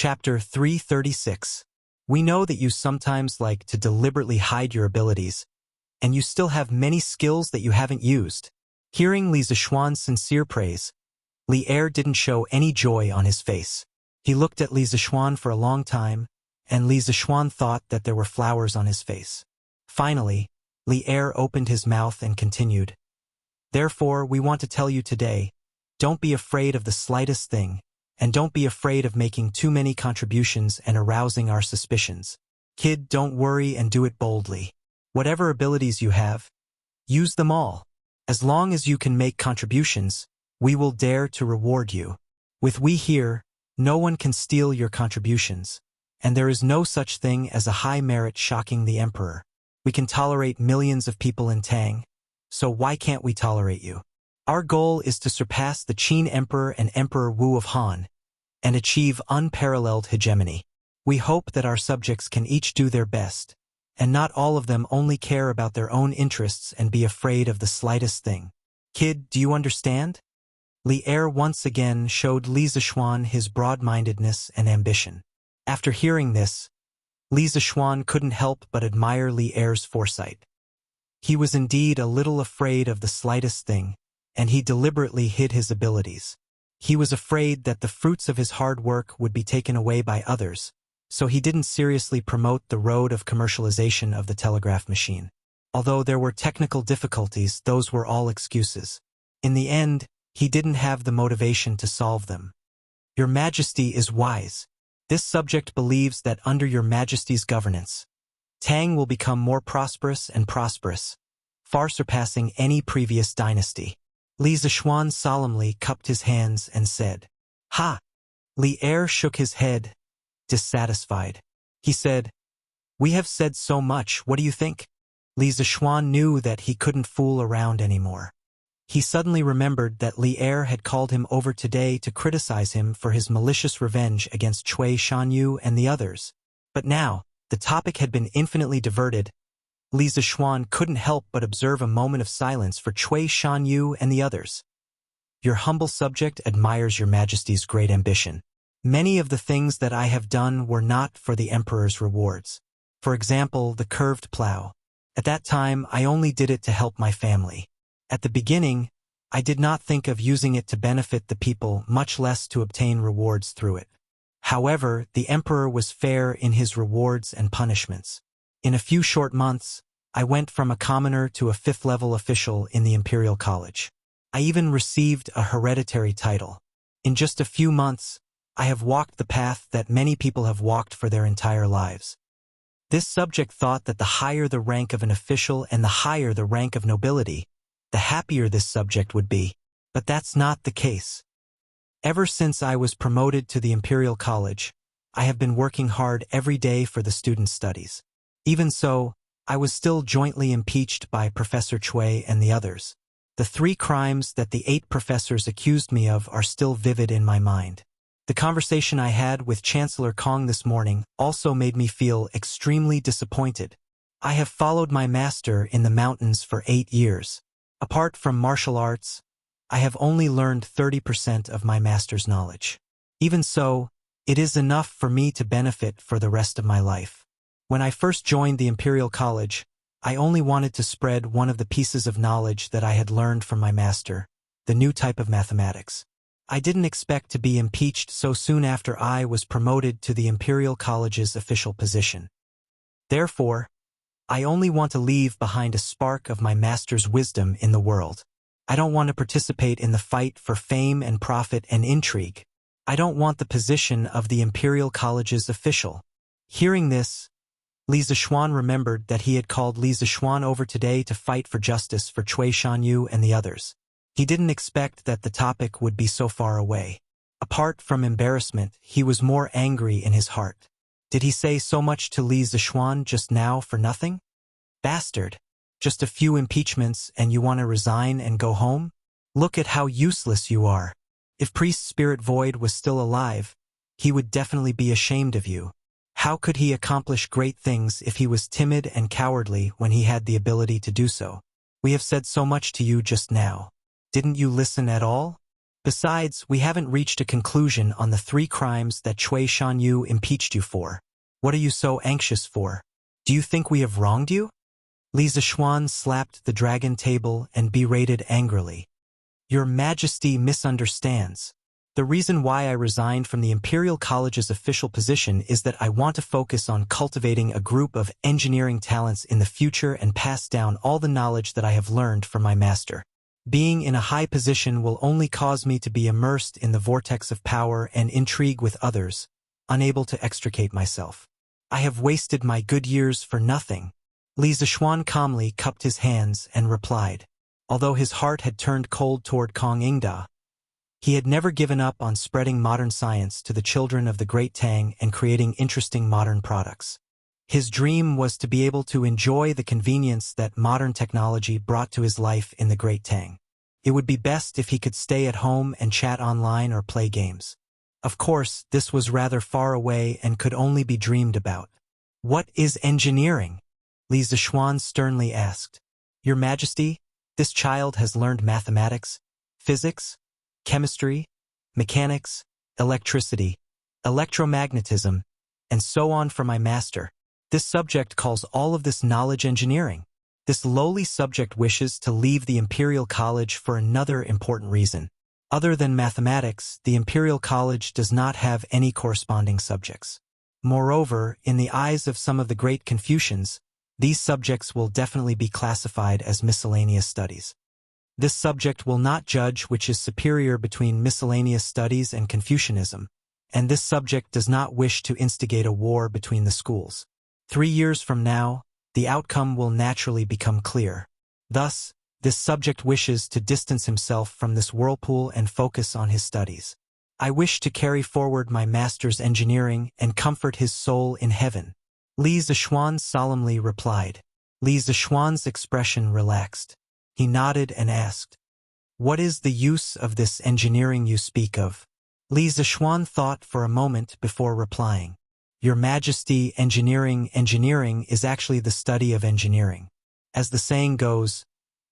Chapter 336. We know that you sometimes like to deliberately hide your abilities, and you still have many skills that you haven't used. Hearing Li Zishuan's sincere praise, Li Er didn't show any joy on his face. He looked at Li Zishuan for a long time, and Li Zishuan thought that there were flowers on his face. Finally, Li Er opened his mouth and continued. Therefore, we want to tell you today, don't be afraid of the slightest thing, and don't be afraid of making too many contributions and arousing our suspicions. Kid, don't worry and do it boldly. Whatever abilities you have, use them all. As long as you can make contributions, we will dare to reward you. With we here, no one can steal your contributions, and there is no such thing as a high merit shocking the emperor. We can tolerate millions of people in Tang, so why can't we tolerate you? Our goal is to surpass the Qin Emperor and Emperor Wu of Han, and achieve unparalleled hegemony. We hope that our subjects can each do their best, and not all of them only care about their own interests and be afraid of the slightest thing. Kid, do you understand? Li Er once again showed Li Zishuan his broad-mindedness and ambition. After hearing this, Li Zishuan couldn't help but admire Li Er's foresight. He was indeed a little afraid of the slightest thing, and he deliberately hid his abilities. He was afraid that the fruits of his hard work would be taken away by others, so he didn't seriously promote the road of commercialization of the telegraph machine. Although there were technical difficulties, those were all excuses. In the end, he didn't have the motivation to solve them. Your Majesty is wise. This subject believes that under your Majesty's governance, Tang will become more prosperous and prosperous, far surpassing any previous dynasty. Li Zishuan solemnly cupped his hands and said, Ha! Li Er shook his head, dissatisfied. He said, We have said so much, what do you think? Li Zishuan knew that he couldn't fool around anymore. He suddenly remembered that Li Er had called him over today to criticize him for his malicious revenge against Cui Shanyu and the others. But now, the topic had been infinitely diverted. Li Zishuan couldn't help but observe a moment of silence for Cui Shanyu and the others. Your humble subject admires your Majesty's great ambition. Many of the things that I have done were not for the Emperor's rewards. For example, the curved plow. At that time, I only did it to help my family. At the beginning, I did not think of using it to benefit the people, much less to obtain rewards through it. However, the Emperor was fair in his rewards and punishments. In a few short months, I went from a commoner to a fifth-level official in the Imperial College. I even received a hereditary title. In just a few months, I have walked the path that many people have walked for their entire lives. This subject thought that the higher the rank of an official and the higher the rank of nobility, the happier this subject would be. But that's not the case. Ever since I was promoted to the Imperial College, I have been working hard every day for the student studies. Even so, I was still jointly impeached by Professor Cui and the others. The 3 crimes that the 8 professors accused me of are still vivid in my mind. The conversation I had with Chancellor Kong this morning also made me feel extremely disappointed. I have followed my master in the mountains for 8 years. Apart from martial arts, I have only learned 30% of my master's knowledge. Even so, it is enough for me to benefit for the rest of my life. When I first joined the Imperial College, I only wanted to spread one of the pieces of knowledge that I had learned from my master, the new type of mathematics. I didn't expect to be impeached so soon after I was promoted to the Imperial College's official position. Therefore, I only want to leave behind a spark of my master's wisdom in the world. I don't want to participate in the fight for fame and profit and intrigue. I don't want the position of the Imperial College's official. Hearing this, Li Zishuan remembered that he had called Li Zishuan over today to fight for justice for Cui Shanyu and the others. He didn't expect that the topic would be so far away. Apart from embarrassment, he was more angry in his heart. Did he say so much to Li Zishuan just now for nothing? Bastard! Just a few impeachments and you want to resign and go home? Look at how useless you are. If Priest Spirit Void was still alive, he would definitely be ashamed of you. How could he accomplish great things if he was timid and cowardly when he had the ability to do so? We have said so much to you just now. Didn't you listen at all? Besides, we haven't reached a conclusion on the 3 crimes that Cui Shanyu impeached you for. What are you so anxious for? Do you think we have wronged you? Li Zishuan slapped the dragon table and berated angrily. Your Majesty misunderstands. The reason why I resigned from the Imperial College's official position is that I want to focus on cultivating a group of engineering talents in the future and pass down all the knowledge that I have learned from my master. Being in a high position will only cause me to be immersed in the vortex of power and intrigue with others, unable to extricate myself. I have wasted my good years for nothing. Li Zishuan calmly cupped his hands and replied. Although his heart had turned cold toward Kong Ingda, he had never given up on spreading modern science to the children of the Great Tang and creating interesting modern products. His dream was to be able to enjoy the convenience that modern technology brought to his life in the Great Tang. It would be best if he could stay at home and chat online or play games. Of course, this was rather far away and could only be dreamed about. What is engineering? Li Zishuan sternly asked. Your Majesty, this child has learned mathematics, physics, chemistry, mechanics, electricity, electromagnetism, and so on from my master. This subject calls all of this knowledge engineering. This lowly subject wishes to leave the Imperial College for another important reason. Other than mathematics, the Imperial College does not have any corresponding subjects. Moreover, in the eyes of some of the great Confucians, these subjects will definitely be classified as miscellaneous studies. This subject will not judge which is superior between miscellaneous studies and Confucianism, and this subject does not wish to instigate a war between the schools. 3 years from now, the outcome will naturally become clear. Thus, this subject wishes to distance himself from this whirlpool and focus on his studies. I wish to carry forward my master's engineering and comfort his soul in heaven. Li Zishuan solemnly replied. Li Zishuan's expression relaxed. He nodded and asked, What is the use of this engineering you speak of? Li Zishuan thought for a moment before replying. Your Majesty, engineering is actually the study of engineering. As the saying goes,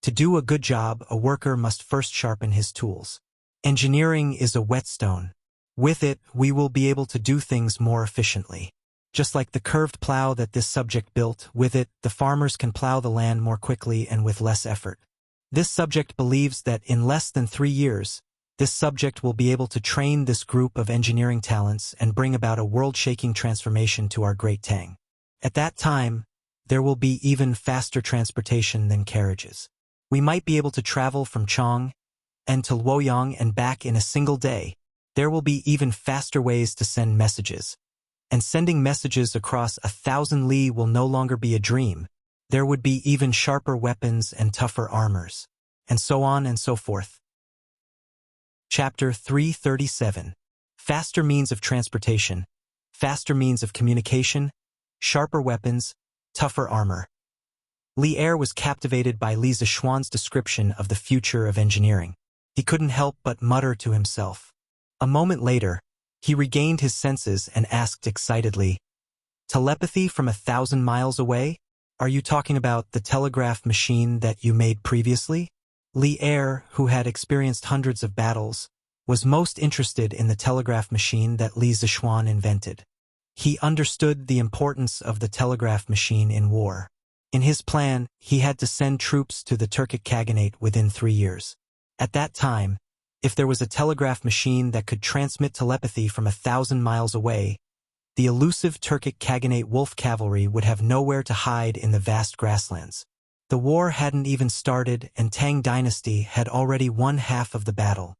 to do a good job, a worker must first sharpen his tools. Engineering is a whetstone. With it, we will be able to do things more efficiently. Just like the curved plow that this subject built, with it, the farmers can plow the land more quickly and with less effort. This subject believes that in less than 3 years, this subject will be able to train this group of engineering talents and bring about a world-shaking transformation to our Great Tang. At that time, there will be even faster transportation than carriages. We might be able to travel from Chong and to Luoyang and back in a single day. There will be even faster ways to send messages. And sending messages across 1,000 li will no longer be a dream. There would be even sharper weapons and tougher armors. And so on and so forth. Chapter 337. Faster means of transportation, faster means of communication, sharper weapons, tougher armor. Li Er was captivated by Li Zishuan's description of the future of engineering. He couldn't help but mutter to himself. A moment later, he regained his senses and asked excitedly, Telepathy from 1,000 miles away? Are you talking about the telegraph machine that you made previously? Li Er, who had experienced hundreds of battles, was most interested in the telegraph machine that Li Zishuan invented. He understood the importance of the telegraph machine in war. In his plan, he had to send troops to the Turkic Khaganate within 3 years. At that time, if there was a telegraph machine that could transmit telepathy from 1,000 miles away, the elusive Turkic Khaganate wolf cavalry would have nowhere to hide in the vast grasslands. The war hadn't even started and Tang Dynasty had already won half of the battle.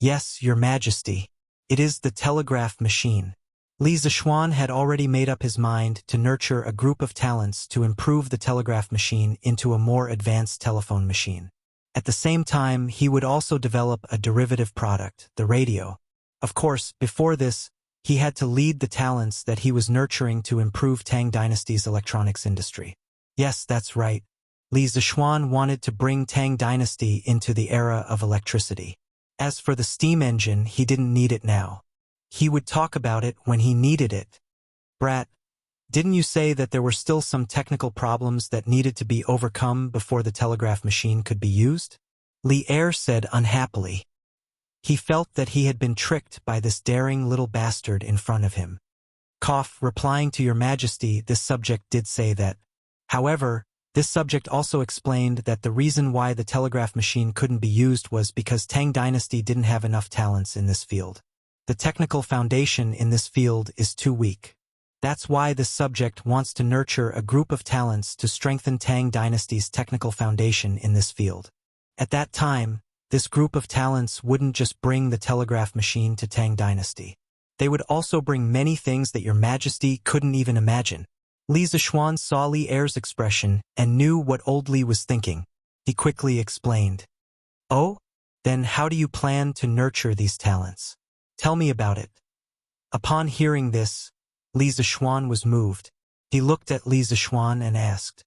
Yes, Your Majesty, it is the telegraph machine. Li Zishuan had already made up his mind to nurture a group of talents to improve the telegraph machine into a more advanced telephone machine. At the same time, he would also develop a derivative product, the radio. Of course, before this, he had to lead the talents that he was nurturing to improve Tang Dynasty's electronics industry. Yes, that's right. Li Zishuan wanted to bring Tang Dynasty into the era of electricity. As for the steam engine, he didn't need it now. He would talk about it when he needed it. Brat, didn't you say that there were still some technical problems that needed to be overcome before the telegraph machine could be used? Li Er said unhappily. He felt that he had been tricked by this daring little bastard in front of him. Replying to your majesty, this subject did say that. However, this subject also explained that the reason why the telegraph machine couldn't be used was because Tang Dynasty didn't have enough talents in this field. The technical foundation in this field is too weak. That's why this subject wants to nurture a group of talents to strengthen Tang Dynasty's technical foundation in this field. At that time, this group of talents wouldn't just bring the telegraph machine to Tang Dynasty. They would also bring many things that your majesty couldn't even imagine. Li Zishuan saw Li Er's expression and knew what old Li was thinking. He quickly explained. Oh? Then how do you plan to nurture these talents? Tell me about it. Upon hearing this, Li Zishuan was moved. He looked at Li Zishuan and asked,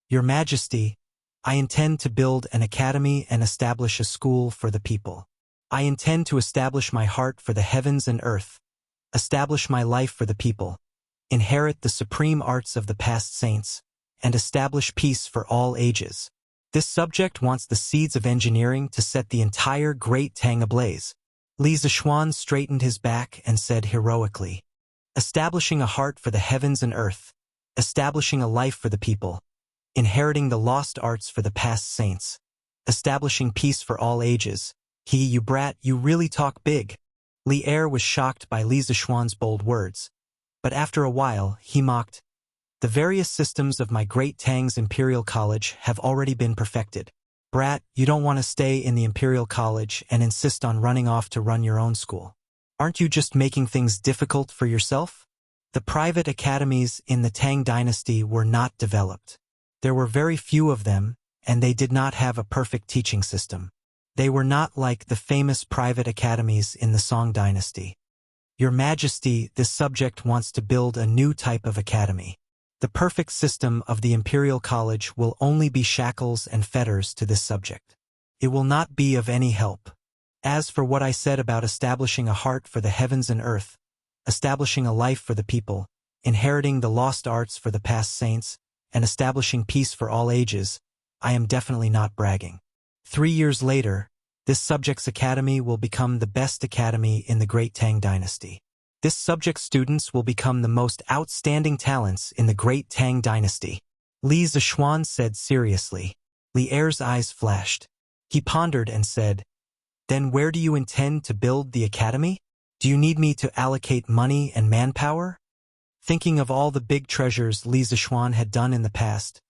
Your Majesty, I intend to build an academy and establish a school for the people. I intend to establish my heart for the heavens and earth, establish my life for the people, inherit the supreme arts of the past saints, and establish peace for all ages. This subject wants the seeds of engineering to set the entire great Tang ablaze. Li Zishuan straightened his back and said heroically, Establishing a heart for the heavens and earth, establishing a life for the people, inheriting the lost arts for the past saints, establishing peace for all ages. You brat, you really talk big. Li Er was shocked by Li Zishuan's bold words, but after a while, he mocked, The various systems of my great Tang's Imperial College have already been perfected. Brat, you don't want to stay in the Imperial College and insist on running off to run your own school. Aren't you just making things difficult for yourself? The private academies in the Tang Dynasty were not developed. There were very few of them, and they did not have a perfect teaching system. They were not like the famous private academies in the Song Dynasty. Your Majesty, this subject wants to build a new type of academy. The perfect system of the Imperial College will only be shackles and fetters to this subject. It will not be of any help. As for what I said about establishing a heart for the heavens and earth, establishing a life for the people, inheriting the lost arts for the past saints, and establishing peace for all ages, I am definitely not bragging. 3 years later, this subject's academy will become the best academy in the Great Tang Dynasty. This subject's students will become the most outstanding talents in the Great Tang Dynasty. Li Zishuan said seriously. Li Er's eyes flashed. He pondered and said, Then where do you intend to build the academy? Do you need me to allocate money and manpower? Thinking of all the big treasures Li Zishuan had done in the past,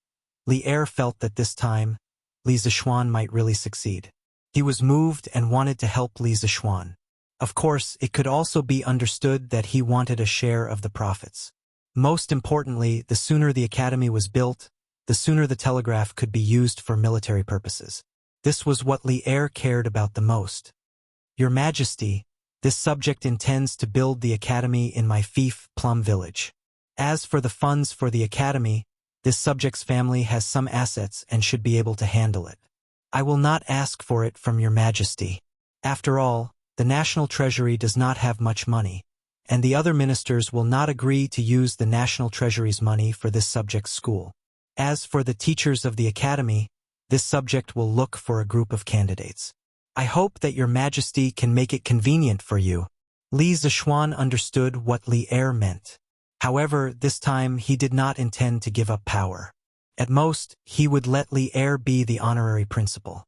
Li Er felt that this time, Li Zishuan might really succeed. He was moved and wanted to help Li Zishuan. Of course, it could also be understood that he wanted a share of the profits. Most importantly, the sooner the academy was built, the sooner the telegraph could be used for military purposes. This was what Li Er cared about the most. Your Majesty, this subject intends to build the academy in my fief, Plum Village. As for the funds for the academy, this subject's family has some assets and should be able to handle it. I will not ask for it from your Majesty. After all, the National Treasury does not have much money, and the other ministers will not agree to use the National Treasury's money for this subject's school. As for the teachers of the academy, this subject will look for a group of candidates. I hope that your Majesty can make it convenient for you. Li Zishuan understood what Li Er meant. However, this time he did not intend to give up power. At most, he would let Li Er be the honorary principal.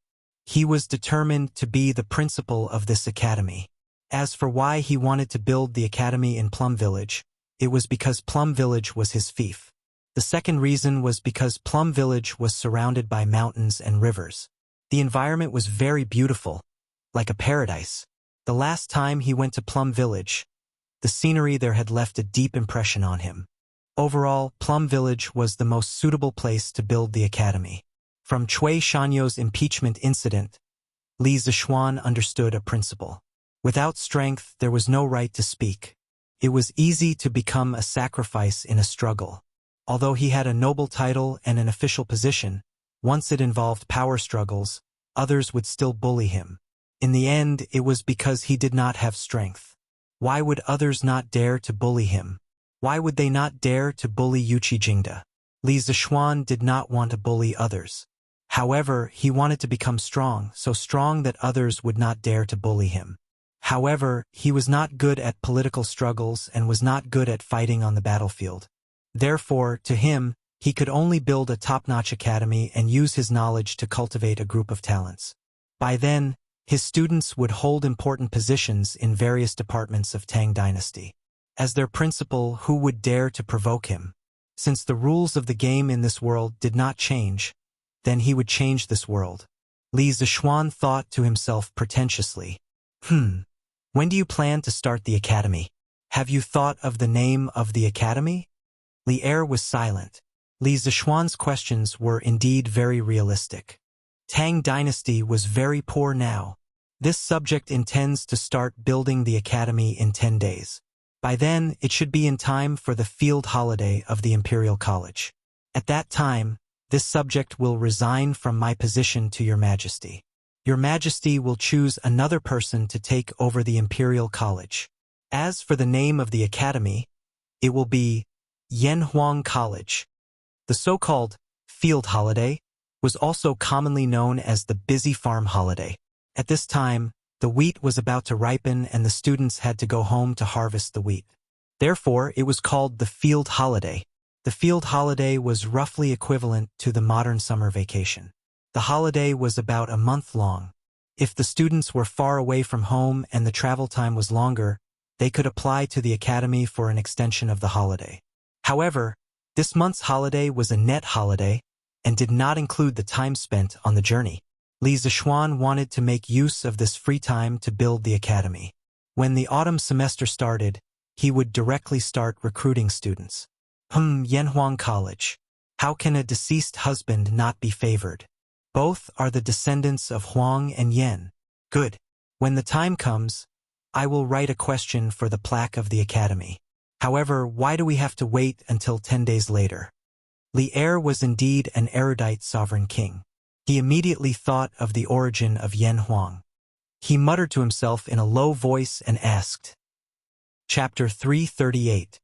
He was determined to be the principal of this academy. As for why he wanted to build the academy in Plum Village, it was because Plum Village was his fief. The second reason was because Plum Village was surrounded by mountains and rivers. The environment was very beautiful, like a paradise. The last time he went to Plum Village, the scenery there had left a deep impression on him. Overall, Plum Village was the most suitable place to build the academy. From Cui Shanyo's impeachment incident, Li Zishuan understood a principle. Without strength, there was no right to speak. It was easy to become a sacrifice in a struggle. Although he had a noble title and an official position, once it involved power struggles, others would still bully him. In the end, it was because he did not have strength. Why would others not dare to bully him? Why would they not dare to bully Yuqi Jingda? Li Zishuan did not want to bully others. However, he wanted to become strong, so strong that others would not dare to bully him. However, he was not good at political struggles and was not good at fighting on the battlefield. Therefore, to him, he could only build a top-notch academy and use his knowledge to cultivate a group of talents. By then, his students would hold important positions in various departments of Tang Dynasty. As their principal, who would dare to provoke him? Since the rules of the game in this world did not change, then he would change this world. Li Zishuan thought to himself pretentiously. When do you plan to start the academy? Have you thought of the name of the academy? Li Er was silent. Li Zishuan's questions were indeed very realistic. Tang Dynasty was very poor now. This subject intends to start building the academy in 10 days. By then, it should be in time for the field holiday of the Imperial College. At that time, this subject will resign from my position to Your Majesty. Your Majesty will choose another person to take over the Imperial College. As for the name of the academy, it will be Yanhuang College. The so-called field holiday was also commonly known as the busy farm holiday. At this time, the wheat was about to ripen and the students had to go home to harvest the wheat. Therefore, it was called the field holiday. The field holiday was roughly equivalent to the modern summer vacation. The holiday was about a month long. If the students were far away from home and the travel time was longer, they could apply to the academy for an extension of the holiday. However, this month's holiday was a net holiday and did not include the time spent on the journey. Li Zishuan wanted to make use of this free time to build the academy. When the autumn semester started, he would directly start recruiting students. Yanhuang College. How can a deceased husband not be favored? Both are the descendants of Huang and Yan. Good. When the time comes, I will write a question for the plaque of the academy. However, why do we have to wait until 10 days later? Li Er was indeed an erudite sovereign king. He immediately thought of the origin of Yanhuang. He muttered to himself in a low voice and asked. Chapter 338.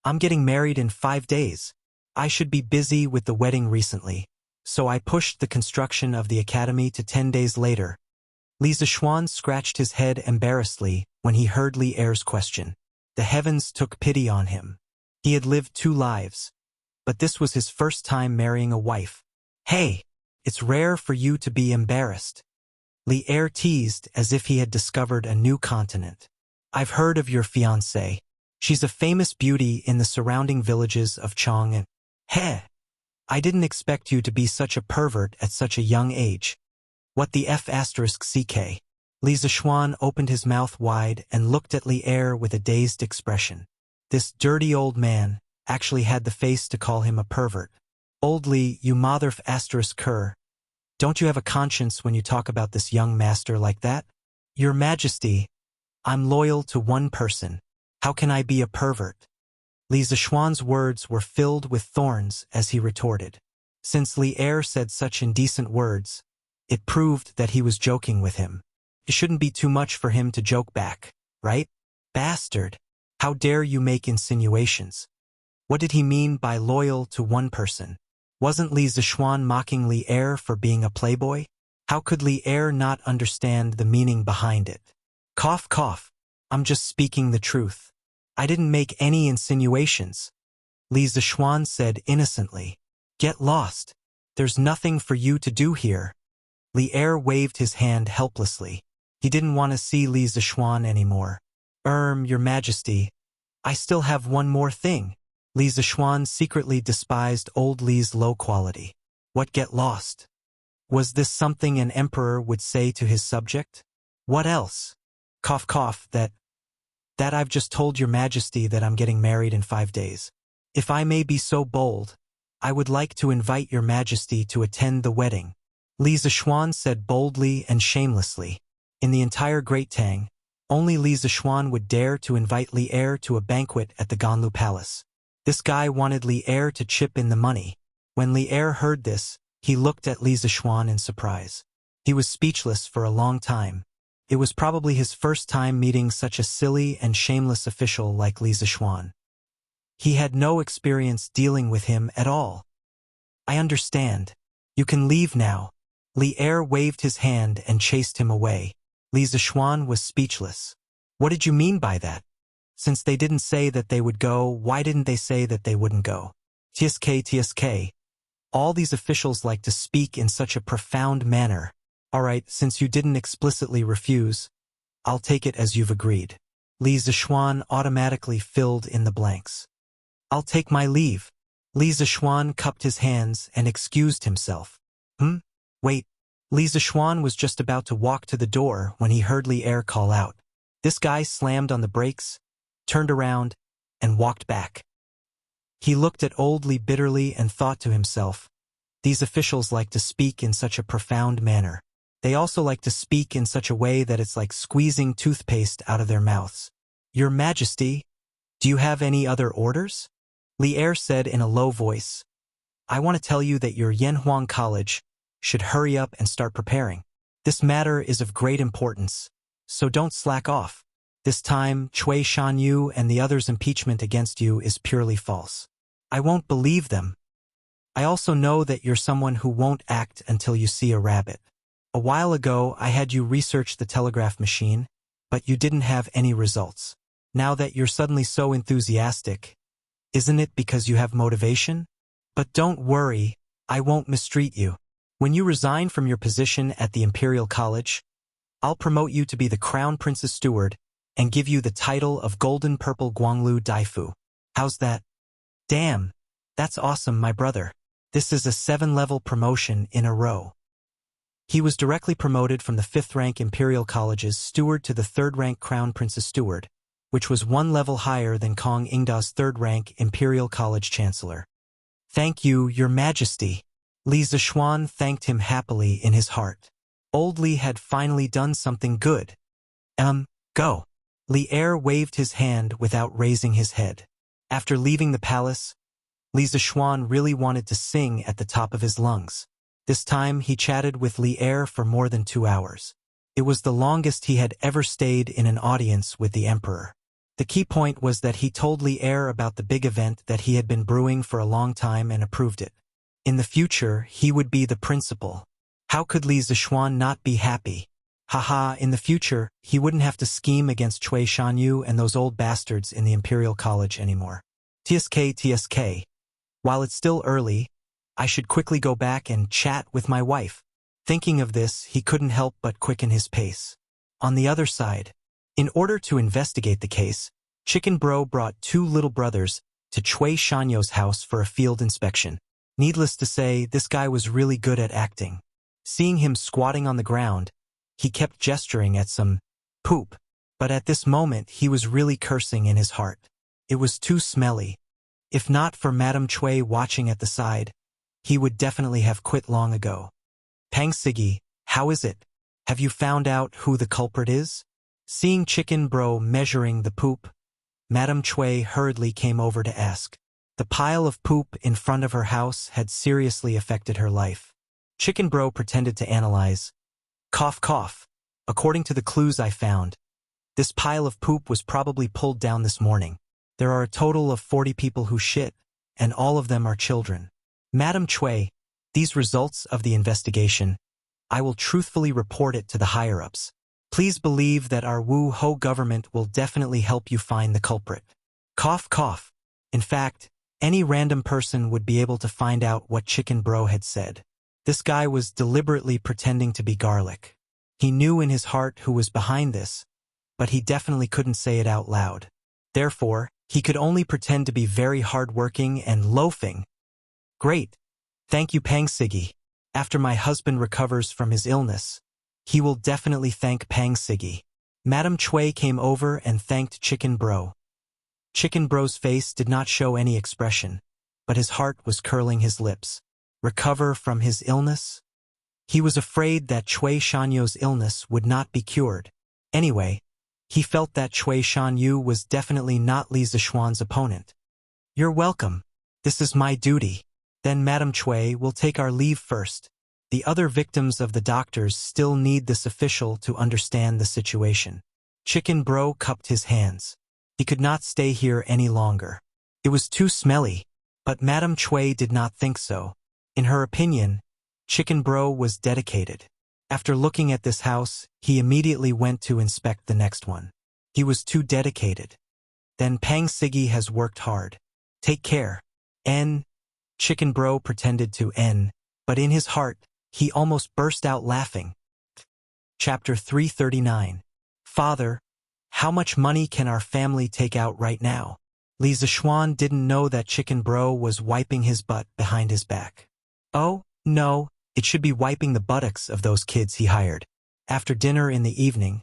I'm getting married in 5 days. I should be busy with the wedding recently, so I pushed the construction of the academy to 10 days later. Li Zishuan scratched his head embarrassedly when he heard Li Er's question. The heavens took pity on him. He had lived 2 lives, but this was his first time marrying a wife. Hey, it's rare for you to be embarrassed. Li Er teased as if he had discovered a new continent. I've heard of your fiancée. She's a famous beauty in the surrounding villages of Chong and... I didn't expect you to be such a pervert at such a young age. What the F***ck? Li Zishuan opened his mouth wide and looked at Li Er with a dazed expression. This dirty old man actually had the face to call him a pervert. Old Li, you mother ***cur. Don't you have a conscience when you talk about this young master like that? Your Majesty, I'm loyal to one person. How can I be a pervert? Li Zishuan's words were filled with thorns as he retorted. Since Li Er said such indecent words, it proved that he was joking with him. It shouldn't be too much for him to joke back, right? Bastard! How dare you make insinuations? What did he mean by loyal to one person? Wasn't Li Zishuan mocking Li Er for being a playboy? How could Li Er not understand the meaning behind it? Cough, cough. I'm just speaking the truth. I didn't make any insinuations. Li Zishuan said innocently. Get lost. There's nothing for you to do here. Li Er waved his hand helplessly. He didn't want to see Li Zishuan anymore. Your Majesty, I still have one more thing. Li Zishuan secretly despised old Li's low quality. What, get lost? Was this something an emperor would say to his subject? What else? Cough, cough, that I've just told your Majesty that I'm getting married in 5 days. If I may be so bold, I would like to invite your Majesty to attend the wedding. Li Zishuan said boldly and shamelessly. In the entire Great Tang, only Li Zishuan would dare to invite Li Er to a banquet at the Ganlu Palace. This guy wanted Li Er to chip in the money. When Li Er heard this, he looked at Li Zishuan in surprise. He was speechless for a long time. It was probably his first time meeting such a silly and shameless official like Li Zishuan. He had no experience dealing with him at all. I understand. You can leave now. Li Er waved his hand and chased him away. Li Zishuan was speechless. What did you mean by that? Since they didn't say that they would go, why didn't they say that they wouldn't go? TSK. All these officials like to speak in such a profound manner. All right, since you didn't explicitly refuse, I'll take it as you've agreed. Li Zishuan automatically filled in the blanks. I'll take my leave. Li Zishuan cupped his hands and excused himself. Wait. Li Zishuan was just about to walk to the door when he heard Li Er call out. This guy slammed on the brakes, turned around, and walked back. He looked at old Li bitterly and thought to himself, these officials like to speak in such a profound manner. They also like to speak in such a way that it's like squeezing toothpaste out of their mouths. Your Majesty, do you have any other orders? Li Er said in a low voice. I want to tell you that your Yanhuang College should hurry up and start preparing. This matter is of great importance, so don't slack off. This time, Cui Shanyu and the others' impeachment against you is purely false. I won't believe them. I also know that you're someone who won't act until you see a rabbit. A while ago, I had you research the telegraph machine, but you didn't have any results. Now that you're suddenly so enthusiastic, isn't it because you have motivation? But don't worry, I won't mistreat you. When you resign from your position at the Imperial College, I'll promote you to be the Crown Prince's steward and give you the title of Golden Purple Guanglu Daifu. How's that? Damn, that's awesome, my brother. This is a 7-level promotion in a row. He was directly promoted from the 5th rank Imperial College's steward to the 3rd rank Crown Prince's steward, which was 1 level higher than Kong Ingda's 3rd rank Imperial College Chancellor. Thank you, Your Majesty. Li Zishuan thanked him happily in his heart. Old Li had finally done something good. Go. Li Er waved his hand without raising his head. After leaving the palace, Li Zishuan really wanted to sing at the top of his lungs. This time he chatted with Li Er for more than 2 hours. It was the longest he had ever stayed in an audience with the emperor. The key point was that he told Li Er about the big event that he had been brewing for a long time and approved it. In the future, he would be the principal. How could Li Zishuan not be happy? Haha, in the future, he wouldn't have to scheme against Cui Shanyu and those old bastards in the Imperial College anymore. TSK. While it's still early, I should quickly go back and chat with my wife. Thinking of this, he couldn't help but quicken his pace. On the other side, in order to investigate the case, Chicken Bro brought 2 little brothers to Cui Shanyu's house for a field inspection. Needless to say, this guy was really good at acting. Seeing him squatting on the ground, he kept gesturing at some poop, but at this moment he was really cursing in his heart. It was too smelly. If not for Madame Cui watching at the side, he would definitely have quit long ago. Pang Sigi, how is it? Have you found out who the culprit is? Seeing Chicken Bro measuring the poop, Madame Cui hurriedly came over to ask. The pile of poop in front of her house had seriously affected her life. Chicken Bro pretended to analyze. Cough, cough. According to the clues I found, this pile of poop was probably pulled down this morning. There are a total of 40 people who shit, and all of them are children. Madame Cui, these results of the investigation, I will truthfully report it to the higher-ups. Please believe that our Wu Ho government will definitely help you find the culprit. Cough, cough. In fact, any random person would be able to find out what Chicken Bro had said. This guy was deliberately pretending to be garlic. He knew in his heart who was behind this, but he definitely couldn't say it out loud. Therefore, he could only pretend to be very hardworking and loafing. Great. Thank you, Pang Sigi. After my husband recovers from his illness, he will definitely thank Pang Sigi. Madame Cui came over and thanked Chicken Bro. Chicken Bro's face did not show any expression, but his heart was curling his lips. Recover from his illness? He was afraid that Cui Shanyu's illness would not be cured. Anyway, he felt that Cui Shanyu was definitely not Li Zishuan's opponent. You're welcome. This is my duty. Then Madame Cui will take our leave first. The other victims of the doctors still need this official to understand the situation. Chicken Bro cupped his hands. He could not stay here any longer. It was too smelly, but Madame Cui did not think so. In her opinion, Chicken Bro was dedicated. After looking at this house, he immediately went to inspect the next one. He was too dedicated. Then Pang Siggy has worked hard. Take care. N. Chicken Bro pretended to N, but in his heart, he almost burst out laughing. Chapter 339. Father, how much money can our family take out right now? Li Zixuan didn't know that Chicken Bro was wiping his butt behind his back. Oh, no, it should be wiping the buttocks of those kids he hired. After dinner in the evening,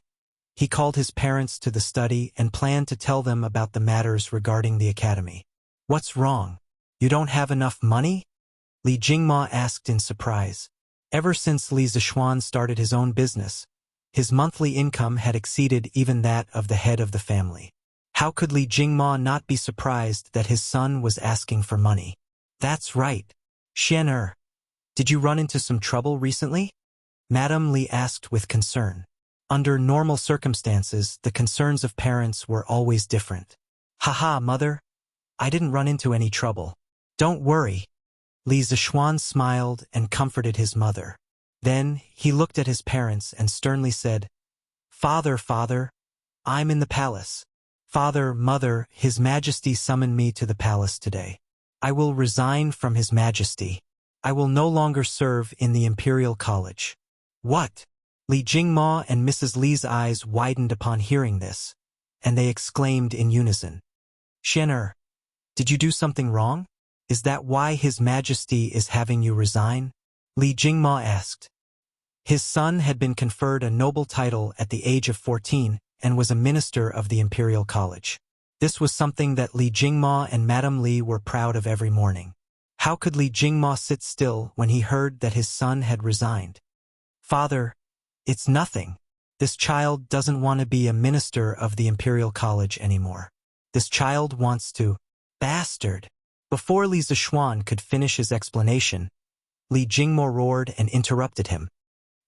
he called his parents to the study and planned to tell them about the matters regarding the academy. What's wrong? You don't have enough money? Li Jingma asked in surprise. Ever since Li Zixuan started his own business, his monthly income had exceeded even that of the head of the family. How could Li Jingma not be surprised that his son was asking for money? That's right. Xian did you run into some trouble recently? Madame Li asked with concern. Under normal circumstances, the concerns of parents were always different. Haha, mother. I didn't run into any trouble. Don't worry. Li Zixuan smiled and comforted his mother. Then he looked at his parents and sternly said, Father, I'm in the palace. Father, mother, His Majesty summoned me to the palace today. I will resign from His Majesty. I will no longer serve in the Imperial College. What? Li Jingma and Mrs. Li's eyes widened upon hearing this, and they exclaimed in unison. Xian did you do something wrong? Is that why His Majesty is having you resign? Li Jingma asked. His son had been conferred a noble title at the age of 14 and was a minister of the Imperial College. This was something that Li Jingma and Madame Li were proud of every morning. How could Li Jingma sit still when he heard that his son had resigned? Father, it's nothing. This child doesn't want to be a minister of the Imperial College anymore. This child wants to... Bastard! Before Li Zixuan could finish his explanation, Li Jingmo roared and interrupted him.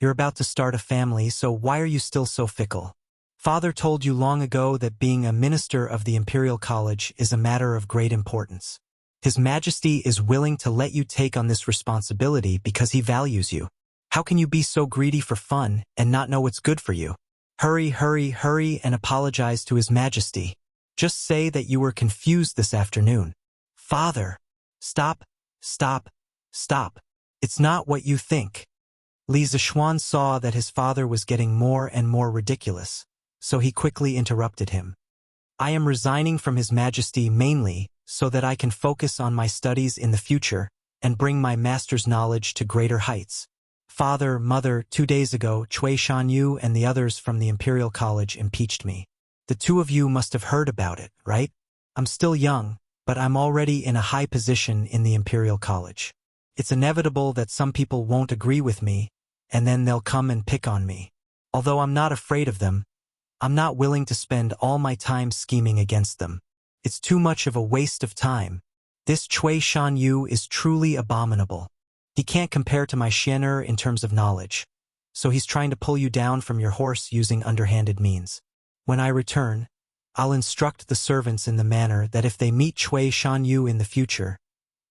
You're about to start a family, so why are you still so fickle? Father told you long ago that being a minister of the Imperial College is a matter of great importance. His Majesty is willing to let you take on this responsibility because he values you. How can you be so greedy for fun and not know what's good for you? Hurry and apologize to His Majesty. Just say that you were confused this afternoon. Father, stop. It's not what you think. Li Zixuan saw that his father was getting more and more ridiculous, so he quickly interrupted him. I am resigning from His Majesty mainly so that I can focus on my studies in the future and bring my master's knowledge to greater heights. Father, mother, 2 days ago, Cui Shanyu and the others from the Imperial College impeached me. The two of you must have heard about it, right? I'm still young, but I'm already in a high position in the Imperial College. It's inevitable that some people won't agree with me, and then they'll come and pick on me. Although I'm not afraid of them, I'm not willing to spend all my time scheming against them. It's too much of a waste of time. This Cui Shanyu is truly abominable. He can't compare to my Xian in terms of knowledge, so he's trying to pull you down from your horse using underhanded means. When I return, I'll instruct the servants in the manner that if they meet Cui Shanyu in the future,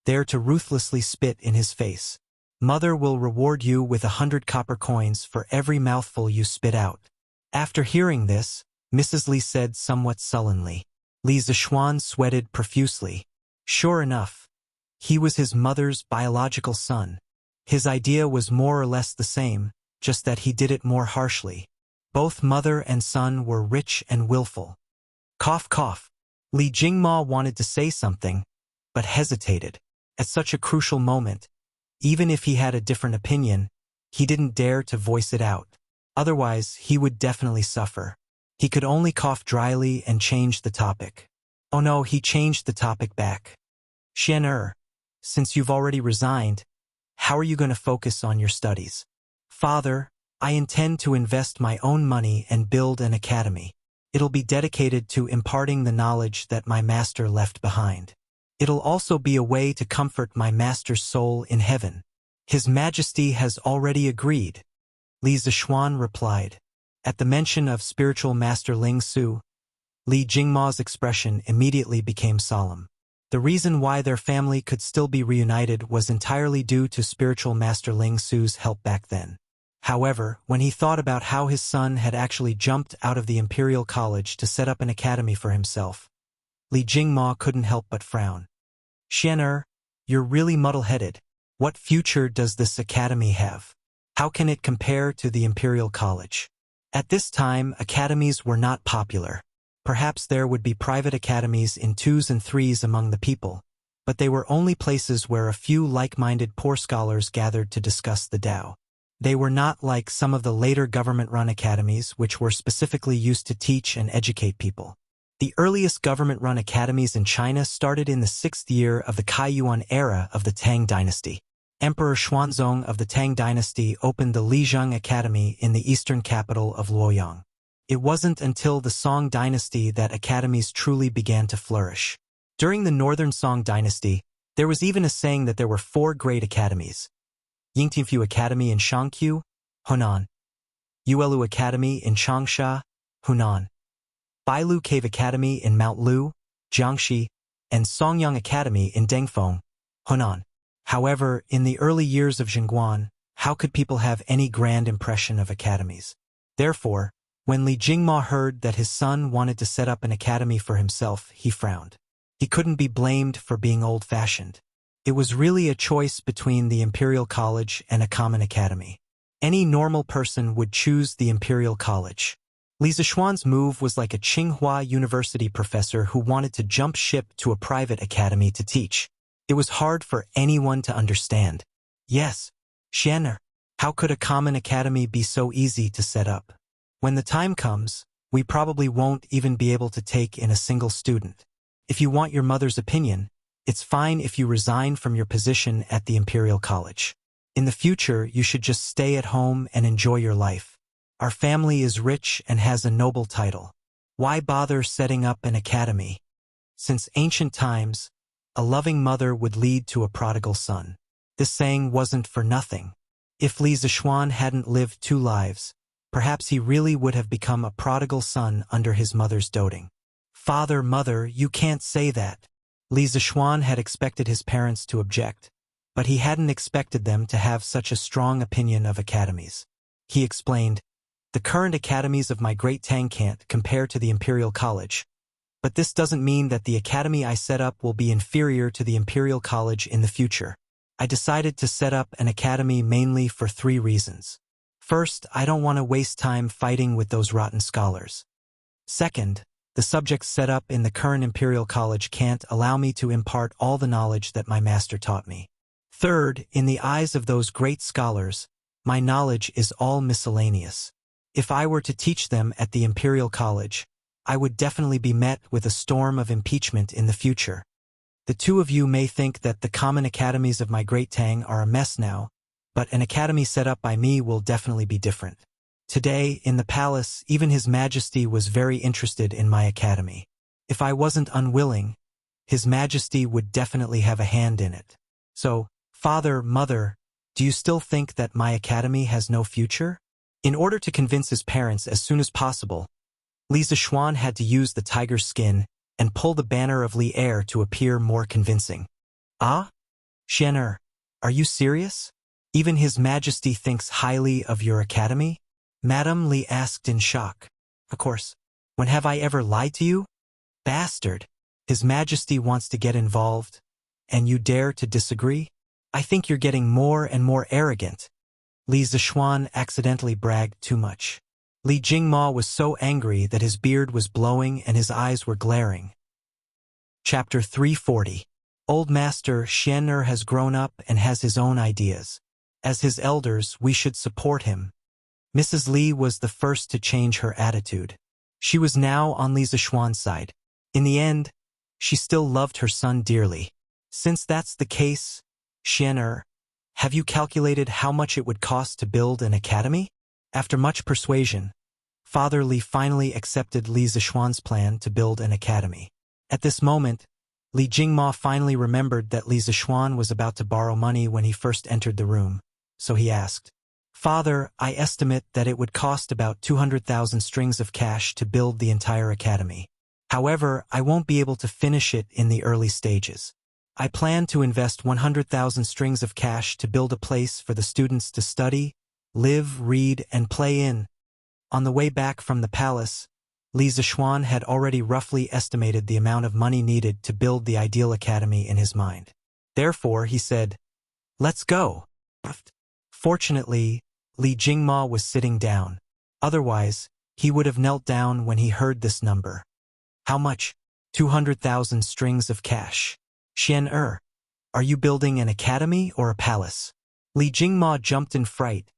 they're to ruthlessly spit in his face. Mother will reward you with 100 copper coins for every mouthful you spit out. After hearing this, Mrs. Li said somewhat sullenly. Li Zixuan sweated profusely. Sure enough, he was his mother's biological son. His idea was more or less the same, just that he did it more harshly. Both mother and son were rich and willful. Cough. Li Jingma wanted to say something, but hesitated. At such a crucial moment, even if he had a different opinion, he didn't dare to voice it out. Otherwise, he would definitely suffer. He could only cough dryly and change the topic. Oh no, he changed the topic back. Xian since you've already resigned, how are you going to focus on your studies? Father, I intend to invest my own money and build an academy. It'll be dedicated to imparting the knowledge that my master left behind. It'll also be a way to comfort my master's soul in heaven. His Majesty has already agreed. Li Zixuan replied. At the mention of spiritual master Ling Su, Li Jingma's expression immediately became solemn. The reason why their family could still be reunited was entirely due to spiritual master Ling Su's help back then. However, when he thought about how his son had actually jumped out of the Imperial College to set up an academy for himself, Li Jingma couldn't help but frown. Xian'er, you're really muddle-headed. What future does this academy have? How can it compare to the Imperial College? At this time, academies were not popular. Perhaps there would be private academies in 2s and 3s among the people, but they were only places where a few like-minded poor scholars gathered to discuss the Tao. They were not like some of the later government-run academies which were specifically used to teach and educate people. The earliest government-run academies in China started in the 6th year of the Kaiyuan era of the Tang dynasty. Emperor Xuanzong of the Tang dynasty opened the Lijiang Academy in the eastern capital of Luoyang. It wasn't until the Song dynasty that academies truly began to flourish. During the northern Song dynasty, there was even a saying that there were 4 great academies. Yingtianfu Academy in Shangqiu, Hunan. Yuelu Academy in Changsha, Hunan. Bailu Cave Academy in Mount Lu, Jiangxi, and Songyang Academy in Dengfeng, Hunan. However, in the early years of Zhengguan, how could people have any grand impression of academies? Therefore, when Li Jingma heard that his son wanted to set up an academy for himself, he frowned. He couldn't be blamed for being old-fashioned. It was really a choice between the Imperial College and a common academy. Any normal person would choose the Imperial College. Li Zishuan's move was like a Tsinghua University professor who wanted to jump ship to a private academy to teach. It was hard for anyone to understand. Yes, Xian'er, how could a common academy be so easy to set up? When the time comes, we probably won't even be able to take in a single student. If you want your mother's opinion, it's fine if you resign from your position at the Imperial College. In the future, you should just stay at home and enjoy your life. Our family is rich and has a noble title. Why bother setting up an academy? Since ancient times, a loving mother would lead to a prodigal son. This saying wasn't for nothing. If Li Zishuan hadn't lived 2 lives, perhaps he really would have become a prodigal son under his mother's doting. Father, mother, you can't say that. Li Zishuan had expected his parents to object, but he hadn't expected them to have such a strong opinion of academies. He explained, the current academies of my great Tang can't compare to the Imperial College, but this doesn't mean that the academy I set up will be inferior to the Imperial College in the future. I decided to set up an academy mainly for 3 reasons. First, I don't want to waste time fighting with those rotten scholars. Second, the subjects set up in the current Imperial College can't allow me to impart all the knowledge that my master taught me. Third, in the eyes of those great scholars, my knowledge is all miscellaneous. If I were to teach them at the Imperial College, I would definitely be met with a storm of impeachment in the future. The 2 of you may think that the common academies of my great Tang are a mess now, but an academy set up by me will definitely be different. Today, in the palace, even His Majesty was very interested in my academy. If I wasn't unwilling, His Majesty would definitely have a hand in it. So, father, mother, do you still think that my academy has no future? In order to convince his parents as soon as possible, Li Zishuan had to use the tiger's skin and pull the banner of Li Heir to appear more convincing. Ah? Xian'er, are you serious? Even His Majesty thinks highly of your academy? Madam Li asked in shock. Of course. When have I ever lied to you? Bastard. His Majesty wants to get involved, and you dare to disagree? I think you're getting more and more arrogant. Li Zishuan accidentally bragged too much. Li Jingma was so angry that his beard was blowing and his eyes were glaring. Chapter 340. Old Master Xian'er has grown up and has his own ideas. As his elders, we should support him. Mrs. Li was the first to change her attitude. She was now on Li Zishuan's side. In the end, she still loved her son dearly. Since that's the case, Xian'er, have you calculated how much it would cost to build an academy? After much persuasion, Father Li finally accepted Li Zishuan's plan to build an academy. At this moment, Li Jingma finally remembered that Li Zishuan was about to borrow money when he first entered the room, so he asked, Father, I estimate that it would cost about 200,000 strings of cash to build the entire academy. However, I won't be able to finish it in the early stages. I plan to invest 100,000 strings of cash to build a place for the students to study, live, read, and play in. On the way back from the palace, Li Zishuan had already roughly estimated the amount of money needed to build the ideal academy in his mind. Therefore, he said, "Let's go." Fortunately, Li Jingma was sitting down. Otherwise, he would have knelt down when he heard this number. How much? 200,000 strings of cash. Xian are you building an academy or a palace? Li Jingma jumped in fright,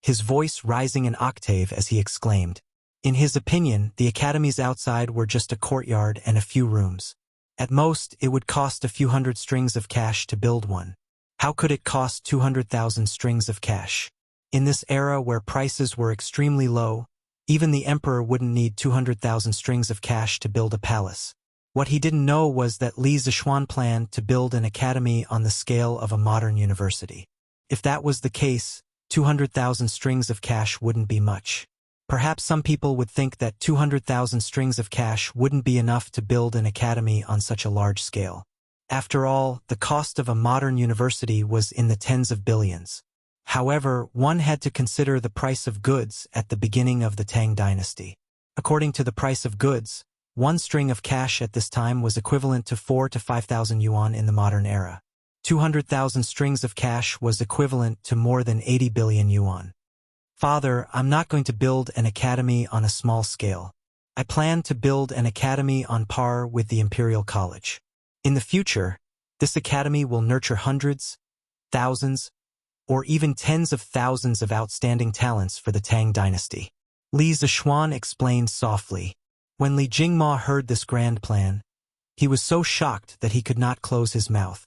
his voice rising an octave as he exclaimed. In his opinion, the academies outside were just a courtyard and a few rooms. At most, it would cost a few hundred strings of cash to build one. How could it cost 200,000 strings of cash? In this era where prices were extremely low, even the emperor wouldn't need 200,000 strings of cash to build a palace. What he didn't know was that Li Zishuan planned to build an academy on the scale of a modern university. If that was the case, 200,000 strings of cash wouldn't be much. Perhaps some people would think that 200,000 strings of cash wouldn't be enough to build an academy on such a large scale. After all, the cost of a modern university was in the tens of billions. However, one had to consider the price of goods at the beginning of the Tang dynasty. According to the price of goods, one string of cash at this time was equivalent to 4,000 to 5,000 yuan in the modern era. 200,000 strings of cash was equivalent to more than 80 billion yuan. Father, I'm not going to build an academy on a small scale. I plan to build an academy on par with the Imperial College. In the future, this academy will nurture hundreds, thousands, or even tens of thousands of outstanding talents for the Tang dynasty. Li Zishuan explained softly. When Li Jingma heard this grand plan, he was so shocked that he could not close his mouth.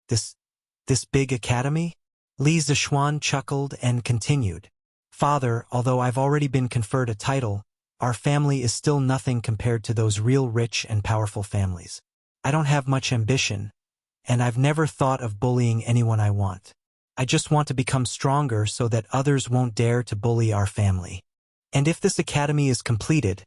This big academy? Li Zishuan chuckled and continued. Father, although I've already been conferred a title, our family is still nothing compared to those real rich and powerful families. I don't have much ambition, and I've never thought of bullying anyone I want. I just want to become stronger so that others won't dare to bully our family. And if this academy is completed,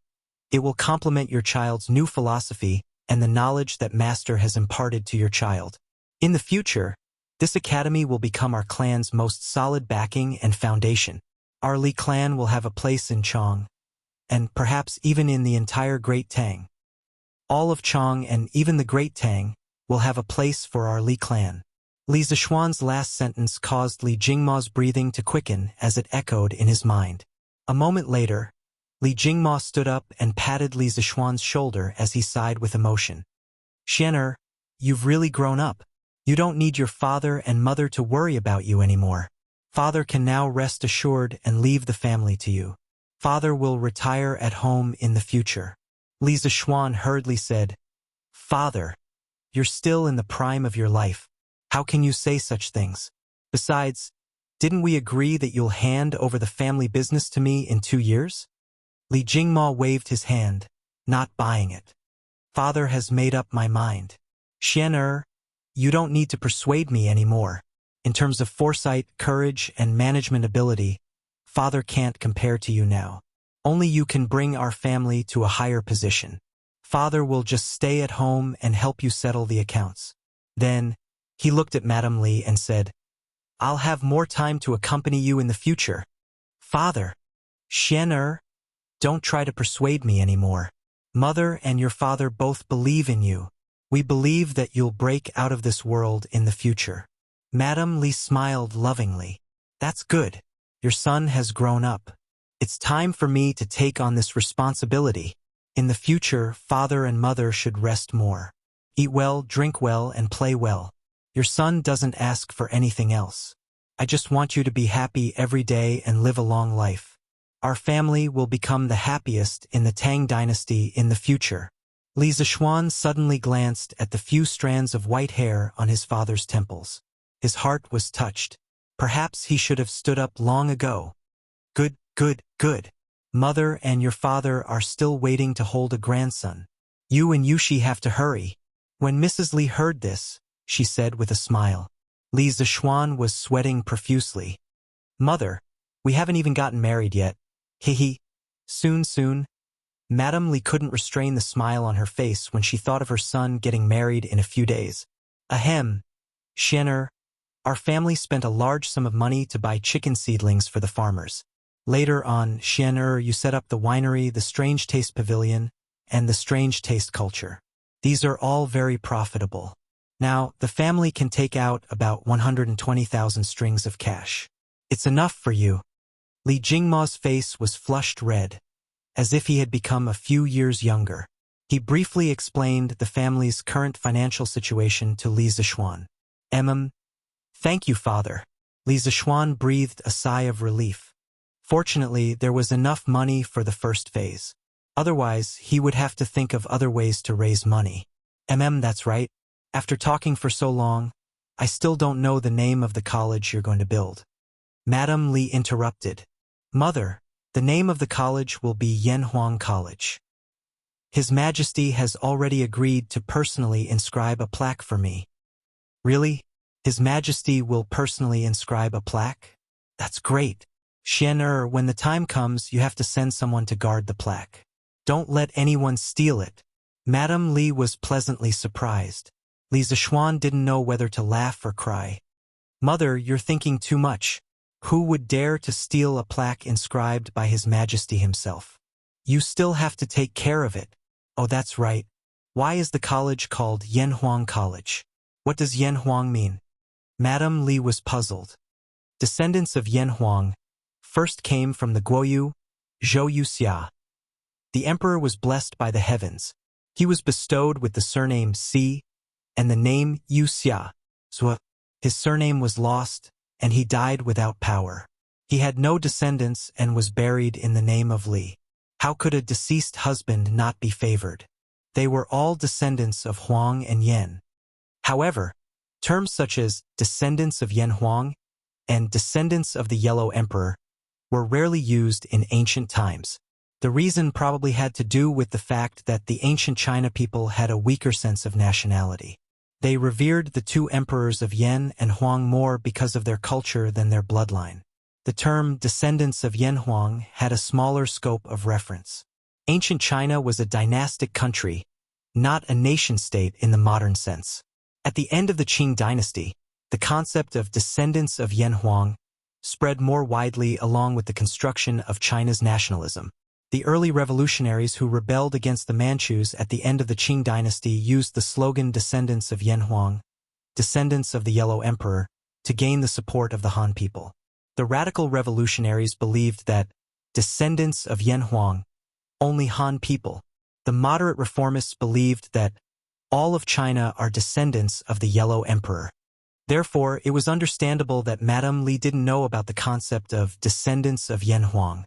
it will complement your child's new philosophy and the knowledge that Master has imparted to your child. In the future, this academy will become our clan's most solid backing and foundation. Our Li clan will have a place in Chong, and perhaps even in the entire Great Tang. All of Chong and even the Great Tang will have a place for our Li clan. Li Zishuan's last sentence caused Li Jingma's breathing to quicken as it echoed in his mind. A moment later, Li Jingma stood up and patted Li Zishuan's shoulder as he sighed with emotion. Xian you've really grown up. You don't need your father and mother to worry about you anymore. Father can now rest assured and leave the family to you. Father will retire at home in the future. Li Zishuan hurriedly said, Father, you're still in the prime of your life. How can you say such things? Besides, didn't we agree that you'll hand over the family business to me in 2 years? Li Jingma waved his hand, not buying it. Father has made up my mind. Xian you don't need to persuade me anymore. In terms of foresight, courage, and management ability, Father can't compare to you now. Only you can bring our family to a higher position. Father will just stay at home and help you settle the accounts. Then, he looked at Madame Li and said, I'll have more time to accompany you in the future. Father, Xian don't try to persuade me anymore. Mother and your father both believe in you. We believe that you'll break out of this world in the future. Madame Li smiled lovingly. That's good. Your son has grown up. It's time for me to take on this responsibility. In the future, father and mother should rest more. Eat well, drink well, and play well. Your son doesn't ask for anything else. I just want you to be happy every day and live a long life. Our family will become the happiest in the Tang dynasty in the future. Li Zishuan suddenly glanced at the few strands of white hair on his father's temples. His heart was touched. Perhaps he should have stood up long ago. Good. Mother and your father are still waiting to hold a grandson. You and Yushi have to hurry. When Mrs. Li heard this, she said with a smile. Li Zishuan was sweating profusely. Mother, we haven't even gotten married yet. Soon. Madame Li couldn't restrain the smile on her face when she thought of her son getting married in a few days. Ahem, Xian'er, our family spent a large sum of money to buy chicken seedlings for the farmers. Later on, Xian'er, you set up the winery, the Strange Taste Pavilion, and the Strange Taste Culture. These are all very profitable. Now, the family can take out about 120,000 strings of cash. It's enough for you. Li Jingma's face was flushed red, as if he had become a few years younger. He briefly explained the family's current financial situation to Li Zishuan. Thank you, father. Li Zishuan breathed a sigh of relief. Fortunately, there was enough money for the first phase. Otherwise, he would have to think of other ways to raise money. That's right. After talking for so long, I still don't know the name of the college you're going to build. Madame Li interrupted. Mother, the name of the college will be Yanhuang College. His Majesty has already agreed to personally inscribe a plaque for me. Really? His Majesty will personally inscribe a plaque? That's great. Xian'er, when the time comes, you have to send someone to guard the plaque. Don't let anyone steal it. Madame Li was pleasantly surprised. Li Zishuan didn't know whether to laugh or cry. Mother, you're thinking too much. Who would dare to steal a plaque inscribed by His Majesty himself? You still have to take care of it. Oh, that's right. Why is the college called Yanhuang College? What does Yanhuang mean? Madame Li was puzzled. Descendants of Yanhuang first came from the Guoyu, Zhou Wuxia. The emperor was blessed by the heavens. He was bestowed with the surname Si and the name Wuxia. So his surname was lost, and he died without power. He had no descendants and was buried in the name of Li. How could a deceased husband not be favored? They were all descendants of Huang and Yan. However, terms such as descendants of Yanhuang and descendants of the Yellow Emperor were rarely used in ancient times. The reason probably had to do with the fact that the ancient China people had a weaker sense of nationality. They revered the two emperors of Yan and Huang more because of their culture than their bloodline. The term descendants of Yanhuang had a smaller scope of reference. Ancient China was a dynastic country, not a nation-state in the modern sense. At the end of the Qing dynasty, the concept of descendants of Yanhuang spread more widely along with the construction of China's nationalism. The early revolutionaries who rebelled against the Manchus at the end of the Qing dynasty used the slogan descendants of Yanhuang, descendants of the Yellow Emperor, to gain the support of the Han people. The radical revolutionaries believed that descendants of Yanhuang, only Han people. The moderate reformists believed that all of China are descendants of the Yellow Emperor. Therefore, it was understandable that Madame Li didn't know about the concept of descendants of Yanhuang.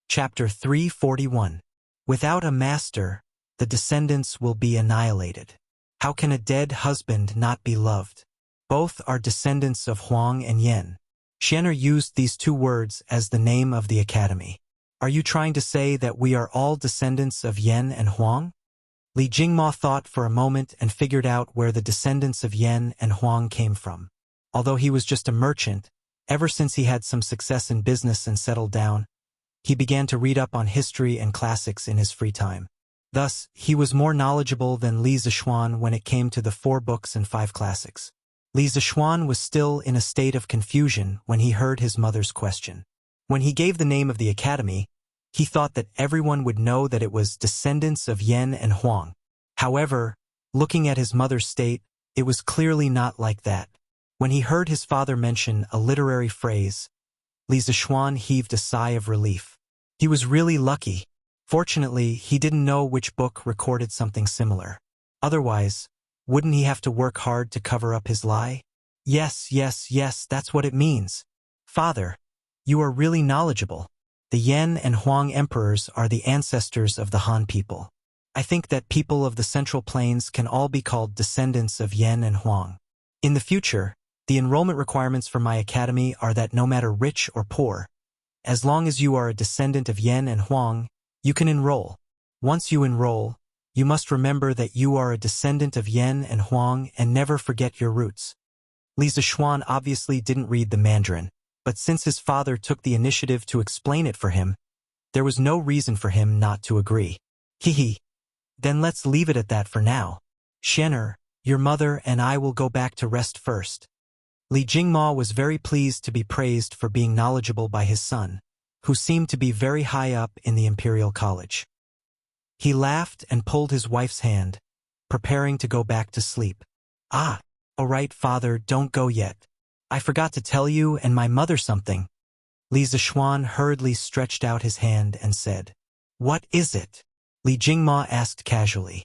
Chapter 341. Without a master, the descendants will be annihilated. How can a dead husband not be loved? Both are descendants of Huang and Yan. Xian'er used these two words as the name of the academy. Are you trying to say that we are all descendants of Yan and Huang? Li Jingma thought for a moment and figured out where the descendants of Yan and Huang came from. Although he was just a merchant, ever since he had some success in business and settled down, he began to read up on history and classics in his free time. Thus, he was more knowledgeable than Li Zishuan when it came to the 4 books and 5 classics. Li Zishuan was still in a state of confusion when he heard his mother's question. When he gave the name of the academy, he thought that everyone would know that it was descendants of Yan and Huang. However, looking at his mother's state, it was clearly not like that. When he heard his father mention a literary phrase, Li Zishuan heaved a sigh of relief. He was really lucky. Fortunately, he didn't know which book recorded something similar. Otherwise, wouldn't he have to work hard to cover up his lie? Yes, that's what it means. Father, you are really knowledgeable. The Yan and Huang emperors are the ancestors of the Han people. I think that people of the Central Plains can all be called descendants of Yan and Huang. In the future, the enrollment requirements for my academy are that no matter rich or poor, as long as you are a descendant of Yan and Huang, you can enroll. Once you enroll, you must remember that you are a descendant of Yan and Huang and never forget your roots. Li Zishuan obviously didn't read the Mandarin, but since his father took the initiative to explain it for him, There was no reason for him not to agree. Hee. Then let's leave it at that for now. Xian'er, your mother and I will go back to rest first. Li Jingma was very pleased to be praised for being knowledgeable by his son, who seemed to be very high up in the Imperial College. He laughed and pulled his wife's hand, preparing to go back to sleep. Ah, all right, father, don't go yet. I forgot to tell you and my mother something. Li Zishuan hurriedly stretched out his hand and said, "What is it?" Li Jingma asked casually.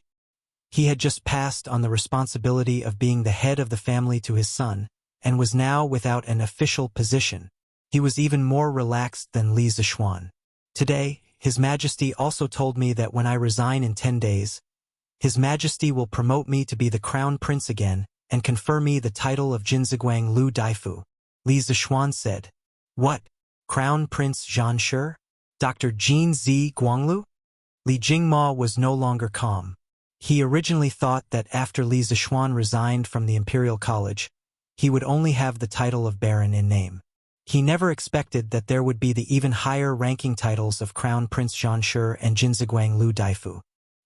He had just passed on the responsibility of being the head of the family to his son, and was now without an official position. He was even more relaxed than Li Zishuan. Today, His Majesty also told me that when I resign in 10 days, His Majesty will promote me to be the Crown Prince again and confer me the title of Jinziguang Lu Daifu. Li Zishuan said, "What? Crown Prince Zhan Shi? Dr. Jin Zi Guanglu?" Li Jingma was no longer calm. He originally thought that after Li Zishuan resigned from the Imperial College, he would only have the title of Baron in name. He never expected that there would be the even higher ranking titles of Crown Prince Zhan Shi and Jinziguang Lu Daifu.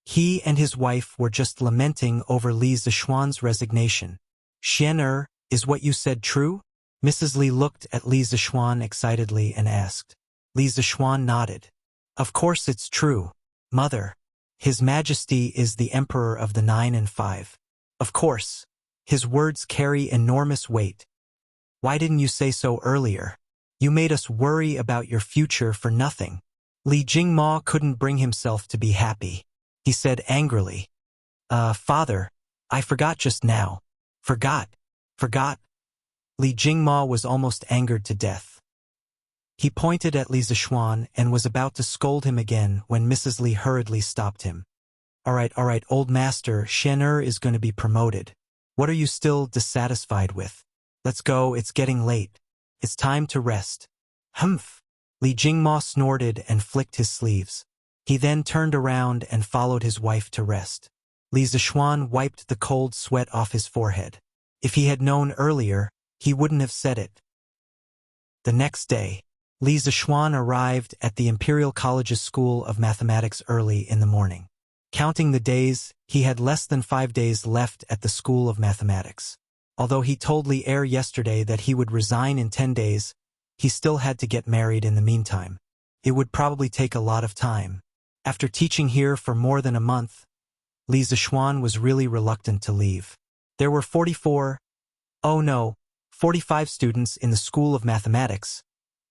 He and his wife were just lamenting over Li Zishuan's resignation. "Xian'er, is what you said true?" Mrs. Li looked at Li Zishuan excitedly and asked. Li Zishuan nodded. "Of course it's true, Mother. His Majesty is the Emperor of the 9 and 5. Of course. His words carry enormous weight. Why didn't you say so earlier? You made us worry about your future for nothing." Li Jingma couldn't bring himself to be happy. He said angrily, "Father, I forgot just now. Forgot. Li Jingma was almost angered to death. He pointed at Li Zishuan and was about to scold him again when Mrs. Li hurriedly stopped him. All right, old master, Xian'er is going to be promoted. What are you still dissatisfied with? Let's go, it's getting late. It's time to rest." "Humph." Li Jingma snorted and flicked his sleeves. He then turned around and followed his wife to rest. Li Zishuan wiped the cold sweat off his forehead. If he had known earlier, he wouldn't have said it. The next day, Li Zishuan arrived at the Imperial College's School of Mathematics early in the morning. Counting the days, he had less than 5 days left at the School of Mathematics. Although he told Li Er yesterday that he would resign in 10 days, he still had to get married in the meantime. It would probably take a lot of time. After teaching here for more than a month, Li Zishuan was really reluctant to leave. There were 45 students in the School of Mathematics.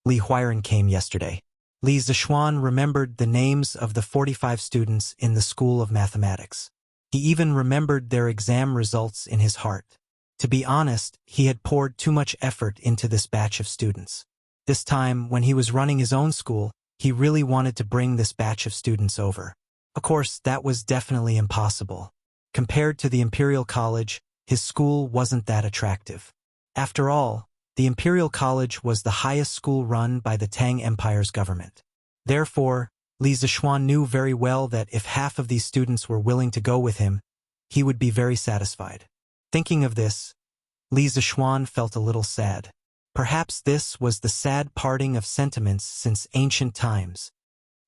Li Huiren came yesterday. Li Zishuan remembered the names of the 45 students in the School of Mathematics. He even remembered their exam results in his heart. To be honest, he had poured too much effort into this batch of students. This time, when he was running his own school, he really wanted to bring this batch of students over. Of course, that was definitely impossible. Compared to the Imperial College, his school wasn't that attractive. After all, the Imperial College was the highest school run by the Tang Empire's government. Therefore, Li Zishuan knew very well that if half of these students were willing to go with him, he would be very satisfied. Thinking of this, Li Zishuan felt a little sad. Perhaps this was the sad parting of sentiments since ancient times.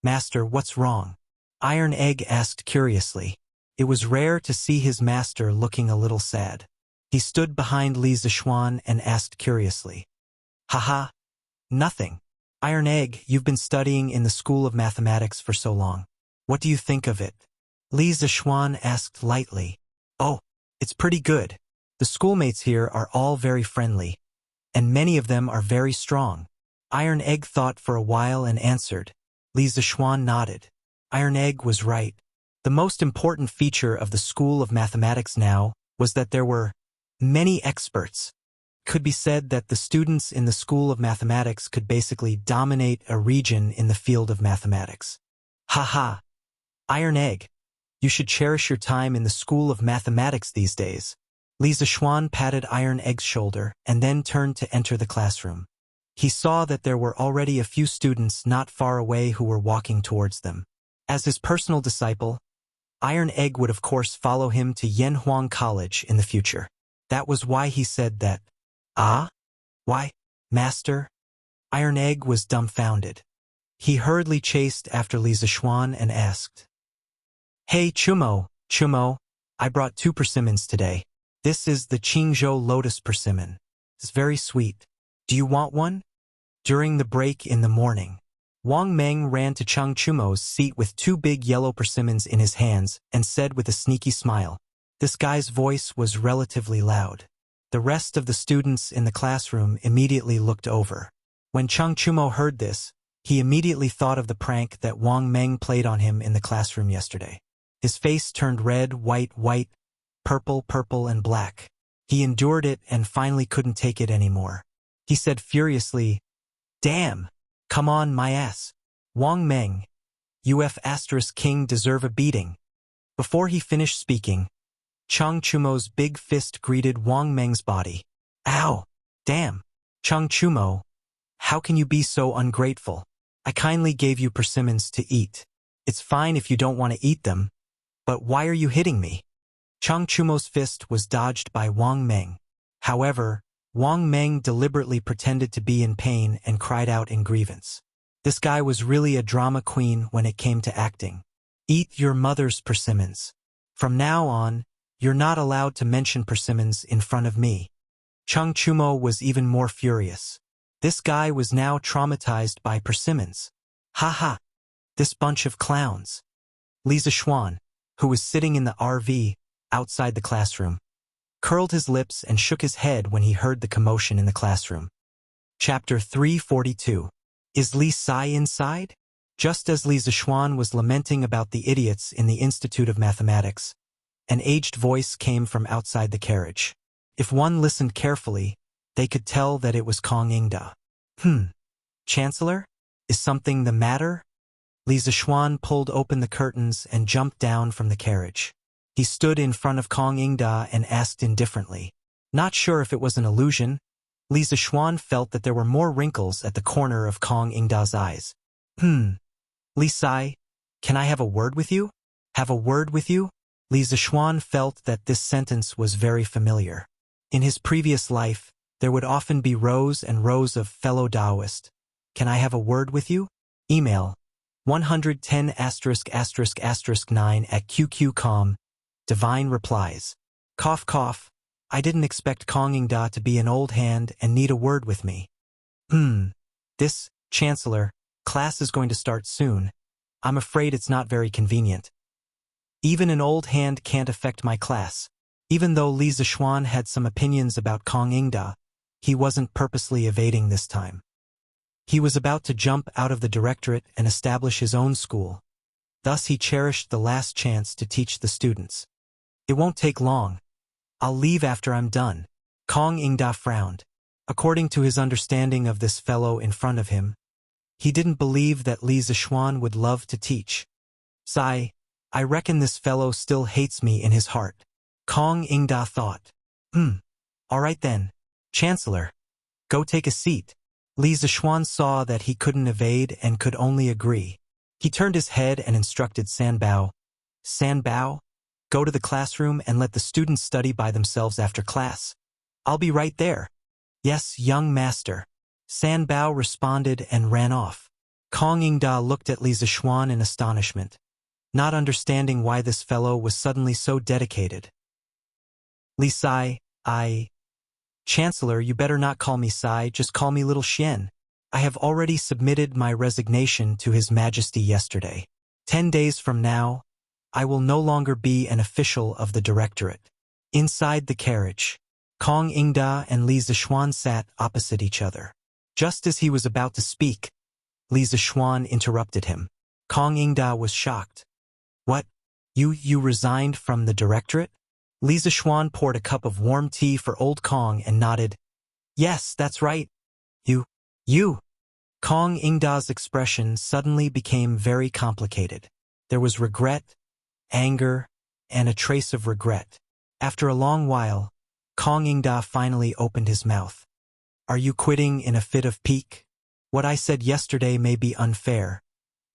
"Master, what's wrong?" Iron Egg asked curiously. It was rare to see his master looking a little sad. He stood behind Li Zishuan and asked curiously. "Haha, nothing. Iron Egg, you've been studying in the School of Mathematics for so long. What do you think of it?" Li Zishuan asked lightly. "Oh, it's pretty good. The schoolmates here are all very friendly, and many of them are very strong." Iron Egg thought for a while and answered. Li Zishuan nodded. Iron Egg was right. The most important feature of the School of Mathematics now was that there were many experts. It could be said that the students in the School of Mathematics could basically dominate a region in the field of mathematics. Haha. Iron Egg, you should cherish your time in the School of Mathematics these days. Li Zishuan patted Iron Egg's shoulder and then turned to enter the classroom. He saw that there were already a few students not far away who were walking towards them. As his personal disciple, Iron Egg would of course follow him to Yanhuang College in the future. That was why he said that. "Ah? Why, Master?" Iron Egg was dumbfounded. He hurriedly chased after Li Zixuan and asked, "Hey, Chumo, I brought 2 persimmons today. This is the Qingzhou lotus persimmon. It's very sweet. Do you want one?" During the break in the morning, Wang Meng ran to Chang Chumo's seat with 2 big yellow persimmons in his hands and said with a sneaky smile. This guy's voice was relatively loud. The rest of the students in the classroom immediately looked over. When Chang Chumo heard this, he immediately thought of the prank that Wang Meng played on him in the classroom yesterday. His face turned red, white, purple, and black. He endured it and finally couldn't take it anymore. He said furiously, "Damn! Come on, my ass. Wang Meng, King deserve a beating." Before he finished speaking, Chang Chumo's big fist greeted Wang Meng's body. "Ow! Damn! Chang Chumo, how can you be so ungrateful? I kindly gave you persimmons to eat. It's fine if you don't want to eat them, but why are you hitting me?" Chang Chumo's fist was dodged by Wang Meng. However, Wang Meng deliberately pretended to be in pain and cried out in grievance. This guy was really a drama queen when it came to acting. "Eat your mother's persimmons. From now on, you're not allowed to mention persimmons in front of me." Chang Chumo was even more furious. This guy was now traumatized by persimmons. "Ha ha! This bunch of clowns." Li Zixuan, who was sitting in the RV outside the classroom, curled his lips and shook his head when he heard the commotion in the classroom. Chapter 342. Is Li Sai inside? Just as Li Zixuan was lamenting about the idiots in the Institute of Mathematics, an aged voice came from outside the carriage. If one listened carefully, they could tell that it was Kong Ingda. Chancellor? Is something the matter?" Li Zixuan pulled open the curtains and jumped down from the carriage. He stood in front of Kong Ingda and asked indifferently. Not sure if it was an illusion, Li Zixuan felt that there were more wrinkles at the corner of Kong Ingda's eyes. Li Sai, can I have a word with you? Have a word with you? Li Zixuan felt that this sentence was very familiar. In his previous life, there would often be rows and rows of fellow Taoists. "Can I have a word with you?" Email 110***9@qq.com. Divine replies. Cough cough. I didn't expect Kong Ingda to be an old hand and need a word with me. This, Chancellor, class is going to start soon. I'm afraid it's not very convenient. Even an old hand can't affect my class. Even though Li Zixuan had some opinions about Kong Ingda, he wasn't purposely evading this time. He was about to jump out of the directorate and establish his own school. Thus he cherished the last chance to teach the students. "It won't take long. I'll leave after I'm done." Kong Ingda frowned. According to his understanding of this fellow in front of him, he didn't believe that Li Zixuan would love to teach. "Sai, I reckon this fellow still hates me in his heart," Kong Ingda thought. All right then, Chancellor. Go take a seat." Li Zixuan saw that he couldn't evade and could only agree. He turned his head and instructed Sanbao. "Sanbao, go to the classroom and let the students study by themselves after class. I'll be right there." "Yes, young master." Sanbao responded and ran off. Kong Ingda looked at Li Zixuan in astonishment, not understanding why this fellow was suddenly so dedicated. "Li Sai, Chancellor, you better not call me Sai, just call me Little Xian. I have already submitted my resignation to His Majesty yesterday. 10 days from now, I will no longer be an official of the directorate." Inside the carriage, Kong Ingda and Li Zixuan sat opposite each other. Just as he was about to speak, Li Zixuan interrupted him. Kong Ingda was shocked. "What? You resigned from the directorate?" Li Zixuan poured a cup of warm tea for old Kong and nodded. "Yes, that's right. You. Kong Ingda's expression suddenly became very complicated. There was regret, anger, and a trace of regret. After a long while, Kong Ingda finally opened his mouth. "Are you quitting in a fit of pique? What I said yesterday may be unfair,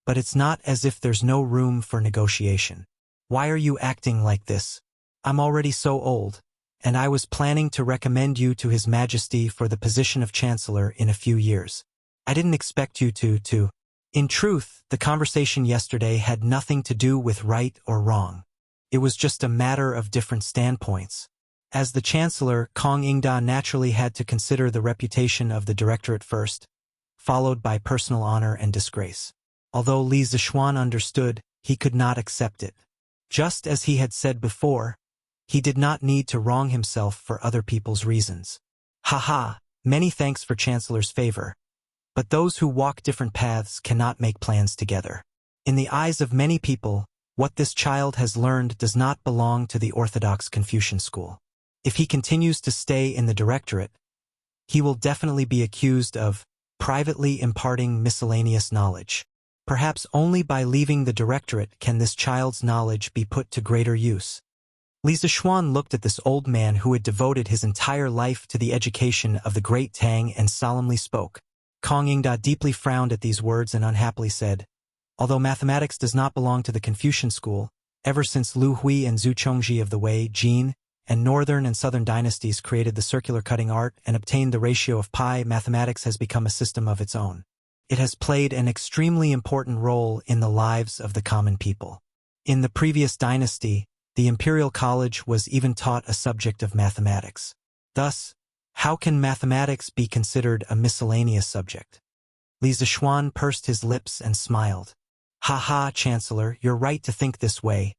but it's not as if there's no room for negotiation. Why are you acting like this? I'm already so old, and I was planning to recommend you to His Majesty for the position of Chancellor in a few years. I didn't expect you to. In truth, the conversation yesterday had nothing to do with right or wrong. It was just a matter of different standpoints. As the chancellor, Kong Ingda naturally had to consider the reputation of the directorate first, followed by personal honor and disgrace. Although Li Zixuan understood, he could not accept it. Just as he had said before, he did not need to wrong himself for other people's reasons. Haha, many thanks for Chancellor's favor. But those who walk different paths cannot make plans together. In the eyes of many people, what this child has learned does not belong to the orthodox Confucian school. If he continues to stay in the directorate, he will definitely be accused of privately imparting miscellaneous knowledge. Perhaps only by leaving the directorate can this child's knowledge be put to greater use. Li Zixuan looked at this old man who had devoted his entire life to the education of the great Tang and solemnly spoke. Kong Ingda deeply frowned at these words and unhappily said, "Although mathematics does not belong to the Confucian school, ever since Lu Hui and Zhu Chongji of the Wei, Jin, and northern and southern dynasties created the circular cutting art and obtained the ratio of pi, mathematics has become a system of its own. It has played an extremely important role in the lives of the common people. In the previous dynasty, the Imperial College was even taught a subject of mathematics. Thus, how can mathematics be considered a miscellaneous subject?" Li Zixuan pursed his lips and smiled. "Ha, Chancellor, you're right to think this way.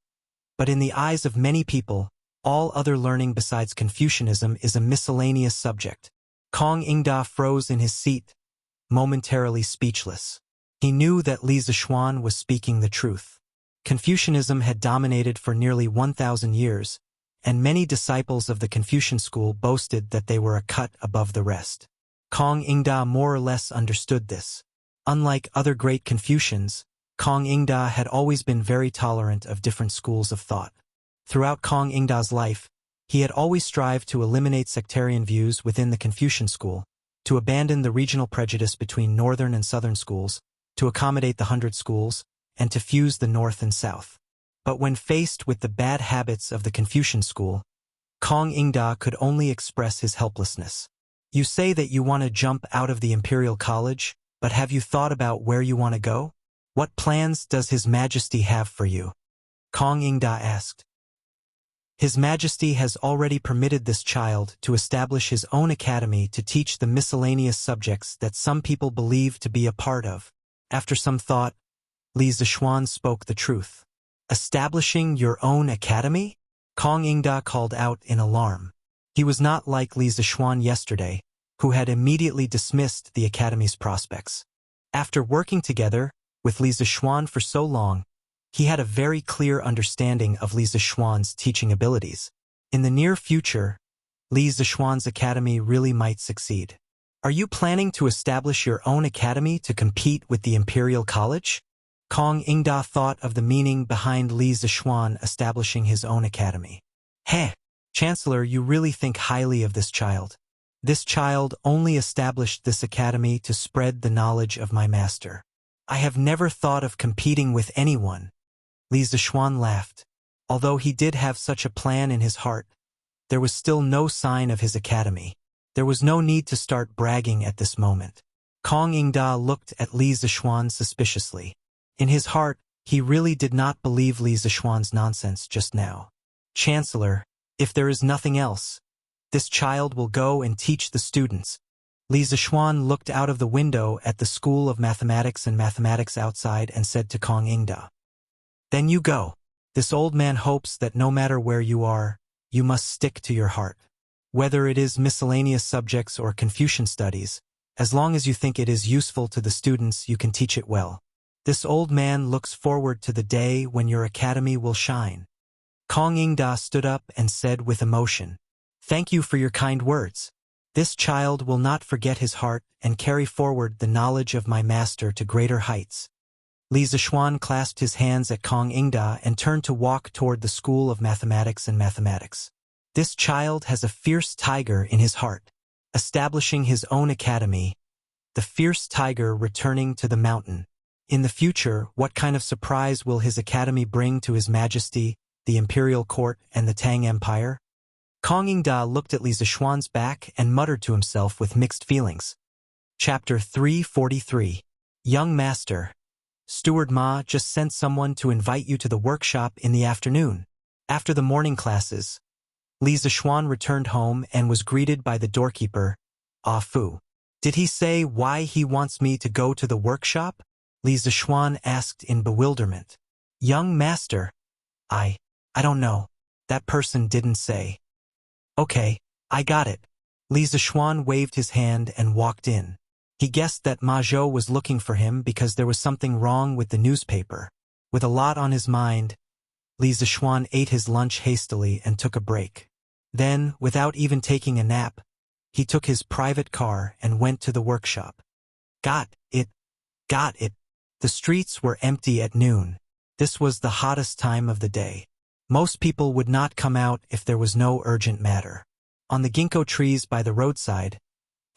But in the eyes of many people, all other learning besides Confucianism is a miscellaneous subject." Kong Ingda froze in his seat, momentarily speechless. He knew that Li Zixuan was speaking the truth. Confucianism had dominated for nearly 1,000 years, and many disciples of the Confucian school boasted that they were a cut above the rest. Kong Ingda more or less understood this. Unlike other great Confucians, Kong Ingda had always been very tolerant of different schools of thought. Throughout Kong Ingda's life, he had always strived to eliminate sectarian views within the Confucian school, to abandon the regional prejudice between northern and southern schools, to accommodate the 100 schools, and to fuse the north and south. But when faced with the bad habits of the Confucian school, Kong Ingda could only express his helplessness. "You say that you want to jump out of the Imperial College, but have you thought about where you want to go? What plans does His Majesty have for you?" Kong Ingda asked. "His Majesty has already permitted this child to establish his own academy to teach the miscellaneous subjects that some people believe to be a part of." After some thought, Li Zixuan spoke the truth. "Establishing your own academy?" Kong Ingda called out in alarm. He was not like Li Zixuan yesterday, who had immediately dismissed the academy's prospects. After working together with Li Zixuan for so long, he had a very clear understanding of Li Zixuan's teaching abilities. In the near future, Li Zixuan's academy really might succeed. "Are you planning to establish your own academy to compete with the Imperial College?" Kong Ingda thought of the meaning behind Li Zixuan establishing his own academy. "Heh, Chancellor, you really think highly of this child. This child only established this academy to spread the knowledge of my master. I have never thought of competing with anyone." Li Zixuan laughed. Although he did have such a plan in his heart, there was still no sign of his academy. There was no need to start bragging at this moment. Kong Ingda looked at Li Zixuan suspiciously. In his heart, he really did not believe Li Zixuan's nonsense just now. "Chancellor, if there is nothing else, this child will go and teach the students." Li Zixuan looked out of the window at the School of Mathematics and Mathematics outside and said to Kong Ingda, "Then you go. This old man hopes that no matter where you are, you must stick to your heart. Whether it is miscellaneous subjects or Confucian studies, as long as you think it is useful to the students, you can teach it well. This old man looks forward to the day when your academy will shine." Kong Ingda stood up and said with emotion, "Thank you for your kind words. This child will not forget his heart and carry forward the knowledge of my master to greater heights." Li Zixuan clasped his hands at Kong Ingda and turned to walk toward the School of Mathematics and Mathematics. This child has a fierce tiger in his heart. Establishing his own academy, the fierce tiger returning to the mountain. In the future, what kind of surprise will his academy bring to His Majesty, the Imperial Court, and the Tang Empire? Kong Ingda looked at Li Zixuan's back and muttered to himself with mixed feelings. Chapter 343. Young Master. Steward Ma just sent someone to invite you to the workshop in the afternoon. After the morning classes, Li Zixuan returned home and was greeted by the doorkeeper, Ah Fu. Did he say why he wants me to go to the workshop? Li Zixuan asked in bewilderment. Young master, I don't know. That person didn't say. Okay, I got it. Li Zixuan waved his hand and walked in. He guessed that Ma Zhou was looking for him because there was something wrong with the newspaper. With a lot on his mind, Li Zixuan ate his lunch hastily and took a break. Then, without even taking a nap, he took his private car and went to the workshop. Got it. The streets were empty at noon. This was the hottest time of the day. Most people would not come out if there was no urgent matter. On the ginkgo trees by the roadside,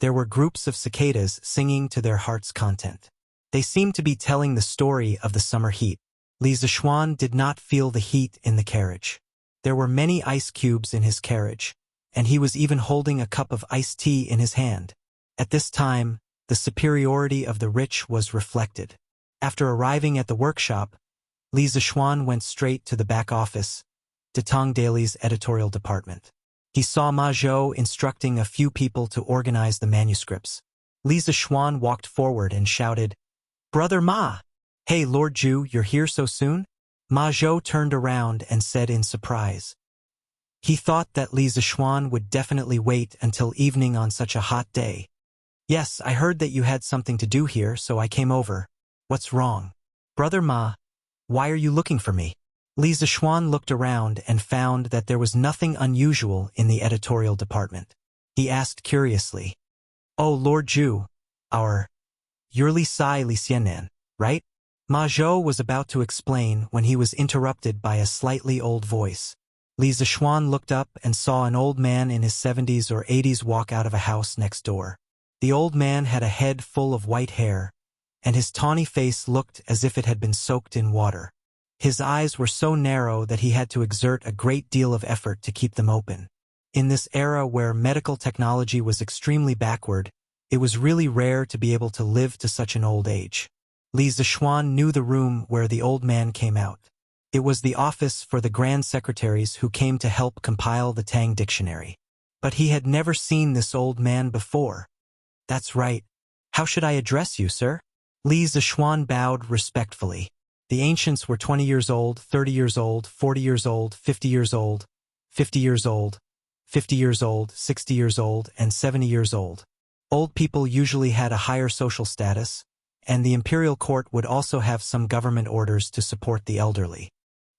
there were groups of cicadas singing to their heart's content. They seemed to be telling the story of the summer heat. Li Zixuan did not feel the heat in the carriage. There were many ice cubes in his carriage, and he was even holding a cup of iced tea in his hand. At this time, the superiority of the rich was reflected. After arriving at the workshop, Li Zixuan went straight to the back office, Datong Daily's editorial department. He saw Ma Zhou instructing a few people to organize the manuscripts. Li Zixuan walked forward and shouted, Brother Ma! Hey, Lord Zhu, you're here so soon? Ma Zhou turned around and said in surprise. He thought that Li Zixuan would definitely wait until evening on such a hot day. Yes, I heard that you had something to do here, so I came over. What's wrong? Brother Ma, why are you looking for me? Li Zixuan looked around and found that there was nothing unusual in the editorial department. He asked curiously, Oh, Lord Zhu, you're Li Sai Li Xianan, right? Ma Zhou was about to explain when he was interrupted by a slightly old voice. Li Zixuan looked up and saw an old man in his 70s or 80s walk out of a house next door. The old man had a head full of white hair, and his tawny face looked as if it had been soaked in water. His eyes were so narrow that he had to exert a great deal of effort to keep them open. In this era where medical technology was extremely backward, it was really rare to be able to live to such an old age. Li Zixuan knew the room where the old man came out. It was the office for the grand secretaries who came to help compile the Tang dictionary. But he had never seen this old man before. That's right. How should I address you, sir? Li Zixuan bowed respectfully. The ancients were 20 years old, 30 years old, 40 years old, 50 years old, 50 years old, 50 years old, 60 years old, and 70 years old. Old people usually had a higher social status, and the imperial court would also have some government orders to support the elderly.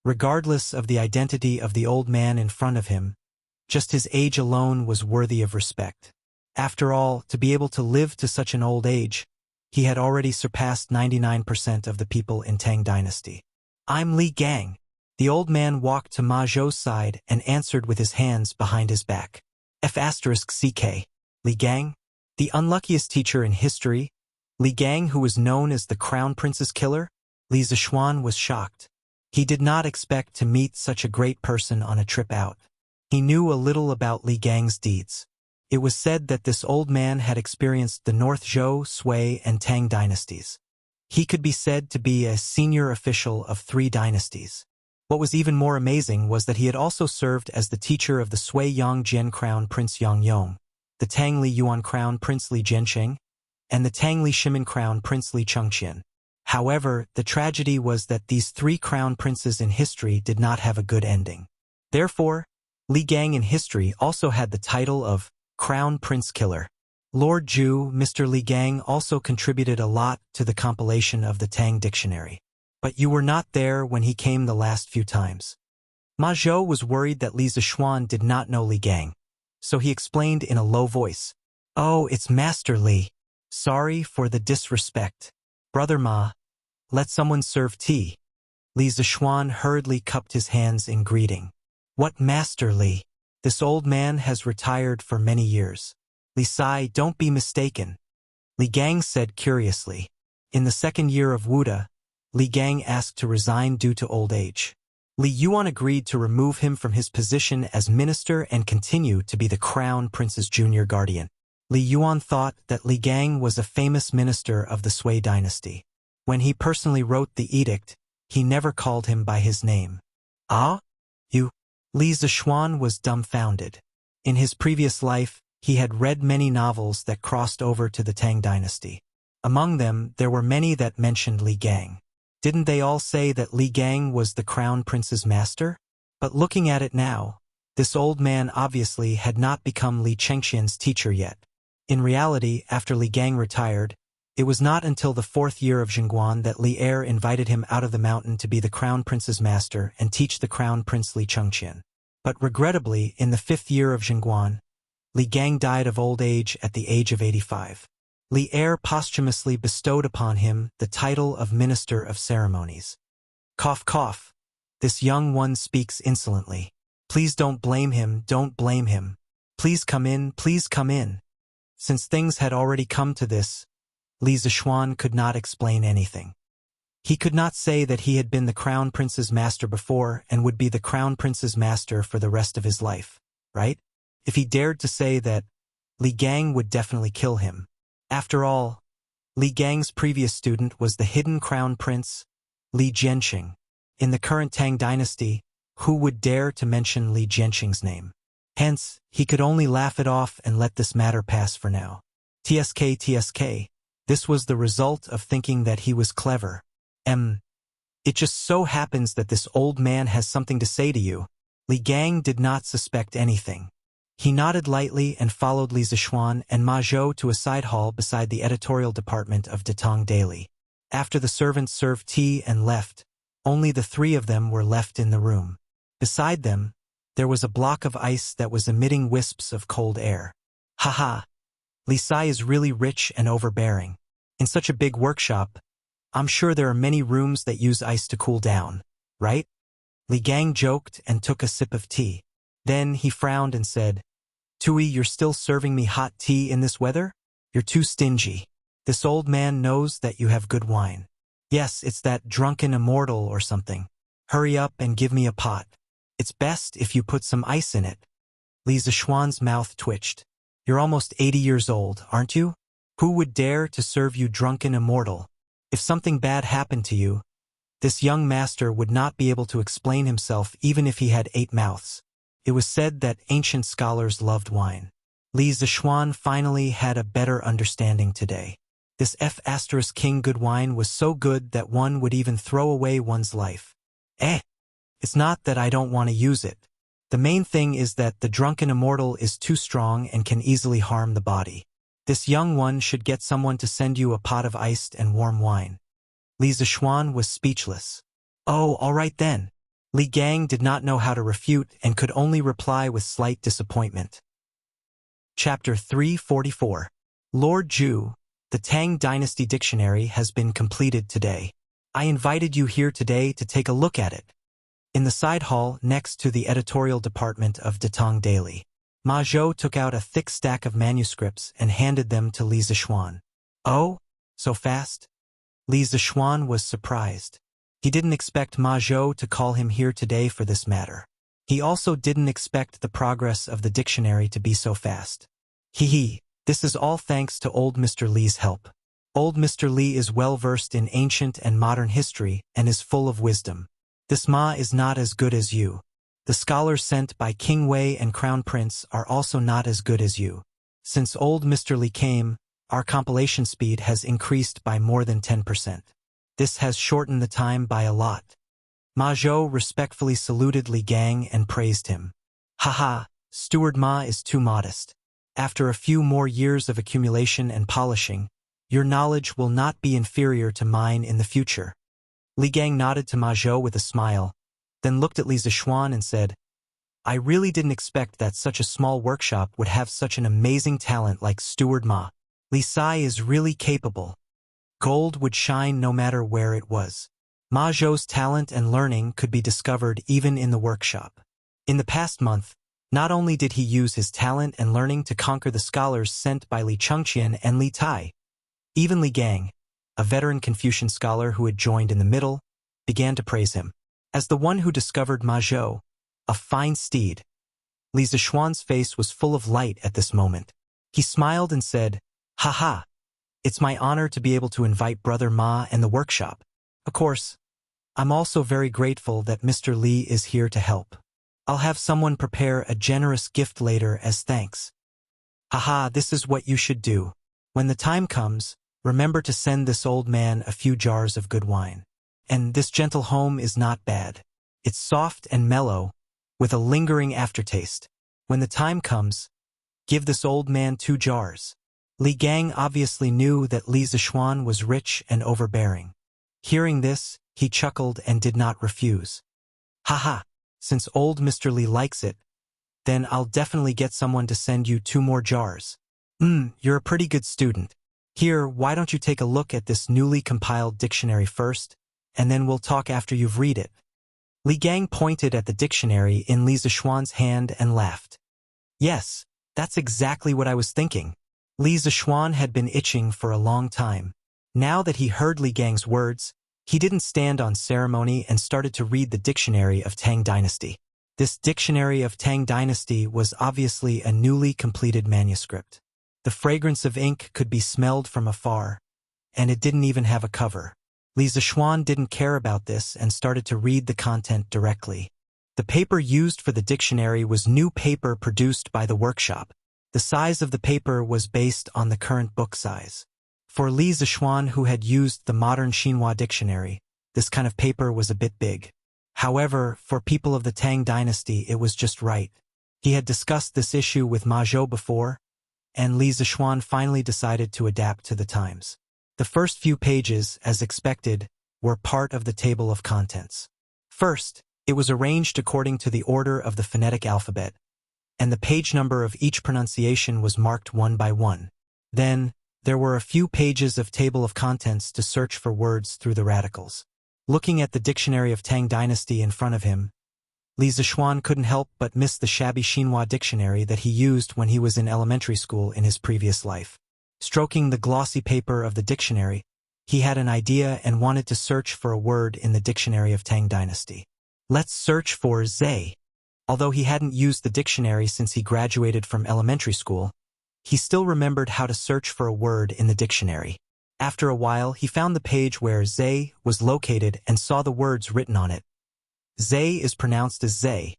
Regardless of the identity of the old man in front of him, just his age alone was worthy of respect. After all, to be able to live to such an old age, he had already surpassed 99% of the people in Tang Dynasty. I'm Li Gang. The old man walked to Ma Zhou's side and answered with his hands behind his back. F***CK. Li Gang? The unluckiest teacher in history? Li Gang, who was known as the Crown Prince's killer? Li Zixuan was shocked. He did not expect to meet such a great person on a trip out. He knew a little about Li Gang's deeds. It was said that this old man had experienced the North Zhou, Sui, and Tang dynasties. He could be said to be a senior official of 3 dynasties. What was even more amazing was that he had also served as the teacher of the Sui Yongjian Crown Prince Yang Yong, the Tang Li Yuan Crown Prince Li Jianqing, and the Tang Li Shimin Crown Prince Li Chengqian. However, the tragedy was that these 3 crown princes in history did not have a good ending. Therefore, Li Gang in history also had the title of Crown Prince Killer. Lord Zhu, Mr. Li Gang also contributed a lot to the compilation of the Tang dictionary. But you were not there when he came the last few times. Ma Zhou was worried that Li Zixuan did not know Li Gang, so he explained in a low voice, Oh, it's Master Li. Sorry for the disrespect. Brother Ma, let someone serve tea. Li Zixuan hurriedly cupped his hands in greeting. What Master Li? This old man has retired for many years. Li Sai, don't be mistaken. Li Gang said curiously. In the 2nd year of Wuda, Li Gang asked to resign due to old age. Li Yuan agreed to remove him from his position as minister and continue to be the Crown Prince's junior guardian. Li Yuan thought that Li Gang was a famous minister of the Sui dynasty. When he personally wrote the edict, he never called him by his name. Ah? You? Li Zishuan was dumbfounded. In his previous life, he had read many novels that crossed over to the Tang dynasty. Among them, there were many that mentioned Li Gang. Didn't they all say that Li Gang was the crown prince's master? But looking at it now, this old man obviously had not become Li Chengxian's teacher yet. In reality, after Li Gang retired, it was not until the 4th year of Jingguan that Li Er invited him out of the mountain to be the crown prince's master and teach the crown prince Li Chengxian. But regrettably, in the 5th year of Jingguan, Li Gang died of old age at the age of 85. Li Er posthumously bestowed upon him the title of Minister of Ceremonies. Cough cough. This young one speaks insolently. Please don't blame him, don't blame him. Please come in, please come in. Since things had already come to this, Li Zishuan could not explain anything. He could not say that he had been the crown prince's master before and would be the crown prince's master for the rest of his life, right? If he dared to say that, Li Gang would definitely kill him. After all, Li Gang's previous student was the hidden crown prince, Li Jianqing. In the current Tang dynasty, who would dare to mention Li Jianqing's name? Hence, he could only laugh it off and let this matter pass for now. TSK. This was the result of thinking that he was clever. It just so happens that this old man has something to say to you. Li Gang did not suspect anything. He nodded lightly and followed Li Zishuan and Ma Zhou to a side hall beside the editorial department of Datong Daily. After the servants served tea and left, only the 3 of them were left in the room. Beside them, there was a block of ice that was emitting wisps of cold air. Haha. Li Sai is really rich and overbearing. In such a big workshop, I'm sure there are many rooms that use ice to cool down, right? Li Gang joked and took a sip of tea. Then he frowned and said, Tui, you're still serving me hot tea in this weather? You're too stingy. This old man knows that you have good wine. Yes, it's that drunken immortal or something. Hurry up and give me a pot. It's best if you put some ice in it. Li Zishuan's mouth twitched. You're almost 80 years old, aren't you? Who would dare to serve you drunken immortal? If something bad happened to you, this young master would not be able to explain himself even if he had 8 mouths. It was said that ancient scholars loved wine. Li Zishuan finally had a better understanding today. This King good wine was so good that one would even throw away one's life. It's not that I don't want to use it. The main thing is that the drunken immortal is too strong and can easily harm the body. This young one should get someone to send you a pot of iced and warm wine. Li Zishuan was speechless. Oh, all right then. Li Gang did not know how to refute and could only reply with slight disappointment. Chapter 344. Lord Zhu, the Tang Dynasty Dictionary has been completed today. I invited you here today to take a look at it. In the side hall next to the editorial department of Datong Daily, Ma Zhou took out a thick stack of manuscripts and handed them to Li Zishuan. Oh, so fast? Li Zishuan was surprised. He didn't expect Ma Zhou to call him here today for this matter. He also didn't expect the progress of the dictionary to be so fast. This is all thanks to old Mr. Li's help. Old Mr. Li is well versed in ancient and modern history and is full of wisdom. This Ma is not as good as you. The scholars sent by King Wei and Crown Prince are also not as good as you. Since old Mr. Li came, our compilation speed has increased by more than 10%. This has shortened the time by a lot. Ma Zhou respectfully saluted Li Gang and praised him. Haha, Steward Ma is too modest. After a few more years of accumulation and polishing, your knowledge will not be inferior to mine in the future. Li Gang nodded to Ma Zhou with a smile, then looked at Li Zishuan and said, I really didn't expect that such a small workshop would have such an amazing talent like Steward Ma. Li Sai is really capable. Gold would shine no matter where it was. Ma Zhou's talent and learning could be discovered even in the workshop. In the past month, not only did he use his talent and learning to conquer the scholars sent by Li Chengxian and Li Tai, even Li Gang, a veteran Confucian scholar who had joined in the middle, began to praise him. As the one who discovered Ma Zhou, a fine steed, Li Zishuan's face was full of light at this moment. He smiled and said, Haha, It's my honor to be able to invite Brother Ma and the workshop. Of course, I'm also very grateful that Mr. Li is here to help. I'll have someone prepare a generous gift later as thanks. Haha, this is what you should do. When the time comes, remember to send this old man a few jars of good wine. And this gentle home is not bad. It's soft and mellow, with a lingering aftertaste. When the time comes, give this old man 2 jars. Li Gang obviously knew that Li Zishuan was rich and overbearing. Hearing this, he chuckled and did not refuse. Haha, since old Mr. Li likes it, then I'll definitely get someone to send you 2 more jars. You're a pretty good student. Here, why don't you take a look at this newly compiled dictionary first, and then we'll talk after you've read it. Li Gang pointed at the dictionary in Li Zishuan's hand and laughed. Yes, that's exactly what I was thinking. Li Zishuan had been itching for a long time. Now that he heard Li Gang's words, he didn't stand on ceremony and started to read the Dictionary of Tang Dynasty. This Dictionary of Tang Dynasty was obviously a newly completed manuscript. The fragrance of ink could be smelled from afar, and it didn't even have a cover. Li Zishuan didn't care about this and started to read the content directly. The paper used for the dictionary was new paper produced by the workshop. The size of the paper was based on the current book size. For Li Zishuan, who had used the modern Xinhua dictionary, this kind of paper was a bit big. However, for people of the Tang dynasty, it was just right. He had discussed this issue with Ma Zhou before, and Li Zishuan finally decided to adapt to the times. The first few pages, as expected, were part of the table of contents. First, it was arranged according to the order of the phonetic alphabet, and the page number of each pronunciation was marked one by one. Then, there were a few pages of table of contents to search for words through the radicals. Looking at the Dictionary of Tang Dynasty in front of him, Li Zishuan couldn't help but miss the shabby Xinhua dictionary that he used when he was in elementary school in his previous life. Stroking the glossy paper of the dictionary, he had an idea and wanted to search for a word in the Dictionary of Tang Dynasty. Let's search for Zay. Although he hadn't used the dictionary since he graduated from elementary school, he still remembered how to search for a word in the dictionary. After a while, he found the page where Zay was located and saw the words written on it. Zay is pronounced as Zay,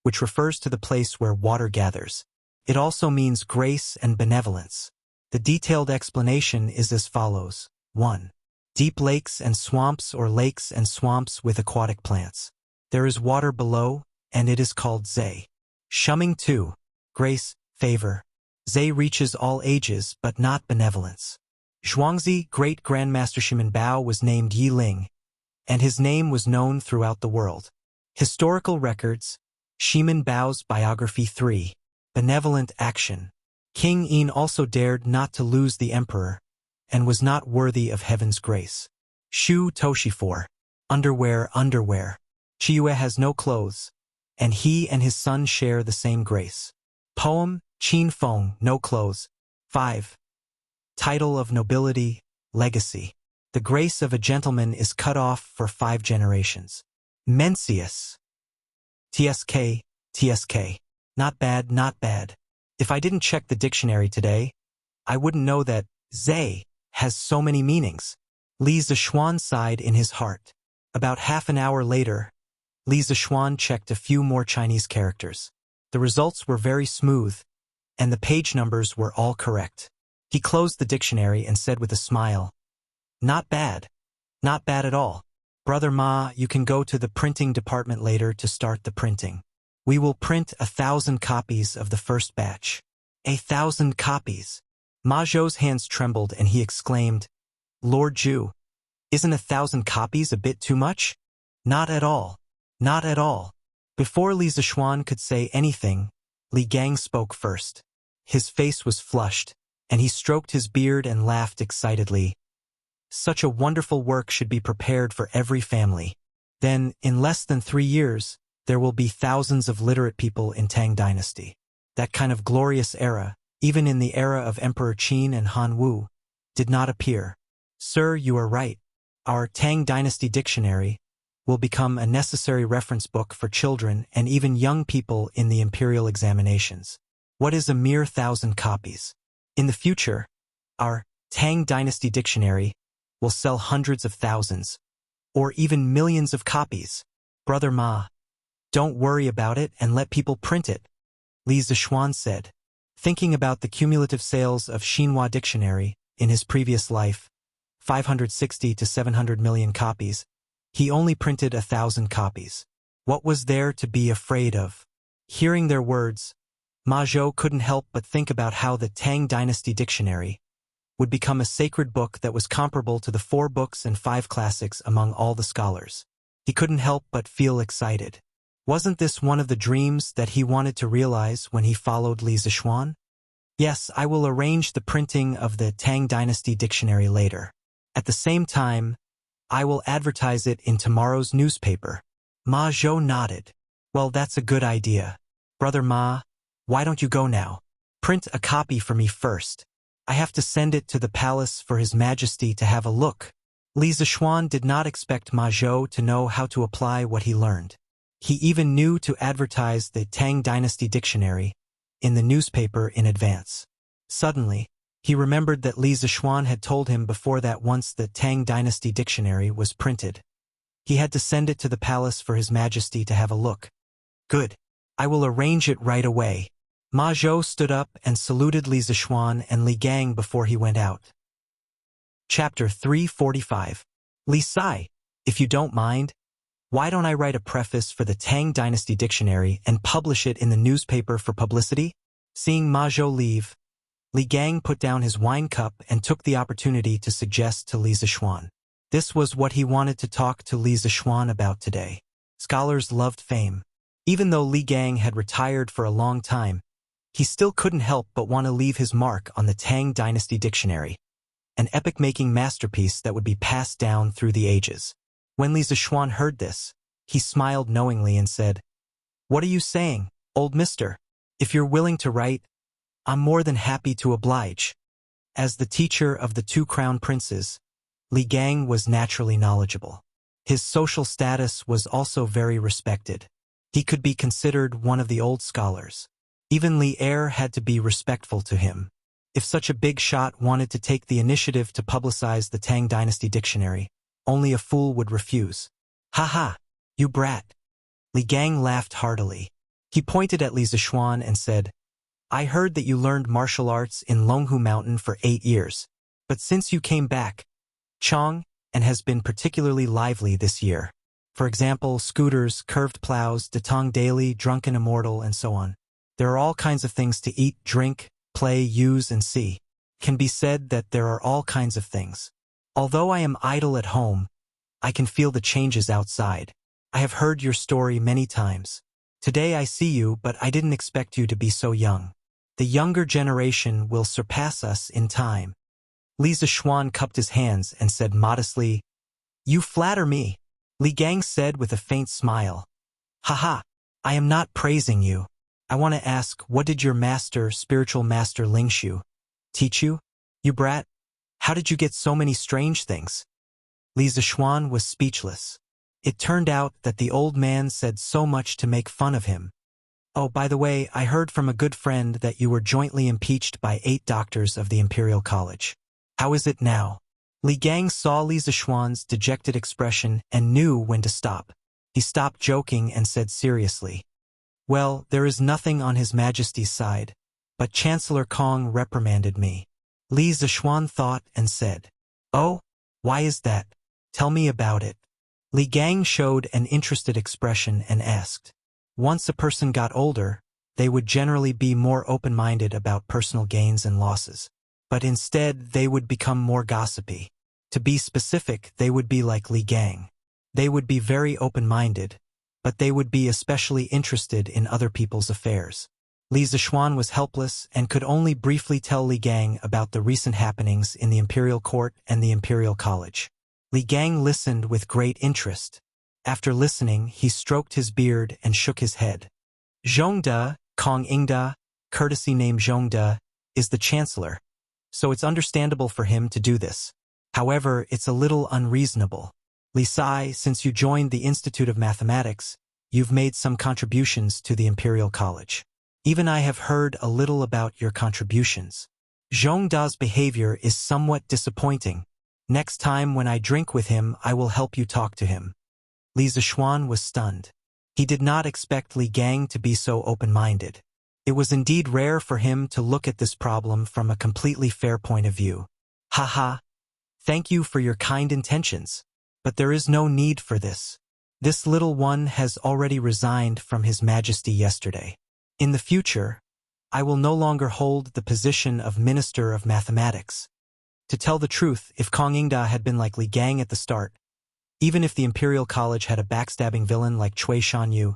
which refers to the place where water gathers. It also means grace and benevolence. The detailed explanation is as follows. 1. Deep lakes and swamps, or lakes and swamps with aquatic plants. There is water below, and it is called Zay. Shuming 2. Grace, favor. Zay reaches all ages, but not benevolence. Zhuangzi, great Grandmaster Shimin Bao, was named Yi Ling, and his name was known throughout the world. Historical records. Shimin Bao's biography 3. Benevolent action. King Yin also dared not to lose the emperor, and was not worthy of heaven's grace. Shu Toshi 4. Underwear. Chiyue has no clothes, and he and his son share the same grace. Poem. Qin Feng, no clothes. 5. Title of nobility, legacy. The grace of a gentleman is cut off for 5 generations. Mencius. TSK. Not bad. If I didn't check the dictionary today, I wouldn't know that Zay has so many meanings. Li Zishuan sighed in his heart. About half an hour later, Li Zishuan checked a few more Chinese characters. The results were very smooth, and the page numbers were all correct. He closed the dictionary and said with a smile, Not bad at all. Brother Ma, you can go to the printing department later to start the printing. We will print 1,000 copies of the first batch. 1,000 copies. Ma Zhou's hands trembled and he exclaimed, Lord Zhu, isn't 1,000 copies a bit too much? Not at all. Before Li Zishuan could say anything, Li Gang spoke first. His face was flushed, and he stroked his beard and laughed excitedly. Such a wonderful work should be prepared for every family. Then, in less than 3 years, there will be thousands of literate people in Tang Dynasty. That kind of glorious era, even in the era of Emperor Qin and Han Wu, did not appear. Sir, you are right. Our Tang Dynasty dictionary will become a necessary reference book for children and even young people in the imperial examinations. What is a mere 1,000 copies? In the future, our Tang Dynasty Dictionary will sell hundreds of thousands, or even millions of copies. Brother Ma, don't worry about it and let people print it, Li Zishuan said. Thinking about the cumulative sales of Xinhua Dictionary in his previous life, 560 to 700 million copies, he only printed 1,000 copies. What was there to be afraid of? Hearing their words, Ma Zhou couldn't help but think about how the Tang Dynasty Dictionary would become a sacred book that was comparable to the 4 books and 5 classics among all the scholars. He couldn't help but feel excited. Wasn't this one of the dreams that he wanted to realize when he followed Li Zishuan? Yes, I will arrange the printing of the Tang Dynasty Dictionary later. At the same time, I will advertise it in tomorrow's newspaper. Ma Zhou nodded. Well, that's a good idea. Brother Ma, why don't you go now? Print a copy for me first. I have to send it to the palace for His Majesty to have a look. Li Zishuan did not expect Ma Zhou to know how to apply what he learned. He even knew to advertise the Tang Dynasty Dictionary in the newspaper in advance. Suddenly, he remembered that Li Zishuan had told him before that once the Tang Dynasty Dictionary was printed, he had to send it to the palace for His Majesty to have a look. Good. I will arrange it right away. Ma Zhou stood up and saluted Li Zishuan and Li Gang before he went out. Chapter 345. Li Sai, if you don't mind, why don't I write a preface for the Tang Dynasty Dictionary and publish it in the newspaper for publicity? Seeing Ma Zhou leave, Li Gang put down his wine cup and took the opportunity to suggest to Li Zishuan. This was what he wanted to talk to Li Zishuan about today. Scholars loved fame. Even though Li Gang had retired for a long time, he still couldn't help but want to leave his mark on the Tang Dynasty Dictionary, an epic-making masterpiece that would be passed down through the ages. When Li Zishuan heard this, he smiled knowingly and said, "What are you saying, old mister? If you're willing to write, I'm more than happy to oblige." As the teacher of the 2 crown princes, Li Gang was naturally knowledgeable. His social status was also very respected. He could be considered one of the old scholars. Even Li Er had to be respectful to him. If such a big shot wanted to take the initiative to publicize the Tang Dynasty Dictionary, only a fool would refuse. "Ha ha, you brat." Li Gang laughed heartily. He pointed at Li Zishuan and said, "I heard that you learned martial arts in Longhu Mountain for 8 years, but since you came back, Chong, and has been particularly lively this year. For example, scooters, curved plows, Datong Daily, Drunken Immortal, and so on. There are all kinds of things to eat, drink, play, use, and see. Can be said that there are all kinds of things. Although I am idle at home, I can feel the changes outside. I have heard your story many times. Today I see you, but I didn't expect you to be so young. The younger generation will surpass us in time." Li Zishuan cupped his hands and said modestly, "You flatter me," Li Gang said with a faint smile. "Haha, I am not praising you. I want to ask, what did your master, spiritual master Lingshu, teach you? You brat, how did you get so many strange things?" Li Zishuan was speechless. It turned out that the old man said so much to make fun of him. "Oh, by the way, I heard from a good friend that you were jointly impeached by 8 doctors of the Imperial College. How is it now?" Li Gang saw Li Zishuan's dejected expression and knew when to stop. He stopped joking and said seriously, "Well, there is nothing on His Majesty's side, but Chancellor Kong reprimanded me." Li Zishuan thought and said, "Oh, why is that? Tell me about it." Li Gang showed an interested expression and asked, "Once a person got older, they would generally be more open-minded about personal gains and losses. But instead, they would become more gossipy. To be specific, they would be like Li Gang. They would be very open-minded, but they would be especially interested in other people's affairs." Li Zishuan was helpless and could only briefly tell Li Gang about the recent happenings in the Imperial Court and the Imperial College. Li Gang listened with great interest. After listening, he stroked his beard and shook his head. "Zhongde, Kong Ingda, courtesy name Zhongde, is the Chancellor, so it's understandable for him to do this. However, it's a little unreasonable. Li Sai, since you joined the Institute of Mathematics, you've made some contributions to the Imperial College. Even I have heard a little about your contributions. Zhongda's behavior is somewhat disappointing. Next time when I drink with him, I will help you talk to him. Li Zishuan was stunned. He did not expect Li Gang to be so open-minded. It was indeed rare for him to look at this problem from a completely fair point of view. Haha. Thank you for your kind intentions. But there is no need for this. This little one has already resigned from His Majesty yesterday. In the future, I will no longer hold the position of Minister of Mathematics. To tell the truth, if Kong Yingda had been like Li Gang at the start, even if the Imperial College had a backstabbing villain like Cui Shanyu,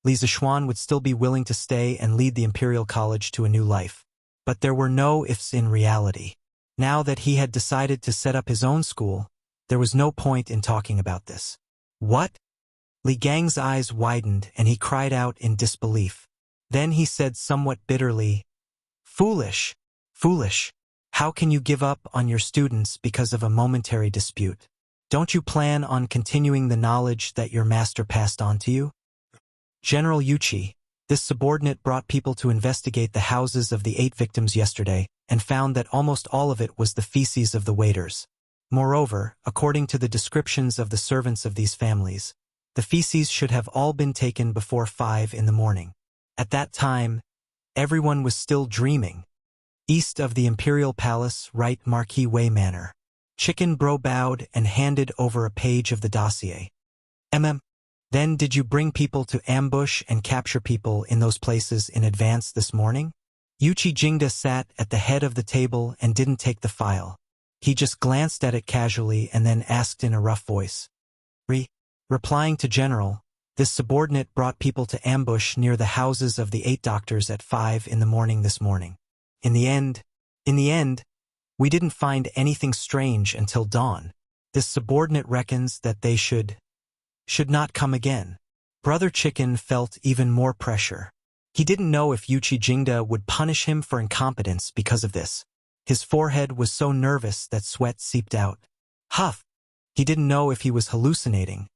Li Zishuan would still be willing to stay and lead the Imperial College to a new life. But there were no ifs in reality. Now that he had decided to set up his own school, there was no point in talking about this. What? Li Gang's eyes widened and he cried out in disbelief. Then he said somewhat bitterly, "Foolish, foolish. How can you give up on your students because of a momentary dispute? Don't you plan on continuing the knowledge that your master passed on to you?" General Yuchi, this subordinate brought people to investigate the houses of the 8 victims yesterday and found that almost all of it was the feces of the waiters. Moreover, according to the descriptions of the servants of these families, the feces should have all been taken before 5 in the morning. At that time, everyone was still dreaming. East of the Imperial Palace, right Marquis Wei Manor. Chicken Bro bowed and handed over a page of the dossier. Then did you bring people to ambush and capture people in those places in advance this morning? Yuchi Jingda sat at the head of the table and didn't take the file. He just glanced at it casually and then asked in a rough voice. Replying to General, this subordinate brought people to ambush near the houses of the 8 doctors at 5 in the morning this morning. In the end, we didn't find anything strange until dawn. This subordinate reckons that they should not come again. Brother Chicken felt even more pressure. He didn't know if Yuchi Jingda would punish him for incompetence because of this. His forehead was so nervous that sweat seeped out. Huff! He didn't know if he was hallucinating,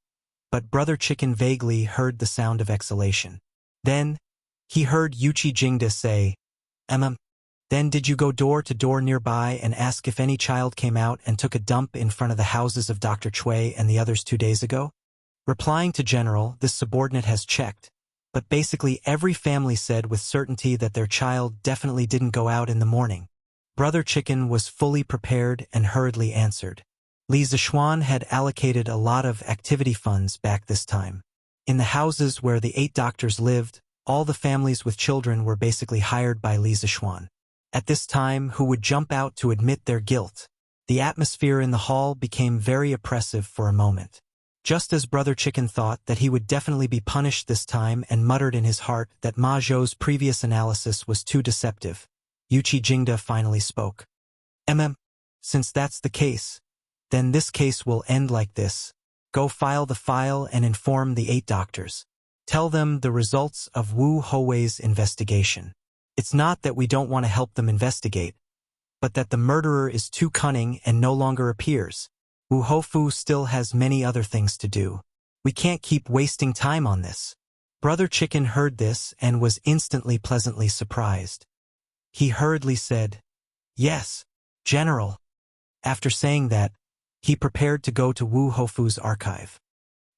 but Brother Chicken vaguely heard the sound of exhalation. Then, he heard Yuchi Jingda say, Then did you go door to door nearby and ask if any child came out and took a dump in front of the houses of Dr. Cui and the others 2 days ago? Replying to General, this subordinate has checked, but basically every family said with certainty that their child definitely didn't go out in the morning. Brother Chicken was fully prepared and hurriedly answered. Li Zishuan had allocated a lot of activity funds back this time. In the houses where the 8 doctors lived, all the families with children were basically hired by Li Zishuan. At this time, who would jump out to admit their guilt? The atmosphere in the hall became very oppressive for a moment. Just as Brother Chicken thought that he would definitely be punished this time and muttered in his heart that Ma Zhou's previous analysis was too deceptive, Yuchi Jingda finally spoke. Since that's the case, then this case will end like this. Go file the file and inform the 8 doctors. Tell them the results of Wu Houwei's investigation. It's not that we don't want to help them investigate, but that the murderer is too cunning and no longer appears. Wu Houfu still has many other things to do. We can't keep wasting time on this. Brother Chicken heard this and was instantly pleasantly surprised. He hurriedly said, "Yes, General." After saying that, he prepared to go to Wu Houfu's archive.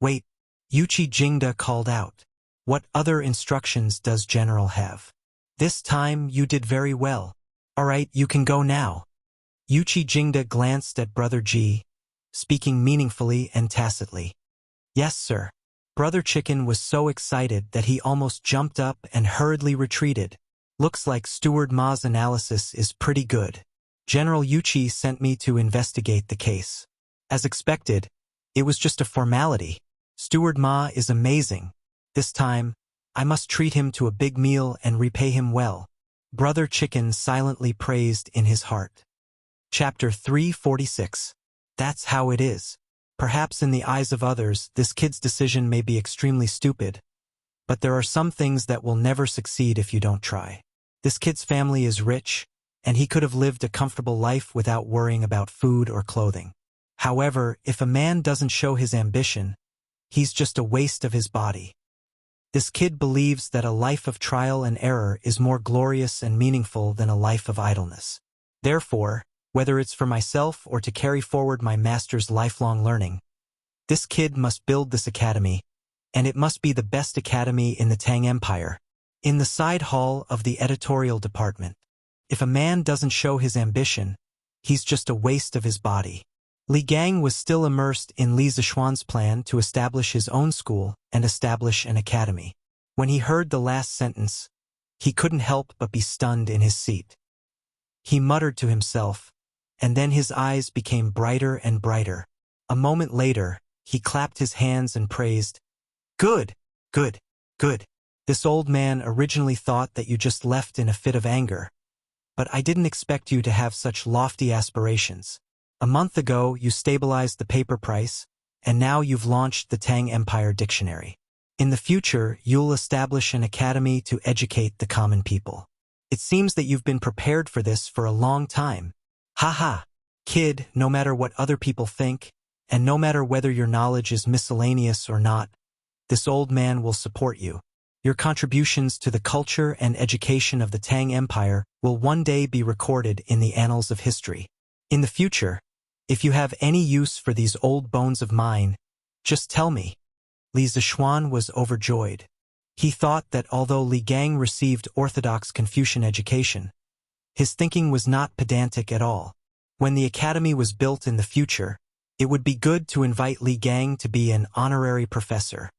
Wait, Yuchi Jingda called out. What other instructions does General have? This time you did very well. All right, you can go now. Yuchi Jingda glanced at Brother Ji, speaking meaningfully and tacitly. Yes, sir. Brother Chicken was so excited that he almost jumped up and hurriedly retreated. Looks like Steward Ma's analysis is pretty good. General Yuchi sent me to investigate the case. As expected, it was just a formality. Steward Ma is amazing. This time, I must treat him to a big meal and repay him well. Brother Chicken silently praised in his heart. Chapter 346. That's how it is. Perhaps in the eyes of others, this kid's decision may be extremely stupid, but there are some things that will never succeed if you don't try. This kid's family is rich, and he could have lived a comfortable life without worrying about food or clothing. However, if a man doesn't show his ambition, he's just a waste of his body. This kid believes that a life of trial and error is more glorious and meaningful than a life of idleness. Therefore, whether it's for myself or to carry forward my master's lifelong learning, this kid must build this academy, and it must be the best academy in the Tang Empire. In the side hall of the editorial department, if a man doesn't show his ambition, he's just a waste of his body. Li Gang was still immersed in Li Zishuan's plan to establish his own school and establish an academy. When he heard the last sentence, he couldn't help but be stunned in his seat. He muttered to himself, and then his eyes became brighter and brighter. A moment later, he clapped his hands and praised, "Good, good, good. This old man originally thought that you just left in a fit of anger. But I didn't expect you to have such lofty aspirations. A month ago, you stabilized the paper price, and now you've launched the Tang Empire Dictionary. In the future, you'll establish an academy to educate the common people. It seems that you've been prepared for this for a long time. Haha, kid, no matter what other people think, and no matter whether your knowledge is miscellaneous or not, this old man will support you. Your contributions to the culture and education of the Tang Empire will one day be recorded in the annals of history. In the future, if you have any use for these old bones of mine, just tell me." Li Zishuan was overjoyed. He thought that although Li Gang received orthodox Confucian education, his thinking was not pedantic at all. When the academy was built in the future, it would be good to invite Li Gang to be an honorary professor.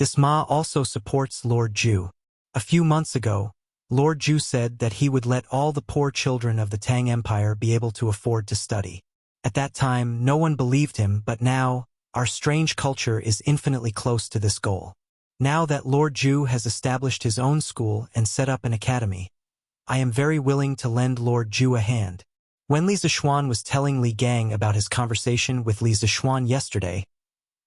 This Ma also supports Lord Zhu. A few months ago, Lord Zhu said that he would let all the poor children of the Tang Empire be able to afford to study. At that time, no one believed him, but now, our strange culture is infinitely close to this goal. Now that Lord Zhu has established his own school and set up an academy, I am very willing to lend Lord Zhu a hand. When Li Zishuan was telling Li Gang about his conversation with Li Zishuan yesterday,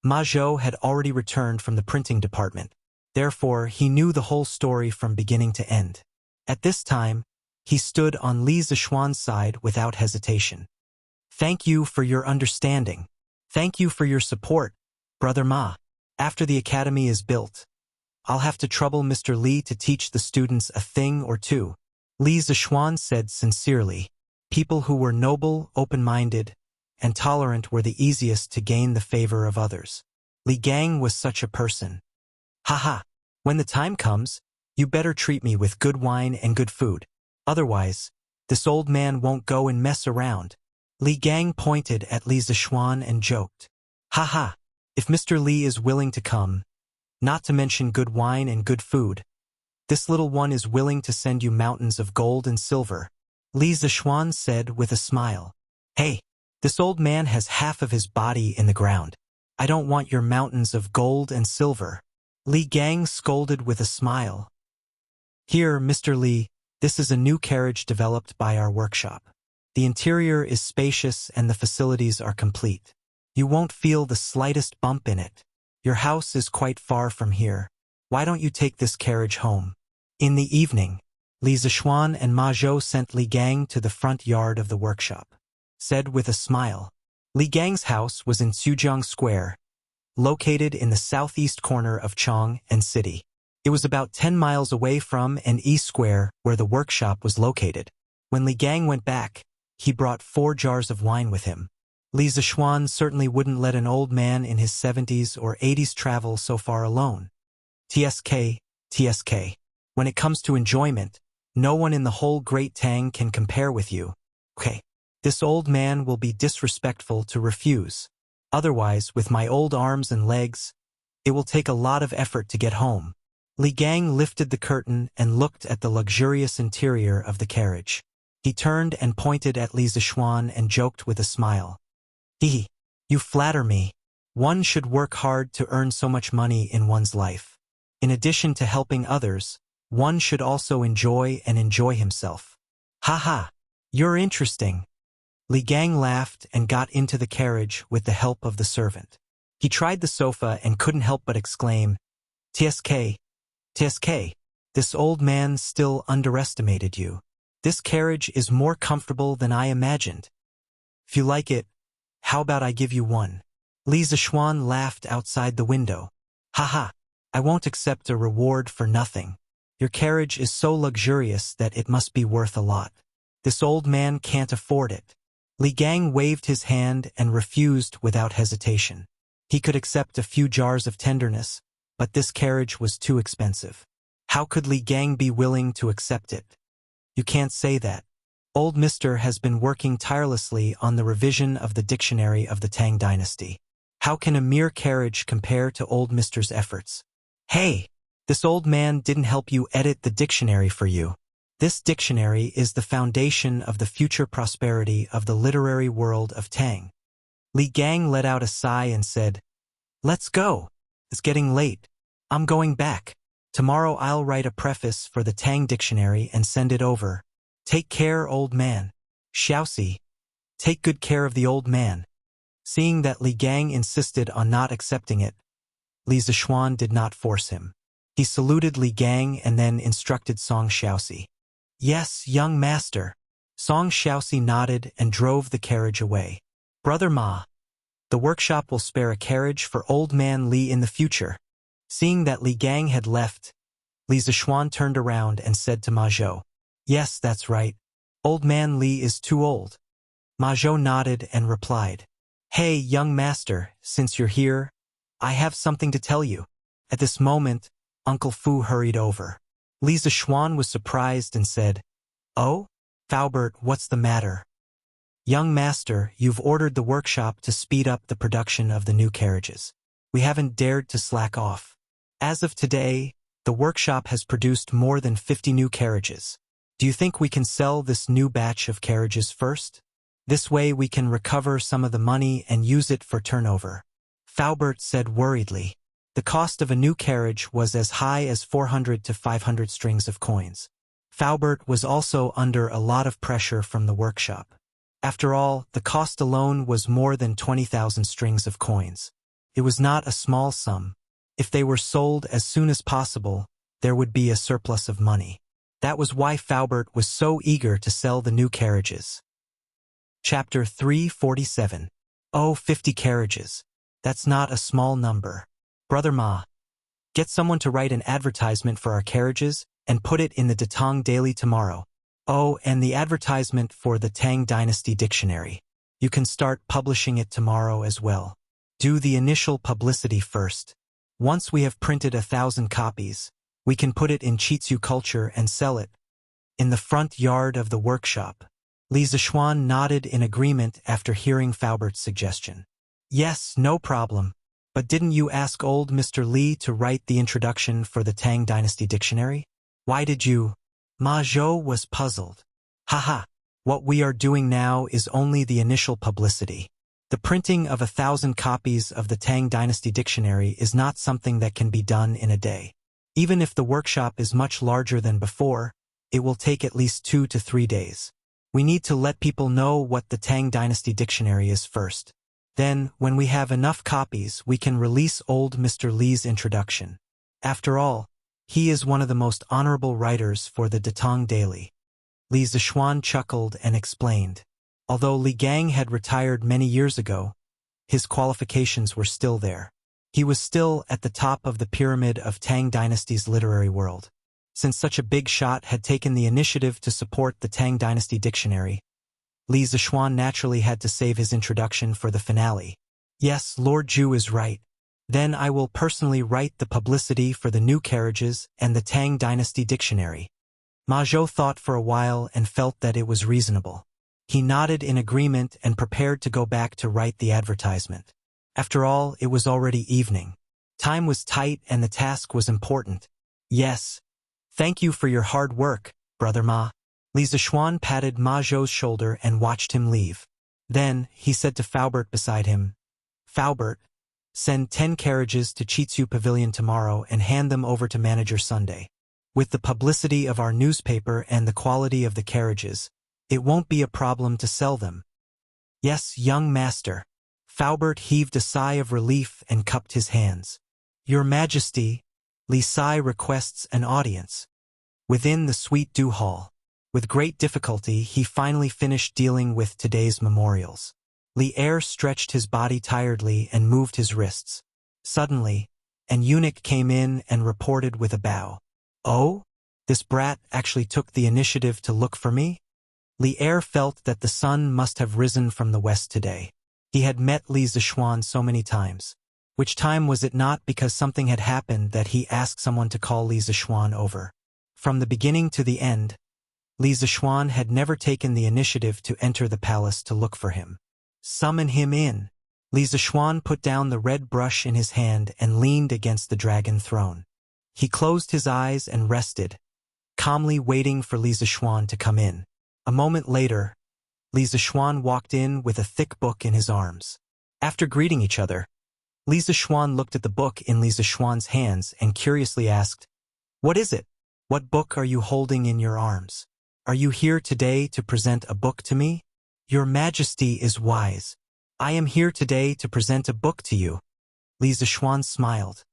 Ma Zhou had already returned from the printing department. Therefore, he knew the whole story from beginning to end. At this time, he stood on Li Zishuan's side without hesitation. "Thank you for your understanding. Thank you for your support, Brother Ma. After the academy is built, I'll have to trouble Mr. Li to teach the students a thing or two." Li Zishuan said sincerely. People who were noble, open-minded, and tolerant were the easiest to gain the favor of others. Li Gang was such a person. "Haha, when the time comes, you better treat me with good wine and good food. Otherwise, this old man won't go and mess around." Li Gang pointed at Li Zishuan and joked, "Haha, if Mr. Li is willing to come, not to mention good wine and good food, this little one is willing to send you mountains of gold and silver." Li Zishuan said with a smile, "Hey, this old man has half of his body in the ground. I don't want your mountains of gold and silver." Li Gang scolded with a smile. "Here, Mr. Li, this is a new carriage developed by our workshop. The interior is spacious and the facilities are complete. You won't feel the slightest bump in it. Your house is quite far from here. Why don't you take this carriage home?" In the evening, Li Zishuan and Ma Zhou sent Li Gang to the front yard of the workshop. Said with a smile. Li Gang's house was in Sujiang Square, located in the southeast corner of Chang'an City. It was about 10 miles away from and East Square, where the workshop was located. When Li Gang went back, he brought 4 jars of wine with him. Li Zishuan certainly wouldn't let an old man in his 70s or 80s travel so far alone. TSK. When it comes to enjoyment, no one in the whole Great Tang can compare with you. Okay. This old man will be disrespectful to refuse. Otherwise, with my old arms and legs, it will take a lot of effort to get home." Li Gang lifted the curtain and looked at the luxurious interior of the carriage. He turned and pointed at Li Zishuan and joked with a smile. "Hee, you flatter me. One should work hard to earn so much money in one's life. In addition to helping others, one should also enjoy himself. Haha, you're interesting." Li Gang laughed and got into the carriage with the help of the servant. He tried the sofa and couldn't help but exclaim, TSK, this old man still underestimated you. This carriage is more comfortable than I imagined. If you like it, how about I give you one?" Li Zishuan laughed outside the window. "Haha, I won't accept a reward for nothing. Your carriage is so luxurious that it must be worth a lot. This old man can't afford it. Li Gang waved his hand and refused without hesitation. He could accept a few jars of tenderness, but this carriage was too expensive. How could Li Gang be willing to accept it? You can't say that. Old Mr. has been working tirelessly on the revision of the dictionary of the Tang dynasty. How can a mere carriage compare to old Mr.'s efforts? Hey, this old man didn't help you edit the dictionary for you. This dictionary is the foundation of the future prosperity of the literary world of Tang. Li Gang let out a sigh and said, "Let's go. It's getting late. I'm going back. Tomorrow I'll write a preface for the Tang dictionary and send it over. Take care, old man. Xiaoxi, take good care of the old man." Seeing that Li Gang insisted on not accepting it, Li Zishuan did not force him. He saluted Li Gang and then instructed Song Xiaoxi. "Yes, young master." Song Xiaoxi nodded and drove the carriage away. "Brother Ma, the workshop will spare a carriage for old man Li in the future." Seeing that Li Gang had left, Li Zishuan turned around and said to Ma Zhou, "Yes, that's right. Old man Li is too old." Ma Zhou nodded and replied, "Hey, young master, since you're here, I have something to tell you." At this moment, Uncle Fu hurried over. Li Zishuan was surprised and said, "Oh? Faubert, what's the matter?" "Young master, you've ordered the workshop to speed up the production of the new carriages. We haven't dared to slack off. As of today, the workshop has produced more than 50 new carriages. Do you think we can sell this new batch of carriages first? This way we can recover some of the money and use it for turnover." Faubert said worriedly. The cost of a new carriage was as high as 400 to 500 strings of coins. Faubert was also under a lot of pressure from the workshop. After all, the cost alone was more than 20,000 strings of coins. It was not a small sum. If they were sold as soon as possible, there would be a surplus of money. That was why Faubert was so eager to sell the new carriages. Chapter 347. Oh, 50 carriages. That's not a small number. Brother Ma, get someone to write an advertisement for our carriages and put it in the Datong Daily tomorrow. Oh, and the advertisement for the Tang Dynasty Dictionary. You can start publishing it tomorrow as well. Do the initial publicity first. Once we have printed 1,000 copies, we can put it in Chitsu Culture and sell it in the front yard of the workshop. Li Zishuan nodded in agreement after hearing Faubert's suggestion. "Yes, no problem. But didn't you ask old Mr. Li to write the introduction for the Tang Dynasty Dictionary? Why did you?" Ma Zhou was puzzled. "Haha, what we are doing now is only the initial publicity. The printing of 1,000 copies of the Tang Dynasty Dictionary is not something that can be done in a day. Even if the workshop is much larger than before, it will take at least 2 to 3 days. We need to let people know what the Tang Dynasty Dictionary is first. Then, when we have enough copies, we can release old Mr. Li's introduction. After all, he is one of the most honorable writers for the Datong Daily." Li Zishuan chuckled and explained. Although Li Gang had retired many years ago, his qualifications were still there. He was still at the top of the pyramid of Tang Dynasty's literary world. Since such a big shot had taken the initiative to support the Tang Dynasty Dictionary, Li Zishuan naturally had to save his introduction for the finale. "Yes, Lord Zhu is right. Then I will personally write the publicity for the new carriages and the Tang Dynasty Dictionary." Ma Zhou thought for a while and felt that it was reasonable. He nodded in agreement and prepared to go back to write the advertisement. After all, it was already evening. Time was tight and the task was important. "Yes. Thank you for your hard work, Brother Ma." Li Zishuan patted Ma Zhou's shoulder and watched him leave. Then, he said to Faubert beside him, "Faubert, send 10 carriages to Chitsu Pavilion tomorrow and hand them over to Manager Sunday. With the publicity of our newspaper and the quality of the carriages, it won't be a problem to sell them." "Yes, young master." Faubert heaved a sigh of relief and cupped his hands. "Your Majesty, Li Sai requests an audience." Within the Sweet Dew Hall, with great difficulty, he finally finished dealing with today's memorials. Li Er stretched his body tiredly and moved his wrists. Suddenly, an eunuch came in and reported with a bow. "Oh? This brat actually took the initiative to look for me?" Li Er felt that the sun must have risen from the west today. He had met Li Zixuan so many times. Which time was it not because something had happened that he asked someone to call Li Zixuan over? From the beginning to the end, Li Zixuan had never taken the initiative to enter the palace to look for him. Summon him in. Li Zixuan put down the red brush in his hand and leaned against the dragon throne. He closed his eyes and rested, calmly waiting for Li Zixuan to come in. A moment later, Li Zixuan walked in with a thick book in his arms. After greeting each other, Li Zixuan looked at the book in Li Zixuan's hands and curiously asked, "What is it? What book are you holding in your arms? Are you here today to present a book to me?" "Your Majesty is wise. I am here today to present a book to you." Li Zixuan smiled.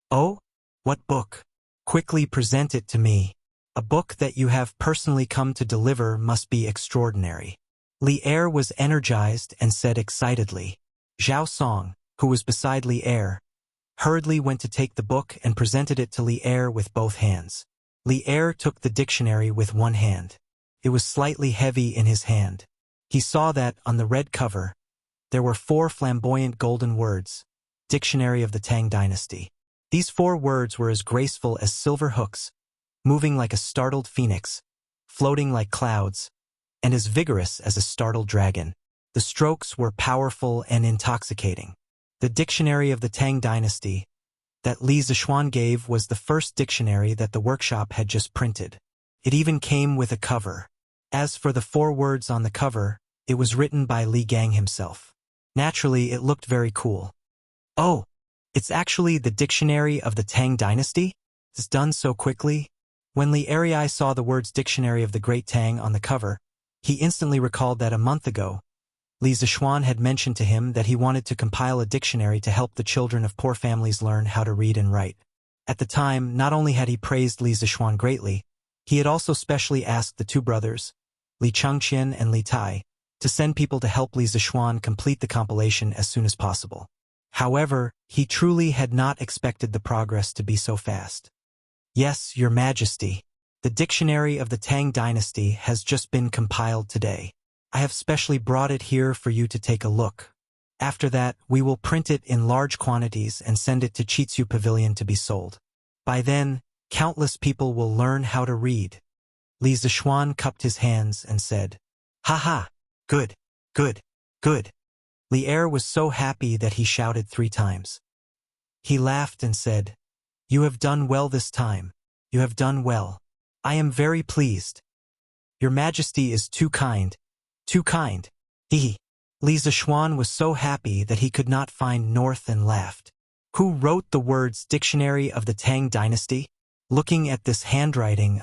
"Oh? What book? Quickly present it to me. A book that you have personally come to deliver must be extraordinary." Li Er was energized and said excitedly. Zhao Song, who was beside Li Er, hurriedly went to take the book and presented it to Li Er with both hands. Li Er took the dictionary with one hand. It was slightly heavy in his hand. He saw that, on the red cover, there were 4 flamboyant golden words, Dictionary of the Tang Dynasty. These 4 words were as graceful as silver hooks, moving like a startled phoenix, floating like clouds, and as vigorous as a startled dragon. The strokes were powerful and intoxicating. The Dictionary of the Tang Dynasty that Li Zixuan gave was the first dictionary that the workshop had just printed. It even came with a cover. As for the 4 words on the cover, it was written by Li Gang himself. Naturally, it looked very cool. "Oh, it's actually the Dictionary of the Tang Dynasty? It's done so quickly." When Li Erei saw the words Dictionary of the Great Tang on the cover, he instantly recalled that a month ago, Li Zixuan had mentioned to him that he wanted to compile a dictionary to help the children of poor families learn how to read and write. At the time, not only had he praised Li Zixuan greatly, he had also specially asked the 2 brothers, Li Changqian and Li Tai, to send people to help Li Zixuan complete the compilation as soon as possible. However, he truly had not expected the progress to be so fast. "Yes, Your Majesty. The Dictionary of the Tang Dynasty has just been compiled today. I have specially brought it here for you to take a look. After that, we will print it in large quantities and send it to Chitsu Pavilion to be sold. By then, countless people will learn how to read." Li Zixuan cupped his hands and said, "Ha ha! Good, good, good." Li Er was so happy that he shouted 3 times. He laughed and said, "You have done well this time. You have done well. I am very pleased. Your Majesty is too kind, too kind." He. Li Zixuan was so happy that he could not find north and laughed. "Who wrote the words Dictionary of the Tang Dynasty? Looking at this handwriting,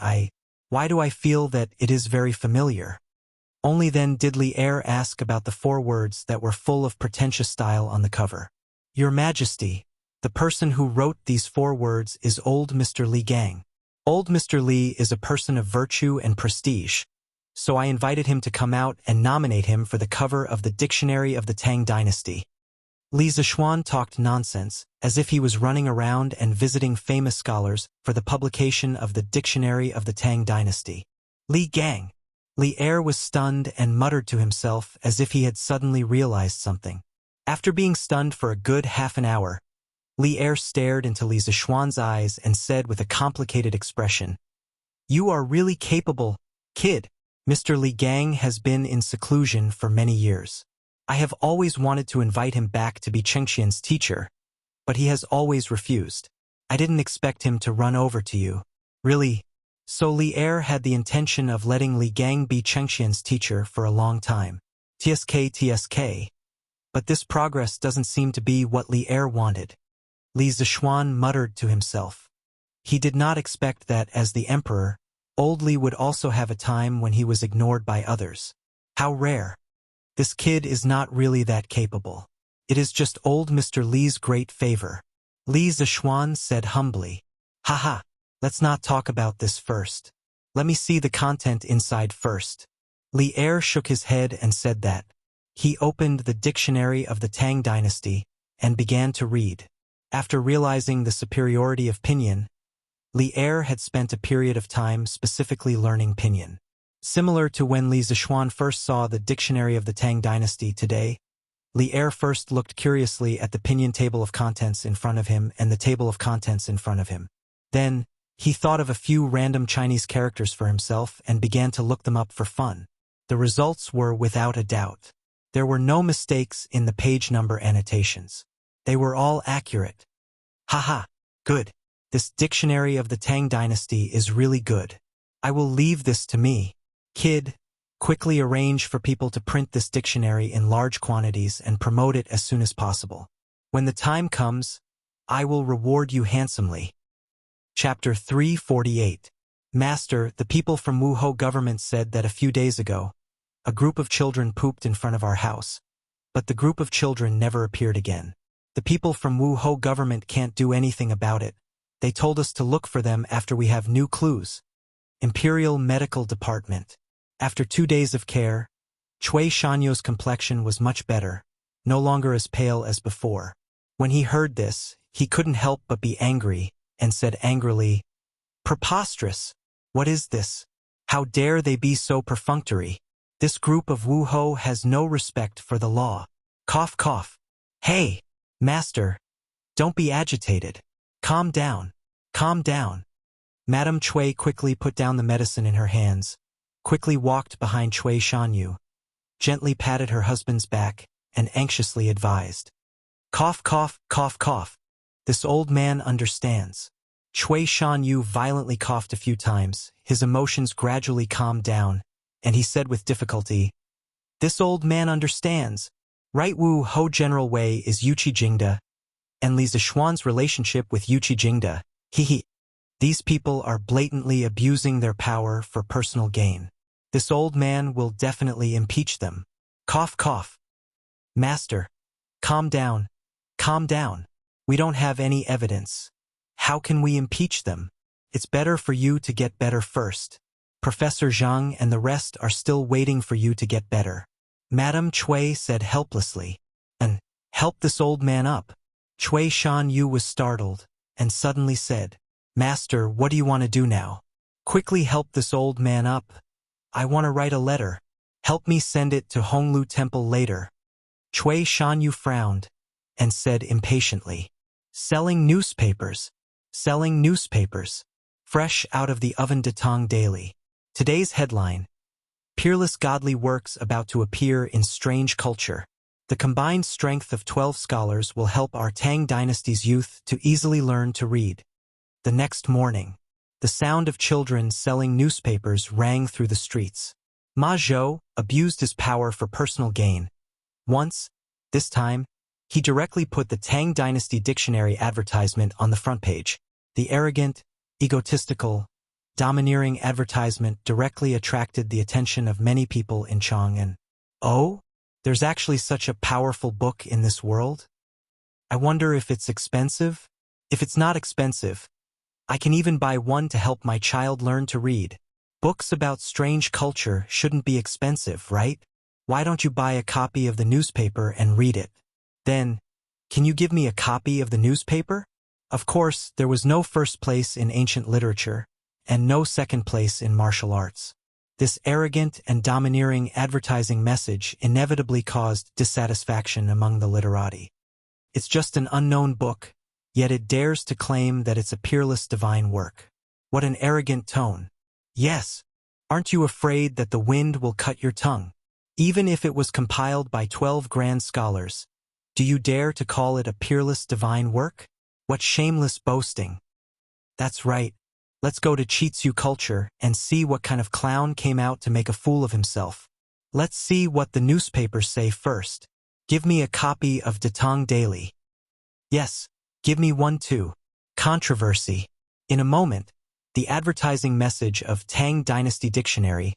why do I feel that it is very familiar?" Only then did Li Er ask about the 4 words that were full of pretentious style on the cover. "Your Majesty, the person who wrote these 4 words is old Mr. Li Gang. Old Mr. Li is a person of virtue and prestige, so I invited him to come out and nominate him for the cover of the Dictionary of the Tang Dynasty." Li Zixuan talked nonsense, as if he was running around and visiting famous scholars for the publication of the Dictionary of the Tang Dynasty. "Li Gang!" Li Er was stunned and muttered to himself as if he had suddenly realized something. After being stunned for a good half an hour, Li Er stared into Li Zixuan's eyes and said with a complicated expression, "You are really capable, kid. Mr. Li Gang has been in seclusion for many years. I have always wanted to invite him back to be Chengxian's teacher, but he has always refused. I didn't expect him to run over to you. Really?" So Li Er had the intention of letting Li Gang be Chengxian's teacher for a long time. TSK. But this progress doesn't seem to be what Li Er wanted. Li Zixuan muttered to himself. He did not expect that, as the emperor, old Li would also have a time when he was ignored by others. How rare. This kid is not really that capable. It is just old Mr. Li's great favor. Li Zixuan said humbly. "Haha, let's not talk about this first. Let me see the content inside first." Li Er shook his head and said that. He opened the Dictionary of the Tang Dynasty and began to read. After realizing the superiority of Pinyin, Li Er had spent a period of time specifically learning Pinyin. Similar to when Li Zixuan first saw the Dictionary of the Tang Dynasty today, Li Er first looked curiously at the pinyin table of contents in front of him and the table of contents in front of him. Then, he thought of a few random Chinese characters for himself and began to look them up for fun. The results were without a doubt. There were no mistakes in the page number annotations. They were all accurate. Haha, good. This Dictionary of the Tang Dynasty is really good. I will leave this to me. Kid, quickly arrange for people to print this dictionary in large quantities and promote it as soon as possible. When the time comes, I will reward you handsomely. Chapter 348. Master, the people from Wuhou government said that a few days ago, a group of children pooped in front of our house, but the group of children never appeared again. The people from Wuhou government can't do anything about it. They told us to look for them after we have new clues. Imperial Medical Department. After 2 days of care, Cui Shanyo's complexion was much better, no longer as pale as before. When he heard this, he couldn't help but be angry, and said angrily, "Preposterous! What is this? How dare they be so perfunctory? This group of Wuhou has no respect for the law." Cough, cough. Hey, master, don't be agitated. Calm down. Calm down. Madame Cui quickly put down the medicine in her hands, quickly walked behind Cui Shanyu, gently patted her husband's back, and anxiously advised. Cough, cough, cough, cough. This old man understands. Cui Shanyu violently coughed a few times, his emotions gradually calmed down, and he said with difficulty, "This old man understands. Right, Wu Ho General Wei is Yuqi Jingda, and Li Zixuan's relationship with Yuqi Jingda, he. These people are blatantly abusing their power for personal gain. This old man will definitely impeach them." Cough, cough. Master, calm down. Calm down. We don't have any evidence. How can we impeach them? It's better for you to get better first. Professor Zhang and the rest are still waiting for you to get better. Madame Cui said helplessly. And help this old man up. Cui Shanyu was startled, and suddenly said, "Master, what do you want to do now?" "Quickly help this old man up. I want to write a letter. Help me send it to Honglu Temple later." Cui Shanyu frowned, and said impatiently, "Selling newspapers. Selling newspapers. Fresh out of the oven Datang Daily. Today's headline, Peerless Godly Works about to appear in Strange Culture. The combined strength of 12 scholars will help our Tang Dynasty's youth to easily learn to read." The next morning, the sound of children selling newspapers rang through the streets. Ma Zhou abused his power for personal gain. Once, this time, he directly put the Tang Dynasty Dictionary advertisement on the front page. The arrogant, egotistical, domineering advertisement directly attracted the attention of many people in Chang'an. Oh, there's actually such a powerful book in this world? I wonder if it's expensive? If it's not expensive, I can even buy one to help my child learn to read. Books about strange culture shouldn't be expensive, right? Why don't you buy a copy of the newspaper and read it? Then, can you give me a copy of the newspaper? Of course, there was no first place in ancient literature, and no second place in martial arts. This arrogant and domineering advertising message inevitably caused dissatisfaction among the literati. It's just an unknown book, yet it dares to claim that it's a peerless divine work. What an arrogant tone. Yes, aren't you afraid that the wind will cut your tongue? Even if it was compiled by 12 grand scholars, do you dare to call it a peerless divine work? What shameless boasting. That's right. Let's go to Chitsu culture and see what kind of clown came out to make a fool of himself. Let's see what the newspapers say first. Give me a copy of Datang Daily. Yes, give me one too. Controversy. In a moment, the advertising message of Tang Dynasty Dictionary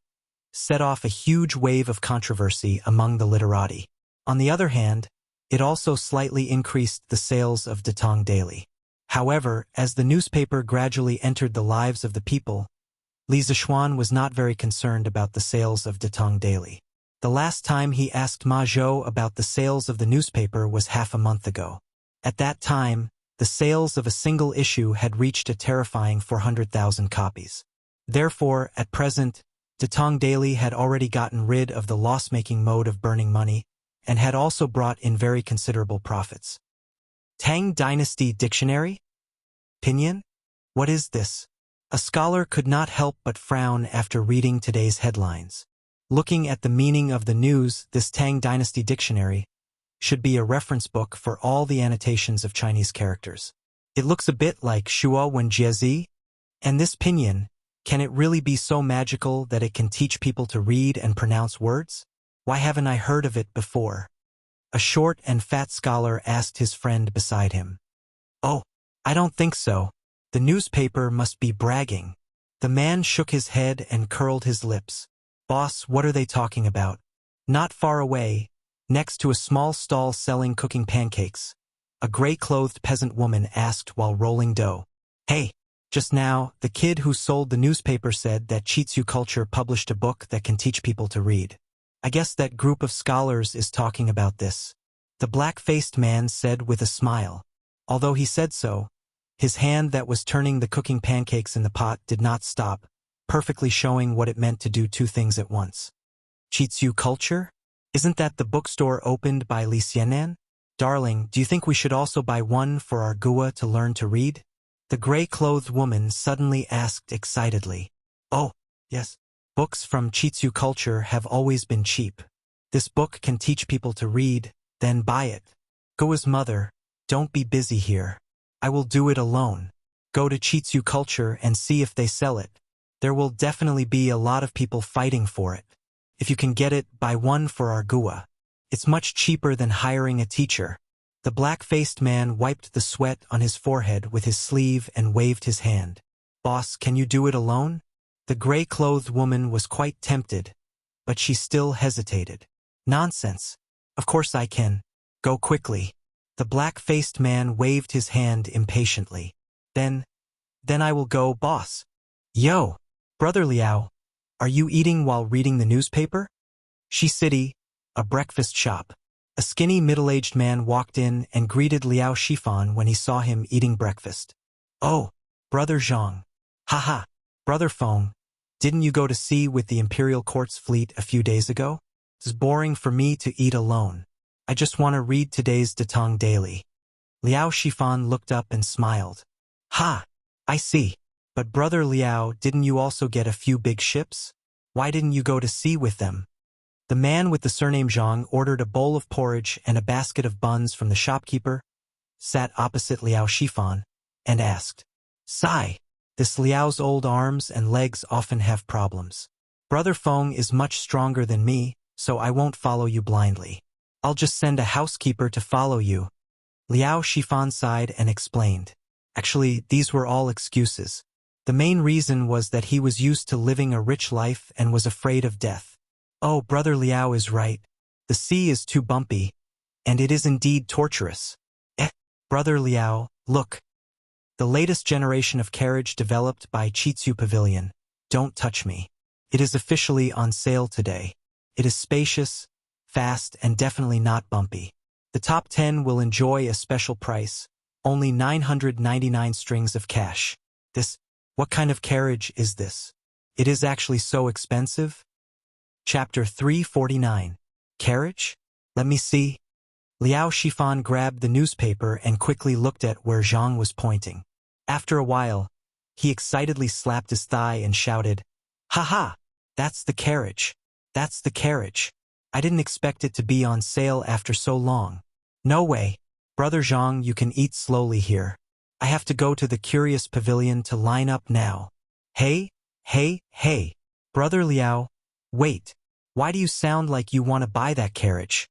set off a huge wave of controversy among the literati. On the other hand, it also slightly increased the sales of Datang Daily. However, as the newspaper gradually entered the lives of the people, Li Zixuan was not very concerned about the sales of Datang Daily. The last time he asked Ma Zhou about the sales of the newspaper was half a month ago. At that time, the sales of a single issue had reached a terrifying 400,000 copies. Therefore, at present, Datong Daily had already gotten rid of the loss-making mode of burning money and had also brought in very considerable profits. Tang Dynasty Dictionary? Pinyin? What is this? A scholar could not help but frown after reading today's headlines. Looking at the meaning of the news, this Tang Dynasty Dictionary should be a reference book for all the annotations of Chinese characters. It looks a bit like Shua Wen Jiezi, and this pinyin, can it really be so magical that it can teach people to read and pronounce words? Why haven't I heard of it before? A short and fat scholar asked his friend beside him. Oh, I don't think so. The newspaper must be bragging. The man shook his head and curled his lips. Boss, what are they talking about? Not far away, next to a small stall selling cooking pancakes, a gray-clothed peasant woman asked while rolling dough. Hey, just now, the kid who sold the newspaper said that Chitsu Culture published a book that can teach people to read. I guess that group of scholars is talking about this. The black-faced man said with a smile. Although he said so, his hand that was turning the cooking pancakes in the pot did not stop, perfectly showing what it meant to do two things at once. Chitsu Culture? Isn't that the bookstore opened by Li Xianan? Darling, do you think we should also buy one for our Gua to learn to read? The gray-clothed woman suddenly asked excitedly. Oh, yes. Books from Chitsu Culture have always been cheap. This book can teach people to read, then buy it. Gua's mother, don't be busy here. I will do it alone. Go to Chitsu Culture and see if they sell it. There will definitely be a lot of people fighting for it. If you can get it, buy one for our Gua. It's much cheaper than hiring a teacher. The black-faced man wiped the sweat on his forehead with his sleeve and waved his hand. Boss, can you do it alone? The gray-clothed woman was quite tempted, but she still hesitated. Nonsense. Of course I can. Go quickly. The black-faced man waved his hand impatiently. Then I will go, boss. Yo, Brother Liao, are you eating while reading the newspaper? She City, a breakfast shop. A skinny middle-aged man walked in and greeted Liao Shifan when he saw him eating breakfast. Oh, Brother Zhang. Haha, Brother Feng, didn't you go to sea with the Imperial Court's fleet a few days ago? It's boring for me to eat alone. I just want to read today's Datong Daily. Liao Shifan looked up and smiled. Ha, I see. But Brother Liao, didn't you also get a few big ships? Why didn't you go to sea with them? The man with the surname Zhang ordered a bowl of porridge and a basket of buns from the shopkeeper, sat opposite Liao Shifan, and asked, Sigh, this Liao's old arms and legs often have problems. Brother Feng is much stronger than me, so I won't follow you blindly. I'll just send a housekeeper to follow you. Liao Shifan sighed and explained. Actually, these were all excuses. The main reason was that he was used to living a rich life and was afraid of death. Oh, Brother Liao is right. The sea is too bumpy, and it is indeed torturous. Brother Liao, look. The latest generation of carriage developed by Chitsu Pavilion. Don't touch me. It is officially on sale today. It is spacious, fast, and definitely not bumpy. The top 10 will enjoy a special price, only 999 strings of cash. What kind of carriage is this? It is actually so expensive? Chapter 349. Carriage? Let me see. Liao Shifan grabbed the newspaper and quickly looked at where Zhang was pointing. After a while, he excitedly slapped his thigh and shouted, Ha ha! That's the carriage. That's the carriage. I didn't expect it to be on sale after so long. No way. Brother Zhang, you can eat slowly here. I have to go to the Curious Pavilion to line up now. Hey, Brother Liao, wait. Why do you sound like you want to buy that carriage?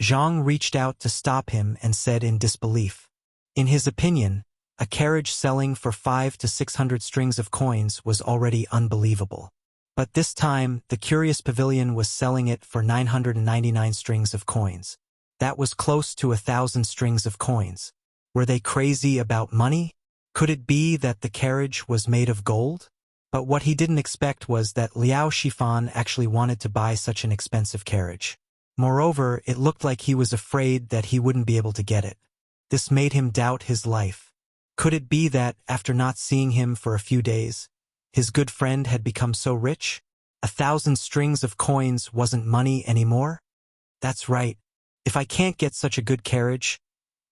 Zhang reached out to stop him and said in disbelief. In his opinion, a carriage selling for 500 to 600 strings of coins was already unbelievable. But this time, the Curious Pavilion was selling it for 999 strings of coins. That was close to 1,000 strings of coins. Were they crazy about money? Could it be that the carriage was made of gold? But what he didn't expect was that Liao Shifan actually wanted to buy such an expensive carriage. Moreover, it looked like he was afraid that he wouldn't be able to get it. This made him doubt his life. Could it be that, after not seeing him for a few days, his good friend had become so rich? 1,000 strings of coins wasn't money anymore? That's right. If I can't get such a good carriage,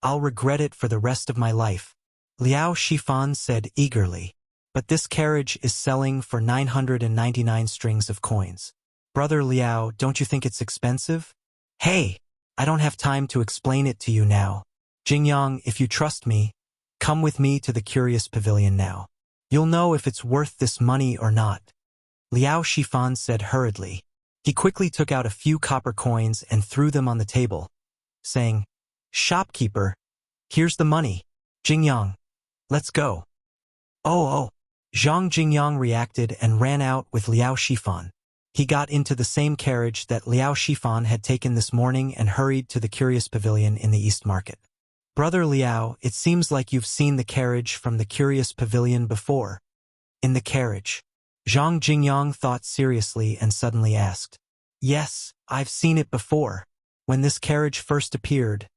I'll regret it for the rest of my life, Liao Shifan said eagerly. But this carriage is selling for 999 strings of coins. Brother Liao, don't you think it's expensive? Hey, I don't have time to explain it to you now. Jingyang, if you trust me, come with me to the Curious Pavilion now. You'll know if it's worth this money or not. Liao Shifan said hurriedly. He quickly took out a few copper coins and threw them on the table, saying, Shopkeeper, here's the money. Jingyang, let's go. Oh. Zhang Jingyang reacted and ran out with Liao Shifan. He got into the same carriage that Liao Shifan had taken this morning and hurried to the Curious Pavilion in the East Market. Brother Liao, it seems like you've seen the carriage from the Curious Pavilion before. In the carriage. Zhang Jingyang thought seriously and suddenly asked. Yes, I've seen it before. When this carriage first appeared,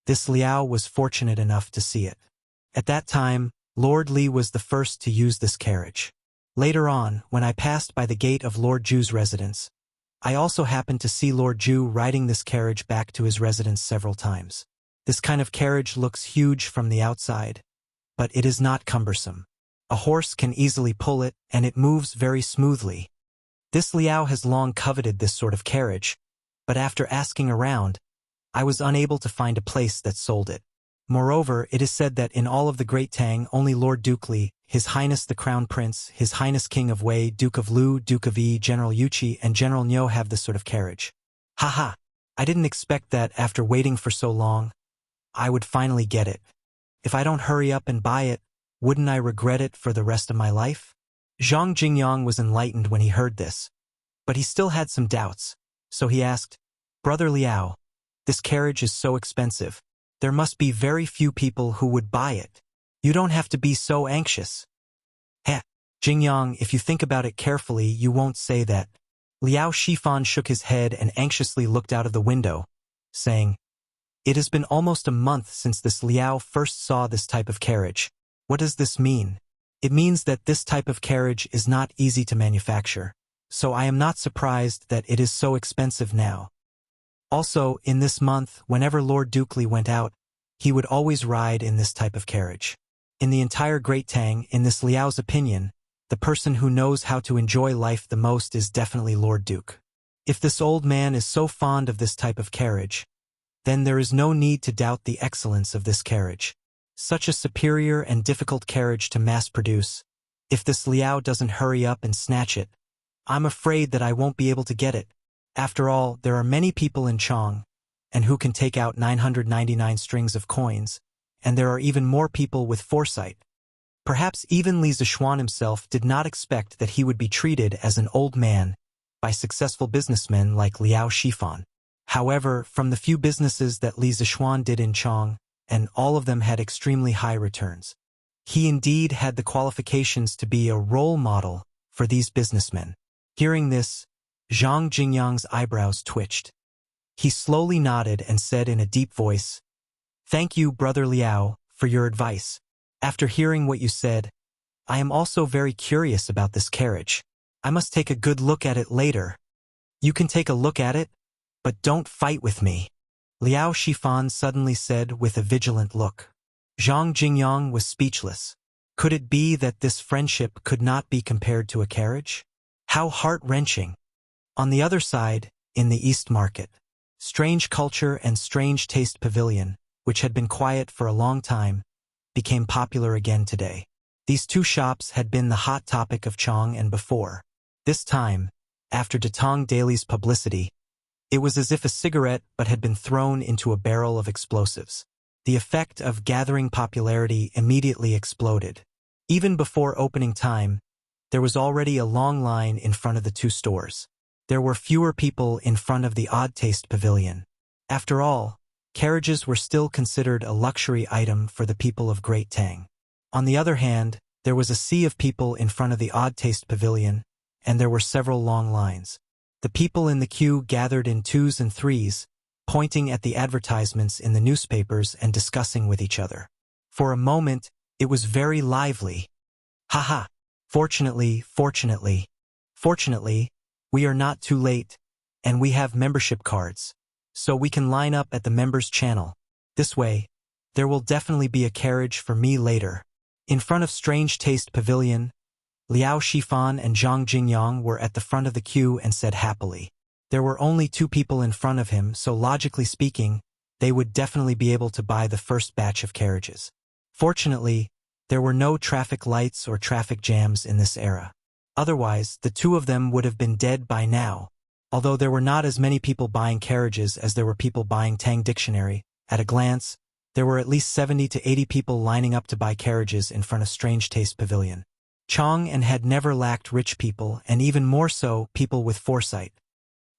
this Liao was fortunate enough to see it. At that time, Lord Li was the first to use this carriage. Later on, when I passed by the gate of Lord Ju's residence, I also happened to see Lord Ju riding this carriage back to his residence several times. This kind of carriage looks huge from the outside, but it is not cumbersome. A horse can easily pull it, and it moves very smoothly. This Liao has long coveted this sort of carriage, but after asking around, I was unable to find a place that sold it. Moreover, it is said that in all of the Great Tang only Lord Duke Li, His Highness the Crown Prince, His Highness King of Wei, Duke of Lu, Duke of Yi, General Yuqi, and General Niu have this sort of carriage. Haha, I didn't expect that after waiting for so long, I would finally get it. If I don't hurry up and buy it, wouldn't I regret it for the rest of my life? Zhang Jingyang was enlightened when he heard this, but he still had some doubts, so he asked, Brother Liao, this carriage is so expensive. There must be very few people who would buy it. You don't have to be so anxious. Heh, Jingyang, if you think about it carefully, you won't say that. Liao Shifan shook his head and anxiously looked out of the window, saying, It has been almost a month since this Liao first saw this type of carriage. What does this mean? It means that this type of carriage is not easy to manufacture, so I am not surprised that it is so expensive now. Also, in this month, whenever Lord Duke Li went out, he would always ride in this type of carriage. In the entire Great Tang, in this Liao's opinion, the person who knows how to enjoy life the most is definitely Lord Duke. If this old man is so fond of this type of carriage, then there is no need to doubt the excellence of this carriage. Such a superior and difficult carriage to mass-produce. If this Liao doesn't hurry up and snatch it, I'm afraid that I won't be able to get it. After all, there are many people in Chang, and who can take out 999 strings of coins, and there are even more people with foresight. Perhaps even Li Zishuan himself did not expect that he would be treated as an old man by successful businessmen like Liao Shifan. However, from the few businesses that Li Zishuan did in Chang, and all of them had extremely high returns, he indeed had the qualifications to be a role model for these businessmen. Hearing this, Zhang Jingyang's eyebrows twitched. He slowly nodded and said in a deep voice, Thank you, Brother Liao, for your advice. After hearing what you said, I am also very curious about this carriage. I must take a good look at it later. You can take a look at it, but don't fight with me. Liao Shifan suddenly said with a vigilant look. Zhang Jingyang was speechless. Could it be that this friendship could not be compared to a carriage? How heart-wrenching. On the other side, in the East Market, Strange Culture and Strange Taste Pavilion, which had been quiet for a long time, became popular again today. These two shops had been the hot topic of Chang and before. This time, after Datong Daily's publicity, it was as if a cigarette but had been thrown into a barrel of explosives. The effect of gathering popularity immediately exploded. Even before opening time, there was already a long line in front of the two stores. There were fewer people in front of the Odd Taste Pavilion. After all, carriages were still considered a luxury item for the people of Great Tang. On the other hand, there was a sea of people in front of the Odd Taste Pavilion, and there were several long lines. The people in the queue gathered in twos and threes, pointing at the advertisements in the newspapers and discussing with each other. For a moment, it was very lively. Haha! Fortunately, We are not too late, and we have membership cards, so we can line up at the members' channel. This way, there will definitely be a carriage for me later. In front of Strange Taste Pavilion, Liao Shifan and Zhang Jingyang were at the front of the queue and said happily. There were only 2 people in front of him, so logically speaking, they would definitely be able to buy the first batch of carriages. Fortunately, there were no traffic lights or traffic jams in this era. Otherwise, the 2 of them would have been dead by now. Although there were not as many people buying carriages as there were people buying Tang Dictionary, at a glance, there were at least 70 to 80 people lining up to buy carriages in front of Strange Taste Pavilion. Chang'an had never lacked rich people, and even more so, people with foresight.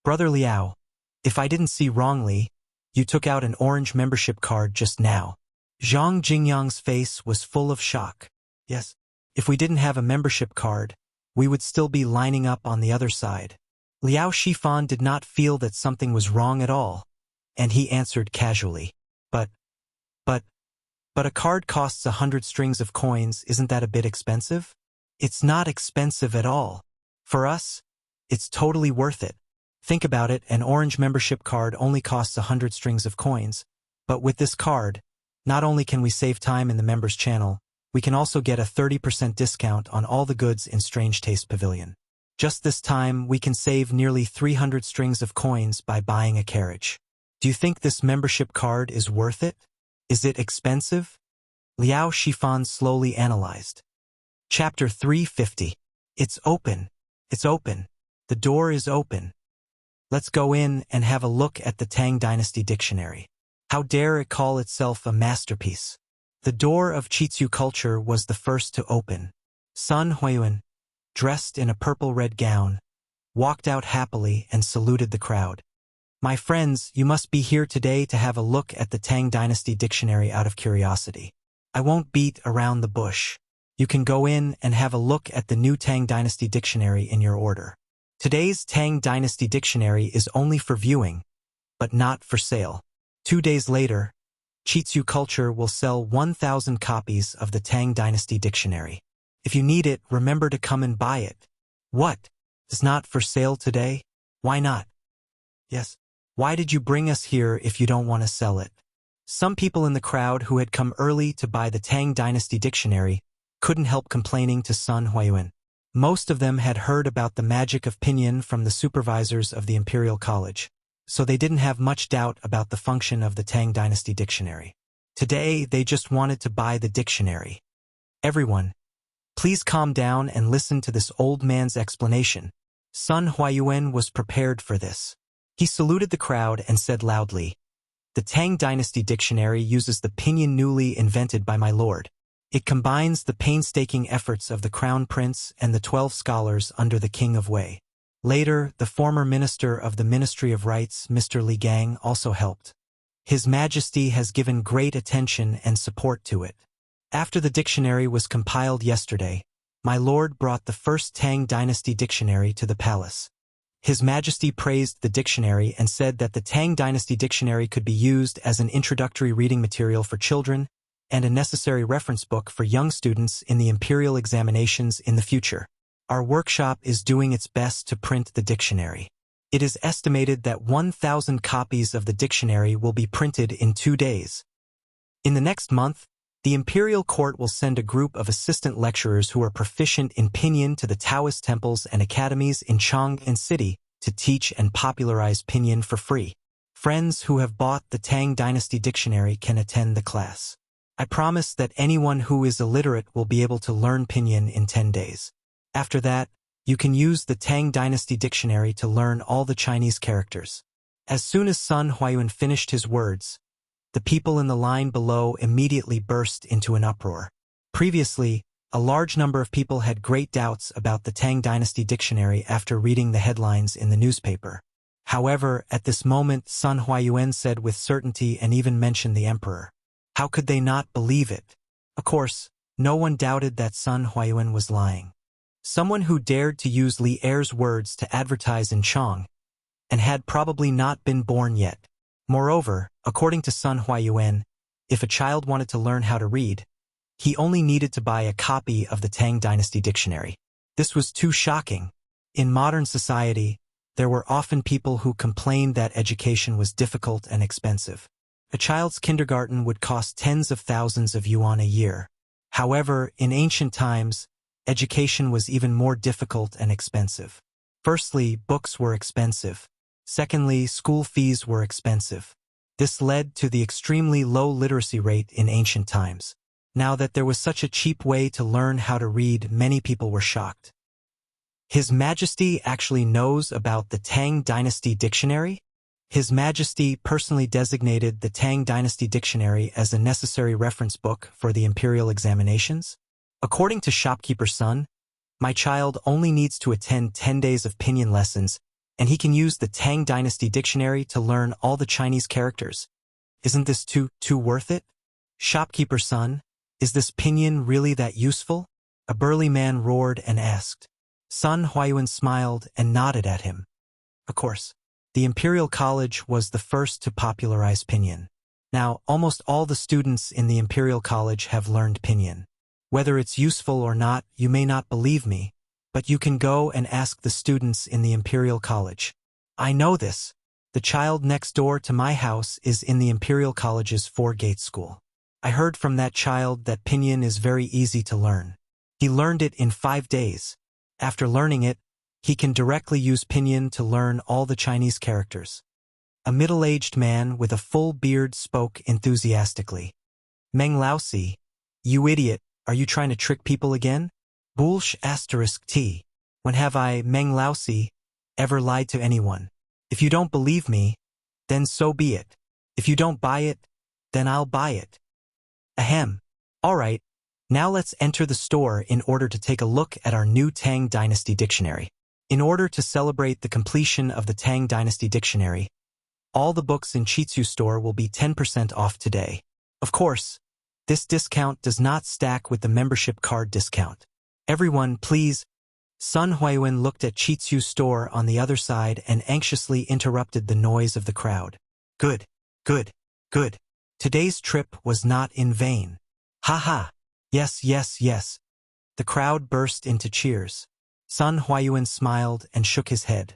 Brother Liao, if I didn't see wrongly, you took out an orange membership card just now. Zhang Jingyang's face was full of shock. Yes, if we didn't have a membership card, we would still be lining up on the other side. Liao Shifan did not feel that something was wrong at all, and he answered casually. But a card costs 100 strings of coins, isn't that a bit expensive? It's not expensive at all. For us, it's totally worth it. Think about it, an orange membership card only costs 100 strings of coins, but with this card, not only can we save time in the members' channel, we can also get a 30% discount on all the goods in Strange Taste Pavilion. Just this time, we can save nearly 300 strings of coins by buying a carriage. Do you think this membership card is worth it? Is it expensive? Liao Shifan slowly analyzed. Chapter 350. It's open. It's open. The door is open. Let's go in and have a look at the Tang Dynasty Dictionary. How dare it call itself a masterpiece? The door of Chitsu culture was the first to open. Sun Huiyuan, dressed in a purple-red gown, walked out happily and saluted the crowd. My friends, you must be here today to have a look at the Tang Dynasty Dictionary out of curiosity. I won't beat around the bush. You can go in and have a look at the new Tang Dynasty Dictionary in your order. Today's Tang Dynasty Dictionary is only for viewing, but not for sale. 2 days later, Chitsu Culture will sell 1,000 copies of the Tang Dynasty Dictionary. If you need it, remember to come and buy it. What? It's not for sale today? Why not? Yes. Why did you bring us here if you don't want to sell it? Some people in the crowd who had come early to buy the Tang Dynasty Dictionary couldn't help complaining to Sun Huiyuan. Most of them had heard about the magic of pinyin from the supervisors of the Imperial College, so they didn't have much doubt about the function of the Tang Dynasty Dictionary. Today, they just wanted to buy the dictionary. Everyone, please calm down and listen to this old man's explanation. Sun Huiyuan was prepared for this. He saluted the crowd and said loudly, "The Tang Dynasty Dictionary uses the pinyin newly invented by my lord. It combines the painstaking efforts of the Crown Prince and the 12 scholars under the King of Wei. Later, the former minister of the Ministry of Rights, Mr. Li Gang, also helped. His Majesty has given great attention and support to it. After the dictionary was compiled yesterday, my lord brought the first Tang Dynasty Dictionary to the palace. His Majesty praised the dictionary and said that the Tang Dynasty Dictionary could be used as an introductory reading material for children and a necessary reference book for young students in the imperial examinations in the future. Our workshop is doing its best to print the dictionary. It is estimated that 1,000 copies of the dictionary will be printed in 2 days. In the next month, the Imperial Court will send a group of assistant lecturers who are proficient in pinyin to the Taoist temples and academies in Chang'an City to teach and popularize pinyin for free. Friends who have bought the Tang Dynasty Dictionary can attend the class. I promise that anyone who is illiterate will be able to learn pinyin in 10 days. After that, you can use the Tang Dynasty Dictionary to learn all the Chinese characters." As soon as Sun Huiyuan finished his words, the people in the line below immediately burst into an uproar. Previously, a large number of people had great doubts about the Tang Dynasty Dictionary after reading the headlines in the newspaper. However, at this moment, Sun Huiyuan said with certainty and even mentioned the emperor. How could they not believe it? Of course, no one doubted that Sun Huiyuan was lying. Someone who dared to use Li Er's words to advertise in Chang, and had probably not been born yet. Moreover, according to Sun Huiyuan, if a child wanted to learn how to read, he only needed to buy a copy of the Tang Dynasty Dictionary. This was too shocking. In modern society, there were often people who complained that education was difficult and expensive. A child's kindergarten would cost tens of thousands of yuan a year. However, in ancient times, education was even more difficult and expensive. Firstly, books were expensive. Secondly, school fees were expensive. This led to the extremely low literacy rate in ancient times. Now that there was such a cheap way to learn how to read, many people were shocked. His Majesty actually knows about the Tang Dynasty Dictionary? His Majesty personally designated the Tang Dynasty Dictionary as a necessary reference book for the imperial examinations? According to Shopkeeper's Son, my child only needs to attend 10 days of pinyin lessons, and he can use the Tang Dynasty Dictionary to learn all the Chinese characters. Isn't this too worth it? Shopkeeper's Son, is this pinyin really that useful? A burly man roared and asked. Sun Huayuan smiled and nodded at him. Of course. The Imperial College was the first to popularize pinyin. Now, almost all the students in the Imperial College have learned pinyin. Whether it's useful or not, you may not believe me, but you can go and ask the students in the Imperial College. I know this. The child next door to my house is in the Imperial College's four-gate school. I heard from that child that pinyin is very easy to learn. He learned it in 5 days. After learning it, he can directly use pinyin to learn all the Chinese characters. A middle-aged man with a full beard spoke enthusiastically. Meng Laosi, you idiot, are you trying to trick people again? Bullsh asterisk T. When have I, Meng Laosi, ever lied to anyone? If you don't believe me, then so be it. If you don't buy it, then I'll buy it. Ahem. All right, now let's enter the store in order to take a look at our new Tang Dynasty Dictionary. In order to celebrate the completion of the Tang Dynasty Dictionary, all the books in Chitsu store will be 10% off today. Of course, this discount does not stack with the membership card discount. Everyone, please. Sun Huayuan looked at Chitsu store on the other side and anxiously interrupted the noise of the crowd. Good, good, good. Today's trip was not in vain. Ha ha. Yes, yes, yes. The crowd burst into cheers. Sun Huayuan smiled and shook his head.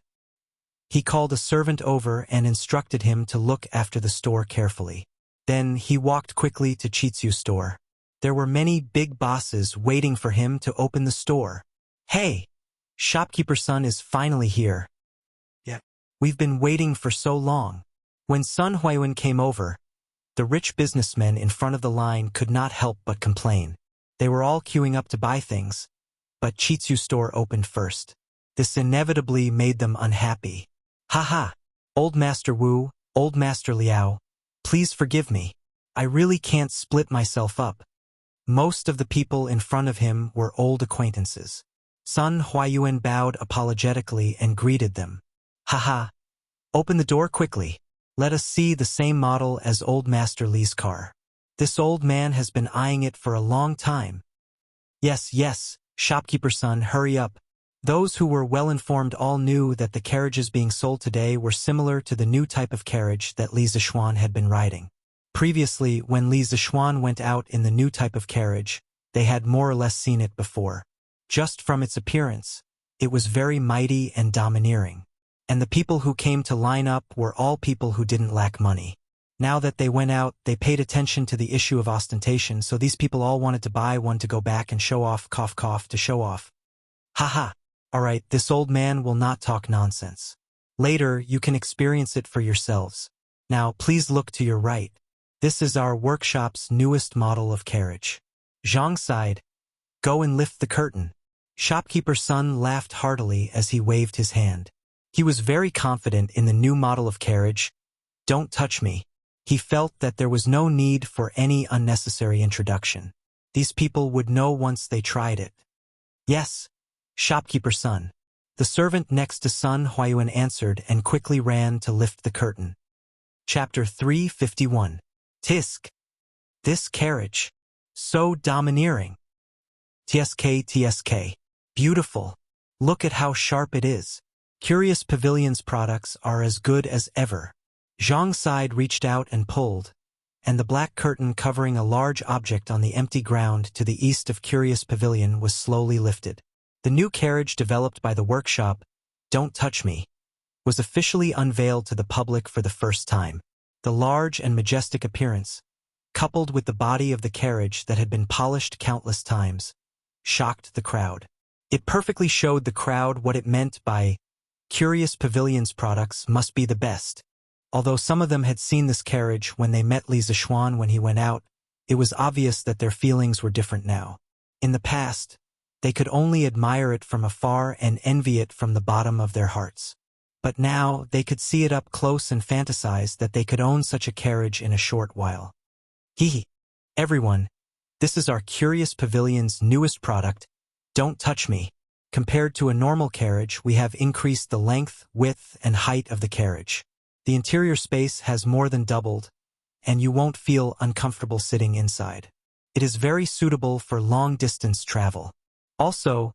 He called a servant over and instructed him to look after the store carefully. Then he walked quickly to Chitsu store. There were many big bosses waiting for him to open the store. Hey! Shopkeeper's Son is finally here. Yeah. We've been waiting for so long. When Sun Huayuan came over, the rich businessmen in front of the line could not help but complain. They were all queuing up to buy things, but Chitsu store opened first. This inevitably made them unhappy. Ha! Old Master Wu, Old Master Liao, please forgive me. I really can't split myself up. Most of the people in front of him were old acquaintances. Sun Huayuan bowed apologetically and greeted them. Ha! Open the door quickly. Let us see the same model as Old Master Li's car. This old man has been eyeing it for a long time. Yes, Shopkeeper's Son, hurry up. Those who were well-informed all knew that the carriages being sold today were similar to the new type of carriage that Li Zishuan had been riding. Previously, when Li Zishuan went out in the new type of carriage, they had more or less seen it before. Just from its appearance, it was very mighty and domineering. And the people who came to line up were all people who didn't lack money. Now that they went out, they paid attention to the issue of ostentation, so these people all wanted to buy one to go back and show off, cough cough, to show off. Ha! Alright, this old man will not talk nonsense. Later, you can experience it for yourselves. Now, please look to your right. This is our workshop's newest model of carriage. Zhang sighed. Go and lift the curtain. Shopkeeper's Son laughed heartily as he waved his hand. He was very confident in the new model of carriage. Don't touch me. He felt that there was no need for any unnecessary introduction. These people would know once they tried it. Yes, Shopkeeper's Son. The servant next to Sun Huayuan answered and quickly ran to lift the curtain. Chapter 351. Tisk. This carriage. So domineering. TSK. Beautiful. Look at how sharp it is. Curious Pavilion's products are as good as ever. Zhang sighed, reached out and pulled, and the black curtain covering a large object on the empty ground to the east of Curious Pavilion was slowly lifted. The new carriage developed by the workshop, Don't Touch Me, was officially unveiled to the public for the first time. The large and majestic appearance, coupled with the body of the carriage that had been polished countless times, shocked the crowd. It perfectly showed the crowd what it meant by Curious Pavilion's products must be the best. Although some of them had seen this carriage when they met Li Zishuan when he went out, it was obvious that their feelings were different now. In the past, they could only admire it from afar and envy it from the bottom of their hearts. But now they could see it up close and fantasize that they could own such a carriage in a short while. Hee. Everyone, this is our Curious Pavilion's newest product, Don't Touch Me. Compared to a normal carriage, we have increased the length, width, and height of the carriage. The interior space has more than doubled, and you won't feel uncomfortable sitting inside. It is very suitable for long-distance travel. Also,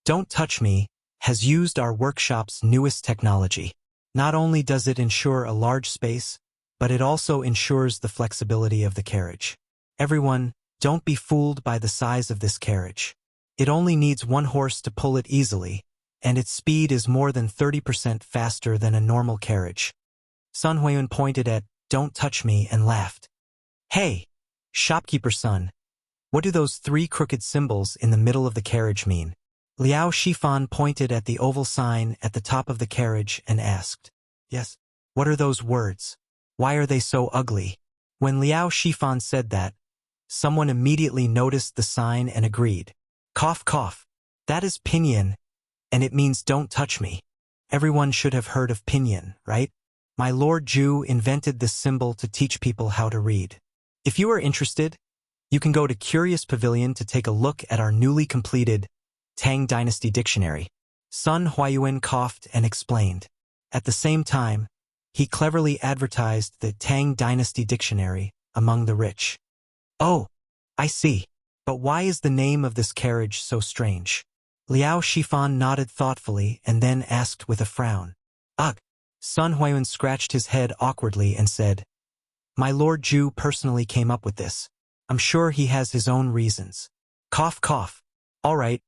Don't Touch Me has used our workshop's newest technology. Not only does it ensure a large space, but it also ensures the flexibility of the carriage. Everyone, don't be fooled by the size of this carriage. It only needs 1 horse to pull it easily, and its speed is more than 30% faster than a normal carriage. Sun Huiyun pointed at Don't Touch Me and laughed. Hey, shopkeeper son, what do those 3 crooked symbols in the middle of the carriage mean? Liao Shifan pointed at the oval sign at the top of the carriage and asked, Yes, what are those words? Why are they so ugly? When Liao Shifan said that, someone immediately noticed the sign and agreed. Cough, cough. That is pinyin, and it means don't touch me. Everyone should have heard of pinyin, right? My Lord Zhu invented this symbol to teach people how to read. If you are interested, you can go to Curious Pavilion to take a look at our newly completed Tang Dynasty Dictionary. Sun Huiyun coughed and explained. At the same time, he cleverly advertised the Tang Dynasty Dictionary among the rich. Oh, I see. But why is the name of this carriage so strange? Liao Shifan nodded thoughtfully and then asked with a frown. Ugh. Sun Huiyun scratched his head awkwardly and said, My Lord Zhu personally came up with this. I'm sure he has his own reasons. Cough, cough. All right.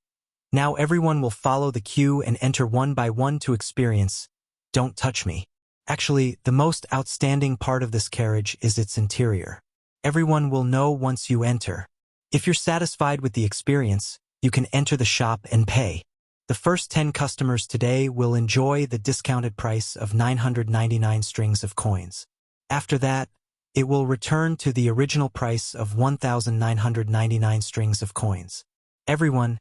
Now everyone will follow the queue and enter one by one to experience Don't Touch Me. Actually, the most outstanding part of this carriage is its interior. Everyone will know once you enter. If you're satisfied with the experience, you can enter the shop and pay. The first 10 customers today will enjoy the discounted price of 999 strings of coins. After that, it will return to the original price of 1,999 strings of coins. Everyone,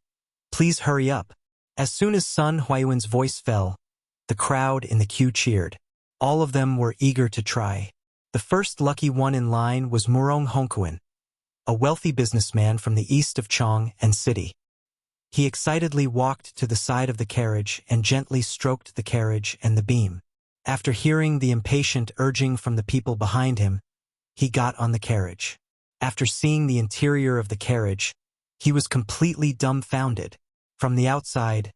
please hurry up. As soon as Sun Huiyun's voice fell, the crowd in the queue cheered. All of them were eager to try. The first lucky one in line was Murong Hongkuan, a wealthy businessman from the east of Chong and City. He excitedly walked to the side of the carriage and gently stroked the carriage and the beam. After hearing the impatient urging from the people behind him, he got on the carriage. After seeing the interior of the carriage, he was completely dumbfounded. From the outside,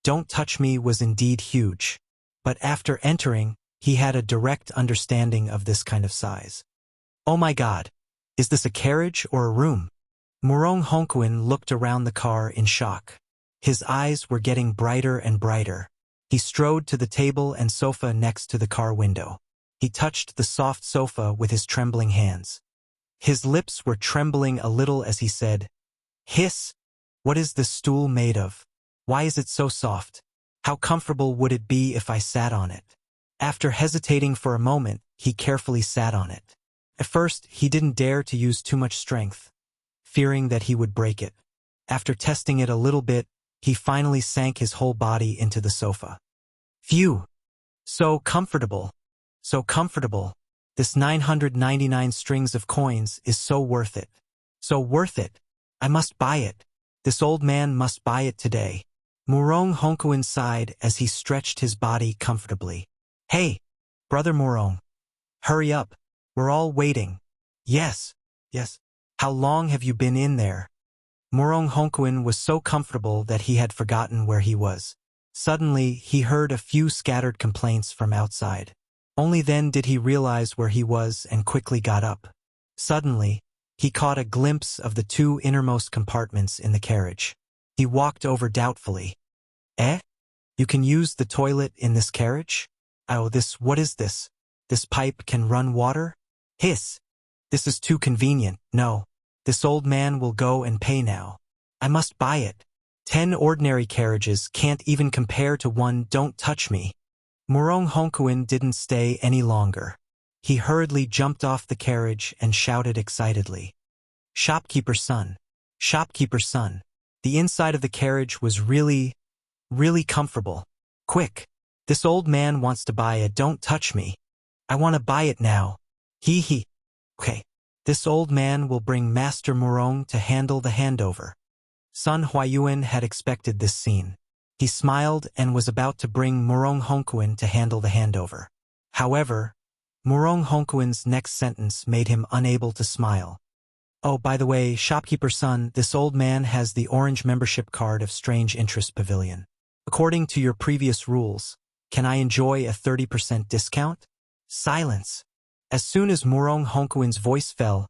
Don't Touch Me was indeed huge. But after entering, he had a direct understanding of this kind of size. Oh my God, is this a carriage or a room? Murong Hongkuan looked around the car in shock. His eyes were getting brighter and brighter. He strode to the table and sofa next to the car window. He touched the soft sofa with his trembling hands. His lips were trembling a little as he said, Hiss! What is this stool made of? Why is it so soft? How comfortable would it be if I sat on it? After hesitating for a moment, he carefully sat on it. At first, he didn't dare to use too much strength, fearing that he would break it. After testing it a little bit, he finally sank his whole body into the sofa. Phew! So comfortable! So comfortable! This 999 strings of coins is so worth it. So worth it! I must buy it. This old man must buy it today. Murong Hongkuan sighed as he stretched his body comfortably. Hey, brother Murong. Hurry up. We're all waiting. Yes, yes. How long have you been in there? Murong Hongkuan was so comfortable that he had forgotten where he was. Suddenly, he heard a few scattered complaints from outside. Only then did he realize where he was and quickly got up. Suddenly, he caught a glimpse of the 2 innermost compartments in the carriage. He walked over doubtfully. Eh? You can use the toilet in this carriage? Oh, what is this? This pipe can run water? Hiss. This is too convenient. No. This old man will go and pay now. I must buy it. 10 ordinary carriages can't even compare to one don't touch me. Murong Hongkuin didn't stay any longer. He hurriedly jumped off the carriage and shouted excitedly. Shopkeeper's son. Shopkeeper's son. The inside of the carriage was really comfortable. Quick. This old man wants to buy it. Don't touch me. I want to buy it now. He. Okay. This old man will bring Master Murong to handle the handover. Sun Huayuan had expected this scene. He smiled and was about to bring Murong Hongkuin to handle the handover. However, Murong Hongkuin's next sentence made him unable to smile. Oh, by the way, shopkeeper's son, this old man has the orange membership card of Strange Interest Pavilion. According to your previous rules, can I enjoy a 30% discount? Silence. As soon as Murong Hongkuin's voice fell,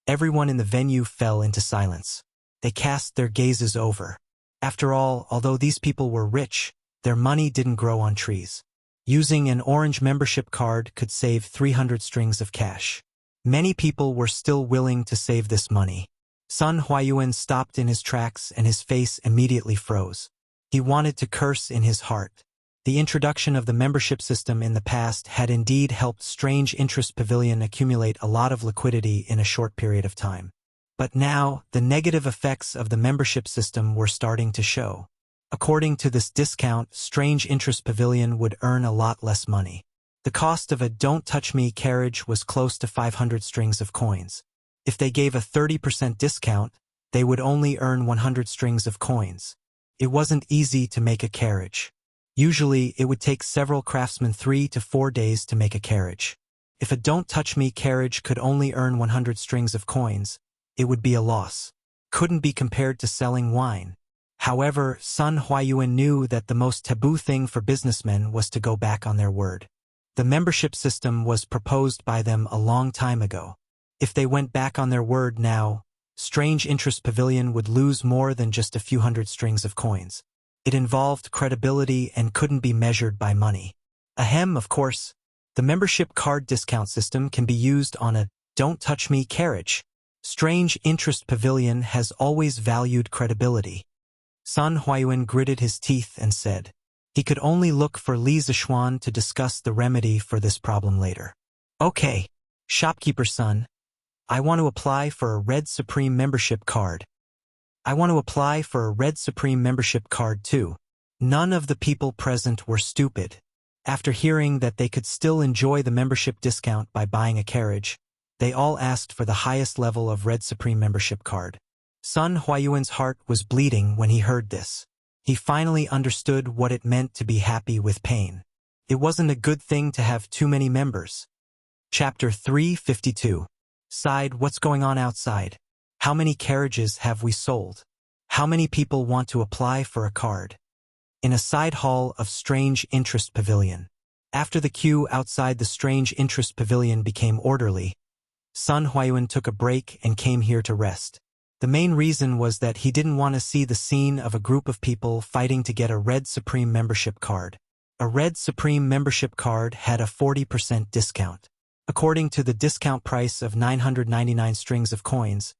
everyone in the venue fell into silence. They cast their gazes over. After all, although these people were rich, their money didn't grow on trees. Using an orange membership card could save 300 strings of cash. Many people were still willing to save this money. Sun Huayuan stopped in his tracks and his face immediately froze. He wanted to curse in his heart. The introduction of the membership system in the past had indeed helped Strange Interest Pavilion accumulate a lot of liquidity in a short period of time. But now, the negative effects of the membership system were starting to show. According to this discount, Strange Interest Pavilion would earn a lot less money. The cost of a Don't Touch Me carriage was close to 500 strings of coins. If they gave a 30% discount, they would only earn 100 strings of coins. It wasn't easy to make a carriage. Usually, it would take several craftsmen 3 to 4 days to make a carriage. If a Don't Touch Me carriage could only earn 100 strings of coins, it would be a loss. Couldn't be compared to selling wine. However, Sun Huayuan knew that the most taboo thing for businessmen was to go back on their word. The membership system was proposed by them a long time ago. If they went back on their word now, Strange Interest Pavilion would lose more than just a few hundred strings of coins. It involved credibility and couldn't be measured by money. Ahem, of course, the membership card discount system can be used on a Don't Touch Me carriage. Strange Interest Pavilion has always valued credibility. Sun Huayuan gritted his teeth and said he could only look for Li Zishuan to discuss the remedy for this problem later. Okay, shopkeeper's son, I want to apply for a Red Supreme membership card. I want to apply for a Red Supreme membership card too. None of the people present were stupid. After hearing that they could still enjoy the membership discount by buying a carriage, they all asked for the highest level of Red Supreme membership card. Sun Huayuan's heart was bleeding when he heard this. He finally understood what it meant to be happy with pain. It wasn't a good thing to have too many members. Chapter 352. Side, what's going on outside? How many carriages have we sold? How many people want to apply for a card? In a side hall of Strange Interest Pavilion. After the queue outside the Strange Interest Pavilion became orderly, Sun Huayuan took a break and came here to rest. The main reason was that he didn't want to see the scene of a group of people fighting to get a Red Supreme membership card. A Red Supreme membership card had a 40% discount. According to the discount price of 999 strings of coins,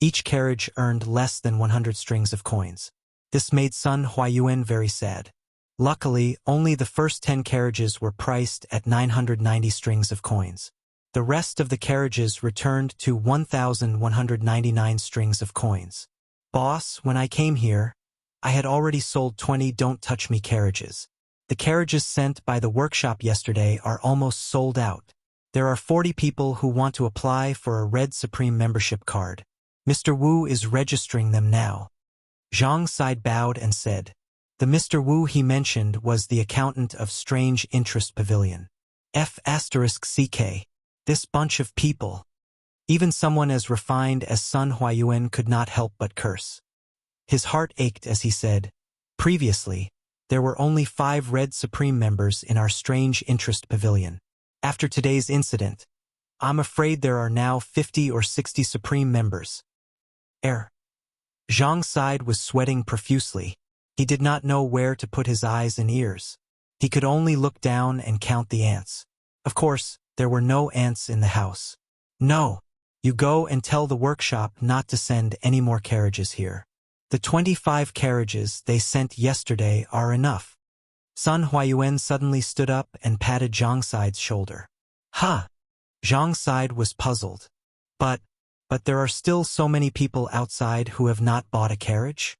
each carriage earned less than 100 strings of coins. This made Sun Huayuan very sad. Luckily, only the first 10 carriages were priced at 990 strings of coins. The rest of the carriages returned to 1,199 strings of coins. Boss, when I came here, I had already sold 20 Don't Touch Me carriages. The carriages sent by the workshop yesterday are almost sold out. There are 40 people who want to apply for a Red Supreme membership card. Mr. Wu is registering them now. Zhang Side bowed and said, the Mr. Wu he mentioned was the accountant of Strange Interest Pavilion. F***CK. This bunch of people. Even someone as refined as Sun Huayuan could not help but curse. His heart ached as he said, previously, there were only 5 Red Supreme members in our Strange Interest Pavilion. After today's incident, I'm afraid there are now 50 or 60 Supreme members. Zhang Side was sweating profusely. He did not know where to put his eyes and ears. He could only look down and count the ants. Of course, there were no ants in the house. No. You go and tell the workshop not to send any more carriages here. The 25 carriages they sent yesterday are enough. Sun Huayuan suddenly stood up and patted Zhang Side's shoulder. Huh. Zhang Side was puzzled. But there are still so many people outside who have not bought a carriage?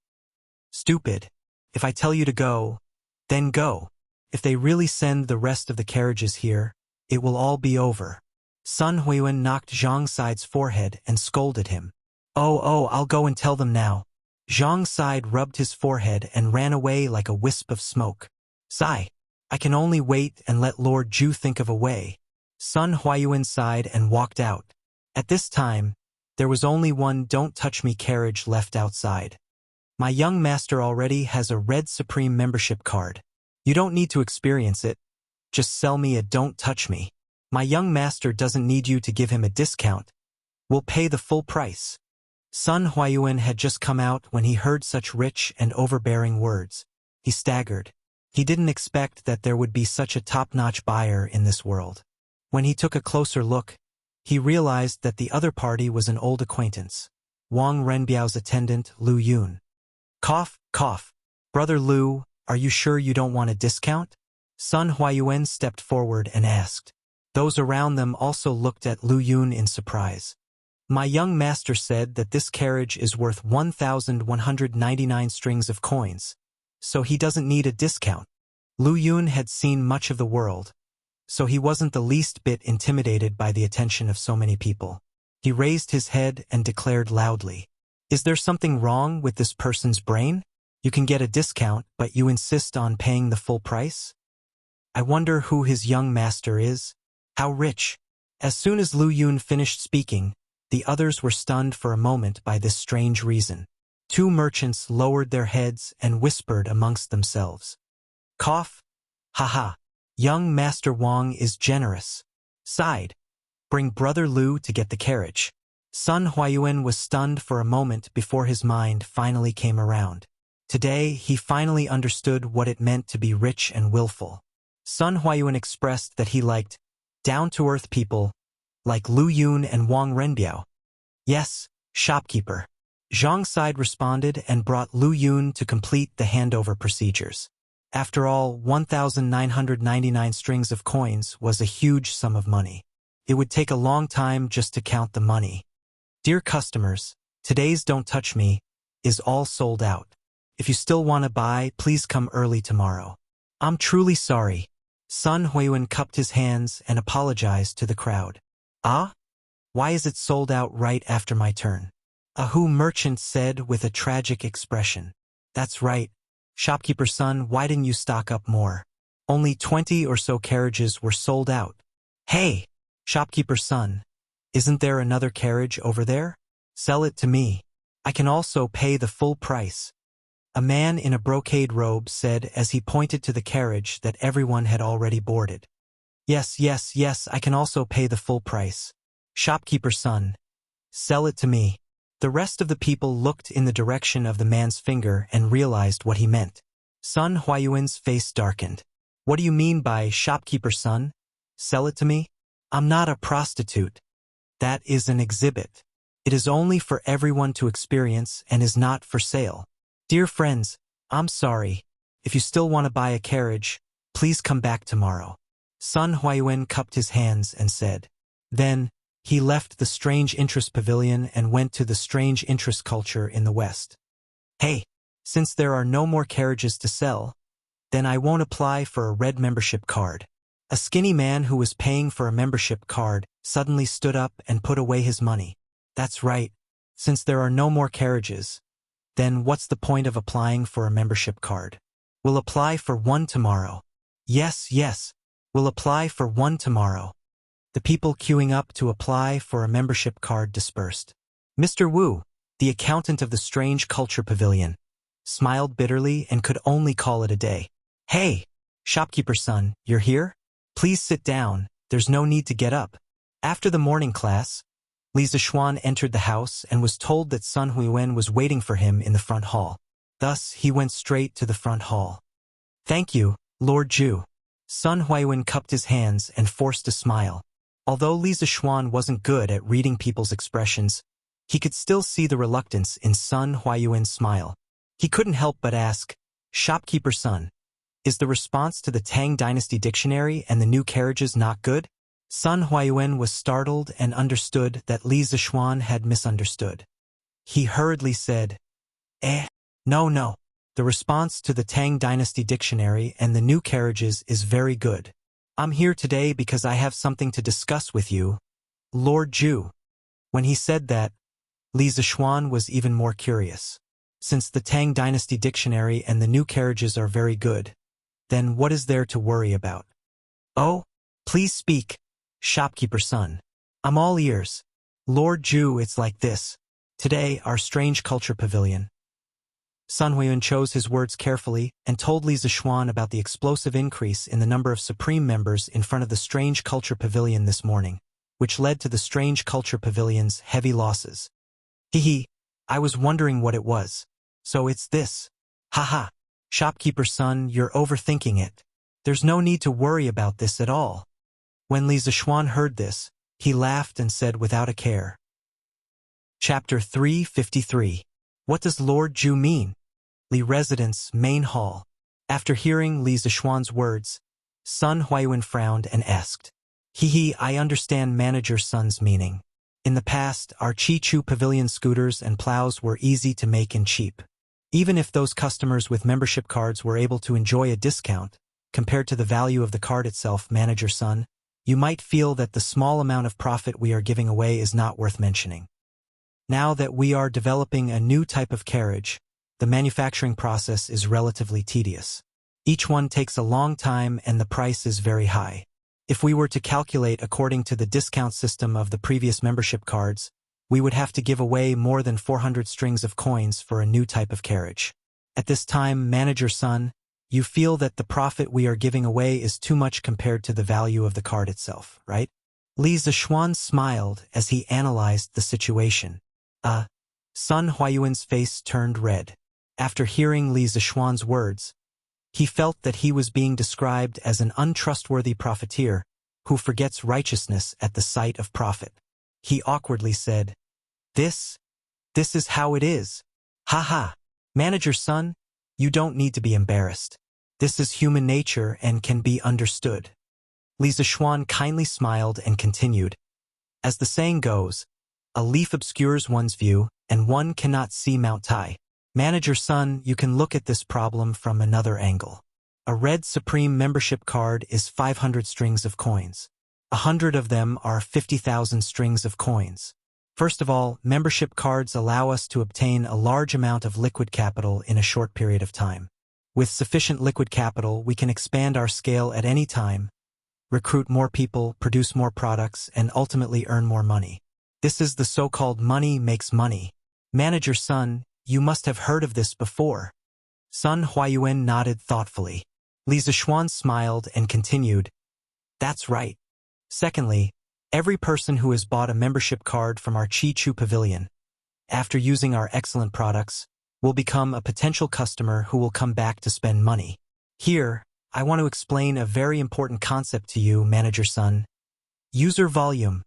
Stupid. If I tell you to go, then go. If they really send the rest of the carriages here, it will all be over. Sun Huayuan knocked Zhang Side's forehead and scolded him. Oh, I'll go and tell them now. Zhang Side rubbed his forehead and ran away like a wisp of smoke. Sigh. I can only wait and let Lord Ju think of a way. Sun Huayuan sighed and walked out. At this time, there was only one Don't Touch Me carriage left outside. My young master already has a Red Supreme membership card. You don't need to experience it. Just sell me a Don't Touch Me. My young master doesn't need you to give him a discount. We'll pay the full price. Sun Huayuan had just come out when he heard such rich and overbearing words. He staggered. He didn't expect that there would be such a top-notch buyer in this world. When he took a closer look, he realized that the other party was an old acquaintance, Wang Renbiao's attendant, Lu Yun. Cough, cough. Brother Lu, are you sure you don't want a discount? Sun Huayuan stepped forward and asked. Those around them also looked at Lu Yun in surprise. My young master said that this carriage is worth 1,199 strings of coins, so he doesn't need a discount. Lu Yun had seen much of the world, so he wasn't the least bit intimidated by the attention of so many people. He raised his head and declared loudly, Is there something wrong with this person's brain? You can get a discount, but you insist on paying the full price? I wonder who his young master is. How rich. As soon as Lu Yun finished speaking, the others were stunned for a moment by this strange reason. Two merchants lowered their heads and whispered amongst themselves. Cough. Ha. Young Master Wang is generous. Sighed. Bring Brother Lu to get the carriage. Sun Huayuan was stunned for a moment before his mind finally came around. Today, he finally understood what it meant to be rich and willful. Sun Huayuan expressed that he liked down-to-earth people, like Lu Yun and Wang Renbiao. Yes, shopkeeper. Zhang Side responded and brought Lu Yun to complete the handover procedures. After all, 1,999 strings of coins was a huge sum of money. It would take a long time just to count the money. Dear customers, today's Don't Touch Me is all sold out. If you still want to buy, please come early tomorrow. I'm truly sorry. Sun Huayuan cupped his hands and apologized to the crowd. Ah? Why is it sold out right after my turn? A Hu merchant said with a tragic expression. That's right. Shopkeeper son, why didn't you stock up more? Only 20 or so carriages were sold out. Hey, shopkeeper son, isn't there another carriage over there? Sell it to me. I can also pay the full price. A man in a brocade robe said as he pointed to the carriage that everyone had already boarded. Yes, I can also pay the full price. Shopkeeper son, sell it to me. The rest of the people looked in the direction of the man's finger and realized what he meant. Sun Huayuan's face darkened. What do you mean by shopkeeper son? Sell it to me? I'm not a prostitute. That is an exhibit. It is only for everyone to experience and is not for sale. Dear friends, I'm sorry. If you still want to buy a carriage, please come back tomorrow. Sun Huayuan cupped his hands and said. Then, he left the Strange Interest Pavilion and went to the Strange Interest Culture in the West. Hey, since there are no more carriages to sell, then I won't apply for a red membership card. A skinny man who was paying for a membership card suddenly stood up and put away his money. That's right. Since there are no more carriages, then what's the point of applying for a membership card? We'll apply for one tomorrow. Yes, we'll apply for one tomorrow. The people queuing up to apply for a membership card dispersed. Mr. Wu, the accountant of the Strange Culture Pavilion, smiled bitterly and could only call it a day. Hey, shopkeeper son, you're here? Please sit down, there's no need to get up. After the morning class, Li Zixuan entered the house and was told that Sun Huayuan was waiting for him in the front hall. Thus, he went straight to the front hall. Thank you, Lord Zhu. Sun Huayuan cupped his hands and forced a smile. Although Li Zixuan wasn't good at reading people's expressions, he could still see the reluctance in Sun Huayuan's smile. He couldn't help but ask, "Shopkeeper Sun, is the response to the Tang Dynasty dictionary and the new carriages not good?" Sun Huayuan was startled and understood that Li Zixuan had misunderstood. He hurriedly said, No. The response to the Tang Dynasty dictionary and the new carriages is very good. I'm here today because I have something to discuss with you, Lord Zhu." When he said that, Li Zixuan was even more curious. Since the Tang Dynasty dictionary and the new carriages are very good, then what is there to worry about? "Oh, please speak, Shopkeeper Sun. I'm all ears. Lord Zhu, it's like this. Today, our strange culture pavilion." Sun Huayuan chose his words carefully and told Li Zixuan about the explosive increase in the number of Supreme members in front of the Strange Culture Pavilion this morning, which led to the Strange Culture Pavilion's heavy losses. I was wondering what it was. So it's this. Haha. Shopkeeper Sun, you're overthinking it. There's no need to worry about this at all. When Li Zixuan heard this, he laughed and said without a care. Chapter 353. What does Lord Zhu mean? Li Residence, Main Hall. After hearing Li Zixuan's words, Sun Huayuan frowned and asked, I understand Manager Sun's meaning. In the past, our Chi-Chu Pavilion scooters and plows were easy to make and cheap. Even if those customers with membership cards were able to enjoy a discount, compared to the value of the card itself, Manager Sun, you might feel that the small amount of profit we are giving away is not worth mentioning. Now that we are developing a new type of carriage, the manufacturing process is relatively tedious. Each one takes a long time and the price is very high. If we were to calculate according to the discount system of the previous membership cards, we would have to give away more than 400 strings of coins for a new type of carriage. At this time, Manager Sun, you feel that the profit we are giving away is too much compared to the value of the card itself, right? Li Zixuan smiled as he analyzed the situation. Sun Huayuan's face turned red. After hearing Li Zixuan's words, he felt that he was being described as an untrustworthy profiteer who forgets righteousness at the sight of profit. He awkwardly said, This is how it is. Haha. Manager Sun, you don't need to be embarrassed. This is human nature and can be understood. Li Zixuan kindly smiled and continued. As the saying goes, a leaf obscures one's view, and one cannot see Mount Tai. Manager Sun, you can look at this problem from another angle. A red Supreme membership card is 500 strings of coins. 100 of them are 50,000 strings of coins. First of all, membership cards allow us to obtain a large amount of liquid capital in a short period of time. With sufficient liquid capital, we can expand our scale at any time, recruit more people, produce more products, and ultimately earn more money. This is the so-called money makes money. Manager Sun, you must have heard of this before. Sun Huayuan nodded thoughtfully. Li Zixuan smiled and continued. That's right. Secondly, every person who has bought a membership card from our Chi-Chu Pavilion, after using our excellent products, will become a potential customer who will come back to spend money. Here, I want to explain a very important concept to you, Manager Sun. User volume.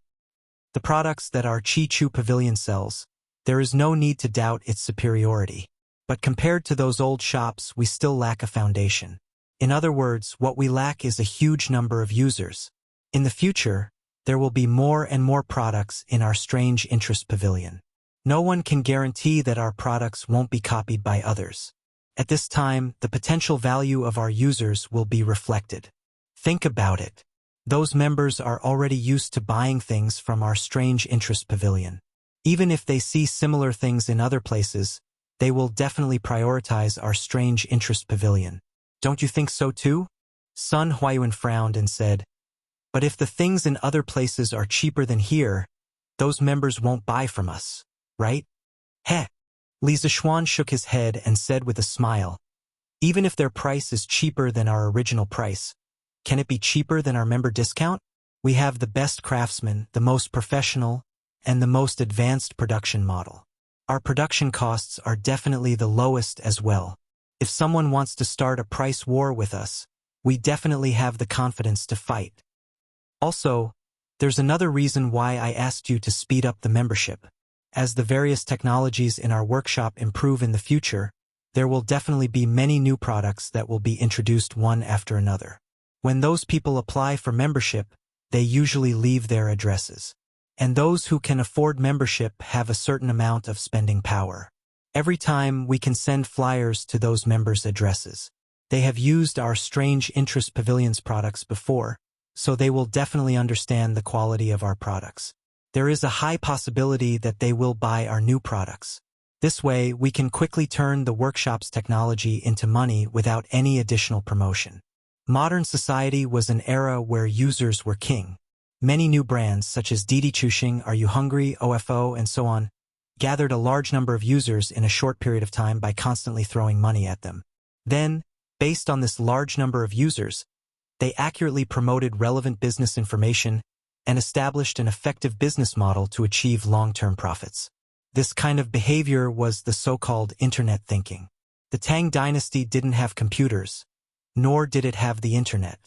The products that our Chi-Chu Pavilion sells, there is no need to doubt its superiority. But compared to those old shops, we still lack a foundation. In other words, what we lack is a huge number of users. In the future, there will be more and more products in our Strange Interest Pavilion. No one can guarantee that our products won't be copied by others. At this time, the potential value of our users will be reflected. Think about it. Those members are already used to buying things from our Strange Interest Pavilion. Even if they see similar things in other places, they will definitely prioritize our Strange Interest Pavilion. Don't you think so too? Sun Huayuan frowned and said, But if the things in other places are cheaper than here, those members won't buy from us, right? Heh. Li Zixuan shook his head and said with a smile, Even if their price is cheaper than our original price, can it be cheaper than our member discount? We have the best craftsmen, the most professional, and the most advanced production model. Our production costs are definitely the lowest as well. If someone wants to start a price war with us, we definitely have the confidence to fight. Also, there's another reason why I asked you to speed up the membership. As the various technologies in our workshop improve in the future, there will definitely be many new products that will be introduced one after another. When those people apply for membership, they usually leave their addresses. And those who can afford membership have a certain amount of spending power. Every time we can send flyers to those members' addresses. They have used our Strange Interest Pavilions products before, so they will definitely understand the quality of our products. There is a high possibility that they will buy our new products. This way, we can quickly turn the workshop's technology into money without any additional promotion. Modern society was an era where users were king. Many new brands, such as Didi Chuxing, Are You Hungry, OFO, and so on, gathered a large number of users in a short period of time by constantly throwing money at them. Then, based on this large number of users, they accurately promoted relevant business information and established an effective business model to achieve long-term profits. This kind of behavior was the so-called internet thinking. The Tang dynasty didn't have computers, nor did it have the internet.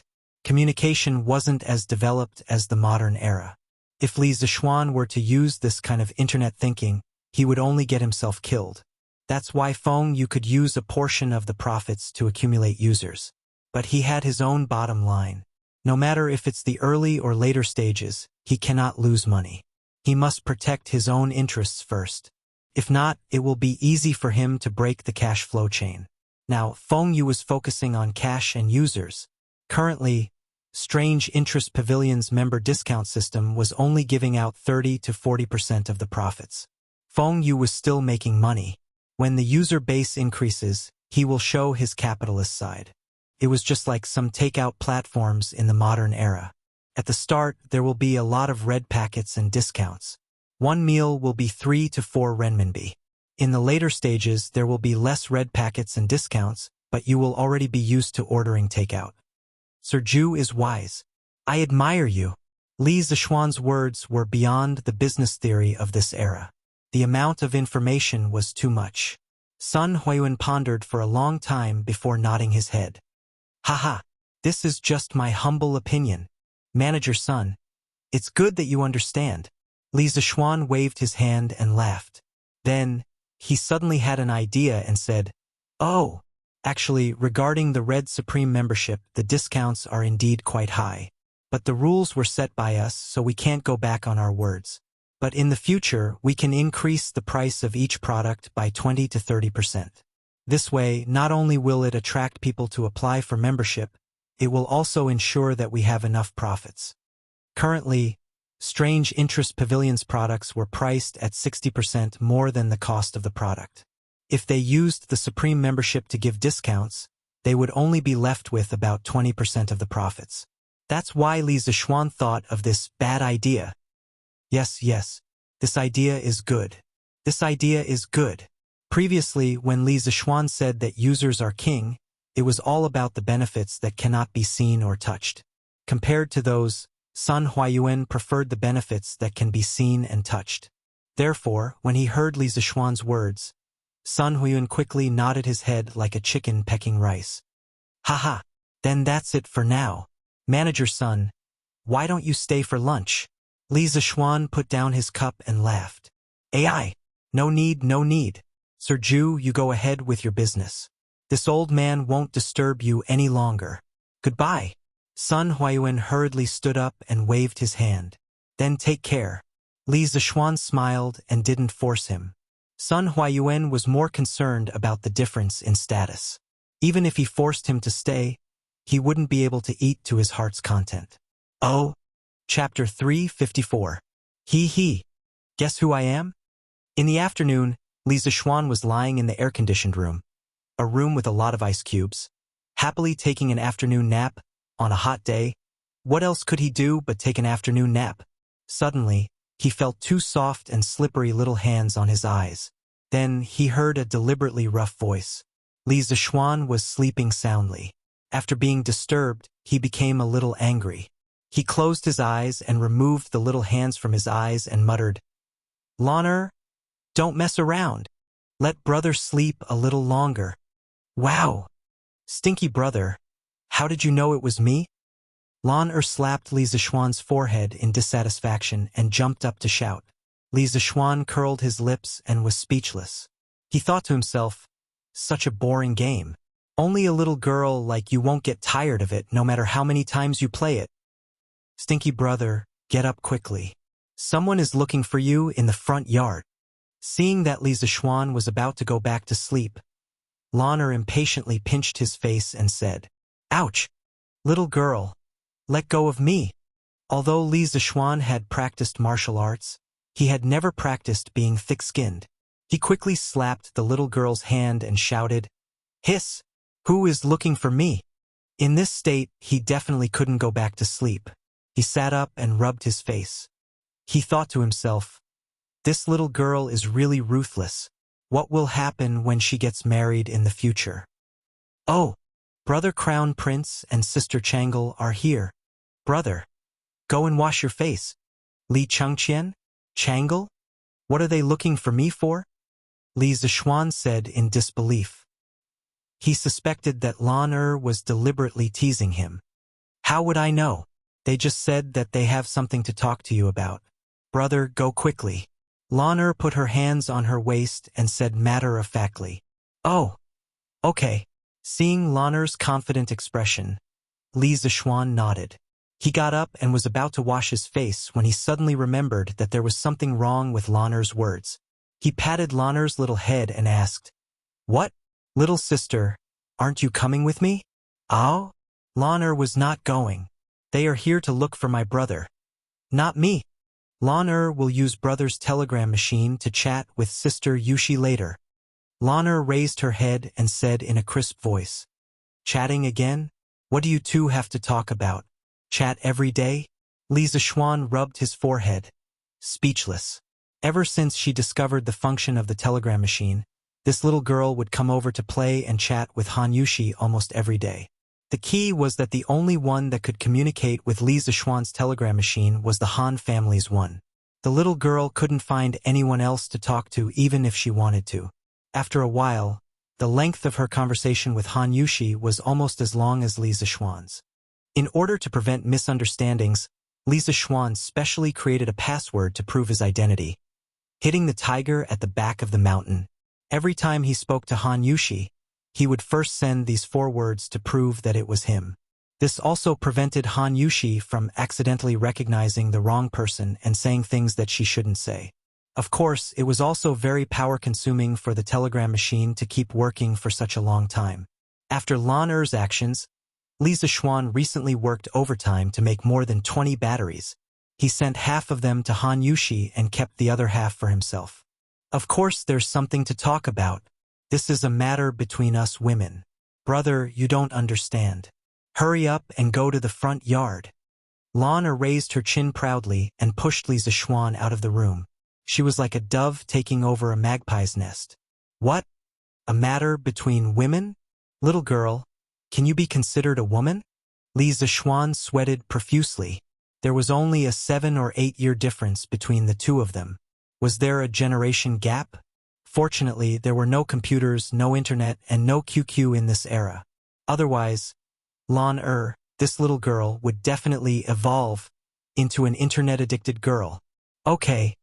Communication wasn't as developed as the modern era. If Li Zishuan were to use this kind of internet thinking, he would only get himself killed. That's why Feng Yu could use a portion of the profits to accumulate users. But he had his own bottom line. No matter if it's the early or later stages, he cannot lose money. He must protect his own interests first. If not, it will be easy for him to break the cash flow chain. Now, Feng Yu was focusing on cash and users. Currently, Strange Interest Pavilion's member discount system was only giving out 30 to 40% of the profits. Feng Yu was still making money. When the user base increases, he will show his capitalist side. It was just like some takeout platforms in the modern era. At the start, there will be a lot of red packets and discounts. One meal will be 3 to 4 renminbi. In the later stages, there will be less red packets and discounts, but you will already be used to ordering takeout. Sir Ju is wise. I admire you. Li Zishuan's words were beyond the business theory of this era. The amount of information was too much. Sun Huiyuan pondered for a long time before nodding his head. Haha, this is just my humble opinion. Manager Sun, it's good that you understand. Li Zishuan waved his hand and laughed. Then, he suddenly had an idea and said, "Oh, actually, regarding the Red Supreme membership, the discounts are indeed quite high. But the rules were set by us, so we can't go back on our words. But in the future, we can increase the price of each product by 20 to 30%. This way, not only will it attract people to apply for membership, it will also ensure that we have enough profits." Currently, Strange Interest Pavilion's products were priced at 60% more than the cost of the product. If they used the Supreme membership to give discounts, they would only be left with about 20% of the profits. That's why Li Zishuan thought of this bad idea. Yes, this idea is good. This idea is good. Previously, when Li Zishuan said that users are king, it was all about the benefits that cannot be seen or touched. Compared to those, Sun Huiyuan preferred the benefits that can be seen and touched. Therefore, when he heard Li Zishuan's words, Sun Huiyuan quickly nodded his head like a chicken pecking rice. Haha, then that's it for now. Manager Sun, why don't you stay for lunch? Li Zishuan put down his cup and laughed. AI, no need. Sir Ju, you go ahead with your business. This old man won't disturb you any longer. Goodbye. Sun Huiyuan hurriedly stood up and waved his hand. Then take care. Li Zishuan smiled and didn't force him. Sun Huiyuan was more concerned about the difference in status. Even if he forced him to stay, he wouldn't be able to eat to his heart's content. Oh. Chapter 354. He. Guess who I am? In the afternoon, Li Zishuan was lying in the air-conditioned room, a room with a lot of ice cubes, happily taking an afternoon nap on a hot day. What else could he do but take an afternoon nap? Suddenly, he felt two soft and slippery little hands on his eyes. Then he heard a deliberately rough voice. Li Zishuan was sleeping soundly. After being disturbed, he became a little angry. He closed his eyes and removed the little hands from his eyes and muttered, "Loner, don't mess around. Let brother sleep a little longer." Wow! Stinky brother, How did you know it was me? Lan slapped Li Zixuan's forehead in dissatisfaction and jumped up to shout. Li Zixuan curled his lips and was speechless. He thought to himself, such a boring game. Only a little girl like you won't get tired of it no matter how many times you play it. Stinky brother, get up quickly. Someone is looking for you in the front yard. Seeing that Li Zixuan was about to go back to sleep, Lan impatiently pinched his face and said, Ouch! Little girl, let go of me. Although Li Zixuan had practiced martial arts, he had never practiced being thick-skinned. He quickly slapped the little girl's hand and shouted, Hiss! Who is looking for me? In this state, he definitely couldn't go back to sleep. He sat up and rubbed his face. He thought to himself, this little girl is really ruthless. What will happen when she gets married in the future? Oh, Brother Crown Prince and Sister Changle are here. Brother, go and wash your face. Li Chengqian? Changle? What are they looking for me for? Li Zixuan said in disbelief. He suspected that Lan was deliberately teasing him. How would I know? They just said that they have something to talk to you about. Brother, go quickly. Lan put her hands on her waist and said matter-of-factly, Oh, okay. Seeing Lan's confident expression, Li Zixuan nodded. He got up and was about to wash his face when he suddenly remembered that there was something wrong with Lan's words. He patted Lan's little head and asked, What? Little sister, aren't you coming with me? Oh? Lan was not going. They are here to look for my brother. Not me. Lan will use brother's telegram machine to chat with Sister Yushi later. Lan raised her head and said in a crisp voice, Chatting again? What do you two have to talk about? Chat every day? Li Zixuan rubbed his forehead, speechless. Ever since she discovered the function of the telegram machine, this little girl would come over to play and chat with Han Yushi almost every day. The key was that the only one that could communicate with Li Zixuan's telegram machine was the Han family's one. The little girl couldn't find anyone else to talk to even if she wanted to. After a while, the length of her conversation with Han Yushi was almost as long as Li Zixuan's. In order to prevent misunderstandings, Li Zixuan specially created a password to prove his identity. Hitting the tiger at the back of the mountain, every time he spoke to Han Yushi, he would first send these 4 words to prove that it was him. This also prevented Han Yushi from accidentally recognizing the wrong person and saying things that she shouldn't say. Of course, it was also very power-consuming for the telegram machine to keep working for such a long time. After Lan's actions, Li Zixuan recently worked overtime to make more than 20 batteries. He sent half of them to Han Yushi and kept the other half for himself. Of course, there's something to talk about. This is a matter between us women. Brother, you don't understand. Hurry up and go to the front yard. Lan raised her chin proudly and pushed Li Zixuan out of the room. She was like a dove taking over a magpie's nest. What? A matter between women? Little girl, can you be considered a woman? Li Zixuan sweated profusely. There was only a 7 or 8 year difference between the two of them. Was there a generation gap? Fortunately, there were no computers, no internet, and no QQ in this era. Otherwise, Lan this little girl, would definitely evolve into an internet-addicted girl. Okay.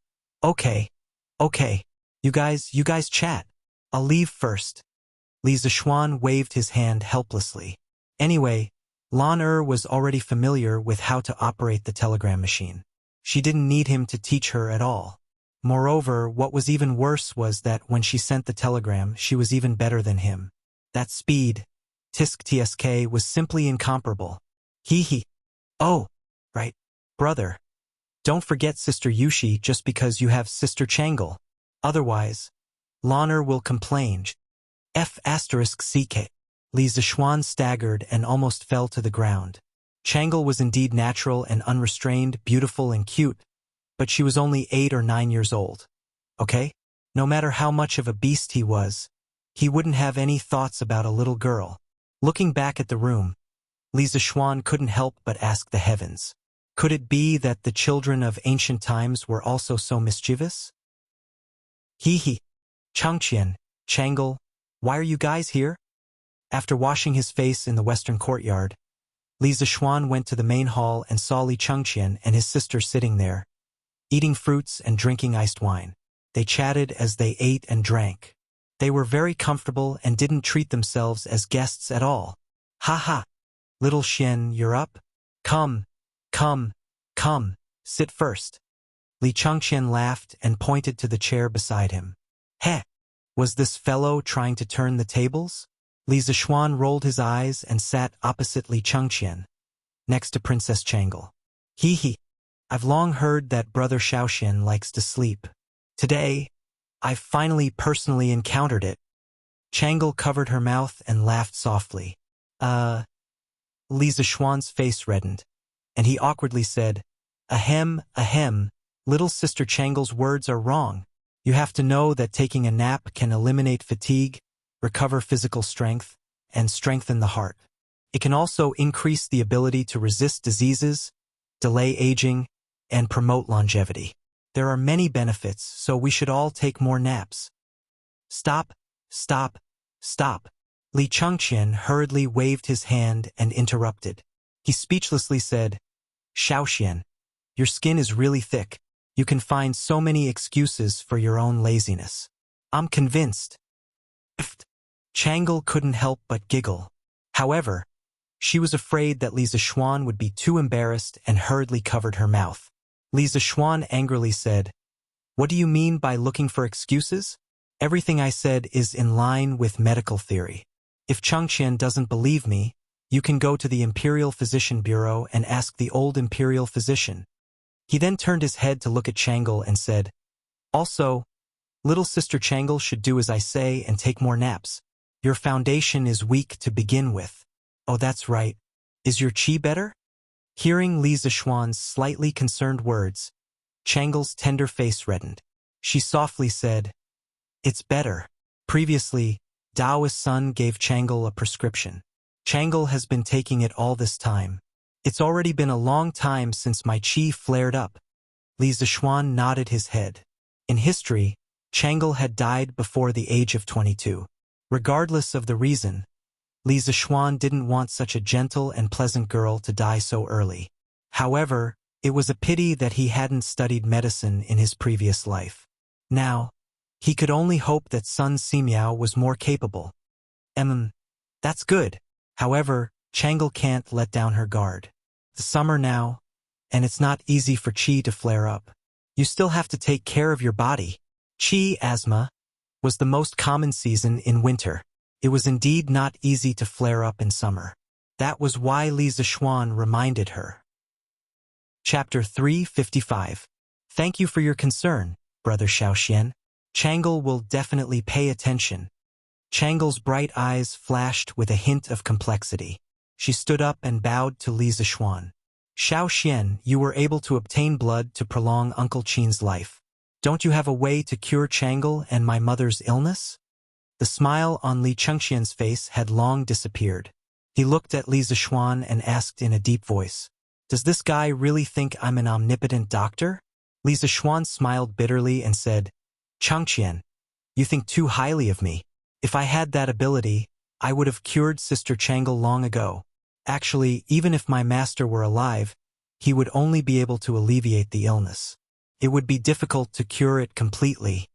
You guys chat. I'll leave first. Li Zixuan waved his hand helplessly. Anyway, Lan was already familiar with how to operate the telegram machine. She didn't need him to teach her at all. Moreover, what was even worse was that when she sent the telegram, she was even better than him. That speed, TSK, was simply incomparable. Hee. Oh, right, brother. Don't forget Sister Yushi just because you have Sister Changle. Otherwise, Lan will complain. F***CK. Li Zixuan staggered and almost fell to the ground. Changle was indeed natural and unrestrained, beautiful and cute, but she was only 8 or 9 years old. Okay? No matter how much of a beast he was, he wouldn't have any thoughts about a little girl. Looking back at the room, Li Zixuan couldn't help but ask the heavens. Could it be that the children of ancient times were also so mischievous? Chengqian, Changle, why are you guys here? After washing his face in the western courtyard, Li Zixuan went to the main hall and saw Li Chengqian and his sister sitting there, eating fruits and drinking iced wine. They chatted as they ate and drank. They were very comfortable and didn't treat themselves as guests at all. Ha ha! Little Xian, you're up? Come, come, come, sit first. Li Chengqian laughed and pointed to the chair beside him. Heh! Was this fellow trying to turn the tables? Li Zixuan rolled his eyes and sat opposite Li Chengqian, next to Princess Changle. Hee. I've long heard that Brother Xiaoxian likes to sleep. Today, I've finally personally encountered it. Changle covered her mouth and laughed softly. Li Zixuan's face reddened, and he awkwardly said, Ahem, little sister Changle's words are wrong. You have to know that taking a nap can eliminate fatigue, recover physical strength, and strengthen the heart. It can also increase the ability to resist diseases, delay aging, and promote longevity. There are many benefits, so we should all take more naps. Stop. Li Chengqian hurriedly waved his hand and interrupted. He speechlessly said, Xiaoxian, your skin is really thick. You can find so many excuses for your own laziness. I'm convinced. Changle couldn't help but giggle. However, she was afraid that Li Zixuan would be too embarrassed and hurriedly covered her mouth. Li Zixuan angrily said, What do you mean by looking for excuses? Everything I said is in line with medical theory. If Chengqian doesn't believe me, you can go to the Imperial Physician Bureau and ask the old Imperial Physician. He then turned his head to look at Changle and said, Also, little sister Changle should do as I say and take more naps. Your foundation is weak to begin with. Oh, that's right. Is your qi better? Hearing Li Zixuan's slightly concerned words, Changle's tender face reddened. She softly said, It's better. Previously, Dao's son gave Changle a prescription. Changle has been taking it all this time. It's already been a long time since my qi flared up. Li Zixuan nodded his head. In history, Changle had died before the age of 22. Regardless of the reason, Li Zixuan didn't want such a gentle and pleasant girl to die so early. However, it was a pity that he hadn't studied medicine in his previous life. Now, he could only hope that Sun Simiao was more capable. That's good. However, Changle can't let down her guard. The summer now, and it's not easy for qi to flare up. You still have to take care of your body. Qi asthma was the most common season in winter. It was indeed not easy to flare up in summer. That was why Li Zixuan reminded her. Chapter 355. Thank you for your concern, Brother Xiaoxian. Changle will definitely pay attention. Changle's bright eyes flashed with a hint of complexity. She stood up and bowed to Li Zixuan. Xiaoxian, you were able to obtain blood to prolong Uncle Qin's life. Don't you have a way to cure Changle and my mother's illness? The smile on Li Chengqian's face had long disappeared. He looked at Li Zixuan and asked in a deep voice, Does this guy really think I'm an omnipotent doctor? Li Zixuan smiled bitterly and said, Chengqian, you think too highly of me. If I had that ability, I would have cured Sister Changle long ago. Actually, even if my master were alive, he would only be able to alleviate the illness. It would be difficult to cure it completely.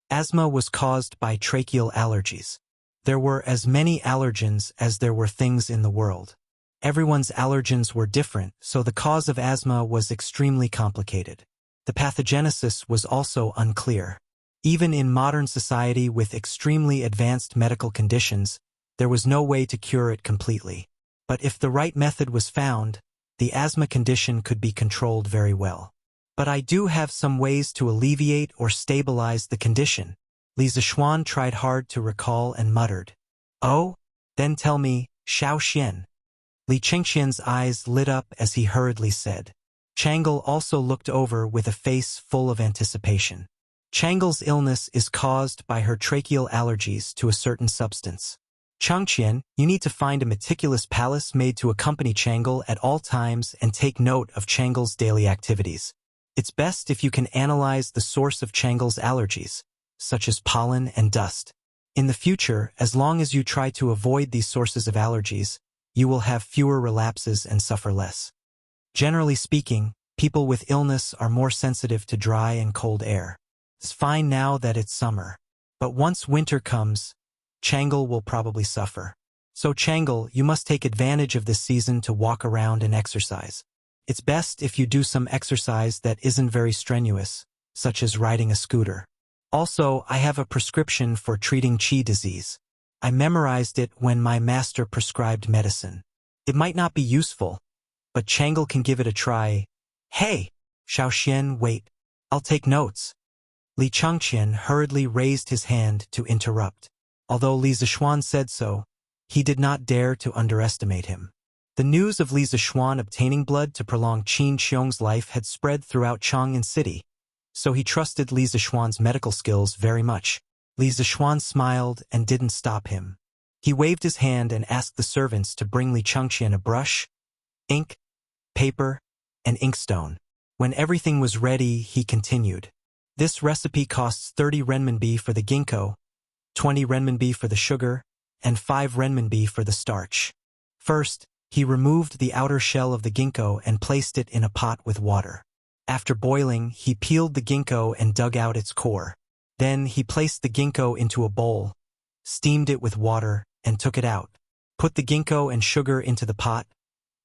Asthma was caused by tracheal allergies. There were as many allergens as there were things in the world. Everyone's allergens were different, so the cause of asthma was extremely complicated. The pathogenesis was also unclear. Even in modern society with extremely advanced medical conditions, there was no way to cure it completely. But if the right method was found, the asthma condition could be controlled very well. But I do have some ways to alleviate or stabilize the condition. Li Zixuan tried hard to recall and muttered. Oh? Then tell me, Xiaoxian. Li Chengqian's eyes lit up as he hurriedly said. Changle also looked over with a face full of anticipation. Changle's illness is caused by her tracheal allergies to a certain substance. Chengqian, you need to find a meticulous palace made to accompany Changle at all times and take note of Changle's daily activities. It's best if you can analyze the source of Changle's allergies, such as pollen and dust. In the future, as long as you try to avoid these sources of allergies, you will have fewer relapses and suffer less. Generally speaking, people with illness are more sensitive to dry and cold air. It's fine now that it's summer. But once winter comes, Changle will probably suffer. So Changle, you must take advantage of this season to walk around and exercise. It's best if you do some exercise that isn't very strenuous, such as riding a scooter. Also, I have a prescription for treating qi disease. I memorized it when my master prescribed medicine. It might not be useful, but Changle can give it a try. Hey, Xiaoxian, wait. I'll take notes. Li Changqian hurriedly raised his hand to interrupt. Although Li Zishuan said so, he did not dare to underestimate him. The news of Li Zishuan obtaining blood to prolong Qin Xiong's life had spread throughout Chang'an City, so he trusted Li Zishuan's medical skills very much. Li Zishuan smiled and didn't stop him. He waved his hand and asked the servants to bring Li Changqian a brush, ink, paper, and inkstone. When everything was ready, he continued. This recipe costs 30 renminbi for the ginkgo, 20 renminbi for the sugar, and 5 renminbi for the starch. First, he removed the outer shell of the ginkgo and placed it in a pot with water. After boiling, he peeled the ginkgo and dug out its core. Then he placed the ginkgo into a bowl, steamed it with water, and took it out. Put the ginkgo and sugar into the pot,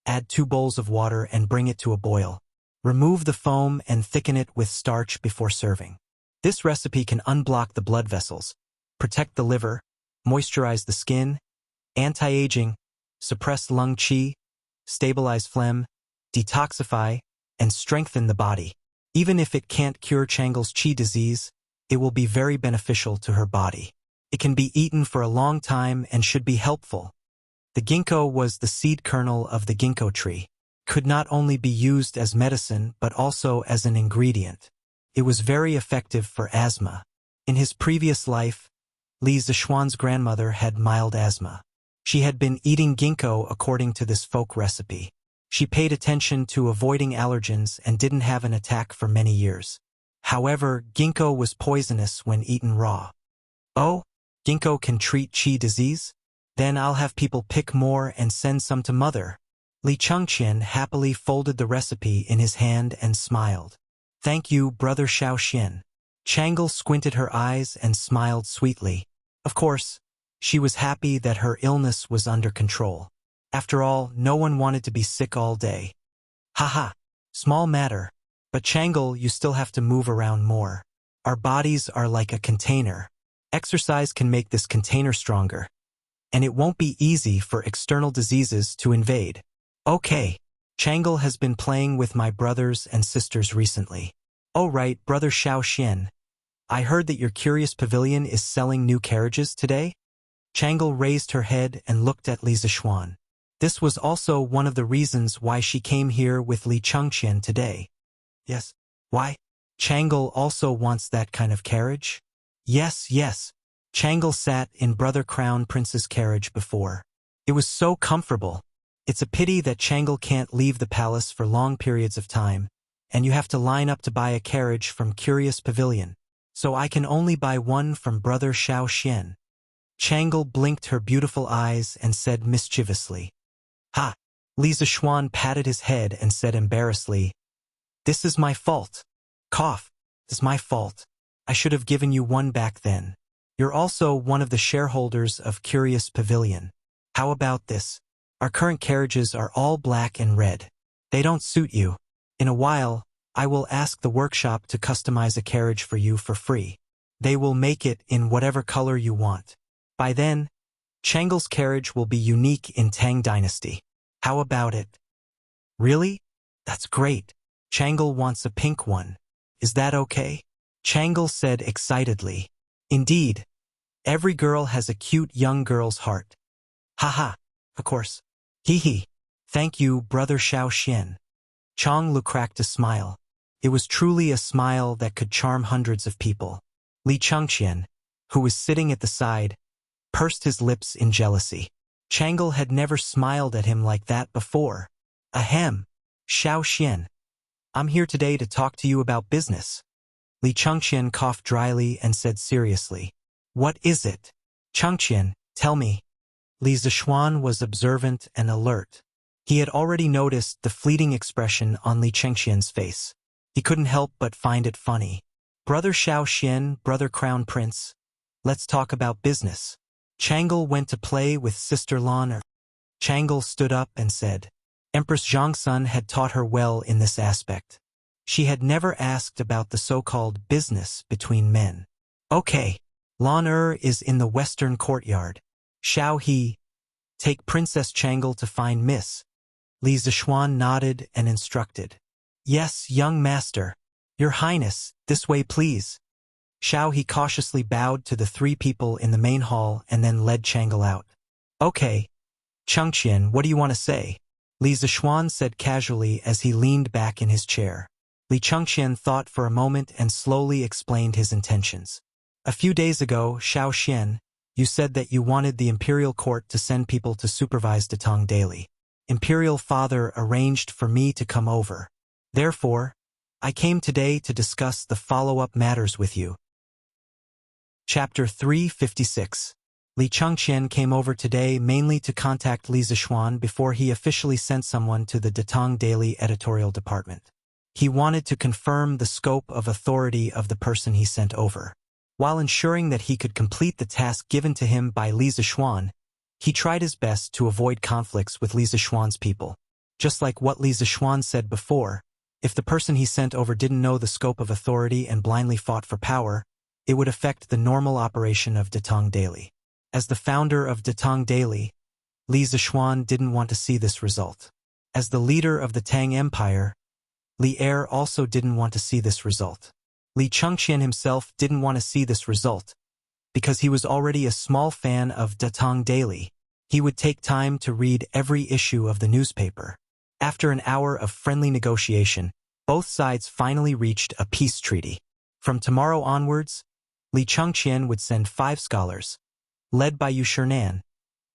add 2 bowls of water and bring it to a boil. Remove the foam and thicken it with starch before serving. This recipe can unblock the blood vessels, protect the liver, moisturize the skin, anti-aging, suppress lung qi, stabilize phlegm, detoxify, and strengthen the body. Even if it can't cure Changle's qi disease, it will be very beneficial to her body. It can be eaten for a long time and should be helpful. The ginkgo was the seed kernel of the ginkgo tree. Could not only be used as medicine but also as an ingredient. It was very effective for asthma. In his previous life, Li Zishuan's grandmother had mild asthma. She had been eating ginkgo according to this folk recipe. She paid attention to avoiding allergens and didn't have an attack for many years. However, ginkgo was poisonous when eaten raw. Oh, ginkgo can treat qi disease? Then I'll have people pick more and send some to mother. Li Changqian happily folded the recipe in his hand and smiled. Thank you, Brother Xiaoxian. Changle squinted her eyes and smiled sweetly. Of course, she was happy that her illness was under control. After all, no one wanted to be sick all day. Haha, small matter. But Changle, you still have to move around more. Our bodies are like a container. Exercise can make this container stronger. And it won't be easy for external diseases to invade. Okay. Changle has been playing with my brothers and sisters recently. Oh right, Brother Xiaoxian. I heard that your Curious Pavilion is selling new carriages today? Changle raised her head and looked at Li Zishuan. This was also one of the reasons why she came here with Li Changqian today. Yes. Why? Changle also wants that kind of carriage? Yes, yes. Changle sat in Brother Crown Prince's carriage before. It was so comfortable. It's a pity that Changle can't leave the palace for long periods of time, and you have to line up to buy a carriage from Curious Pavilion. So I can only buy one from Brother Xiaoxian. Changle blinked her beautiful eyes and said mischievously. Ha! Li Zishuan patted his head and said embarrassedly, This is my fault. Cough. This is my fault. I should have given you one back then. You're also one of the shareholders of Curious Pavilion. How about this? Our current carriages are all black and red. They don't suit you. In a while, I will ask the workshop to customize a carriage for you for free. They will make it in whatever color you want. By then, Changle's carriage will be unique in Tang Dynasty. How about it? Really? That's great. Changle wants a pink one. Is that okay? Changle said excitedly. Indeed. Every girl has a cute young girl's heart. Haha. Of course. Hee hee. Thank you, Brother Xiaoxian. Chang Lu cracked a smile. It was truly a smile that could charm hundreds of people. Li Changqian, who was sitting at the side, pursed his lips in jealousy. Changle had never smiled at him like that before. Ahem. Xiaoxian. I'm here today to talk to you about business. Li Changqian coughed dryly and said seriously. What is it? Changqian, tell me. Li Zishuan was observant and alert. He had already noticed the fleeting expression on Li Chengqian's face. He couldn't help but find it funny. Brother Xiao Xian, brother Crown Prince. Let's talk about business. Changle went to play with Sister Lan. Changle stood up and said, Empress Zhongsun had taught her well in this aspect. She had never asked about the so-called business between men. Okay. Lan is in the western courtyard. Shall he take Princess Changle to find Miss? Li Zishuan nodded and instructed. Yes, young master. Your Highness, this way please. Shao He cautiously bowed to the three people in the main hall and then led Changle out. Okay. Changqian, what do you want to say? Li Zishuan said casually as he leaned back in his chair. Li Changqian thought for a moment and slowly explained his intentions. A few days ago, Xiao Xian, you said that you wanted the imperial court to send people to supervise Datong daily. Imperial father arranged for me to come over. Therefore, I came today to discuss the follow-up matters with you. Chapter 356. Li Changqian came over today mainly to contact Li Zishuan before he officially sent someone to the Datong Daily editorial department. He wanted to confirm the scope of authority of the person he sent over. While ensuring that he could complete the task given to him by Li Zishuan, he tried his best to avoid conflicts with Li Zishuan's people. Just like what Li Zishuan said before, if the person he sent over didn't know the scope of authority and blindly fought for power, it would affect the normal operation of Datong Daily. As the founder of Datong Daily, Li Zishuan didn't want to see this result. As the leader of the Tang Empire, Li Er also didn't want to see this result. Li Changqian himself didn't want to see this result. Because he was already a small fan of Datong Daily, he would take time to read every issue of the newspaper. After an hour of friendly negotiation, both sides finally reached a peace treaty. From tomorrow onwards, Li Changqian would send 5 scholars, led by Yu Shernan,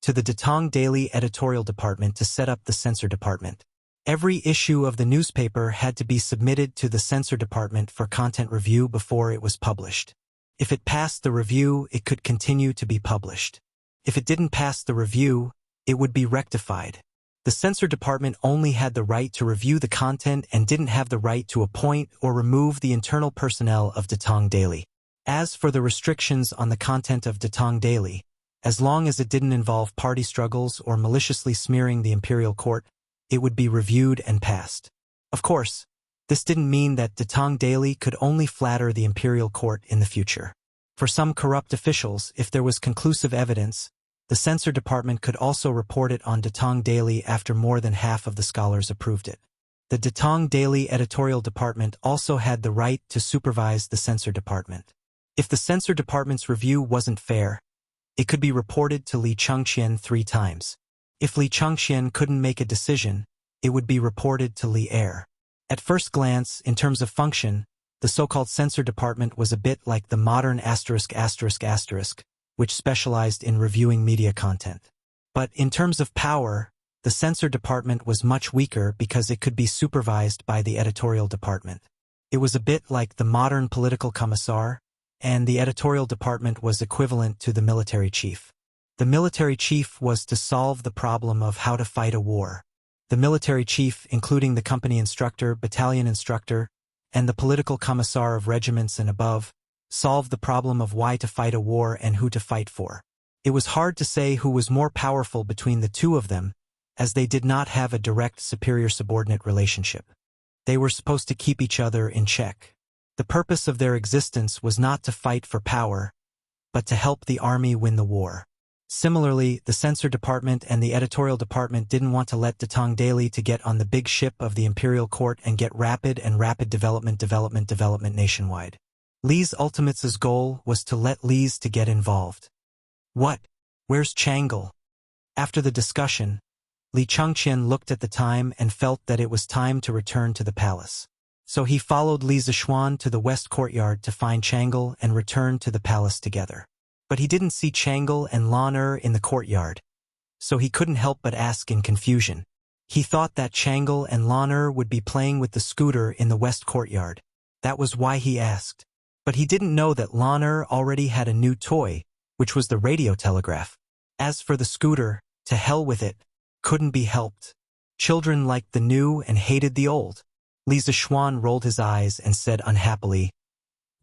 to the Datong Daily editorial department to set up the censor department. Every issue of the newspaper had to be submitted to the censor department for content review before it was published. If it passed the review, it could continue to be published. If it didn't pass the review, it would be rectified. The censor department only had the right to review the content and didn't have the right to appoint or remove the internal personnel of Datong Daily. As for the restrictions on the content of Datong Daily, as long as it didn't involve party struggles or maliciously smearing the imperial court, it would be reviewed and passed. Of course, this didn't mean that Datong Daily could only flatter the imperial court in the future. For some corrupt officials, if there was conclusive evidence, the censor department could also report it on Datong Daily after more than half of the scholars approved it. The Datong Daily editorial department also had the right to supervise the censor department. If the censor department's review wasn't fair, it could be reported to Li Changqian 3 times. If Li Changqian couldn't make a decision, it would be reported to Li Er. At first glance, in terms of function, the so-called censor department was a bit like the modern ****, which specialized in reviewing media content. But in terms of power, the censor department was much weaker because it could be supervised by the editorial department. It was a bit like the modern political commissar, and the editorial department was equivalent to the military chief. The military chief was to solve the problem of how to fight a war. The military chief, including the company instructor, battalion instructor, and the political commissar of regiments and above, solved the problem of why to fight a war and who to fight for. It was hard to say who was more powerful between the two of them, as they did not have a direct superior-subordinate relationship. They were supposed to keep each other in check. The purpose of their existence was not to fight for power, but to help the army win the war. Similarly, the censor department and the editorial department didn't want to let Datong Daily to get on the big ship of the imperial court and get rapid development nationwide. Li's ultimate's goal was to let Li's to get involved. What? Where's Changle? After the discussion, Li Changqian looked at the time and felt that it was time to return to the palace. So he followed Li Zishuan to the west courtyard to find Changle and return to the palace together. But he didn't see Changle and Lan in the courtyard, so he couldn't help but ask in confusion. He thought that Changle and Lan would be playing with the scooter in the west courtyard. That was why he asked. But he didn't know that Lan already had a new toy, which was the radio telegraph. As for the scooter, to hell with it, couldn't be helped. Children liked the new and hated the old. Li Zishuan rolled his eyes and said unhappily,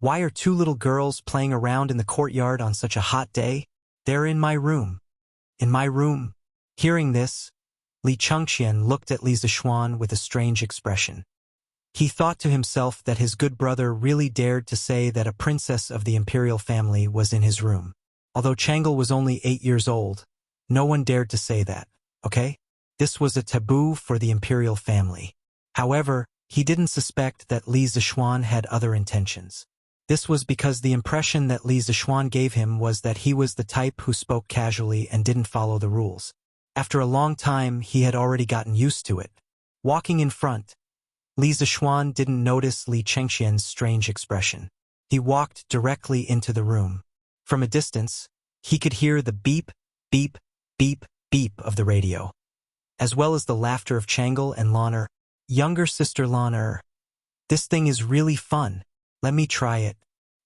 "Why are two little girls playing around in the courtyard on such a hot day? They're in my room." In my room. Hearing this, Li Chengqian looked at Li Zishuan with a strange expression. He thought to himself that his good brother really dared to say that a princess of the imperial family was in his room. Although Chang'e was only 8 years old, no one dared to say that, okay? This was a taboo for the imperial family. However, he didn't suspect that Li Zishuan had other intentions. This was because the impression that Li Zishuan gave him was that he was the type who spoke casually and didn't follow the rules. After a long time, he had already gotten used to it. Walking in front, Li Zishuan didn't notice Li Chengqian's strange expression. He walked directly into the room. From a distance, he could hear the beep, beep, beep, beep of the radio, as well as the laughter of Chang'e and Lan'er, younger sister Lan'er. "This thing is really fun. Let me try it.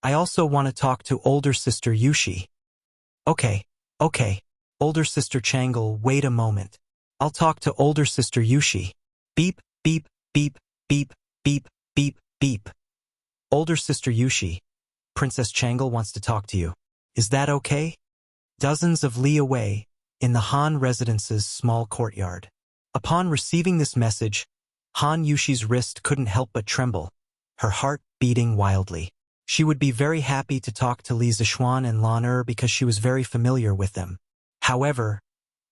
I also want to talk to older sister Yushi." Okay. Older sister Chang'e, wait a moment. I'll talk to older sister Yushi. Beep, beep, beep, beep, beep, beep, beep. Older sister Yushi, Princess Chang'e wants to talk to you. Is that okay? Dozens of li away, in the Han residence's small courtyard. Upon receiving this message, Han Yushi's wrist couldn't help but tremble, her heart beating wildly. She would be very happy to talk to Li Zishuan and Lan'er because she was very familiar with them. However,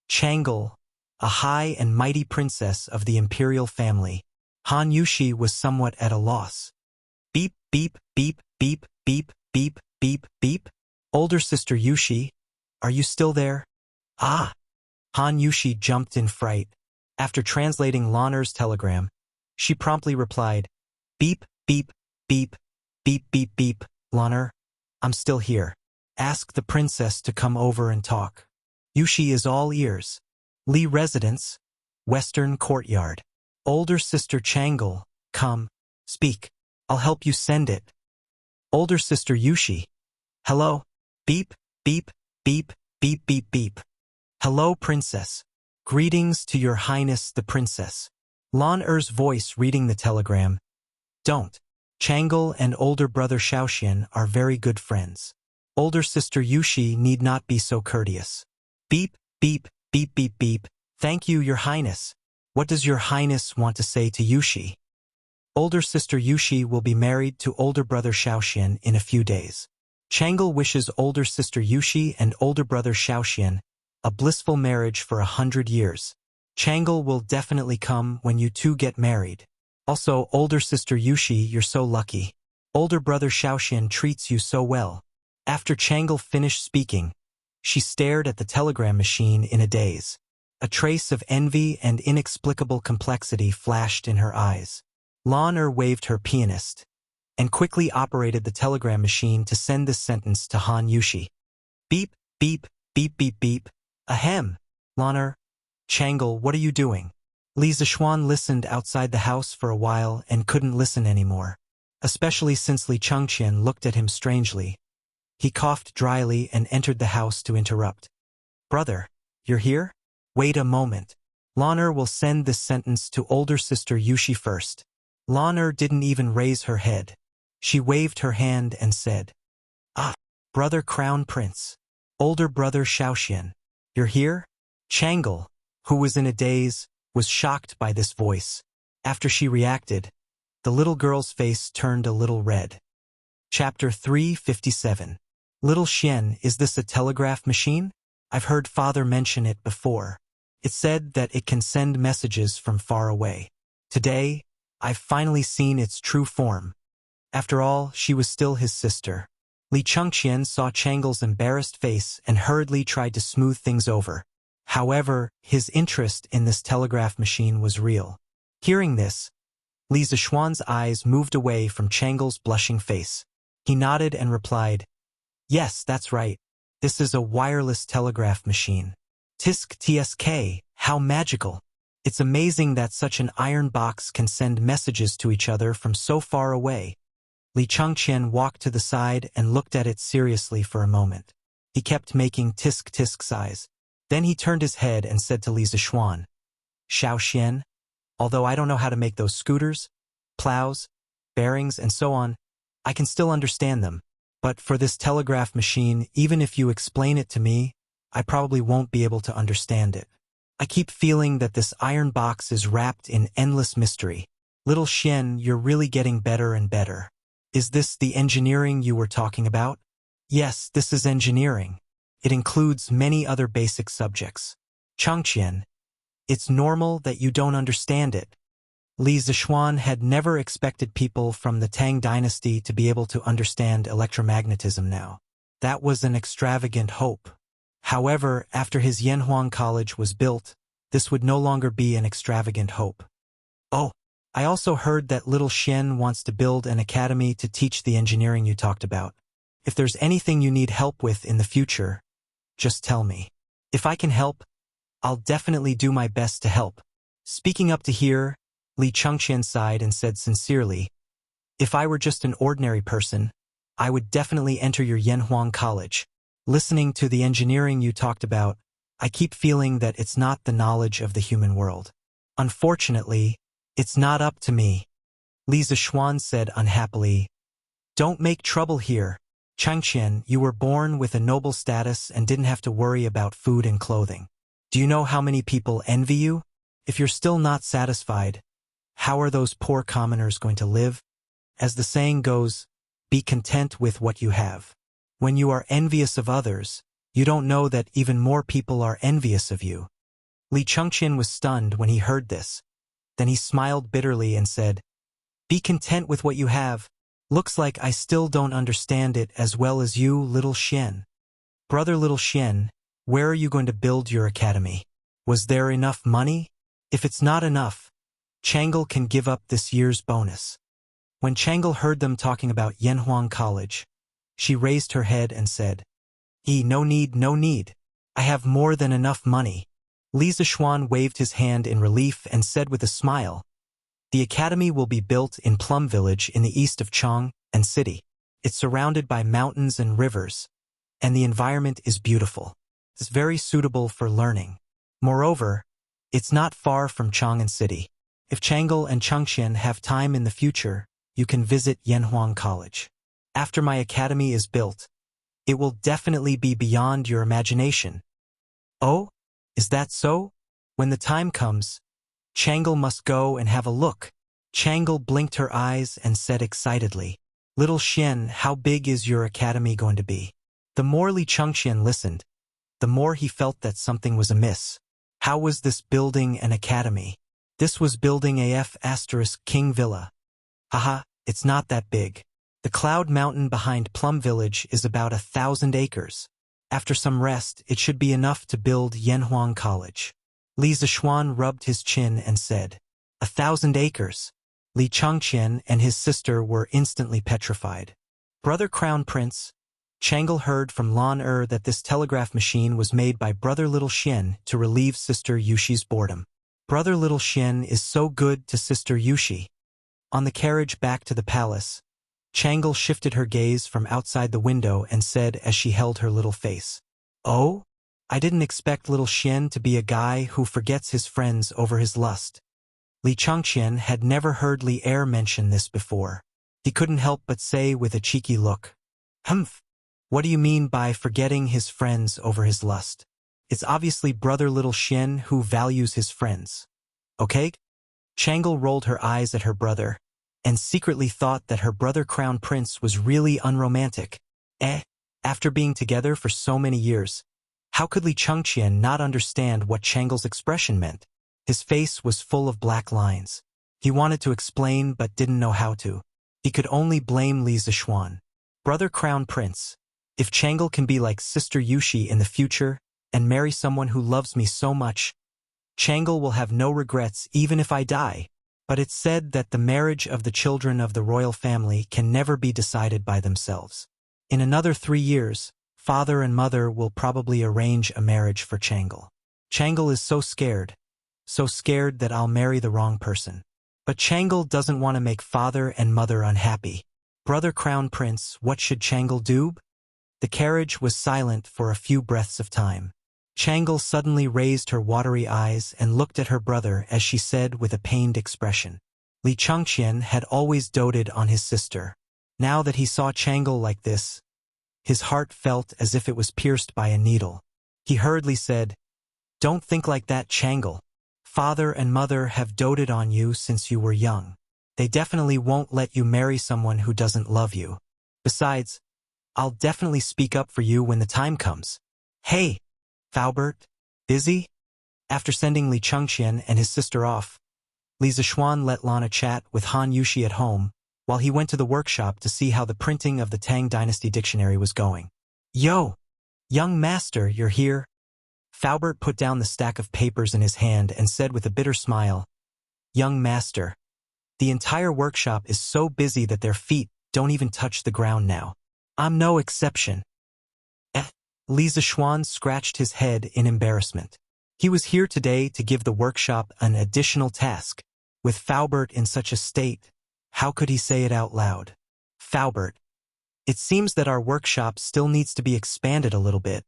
Chang'e, a high and mighty princess of the imperial family, Han Yushi was somewhat at a loss. Beep, beep, beep, beep, beep, beep, beep, beep. Older sister Yushi, are you still there? Ah! Han Yushi jumped in fright. After translating Lan'er's telegram, she promptly replied, "Beep, beep, beep, beep, beep, beep, Lan'er, I'm still here. Ask the princess to come over and talk." Yushi is all ears. Li Residence, Western Courtyard. Older sister Chang'e, come, speak. I'll help you send it. Older sister Yushi, hello? Beep, beep, beep, beep, beep, beep. Hello, princess. Greetings to your highness the princess. Lan'er's voice reading the telegram. Don't. Chang'e and older brother Shaoxian are very good friends. Older sister Yushi need not be so courteous. Beep, beep, beep, beep, beep. Thank you, your highness. What does your highness want to say to Yushi? Older sister Yushi will be married to older brother Shaoxian in a few days. Chang'e wishes older sister Yushi and older brother Shaoxian a blissful marriage for 100 years. Chang'e will definitely come when you two get married. Also, older sister Yushi, you're so lucky. Older brother Shaoxian treats you so well. After Chang'e finished speaking, she stared at the telegram machine in a daze. A trace of envy and inexplicable complexity flashed in her eyes. Lan'er waved her pianist and quickly operated the telegram machine to send this sentence to Han Yushi. Beep, beep, beep, beep, beep. Ahem. Lan'er. Chang'e, what are you doing? Li Zishuan listened outside the house for a while and couldn't listen anymore, especially since Li Chengqian looked at him strangely. He coughed dryly and entered the house to interrupt. Brother, you're here? Wait a moment. Lan'er will send this sentence to older sister Yushi first. Lan'er didn't even raise her head. She waved her hand and said, Ah, brother Crown Prince. Older brother Shaoxian. You're here? Chang'e, who was in a daze, was shocked by this voice. After she reacted, the little girl's face turned a little red. Chapter 357. Little Xian, is this a telegraph machine? I've heard father mention it before. It said that it can send messages from far away. Today, I've finally seen its true form. After all, she was still his sister. Li Chengqian saw Chang'e's embarrassed face and hurriedly tried to smooth things over. However, his interest in this telegraph machine was real. Hearing this, Li Zishuan's eyes moved away from Chang'e's blushing face. He nodded and replied, Yes, that's right. This is a wireless telegraph machine. Tisk TSK, how magical. It's amazing that such an iron box can send messages to each other from so far away. Li Chengqian walked to the side and looked at it seriously for a moment. He kept making tisk-tisk sighs. Then he turned his head and said to Li Zixuan, Xiao Xian, although I don't know how to make those scooters, plows, bearings, and so on, I can still understand them. But for this telegraph machine, even if you explain it to me, I probably won't be able to understand it. I keep feeling that this iron box is wrapped in endless mystery. Little Xian, you're really getting better and better. Is this the engineering you were talking about? Yes, this is engineering. It includes many other basic subjects. Changqian, it's normal that you don't understand it. Li Zixuan had never expected people from the Tang dynasty to be able to understand electromagnetism now. That was an extravagant hope. However, after his Yanhuang College was built, this would no longer be an extravagant hope. Oh, I also heard that little Xian wants to build an academy to teach the engineering you talked about. If there's anything you need help with in the future, just tell me. If I can help, I'll definitely do my best to help. Speaking up to here, Li Changqian sighed and said sincerely, if I were just an ordinary person, I would definitely enter your Yanhuang College. Listening to the engineering you talked about, I keep feeling that it's not the knowledge of the human world. Unfortunately, it's not up to me. Li Zixuan said unhappily, don't make trouble here. Changqian, you were born with a noble status and didn't have to worry about food and clothing. Do you know how many people envy you? If you're still not satisfied, how are those poor commoners going to live? As the saying goes, be content with what you have. When you are envious of others, you don't know that even more people are envious of you. Li Changqian was stunned when he heard this. Then he smiled bitterly and said, be content with what you have. Looks like I still don't understand it as well as you, little Xian. Brother little Xian, where are you going to build your academy? Was there enough money? If it's not enough, Chang'e can give up this year's bonus. When Chang'e heard them talking about Yanhuang College, she raised her head and said, no need, no need. I have more than enough money. Li Zixuan waved his hand in relief and said with a smile, the academy will be built in Plum Village in the east of Chang and City. It's surrounded by mountains and rivers, and the environment is beautiful. It's very suitable for learning. Moreover, it's not far from Chang'an City. If Chang'e and Changqian have time in the future, you can visit Yanhuang College. After my academy is built, it will definitely be beyond your imagination. Oh, is that so? When the time comes, Chang'e must go and have a look. Chang'e blinked her eyes and said excitedly, little Xian, how big is your academy going to be? The more Li Changqian listened, the more he felt that something was amiss. How was this building an academy? This was building AF * King Villa. Haha, it's not that big. The Cloud Mountain behind Plum Village is about 1,000 acres. After some rest, it should be enough to build Yanhuang College. Li Zixuan rubbed his chin and said, 1,000 acres. Li Changqian and his sister were instantly petrified. Brother Crown Prince, Chang'e heard from Lan that this telegraph machine was made by Brother Little Xian to relieve Sister Yushi's boredom. Brother Little Xian is so good to Sister Yushi. On the carriage back to the palace, Chang'e shifted her gaze from outside the window and said as she held her little face, oh, I didn't expect Little Xian to be a guy who forgets his friends over his lust. Li Changqian had never heard Li mention this before. He couldn't help but say with a cheeky look, Humph, what do you mean by forgetting his friends over his lust? It's obviously Brother Little Xian who values his friends. Okay? Chang'e rolled her eyes at her brother, and secretly thought that her brother Crown Prince was really unromantic. After being together for so many years, how could Li Changqian not understand what Chang'e's expression meant? His face was full of black lines. He wanted to explain but didn't know how to. He could only blame Li Zixuan. Brother Crown Prince, if Chang'e can be like Sister Yushi in the future and marry someone who loves me so much, Chang'e will have no regrets even if I die. But it's said that the marriage of the children of the royal family can never be decided by themselves. In another 3 years, father and mother will probably arrange a marriage for Chang'e. Chang'e is so scared that I'll marry the wrong person. But Chang'e doesn't want to make father and mother unhappy. Brother Crown Prince, what should Chang'e do? The carriage was silent for a few breaths of time. Changle suddenly raised her watery eyes and looked at her brother as she said with a pained expression. Li Chengqian had always doted on his sister. Now that he saw Changle like this, his heart felt as if it was pierced by a needle. He hurriedly said, "Don't think like that, Changle. Father and mother have doted on you since you were young. They definitely won't let you marry someone who doesn't love you. Besides, I'll definitely speak up for you when the time comes." "Hey, Faubert, busy?" After sending Li Chengqian and his sister off, Li Zishuan let Lana chat with Han Yushi at home while he went to the workshop to see how the printing of the Tang Dynasty dictionary was going. "Yo, young master, you're here?" Faubert put down the stack of papers in his hand and said with a bitter smile, "Young master, the entire workshop is so busy that their feet don't even touch the ground now. I'm no exception." Li Zishuan scratched his head in embarrassment. He was here today to give the workshop an additional task. With Faubert in such a state, how could he say it out loud? "Faubert, it seems that our workshop still needs to be expanded a little bit."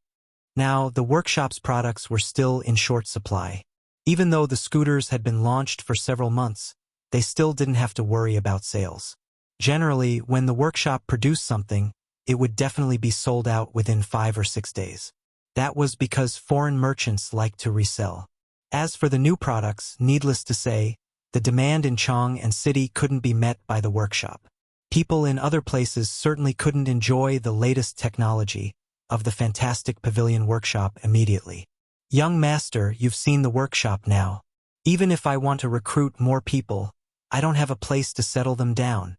Now, the workshop's products were still in short supply. Even though the scooters had been launched for several months, they still didn't have to worry about sales. Generally, when the workshop produced something, it would definitely be sold out within 5 or 6 days. That was because foreign merchants liked to resell. As for the new products, needless to say, the demand in Chong and City couldn't be met by the workshop. People in other places certainly couldn't enjoy the latest technology of the fantastic pavilion workshop immediately. "Young master, you've seen the workshop now. Even if I want to recruit more people, I don't have a place to settle them down."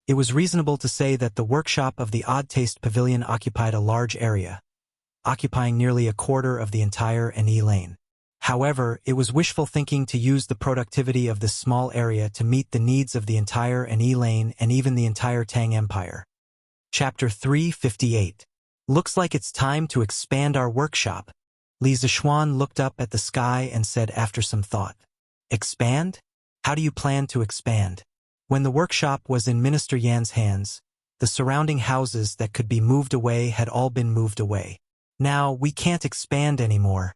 It was reasonable to say that the workshop of the Odd Taste Pavilion occupied a large area, occupying nearly a quarter of the entire NE lane. However, it was wishful thinking to use the productivity of this small area to meet the needs of the entire NE lane and even the entire Tang Empire. Chapter 358. Looks like it's time to expand our workshop. Li Zishuan looked up at the sky and said after some thought, "Expand? How do you plan to expand?" When the workshop was in Minister Yan's hands, the surrounding houses that could be moved away had all been moved away. "Now, we can't expand anymore."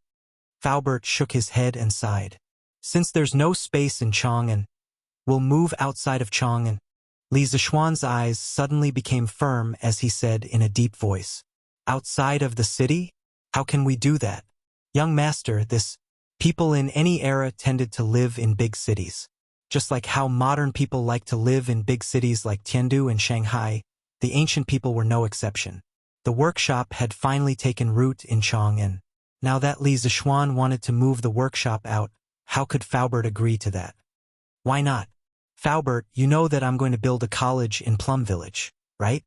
Faubert shook his head and sighed. "Since there's no space in Chang'an, we'll move outside of Chang'an." Li Zishuan's eyes suddenly became firm as he said in a deep voice, "Outside of the city? How can we do that?" "Young master, people in any era tended to live in big cities. Just like how modern people like to live in big cities like Tiandu and Shanghai, the ancient people were no exception. The workshop had finally taken root in Chang'an. Now that Li Zishuan wanted to move the workshop out, how could Faubert agree to that? "Why not? Faubert, you know that I'm going to build a college in Plum Village, right?"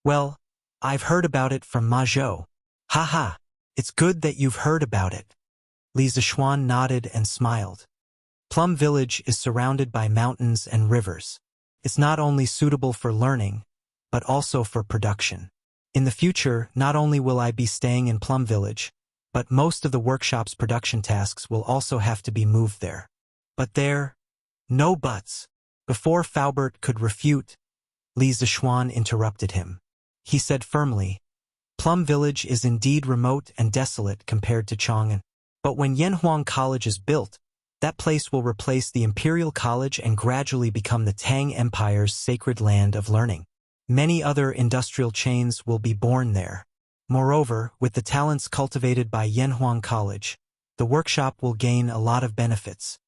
"Well, I've heard about it from Ma Zhou." "Haha, it's good that you've heard about it." Li Zishuan nodded and smiled. Plum Village is surrounded by mountains and rivers. It's not only suitable for learning, but also for production. In the future, not only will I be staying in Plum Village, but most of the workshop's production tasks will also have to be moved there. "But no buts." Before Faubert could refute, Li Zishuan interrupted him. He said firmly, "Plum Village is indeed remote and desolate compared to Chang'an. But when Yanhuang College is built, that place will replace the Imperial College and gradually become the Tang Empire's sacred land of learning. Many other industrial chains will be born there. Moreover, with the talents cultivated by Yanhuang College, the workshop will gain a lot of benefits.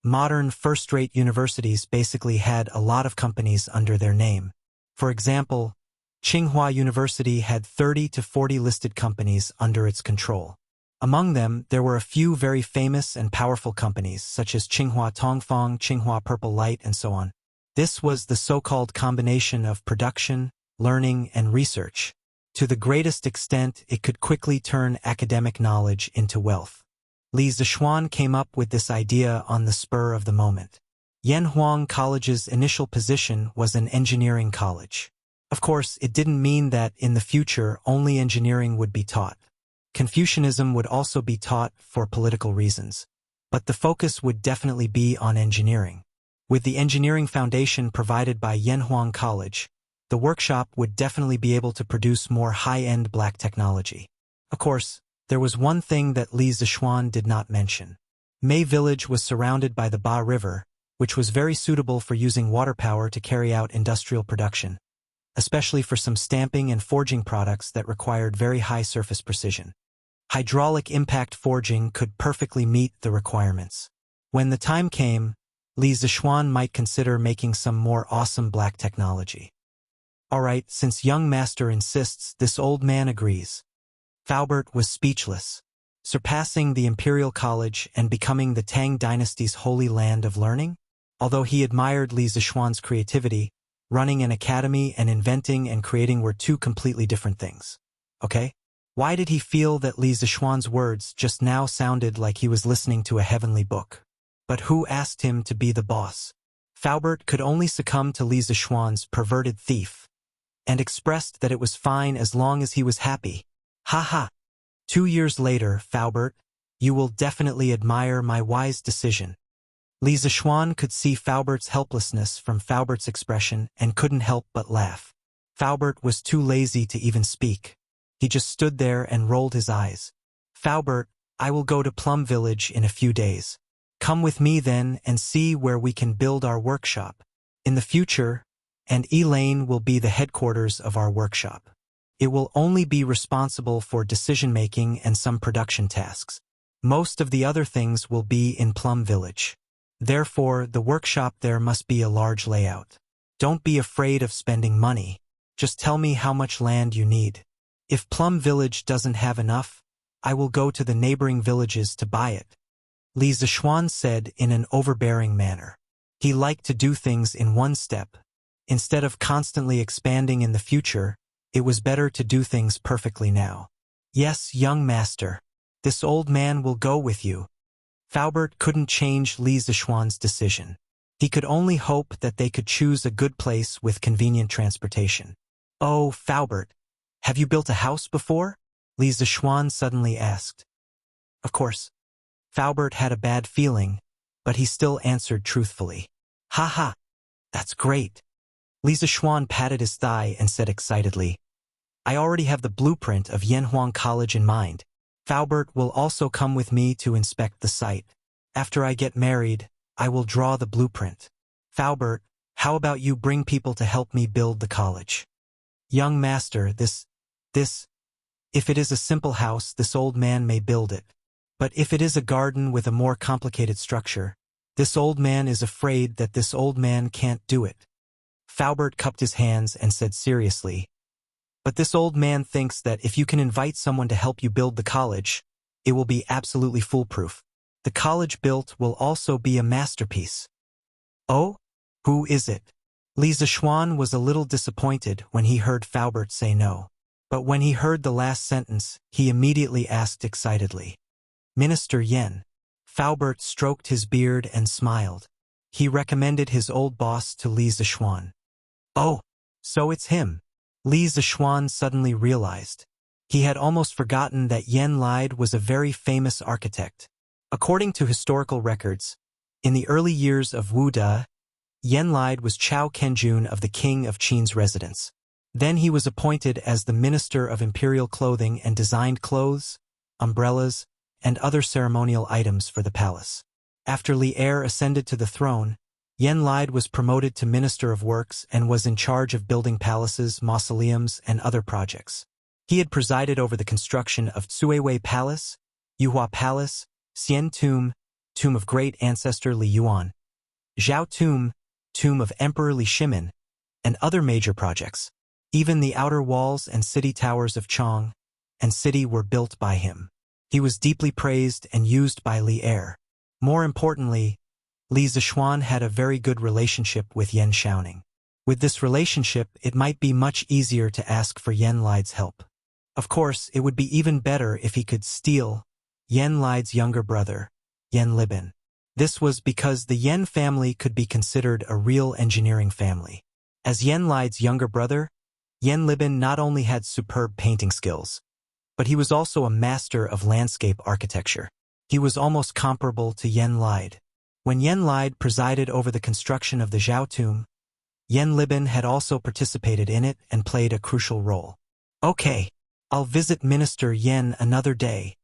Modern first-rate universities basically had a lot of companies under their name. For example, Tsinghua University had 30 to 40 listed companies under its control. Among them, there were a few very famous and powerful companies, such as Tsinghua Tongfang, Tsinghua Purple Light, and so on. This was the so-called combination of production, learning, and research. To the greatest extent, it could quickly turn academic knowledge into wealth. Li Zishuan came up with this idea on the spur of the moment. Yanhuang College's initial position was an engineering college. Of course, it didn't mean that in the future only engineering would be taught. Confucianism would also be taught for political reasons, but the focus would definitely be on engineering. With the engineering foundation provided by Yanhuang College, the workshop would definitely be able to produce more high-end black technology. Of course, there was one thing that Li Zishuan did not mention. Mei Village was surrounded by the Ba River, which was very suitable for using water power to carry out industrial production, especially for some stamping and forging products that required very high surface precision. Hydraulic impact forging could perfectly meet the requirements. When the time came, Li Zishuan might consider making some more awesome black technology. Alright, since young master insists, this old man agrees. Faubert was speechless. Surpassing the Imperial College and becoming the Tang Dynasty's holy land of learning? Although he admired Li Zishuan's creativity, running an academy and inventing and creating were two completely different things. Okay? Why did he feel that Li Zishuan's words just now sounded like he was listening to a heavenly book? But who asked him to be the boss? Faubert could only succumb to Li Zishuan's perverted thief, and expressed that it was fine as long as he was happy. Ha. 2 years later, Faubert, you will definitely admire my wise decision. Li Zishuan could see Faubert's helplessness from Faubert's expression and couldn't help but laugh. Faubert was too lazy to even speak. He just stood there and rolled his eyes. Faubert, I will go to Plum Village in a few days. Come with me then and see where we can build our workshop. In the future, and Elaine will be the headquarters of our workshop. It will only be responsible for decision-making and some production tasks. Most of the other things will be in Plum Village. Therefore, the workshop there must be a large layout. Don't be afraid of spending money. Just tell me how much land you need. If Plum Village doesn't have enough, I will go to the neighboring villages to buy it. Li Zishuan said in an overbearing manner. He liked to do things in one step. Instead of constantly expanding in the future, it was better to do things perfectly now. Yes, young master. This old man will go with you. Faubert couldn't change Li Zishuan's decision. He could only hope that they could choose a good place with convenient transportation. Oh, Faubert, have you built a house before? Li Zishuan suddenly asked. Of course. Faubert had a bad feeling, but he still answered truthfully. Ha, that's great. Li Zishuan patted his thigh and said excitedly, I already have the blueprint of Yanhuang College in mind. Faubert will also come with me to inspect the site. After I get married, I will draw the blueprint. Faubert, how about you bring people to help me build the college? Young master, if it is a simple house, this old man may build it. But if it is a garden with a more complicated structure, this old man is afraid that this old man can't do it. Faubert cupped his hands and said seriously, but this old man thinks that if you can invite someone to help you build the college, it will be absolutely foolproof. The college built will also be a masterpiece. Oh? Who is it? Li Zishuan was a little disappointed when he heard Faubert say no. But when he heard the last sentence, he immediately asked excitedly. Minister Yen. Faubert stroked his beard and smiled. He recommended his old boss to Li Zishuan. Oh, so it's him. Li Zishuan suddenly realized. He had almost forgotten that Yen Lide was a very famous architect. According to historical records, in the early years of Wu De, Yen Lide was Chao Kenjun of the King of Qin's residence. Then he was appointed as the Minister of Imperial Clothing and designed clothes, umbrellas, and other ceremonial items for the palace. After Li Er ascended to the throne, Yen Lide was promoted to Minister of Works and was in charge of building palaces, mausoleums, and other projects. He had presided over the construction of Tsuiwei Palace, Yuhua Palace, Xian Tomb, Tomb of Great Ancestor Li Yuan, Zhao Tomb, Tomb of Emperor Li Shimin, and other major projects. Even the outer walls and city towers of Chong and city were built by him. He was deeply praised and used by Li Er. More importantly, Li Zishuan had a very good relationship with Yen Xiaoning. With this relationship, it might be much easier to ask for Yen Lide's help. Of course, it would be even better if he could steal Yen Lide's younger brother, Yen Libin. This was because the Yen family could be considered a real engineering family. As Yen Lide's younger brother, Yen Libin not only had superb painting skills, but he was also a master of landscape architecture. He was almost comparable to Yen Lide. When Yen Lide presided over the construction of the Zhao Tomb, Yen Libin had also participated in it and played a crucial role. Okay, I'll visit Minister Yen another day.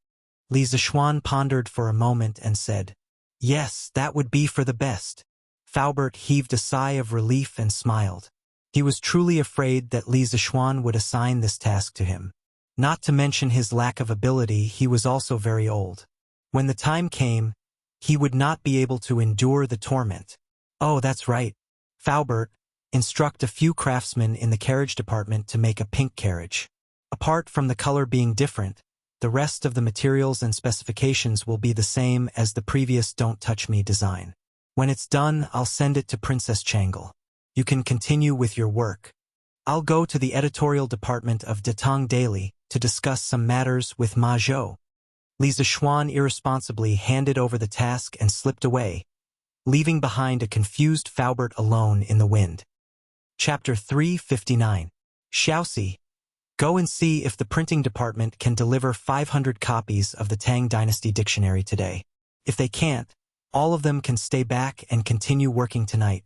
Li Zishuan pondered for a moment and said, yes, that would be for the best. Faubert heaved a sigh of relief and smiled. He was truly afraid that Li Zishuan would assign this task to him. Not to mention his lack of ability, he was also very old. When the time came, he would not be able to endure the torment. Oh, that's right. Faubert, instruct a few craftsmen in the carriage department to make a pink carriage. Apart from the color being different, the rest of the materials and specifications will be the same as the previous Don't Touch Me design. When it's done, I'll send it to Princess Changle. You can continue with your work. I'll go to the editorial department of Datang Daily to discuss some matters with Ma Zhou. Li Zishuan irresponsibly handed over the task and slipped away, leaving behind a confused Faubert alone in the wind. Chapter 359. Xiaoxi. Go and see if the printing department can deliver 500 copies of the Tang Dynasty Dictionary today. If they can't, all of them can stay back and continue working tonight.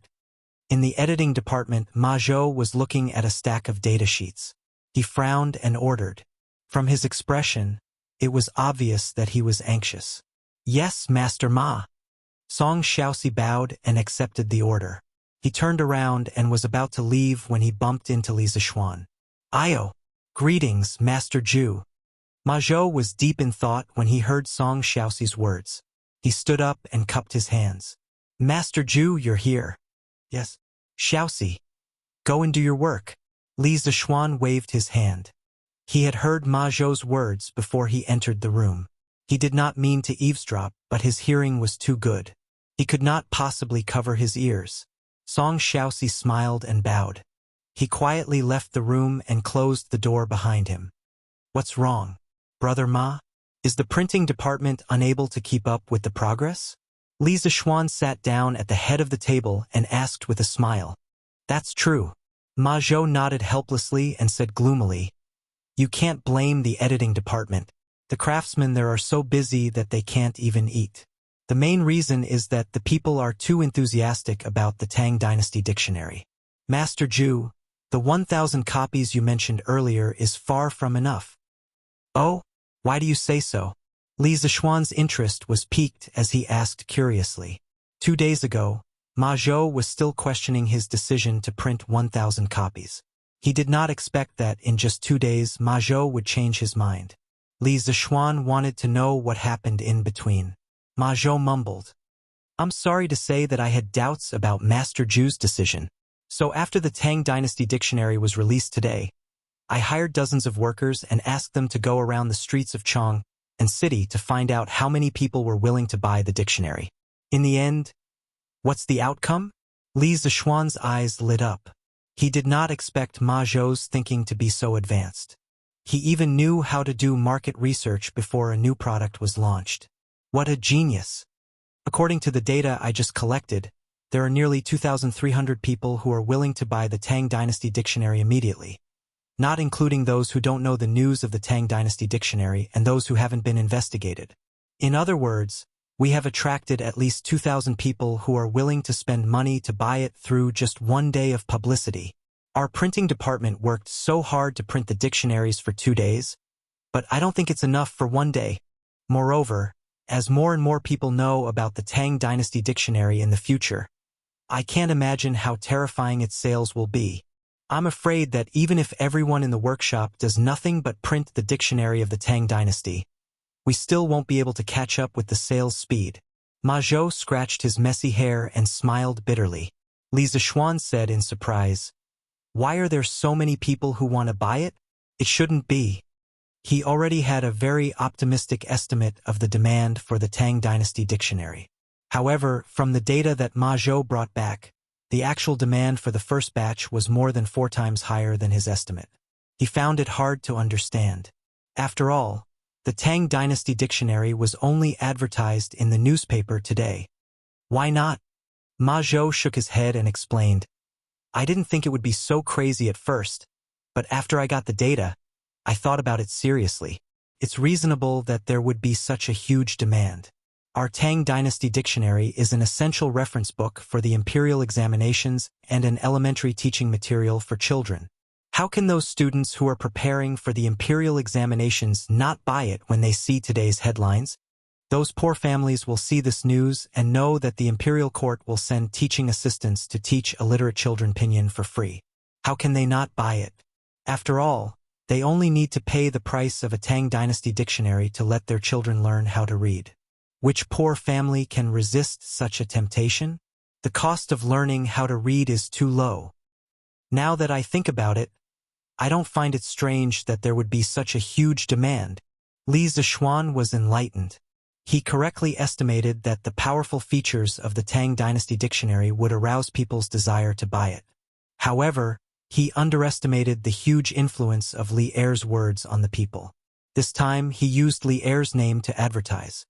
In the editing department, Ma Zhou was looking at a stack of data sheets. He frowned and ordered. From his expression, it was obvious that he was anxious. Yes, Master Ma. Song Xiaoxi bowed and accepted the order. He turned around and was about to leave when he bumped into Li Zishuan. Ayo. Greetings, Master Zhu. Ma Zhou was deep in thought when he heard Song Xiaoxi's words. He stood up and cupped his hands. Master Zhu, you're here. Yes. Xiaoxi. Go and do your work. Li Zishuan waved his hand. He had heard Ma Zhou's words before he entered the room. He did not mean to eavesdrop, but his hearing was too good. He could not possibly cover his ears. Song Xiaoxi smiled and bowed. He quietly left the room and closed the door behind him. What's wrong, Brother Ma? Is the printing department unable to keep up with the progress? Li Zishuan sat down at the head of the table and asked with a smile. That's true. Ma Zhou nodded helplessly and said gloomily, you can't blame the editing department. The craftsmen there are so busy that they can't even eat. The main reason is that the people are too enthusiastic about the Tang Dynasty Dictionary. Master Zhu, the 1,000 copies you mentioned earlier is far from enough. Oh, why do you say so? Li Zishuan's interest was piqued as he asked curiously. 2 days ago, Ma Zhou was still questioning his decision to print 1,000 copies. He did not expect that in just 2 days Ma Zhou would change his mind. Li Zishuan wanted to know what happened in between. Ma Zhou mumbled. I'm sorry to say that I had doubts about Master Zhu's decision. So after the Tang Dynasty Dictionary was released today, I hired dozens of workers and asked them to go around the streets of Chong and city to find out how many people were willing to buy the dictionary. In the end, what's the outcome? Li Zishuan's eyes lit up. He did not expect Ma Zhou's thinking to be so advanced. He even knew how to do market research before a new product was launched. What a genius! According to the data I just collected, there are nearly 2,300 people who are willing to buy the Tang Dynasty Dictionary immediately, not including those who don't know the news of the Tang Dynasty Dictionary and those who haven't been investigated. In other words, we have attracted at least 2,000 people who are willing to spend money to buy it through just 1 day of publicity. Our printing department worked so hard to print the dictionaries for 2 days, but I don't think it's enough for 1 day. Moreover, as more and more people know about the Tang Dynasty Dictionary in the future, I can't imagine how terrifying its sales will be. I'm afraid that even if everyone in the workshop does nothing but print the dictionary of the Tang Dynasty, we still won't be able to catch up with the sales speed. Ma Zhou scratched his messy hair and smiled bitterly. Li Zishuan said in surprise, why are there so many people who want to buy it? It shouldn't be. He already had a very optimistic estimate of the demand for the Tang Dynasty Dictionary. However, from the data that Ma Zhou brought back, the actual demand for the first batch was more than 4 times higher than his estimate. He found it hard to understand. After all, the Tang Dynasty Dictionary was only advertised in the newspaper today. Why not? Ma Zhou shook his head and explained, I didn't think it would be so crazy at first, but after I got the data, I thought about it seriously. It's reasonable that there would be such a huge demand. Our Tang Dynasty Dictionary is an essential reference book for the imperial examinations and an elementary teaching material for children. How can those students who are preparing for the imperial examinations not buy it when they see today's headlines? Those poor families will see this news and know that the imperial court will send teaching assistants to teach illiterate children pinyin for free. How can they not buy it? After all, they only need to pay the price of a Tang Dynasty dictionary to let their children learn how to read. Which poor family can resist such a temptation? The cost of learning how to read is too low. Now that I think about it, I don't find it strange that there would be such a huge demand. Li Zixuan was enlightened. He correctly estimated that the powerful features of the Tang Dynasty Dictionary would arouse people's desire to buy it. However, he underestimated the huge influence of Li Er's words on the people. This time, he used Li Er's name to advertise.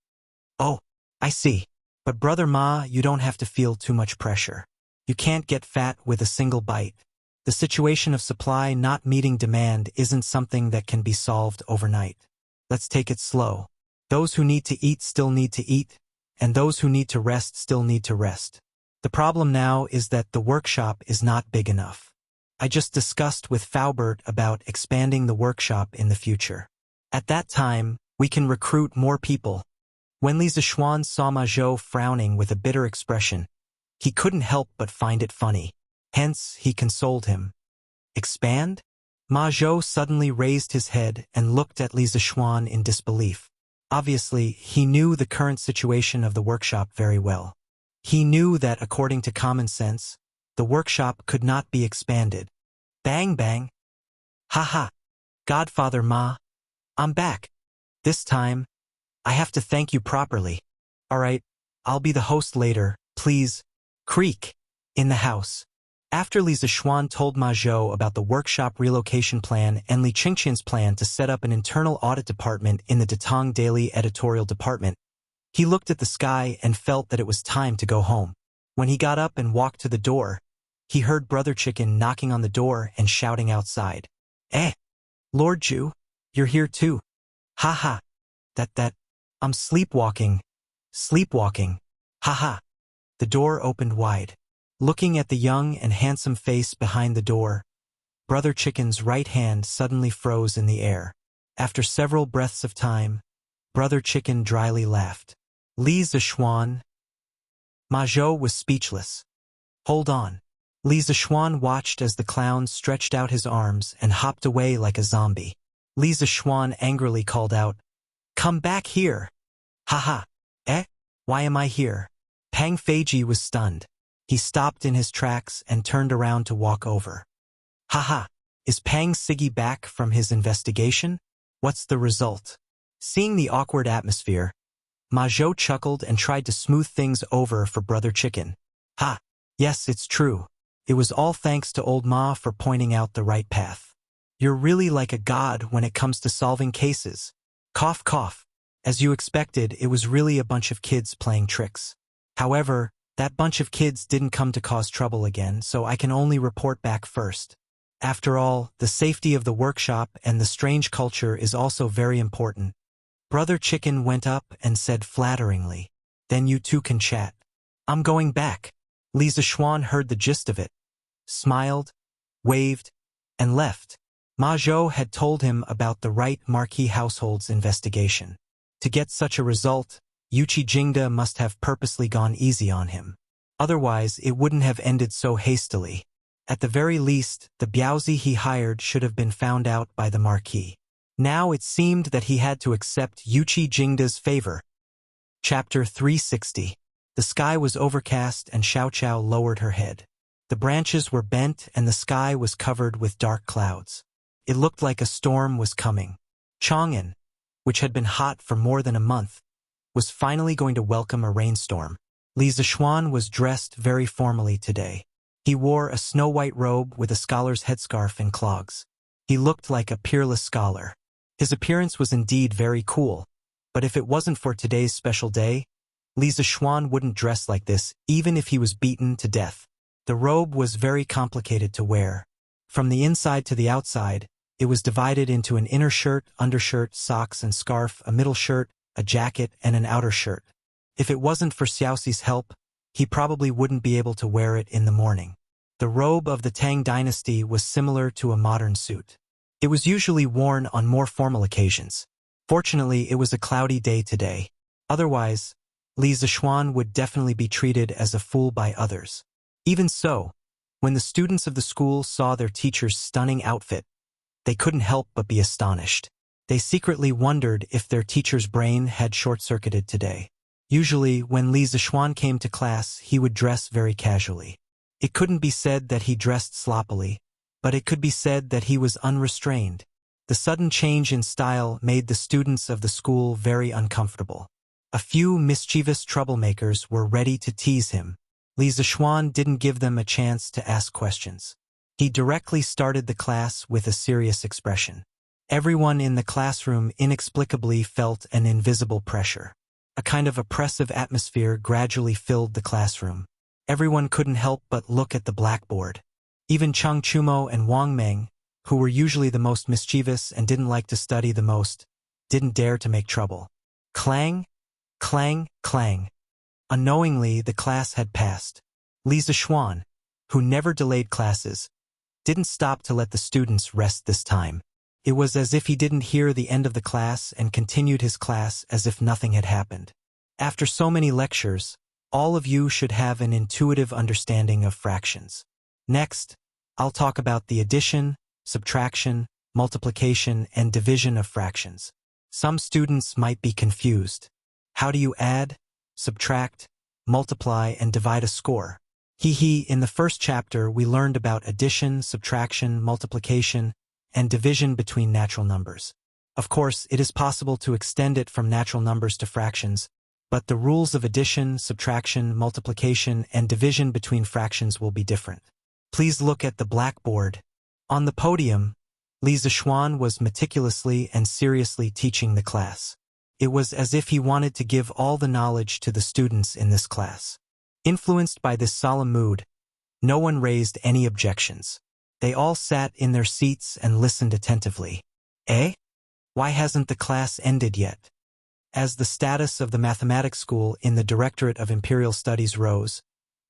Oh, I see. But Brother Ma, you don't have to feel too much pressure. You can't get fat with a single bite. The situation of supply not meeting demand isn't something that can be solved overnight. Let's take it slow. Those who need to eat still need to eat, and those who need to rest still need to rest. The problem now is that the workshop is not big enough. I just discussed with Faubert about expanding the workshop in the future. At that time, we can recruit more people. When Li Zixuan saw Ma Zhou frowning with a bitter expression, he couldn't help but find it funny. Hence, he consoled him. Expand? Ma Zhou suddenly raised his head and looked at Li Zixuan in disbelief. Obviously, he knew the current situation of the workshop very well. He knew that, according to common sense, the workshop could not be expanded. Bang bang. Ha ha. Godfather Ma. I'm back. This time, I have to thank you properly. Alright, I'll be the host later, please. Creak. In the house. After Li Zixuan told Ma Zhou about the workshop relocation plan and Li Qingqian's plan to set up an internal audit department in the Datong Daily editorial department, he looked at the sky and felt that it was time to go home. When he got up and walked to the door, he heard Brother Chicken knocking on the door and shouting outside. Lord Ju, you're here too. Ha ha. I'm sleepwalking. Sleepwalking. Ha ha. The door opened wide. Looking at the young and handsome face behind the door, Brother Chicken's right hand suddenly froze in the air. After several breaths of time, Brother Chicken dryly laughed. Li Zixuan. Ma Zhou was speechless. Hold on. Li Zixuan watched as the clown stretched out his arms and hopped away like a zombie. Li Zixuan angrily called out, Come back here! Ha ha! Why am I here? Pang Feiji was stunned. He stopped in his tracks and turned around to walk over. Ha ha! Is Pang Siggy back from his investigation? What's the result? Seeing the awkward atmosphere, Ma Zhou chuckled and tried to smooth things over for Brother Chicken. Ha! Yes, it's true. It was all thanks to old Ma for pointing out the right path. You're really like a god when it comes to solving cases. Cough cough. As you expected, it was really a bunch of kids playing tricks. However, that bunch of kids didn't come to cause trouble again, so I can only report back first. After all, the safety of the workshop and the strange culture is also very important. Brother Chicken went up and said flatteringly, Then you two can chat. I'm going back. Li Zixuan heard the gist of it, smiled, waved, and left. Ma Zhou had told him about the right Marquis household's investigation. To get such a result, Yuqi Jingde must have purposely gone easy on him. Otherwise, it wouldn't have ended so hastily. At the very least, the Biaozi he hired should have been found out by the Marquis. Now it seemed that he had to accept Yuqi Jingde's favor. Chapter 360. The sky was overcast and Xiao Qiao lowered her head. The branches were bent and the sky was covered with dark clouds. It looked like a storm was coming. Chang'an, which had been hot for more than a month, was finally going to welcome a rainstorm. Li Zixuan was dressed very formally today. He wore a snow-white robe with a scholar's headscarf and clogs. He looked like a peerless scholar. His appearance was indeed very cool, but if it wasn't for today's special day, Li Zixuan wouldn't dress like this, even if he was beaten to death. The robe was very complicated to wear. From the inside to the outside, it was divided into an inner shirt, undershirt, socks and scarf, a middle shirt, a jacket, and an outer shirt. If it wasn't for Xiaoxi's help, he probably wouldn't be able to wear it in the morning. The robe of the Tang dynasty was similar to a modern suit. It was usually worn on more formal occasions. Fortunately, it was a cloudy day today. Otherwise, Li Zixuan would definitely be treated as a fool by others. Even so, when the students of the school saw their teacher's stunning outfit, they couldn't help but be astonished. They secretly wondered if their teacher's brain had short-circuited today. Usually, when Li Zixuan came to class, he would dress very casually. It couldn't be said that he dressed sloppily, but it could be said that he was unrestrained. The sudden change in style made the students of the school very uncomfortable. A few mischievous troublemakers were ready to tease him. Li Zixuan didn't give them a chance to ask questions. He directly started the class with a serious expression. Everyone in the classroom inexplicably felt an invisible pressure. A kind of oppressive atmosphere gradually filled the classroom. Everyone couldn't help but look at the blackboard. Even Cheng Chumo and Wang Meng, who were usually the most mischievous and didn't like to study the most, didn't dare to make trouble. Clang, clang, clang. Unknowingly, the class had passed. Li Zixuan, who never delayed classes, didn't stop to let the students rest this time. It was as if he didn't hear the end of the class and continued his class as if nothing had happened. After so many lectures, all of you should have an intuitive understanding of fractions. Next, I'll talk about the addition, subtraction, multiplication, and division of fractions. Some students might be confused. How do you add, subtract, multiply, and divide a score? In the first chapter, we learned about addition, subtraction, multiplication, and division between natural numbers. Of course, it is possible to extend it from natural numbers to fractions, but the rules of addition, subtraction, multiplication, and division between fractions will be different. Please look at the blackboard. On the podium, Li Zixuan was meticulously and seriously teaching the class. It was as if he wanted to give all the knowledge to the students in this class. Influenced by this solemn mood, no one raised any objections. They all sat in their seats and listened attentively. Why hasn't the class ended yet? As the status of the mathematics school in the Directorate of Imperial Studies rose,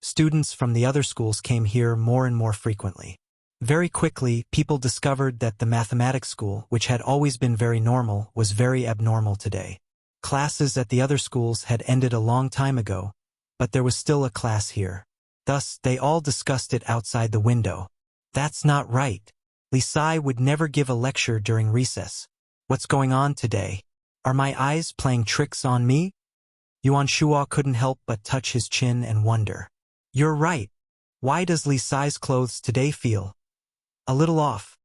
students from the other schools came here more and more frequently. Very quickly, people discovered that the mathematics school, which had always been very normal, was very abnormal today. Classes at the other schools had ended a long time ago, but there was still a class here. Thus, they all discussed it outside the window. That's not right. Li Sai would never give a lecture during recess. What's going on today? Are my eyes playing tricks on me? Yuan Shuo couldn't help but touch his chin and wonder. You're right. Why does Li Sai's clothes today feel a little off?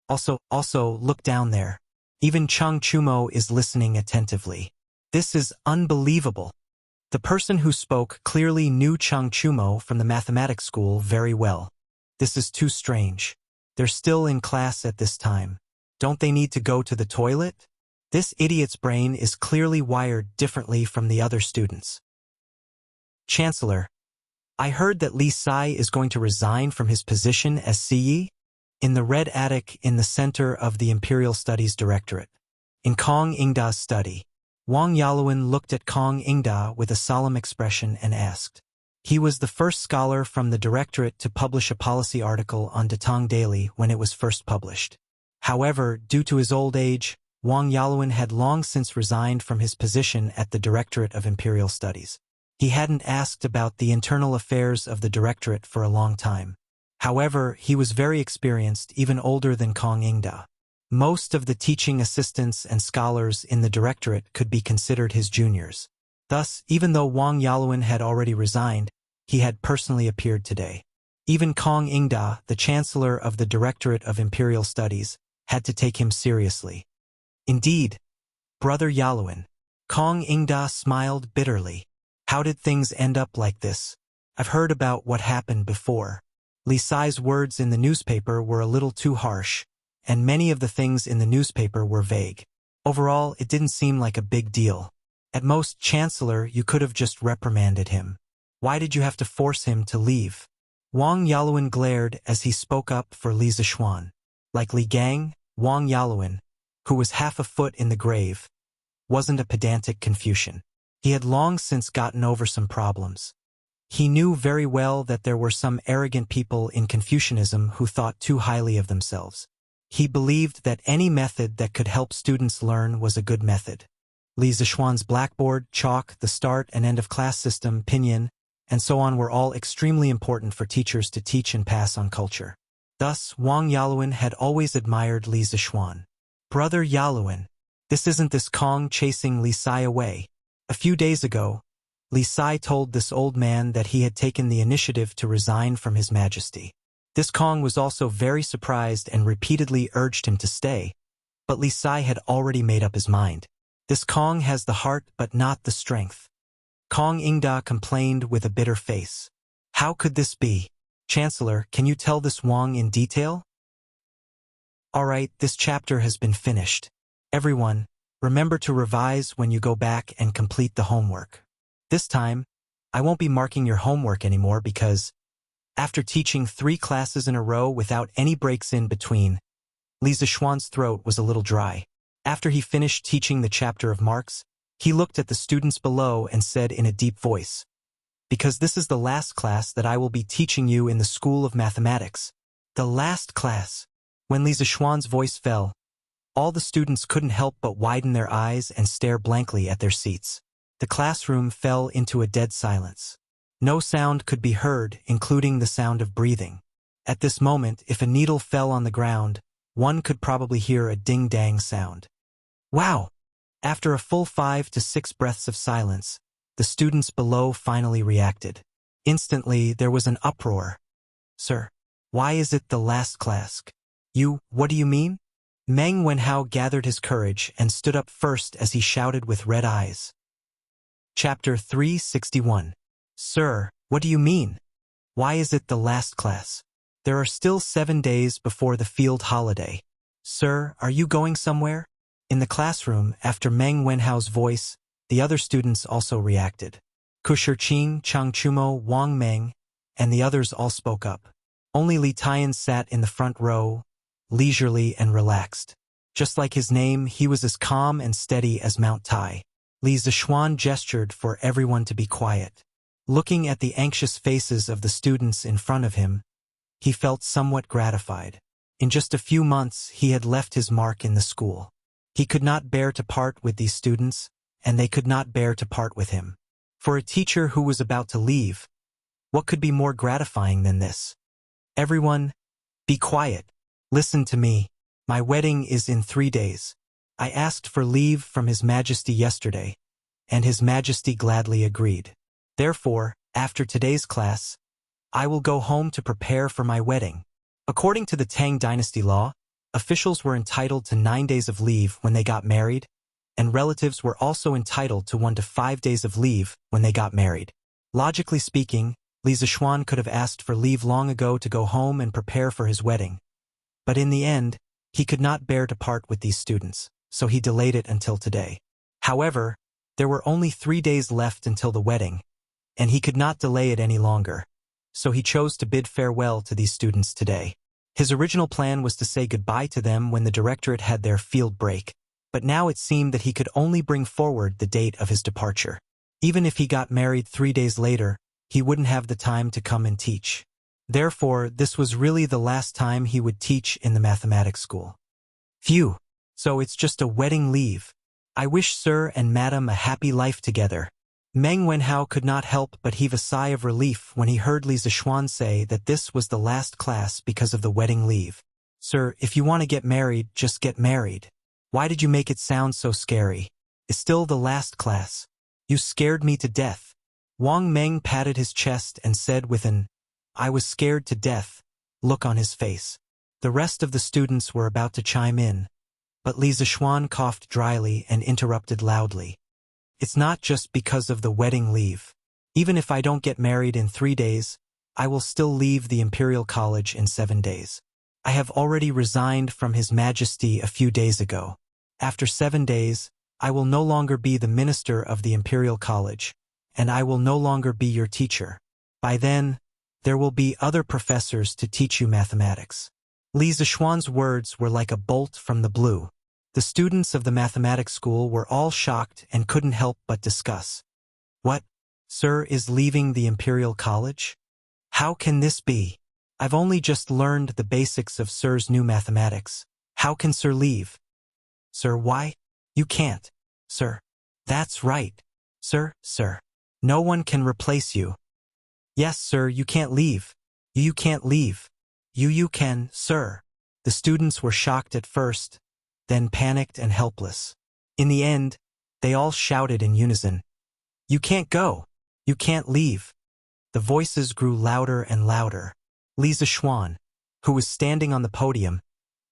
Also, look down there. Even Cheng Chumo is listening attentively. This is unbelievable. The person who spoke clearly knew Cheng Chumo from the mathematics school very well. This is too strange. They're still in class at this time. Don't they need to go to the toilet? This idiot's brain is clearly wired differently from the other students. Chancellor, I heard that Li Sai is going to resign from his position as CE in the red attic in the center of the Imperial Studies Directorate. In Kong Ingda's study, Wang Yaluan looked at Kong Ingda with a solemn expression and asked. He was the first scholar from the Directorate to publish a policy article on Datang Daily when it was first published. However, due to his old age, Wang Yaluan had long since resigned from his position at the Directorate of Imperial Studies. He hadn't asked about the internal affairs of the Directorate for a long time. However, he was very experienced, even older than Kong Ingda. Most of the teaching assistants and scholars in the Directorate could be considered his juniors. Thus, even though Wang Yaluan had already resigned, he had personally appeared today. Even Kong Ingda, the Chancellor of the Directorate of Imperial Studies, had to take him seriously. Indeed, Brother Yaluan. Kong Ingda smiled bitterly. How did things end up like this? I've heard about what happened before. Li Sai's words in the newspaper were a little too harsh, and many of the things in the newspaper were vague. Overall, it didn't seem like a big deal. At most, Chancellor, you could have just reprimanded him. Why did you have to force him to leave? Wang Yaluan glared as he spoke up for Li Zixuan. Like Li Gang, Wang Yaluan, who was half a foot in the grave, wasn't a pedantic Confucian. He had long since gotten over some problems. He knew very well that there were some arrogant people in Confucianism who thought too highly of themselves. He believed that any method that could help students learn was a good method. Li Zishuan's blackboard, chalk, the start and end of class system, pinyin, and so on were all extremely important for teachers to teach and pass on culture. Thus, Wang Yaluan had always admired Li Zishuan. Brother Yaluan, this isn't this Kong chasing Li Sai away. A few days ago, Li Sai told this old man that he had taken the initiative to resign from His Majesty. This Kong was also very surprised and repeatedly urged him to stay, but Li Sai had already made up his mind. This Kong has the heart but not the strength. Kong Ingda complained with a bitter face. How could this be? Chancellor, can you tell this Wang in detail? Alright, this chapter has been finished. Everyone, remember to revise when you go back and complete the homework. This time, I won't be marking your homework anymore because, after teaching 3 classes in a row without any breaks in between, Li Zishuan's throat was a little dry. After he finished teaching the chapter of marks, he looked at the students below and said in a deep voice, "Because this is the last class that I will be teaching you in the School of Mathematics." The last class. When Li Zishuan's voice fell, all the students couldn't help but widen their eyes and stare blankly at their seats. The classroom fell into a dead silence. No sound could be heard, including the sound of breathing. At this moment, if a needle fell on the ground, one could probably hear a ding-dang sound. Wow! After a full 5 to 6 breaths of silence, the students below finally reacted. Instantly, there was an uproar. "Sir, why is it the last class?" What do you mean?" Meng Wenhao gathered his courage and stood up first as he shouted with red eyes. Chapter 361. Sir, what do you mean? Why is it the last class? There are still 7 days before the field holiday. Sir, are you going somewhere? In the classroom, after Meng Wenhao's voice, the other students also reacted. Ku Shiqing, Chang Chumo, Wang Meng, and the others all spoke up. Only Li Tian sat in the front row, leisurely and relaxed. Just like his name, he was as calm and steady as Mount Tai. Li Zishuan gestured for everyone to be quiet. Looking at the anxious faces of the students in front of him, he felt somewhat gratified. In just a few months, he had left his mark in the school. He could not bear to part with these students, and they could not bear to part with him. For a teacher who was about to leave, what could be more gratifying than this? Everyone, be quiet. Listen to me. My wedding is in 3 days. I asked for leave from His Majesty yesterday, and His Majesty gladly agreed. Therefore, after today's class, I will go home to prepare for my wedding. According to the Tang Dynasty law, officials were entitled to 9 days of leave when they got married, and relatives were also entitled to 1 to 5 days of leave when they got married. Logically speaking, Li Zishuan could have asked for leave long ago to go home and prepare for his wedding. But in the end, he could not bear to part with these students, so he delayed it until today. However, there were only 3 days left until the wedding, and he could not delay it any longer, so he chose to bid farewell to these students today. His original plan was to say goodbye to them when the directorate had their field break, but now it seemed that he could only bring forward the date of his departure. Even if he got married 3 days later, he wouldn't have the time to come and teach. Therefore, this was really the last time he would teach in the mathematics school. Phew! So it's just a wedding leave. I wish Sir and Madam a happy life together. Meng Wenhao could not help but heave a sigh of relief when he heard Li Zishuan say that this was the last class because of the wedding leave. Sir, if you want to get married, just get married. Why did you make it sound so scary? It's still the last class. You scared me to death. Wang Meng patted his chest and said with an "I was scared to death" look on his face. The rest of the students were about to chime in, but Li Zishuan coughed dryly and interrupted loudly. It's not just because of the wedding leave. Even if I don't get married in 3 days, I will still leave the Imperial College in 7 days. I have already resigned from His Majesty a few days ago. After 7 days, I will no longer be the minister of the Imperial College, and I will no longer be your teacher. By then, there will be other professors to teach you mathematics. Li Zishuan's words were like a bolt from the blue. The students of the mathematics school were all shocked and couldn't help but discuss. What, sir, is leaving the Imperial College? How can this be? I've only just learned the basics of sir's new mathematics. How can sir leave? Sir, why? You can't. Sir. That's right. Sir. No one can replace you. Yes, sir, you can't leave. You can't leave. You can, sir. The students were shocked at first, then panicked and helpless. In the end, they all shouted in unison, You can't go. You can't leave. The voices grew louder and louder. Lisa Schwann, who was standing on the podium,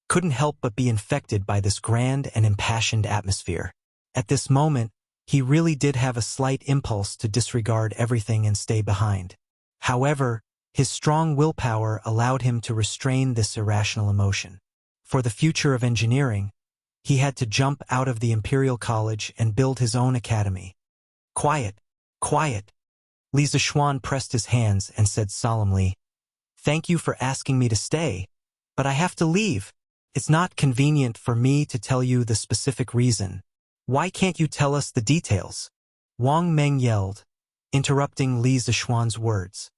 couldn't help but be infected by this grand and impassioned atmosphere. At this moment, he really did have a slight impulse to disregard everything and stay behind. However, his strong willpower allowed him to restrain this irrational emotion. For the future of engineering, he had to jump out of the Imperial College and build his own academy. Quiet, quiet. Lisa Schwann pressed his hands and said solemnly, Thank you for asking me to stay, but I have to leave. It's not convenient for me to tell you the specific reason. Why can't you tell us the details? Wang Meng yelled, interrupting Lisa Schwann's words.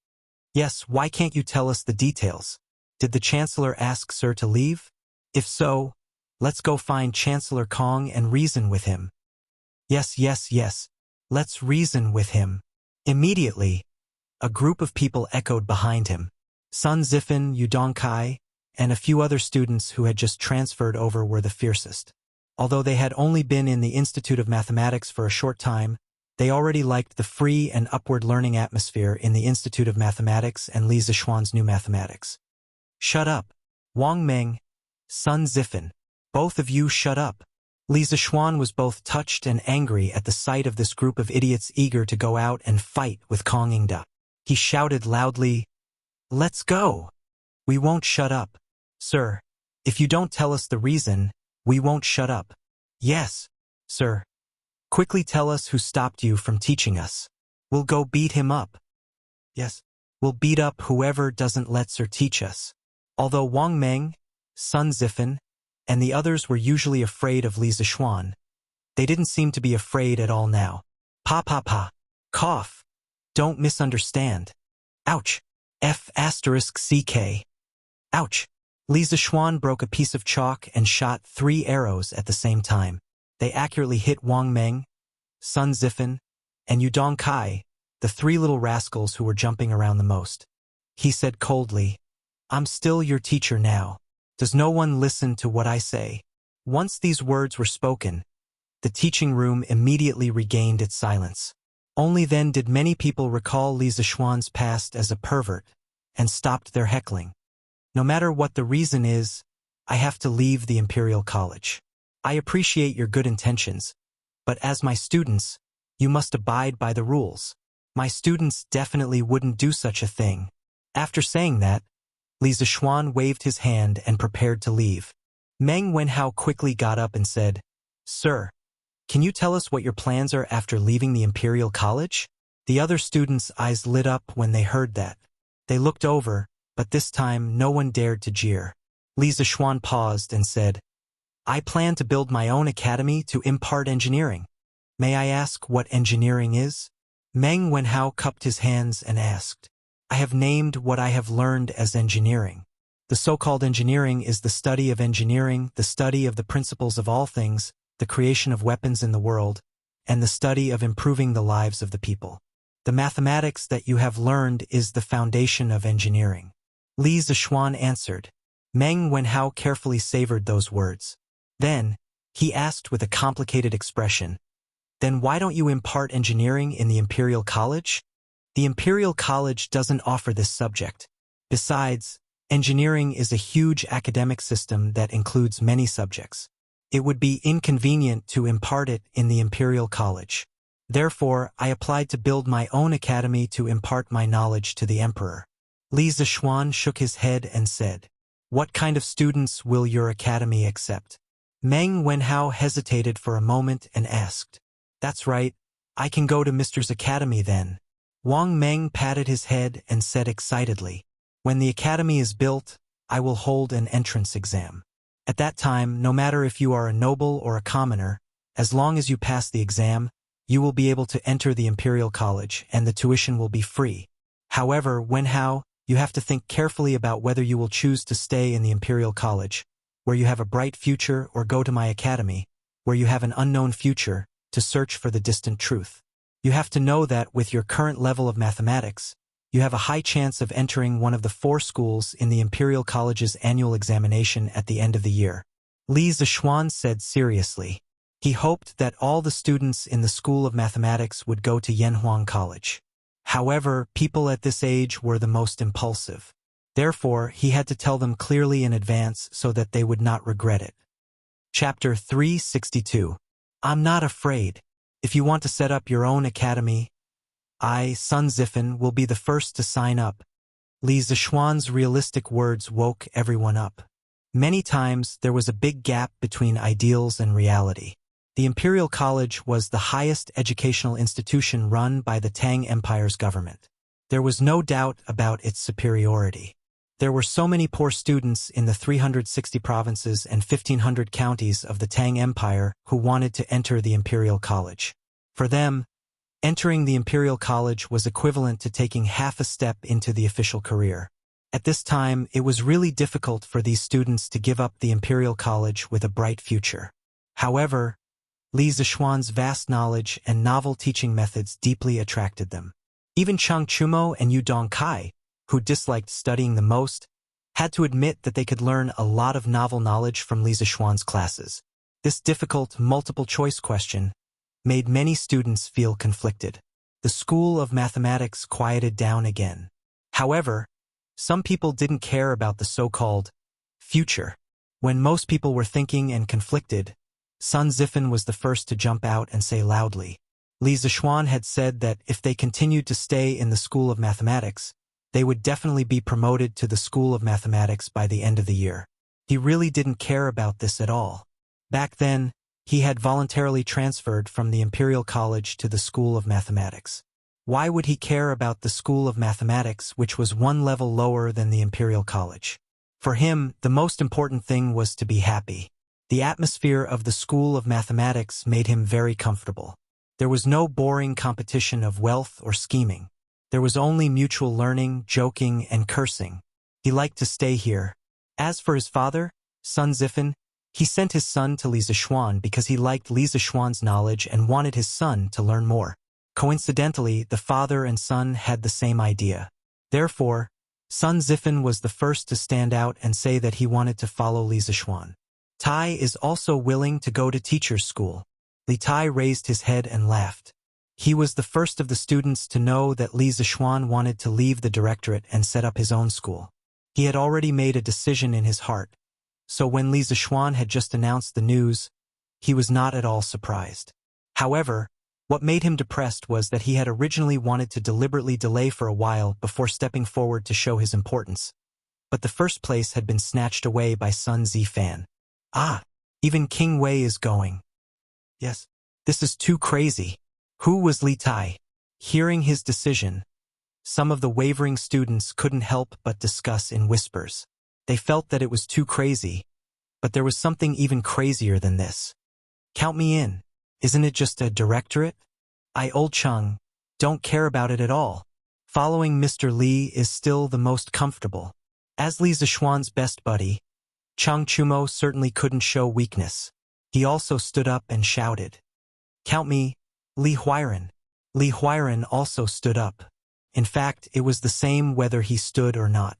Yes, why can't you tell us the details? Did the Chancellor ask Sir to leave? If so, let's go find Chancellor Kong and reason with him. Yes, let's reason with him. Immediately, a group of people echoed behind him. Sun Zifan, Yudong Kai, and a few other students who had just transferred over were the fiercest. Although they had only been in the Institute of Mathematics for a short time, they already liked the free and upward learning atmosphere in the Institute of Mathematics and Lisa Schwann's new mathematics. Shut up. Wang Meng, Sun Zifan. Both of you shut up. Lisa Schwann was both touched and angry at the sight of this group of idiots eager to go out and fight with Kong Ingda. He shouted loudly, Let's go. We won't shut up. Sir, if you don't tell us the reason, we won't shut up. Yes, sir. Quickly tell us who stopped you from teaching us. We'll go beat him up. Yes, we'll beat up whoever doesn't let Sir teach us. Although Wang Meng, Sun Zifan, and the others were usually afraid of Lisa Schwann, they didn't seem to be afraid at all now. Pa. Cough. Don't misunderstand. Ouch. F***CK. Ouch. Lisa Schwann broke a piece of chalk and shot 3 arrows at the same time. They accurately hit Wang Meng, Sun Zifan, and Yudong Kai, the 3 little rascals who were jumping around the most. He said coldly, I'm still your teacher now. Does no one listen to what I say? Once these words were spoken, the teaching room immediately regained its silence. Only then did many people recall Lisa Schwann's past as a pervert and stopped their heckling. No matter what the reason is, I have to leave the Imperial College. I appreciate your good intentions, but as my students, you must abide by the rules. My students definitely wouldn't do such a thing. After saying that, Lisa Schwann waved his hand and prepared to leave. Meng Wenhao quickly got up and said, Sir, can you tell us what your plans are after leaving the Imperial College? The other students' eyes lit up when they heard that. They looked over, but this time no one dared to jeer. Lisa Schwann paused and said, I plan to build my own academy to impart engineering. May I ask what engineering is? Meng Wenhao cupped his hands and asked, I have named what I have learned as engineering. The so-called engineering is the study of engineering, the study of the principles of all things, the creation of weapons in the world, and the study of improving the lives of the people. The mathematics that you have learned is the foundation of engineering. Lisa Schwann answered. Meng Wenhao carefully savored those words. Then, he asked with a complicated expression, Then why don't you impart engineering in the Imperial College? The Imperial College doesn't offer this subject. Besides, engineering is a huge academic system that includes many subjects. It would be inconvenient to impart it in the Imperial College. Therefore, I applied to build my own academy to impart my knowledge to the Emperor. Lisa Schwann shook his head and said, What kind of students will your academy accept? Meng Wenhao hesitated for a moment and asked, That's right, I can go to Mr.'s academy then. Wang Meng patted his head and said excitedly, When the academy is built, I will hold an entrance exam. At that time, no matter if you are a noble or a commoner, as long as you pass the exam, you will be able to enter the Imperial College and the tuition will be free. However, you have to think carefully about whether you will choose to stay in the Imperial College, where you have a bright future, or go to my academy, where you have an unknown future, to search for the distant truth. You have to know that with your current level of mathematics, you have a high chance of entering one of the 4 schools in the Imperial College's annual examination at the end of the year. Li Zishuan said seriously. He hoped that all the students in the School of Mathematics would go to Yanhuang College. However, people at this age were the most impulsive. Therefore, he had to tell them clearly in advance so that they would not regret it. Chapter 362. I'm not afraid. If you want to set up your own academy, I, Sun Zifan, will be the first to sign up. Li Zishuan's realistic words woke everyone up. Many times there was a big gap between ideals and reality. The Imperial College was the highest educational institution run by the Tang Empire's government. There was no doubt about its superiority. There were so many poor students in the 360 provinces and 1,500 counties of the Tang Empire who wanted to enter the Imperial College. For them, entering the Imperial College was equivalent to taking half a step into the official career. At this time, it was really difficult for these students to give up the Imperial College with a bright future. However, Li Zishuan's vast knowledge and novel teaching methods deeply attracted them. Even Chang Chumo and Yu Dongkai, who disliked studying the most, had to admit that they could learn a lot of novel knowledge from Li Zishuan's classes. This difficult multiple-choice question made many students feel conflicted. The School of Mathematics quieted down again. However, some people didn't care about the so-called future. When most people were thinking and conflicted, Sun Zifan was the first to jump out and say loudly. Li Zishuan had said that if they continued to stay in the School of Mathematics, they would definitely be promoted to the School of Mathematics by the end of the year. He really didn't care about this at all. Back then, he had voluntarily transferred from the Imperial College to the School of Mathematics. Why would he care about the School of Mathematics, which was one level lower than the Imperial College? For him, the most important thing was to be happy. The atmosphere of the School of Mathematics made him very comfortable. There was no boring competition of wealth or scheming. There was only mutual learning, joking, and cursing. He liked to stay here. As for his father, Sun Zifan, he sent his son to Li Zishuan because he liked Li Zishuan's knowledge and wanted his son to learn more. Coincidentally, the father and son had the same idea. Therefore, Sun Zifan was the first to stand out and say that he wanted to follow Li Zishuan. Tai is also willing to go to teacher's school. Li Tai raised his head and laughed. He was the first of the students to know that Li Zishuan wanted to leave the directorate and set up his own school. He had already made a decision in his heart, so when Li Zishuan had just announced the news, he was not at all surprised. However, what made him depressed was that he had originally wanted to deliberately delay for a while before stepping forward to show his importance. But the first place had been snatched away by Sun Zifan. Ah, even King Wei is going. Yes, this is too crazy. Who was Li Tai? Hearing his decision, some of the wavering students couldn't help but discuss in whispers. They felt that it was too crazy, but there was something even crazier than this. Count me in. Isn't it just a directorate? Old Chung, don't care about it at all. Following Mr. Li is still the most comfortable. As Li Zishuan's best buddy, Chang Chumo certainly couldn't show weakness. He also stood up and shouted, "Count me, Li Huiran." Li Huiran also stood up. In fact, it was the same whether he stood or not.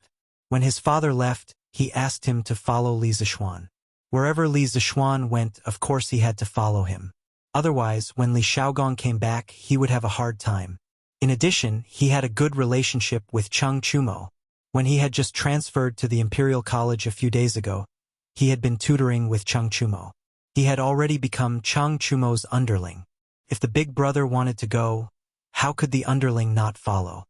When his father left, he asked him to follow Li Zishuan. Wherever Li Zishuan went, of course he had to follow him. Otherwise, when Li Shaogong came back, he would have a hard time. In addition, he had a good relationship with Chang Chumo. When he had just transferred to the Imperial College a few days ago, he had been tutoring with Chang Chumo. He had already become Chang Chumo's underling. If the big brother wanted to go, how could the underling not follow?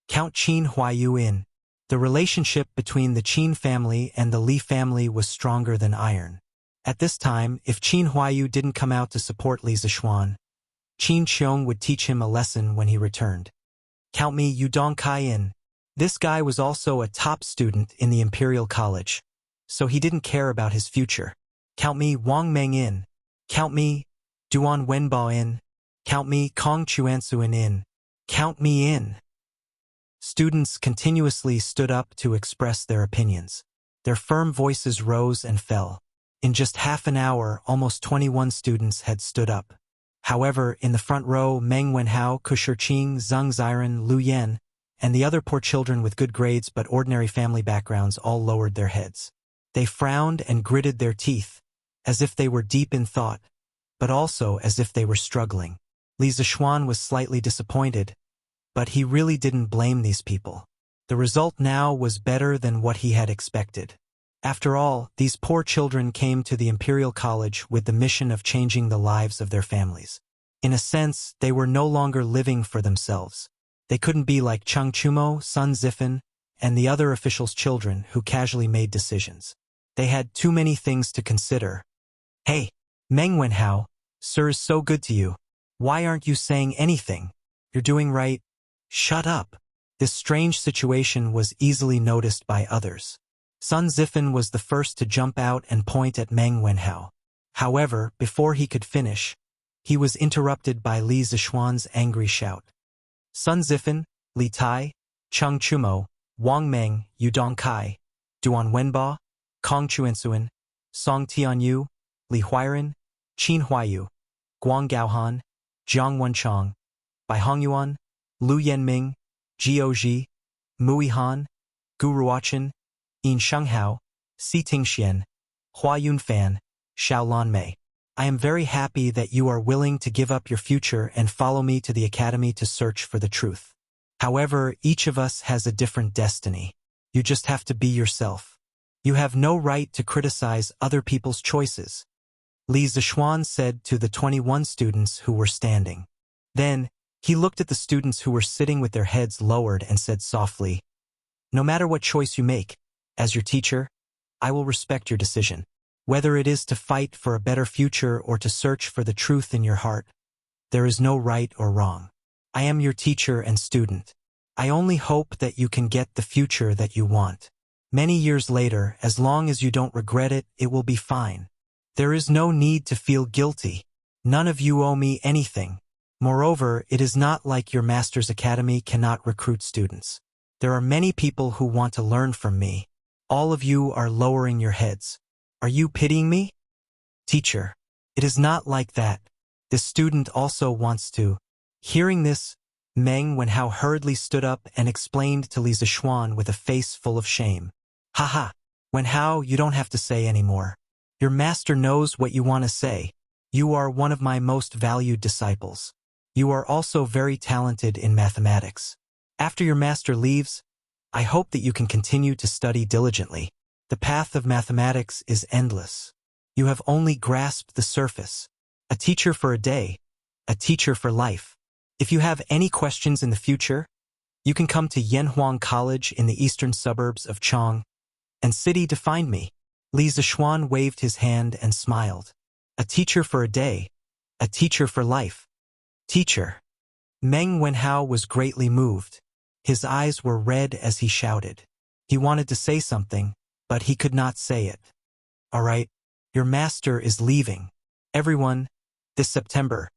Count Qin Huayu in. The relationship between the Qin family and the Li family was stronger than iron. At this time, if Qin Huayu didn't come out to support Li Zishuan, Qin Qiong would teach him a lesson when he returned. Count me Yu Dongkai in. This guy was also a top student in the Imperial College, so he didn't care about his future. Count me Wang Meng in. Count me Duan Wenbao in. Count me Kong Chuansuan in. Count me in. Students continuously stood up to express their opinions. Their firm voices rose and fell. In just half an hour, almost 21 students had stood up. However, in the front row, Meng Wenhao, Kushirqing, Zheng Ziren, Lu Yan, and the other poor children with good grades but ordinary family backgrounds all lowered their heads. They frowned and gritted their teeth, as if they were deep in thought, but also as if they were struggling. Li Zishuan was slightly disappointed, but he really didn't blame these people. The result now was better than what he had expected. After all, these poor children came to the Imperial College with the mission of changing the lives of their families. In a sense, they were no longer living for themselves. They couldn't be like Cheng Chumo, Sun Zifan, and the other officials' children who casually made decisions. They had too many things to consider. Hey, Meng Wenhao, sir is so good to you. Why aren't you saying anything? You're doing right. Shut up. This strange situation was easily noticed by others. Sun Zifan was the first to jump out and point at Meng Wenhao. However, before he could finish, he was interrupted by Li Zishuan's angry shout. Sun Zifan, Li Tai, Cheng Chumo, Wang Meng, Yudong Kai, Duan Wenba, Kong Chuansuan, Song Tianyu, Li Huiran, Qin Huayu, Guang Gaohan, Jiang Wenchang, Bai Hongyuan, Lu Yanming, Jiao Ji, Mui Han, Gu Ruochen, Yin Shenghao, Si Tingxian, Hua Yunfan, Xiaolan Mei. I am very happy that you are willing to give up your future and follow me to the academy to search for the truth. However, each of us has a different destiny. You just have to be yourself. You have no right to criticize other people's choices. Li Zishuan said to the 21 students who were standing. Then, he looked at the students who were sitting with their heads lowered and said softly, "No matter what choice you make, as your teacher, I will respect your decision. Whether it is to fight for a better future or to search for the truth in your heart, there is no right or wrong. I am your teacher and student. I only hope that you can get the future that you want. Many years later, as long as you don't regret it, it will be fine. There is no need to feel guilty. None of you owe me anything. Moreover, it is not like your master's academy cannot recruit students. There are many people who want to learn from me. All of you are lowering your heads. Are you pitying me? Teacher, it is not like that. The student also wants to." Hearing this, Meng Wenhao hurriedly stood up and explained to Li Zishuan with a face full of shame. Haha, Wenhao, you don't have to say anymore. Your master knows what you want to say. You are one of my most valued disciples. You are also very talented in mathematics. After your master leaves, I hope that you can continue to study diligently. The path of mathematics is endless. You have only grasped the surface. A teacher for a day, a teacher for life. If you have any questions in the future, you can come to Yanhuang College in the eastern suburbs of Chong and City to find me. Li Zishuan waved his hand and smiled. A teacher for a day, a teacher for life. Teacher. Meng Wenhao was greatly moved. His eyes were red as he shouted. He wanted to say something, but he could not say it. All right, your master is leaving. Everyone, this September,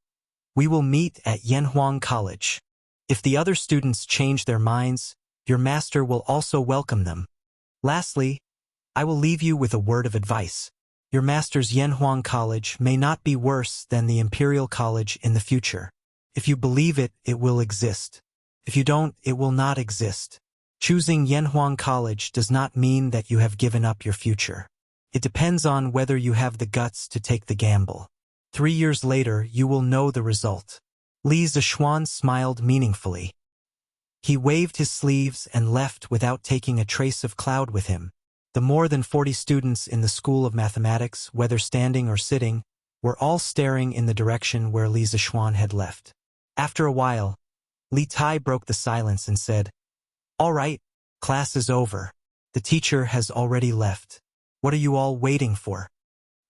we will meet at Yanhuang College. If the other students change their minds, your master will also welcome them. Lastly, I will leave you with a word of advice. Your master's Yanhuang College may not be worse than the Imperial College in the future. If you believe it, it will exist. If you don't, it will not exist. Choosing Yanhuang College does not mean that you have given up your future. It depends on whether you have the guts to take the gamble. 3 years later, you will know the result. Li Zishuan smiled meaningfully. He waved his sleeves and left without taking a trace of cloud with him. The more than 40 students in the School of Mathematics, whether standing or sitting, were all staring in the direction where Li Zishuan had left. After a while, Li Tai broke the silence and said, "All right, class is over. The teacher has already left. What are you all waiting for?"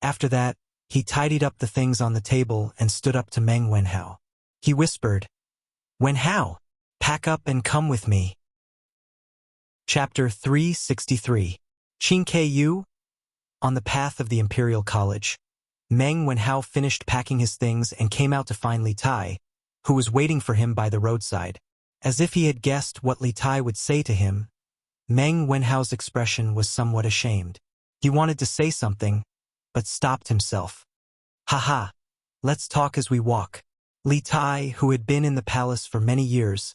After that, he tidied up the things on the table and stood up to Meng Wenhao. He whispered, "Wenhao, pack up and come with me." Chapter 363. Qin Ku. On the path of the Imperial College, Meng Wenhao finished packing his things and came out to find Li Tai, who was waiting for him by the roadside. As if he had guessed what Li Tai would say to him, Meng Wenhao's expression was somewhat ashamed. He wanted to say something, but stopped himself. "Haha, let's talk as we walk." Li Tai, who had been in the palace for many years,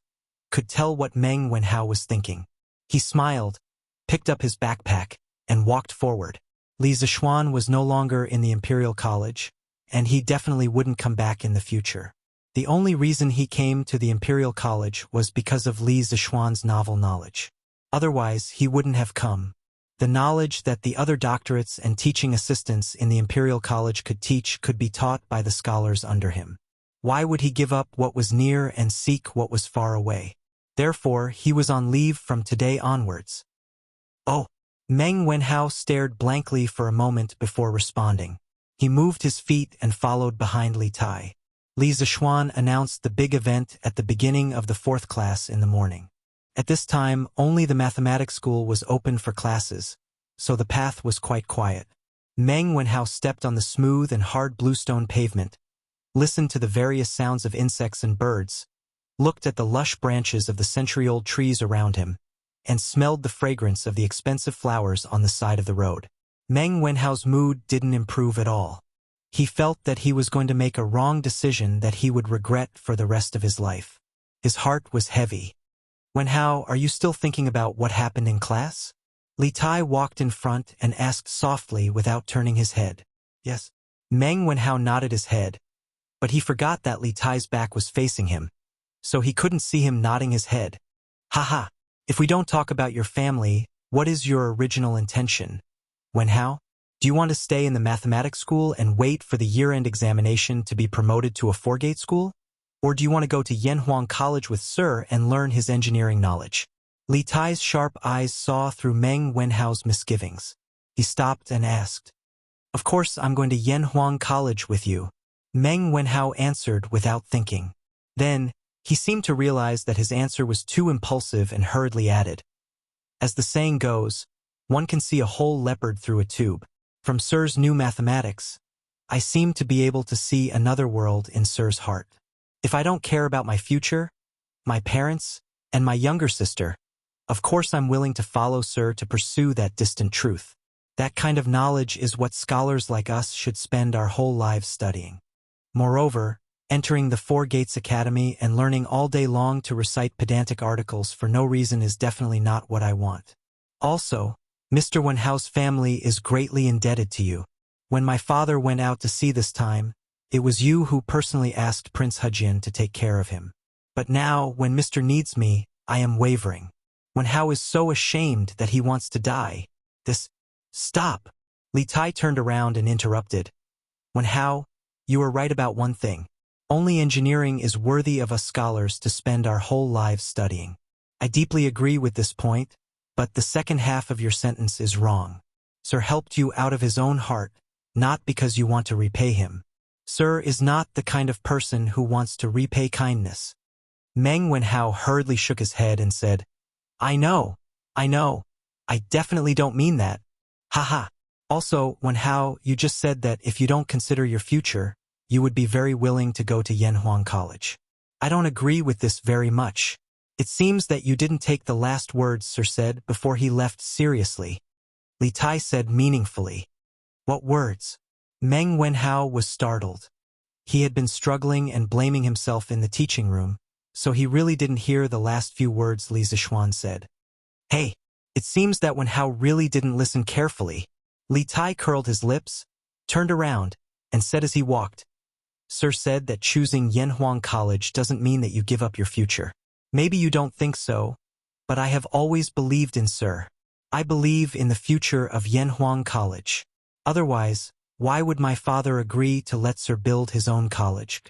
could tell what Meng Wenhao was thinking. He smiled, picked up his backpack, and walked forward. Li Zixuan was no longer in the Imperial College, and he definitely wouldn't come back in the future. The only reason he came to the Imperial College was because of Li Zixuan's novel knowledge. Otherwise, he wouldn't have come. The knowledge that the other doctorates and teaching assistants in the Imperial College could teach could be taught by the scholars under him. Why would he give up what was near and seek what was far away? Therefore, he was on leave from today onwards. "Oh." Meng Wenhao stared blankly for a moment before responding. He moved his feet and followed behind Li Tai. Li Zixuan announced the big event at the beginning of the 4th class in the morning. At this time, only the mathematics school was open for classes, so the path was quite quiet. Meng Wenhao stepped on the smooth and hard bluestone pavement, listened to the various sounds of insects and birds, looked at the lush branches of the century-old trees around him, and smelled the fragrance of the expensive flowers on the side of the road. Meng Wenhao's mood didn't improve at all. He felt that he was going to make a wrong decision that he would regret for the rest of his life. His heart was heavy. "Wenhao, are you still thinking about what happened in class?" Li Tai walked in front and asked softly without turning his head. "Yes." Meng Wenhao nodded his head, but he forgot that Li Tai's back was facing him, so he couldn't see him nodding his head. "Haha. If we don't talk about your family, what is your original intention, Wenhao? Do you want to stay in the mathematics school and wait for the year-end examination to be promoted to a 4-gate school? Or do you want to go to Yanhuang College with Sir and learn his engineering knowledge?" Li Tai's sharp eyes saw through Meng Wenhao's misgivings. He stopped and asked, "Of course I'm going to Yanhuang College with you," Meng Wenhao answered without thinking. Then, he seemed to realize that his answer was too impulsive and hurriedly added, "As the saying goes, one can see a whole leopard through a tube. From Sir's new mathematics, I seem to be able to see another world in Sir's heart. If I don't care about my future, my parents, and my younger sister, of course I'm willing to follow Sir to pursue that distant truth. That kind of knowledge is what scholars like us should spend our whole lives studying. Moreover, entering the 4-Gates Academy and learning all day long to recite pedantic articles for no reason is definitely not what I want. Also, Mr. Wenhao's family is greatly indebted to you. When my father went out to sea this time, it was you who personally asked Prince Hejian to take care of him. But now, when Mr. needs me, I am wavering. Wenhao is so ashamed that he wants to die. Stop!" Li Tai turned around and interrupted. "Wenhao, you are right about one thing. Only engineering is worthy of us scholars to spend our whole lives studying. I deeply agree with this point, but the second half of your sentence is wrong. Sir helped you out of his own heart, not because you want to repay him. Sir is not the kind of person who wants to repay kindness." Meng Wenhao hurriedly shook his head and said, I know. I definitely don't mean that. Haha. Also, Wenhao, you just said that if you don't consider your future, you would be very willing to go to Yanhuang College. I don't agree with this very much. It seems that you didn't take the last words Sir said before he left seriously. Li Tai said meaningfully. What words? Meng Wenhao was startled. He had been struggling and blaming himself in the teaching room, so he really didn't hear the last few words Li Zixuan said. Hey, it seems that Wenhao really didn't listen carefully. Li Tai curled his lips, turned around, and said as he walked, Sir said that choosing Yanhuang College doesn't mean that you give up your future. Maybe you don't think so, but I have always believed in Sir. I believe in the future of Yanhuang College. Otherwise, why would my father agree to let Sir build his own college?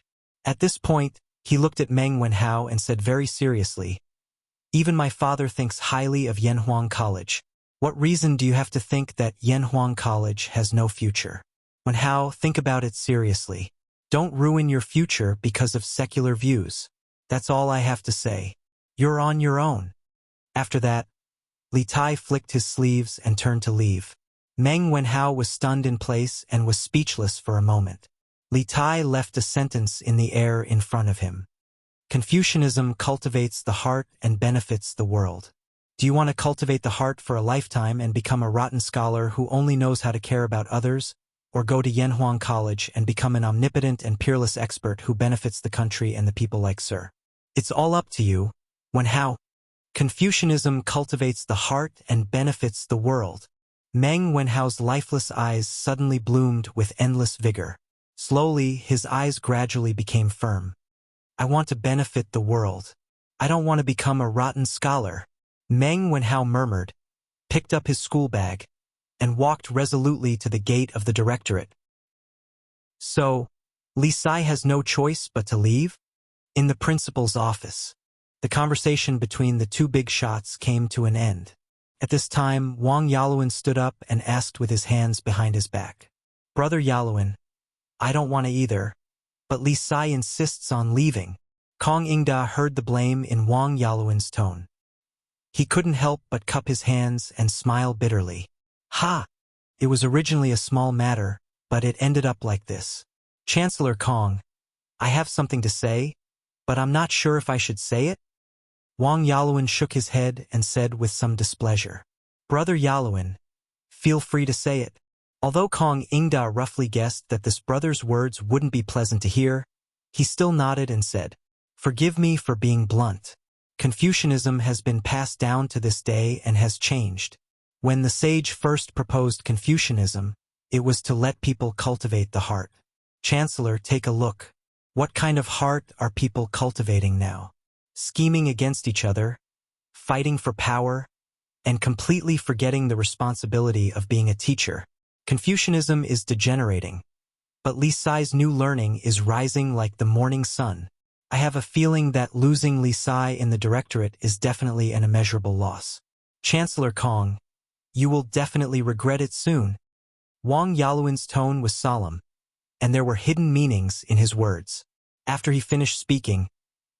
At this point, he looked at Meng Wenhao and said very seriously, Even my father thinks highly of Yanhuang College. What reason do you have to think that Yanhuang College has no future? Wenhao, think about it seriously. Don't ruin your future because of secular views. That's all I have to say. You're on your own. After that, Li Tai flicked his sleeves and turned to leave. Meng Wenhao was stunned in place and was speechless for a moment. Li Tai left a sentence in the air in front of him. Confucianism cultivates the heart and benefits the world. Do you want to cultivate the heart for a lifetime and become a rotten scholar who only knows how to care about others, or go to Yanhuang College and become an omnipotent and peerless expert who benefits the country and the people like Sir? It's all up to you. How? Confucianism cultivates the heart and benefits the world. Meng Wenhao's lifeless eyes suddenly bloomed with endless vigor. Slowly, his eyes gradually became firm. I want to benefit the world. I don't want to become a rotten scholar. Meng Wenhao murmured, picked up his school bag, and walked resolutely to the gate of the directorate. So, Li Sai has no choice but to leave? In the principal's office, the conversation between the two big shots came to an end. At this time, Wang Yaluan stood up and asked with his hands behind his back. Brother Yaluan, I don't want to either, but Li Sai insists on leaving. Kong Ingda heard the blame in Wang Yaluan's tone. He couldn't help but cup his hands and smile bitterly. Ha! It was originally a small matter, but it ended up like this. Chancellor Kong, I have something to say, but I'm not sure if I should say it. Wang Yaluan shook his head and said with some displeasure. Brother Yaluan, feel free to say it. Although Kong Ingda roughly guessed that this brother's words wouldn't be pleasant to hear, he still nodded and said, Forgive me for being blunt. Confucianism has been passed down to this day and has changed. When the sage first proposed Confucianism, it was to let people cultivate the heart. Chancellor, take a look. What kind of heart are people cultivating now? Scheming against each other, fighting for power, and completely forgetting the responsibility of being a teacher. Confucianism is degenerating, but Li Sai's new learning is rising like the morning sun. I have a feeling that losing Li Sai in the directorate is definitely an immeasurable loss. Chancellor Kong, you will definitely regret it soon. Wang Yaluan's tone was solemn, and there were hidden meanings in his words. After he finished speaking,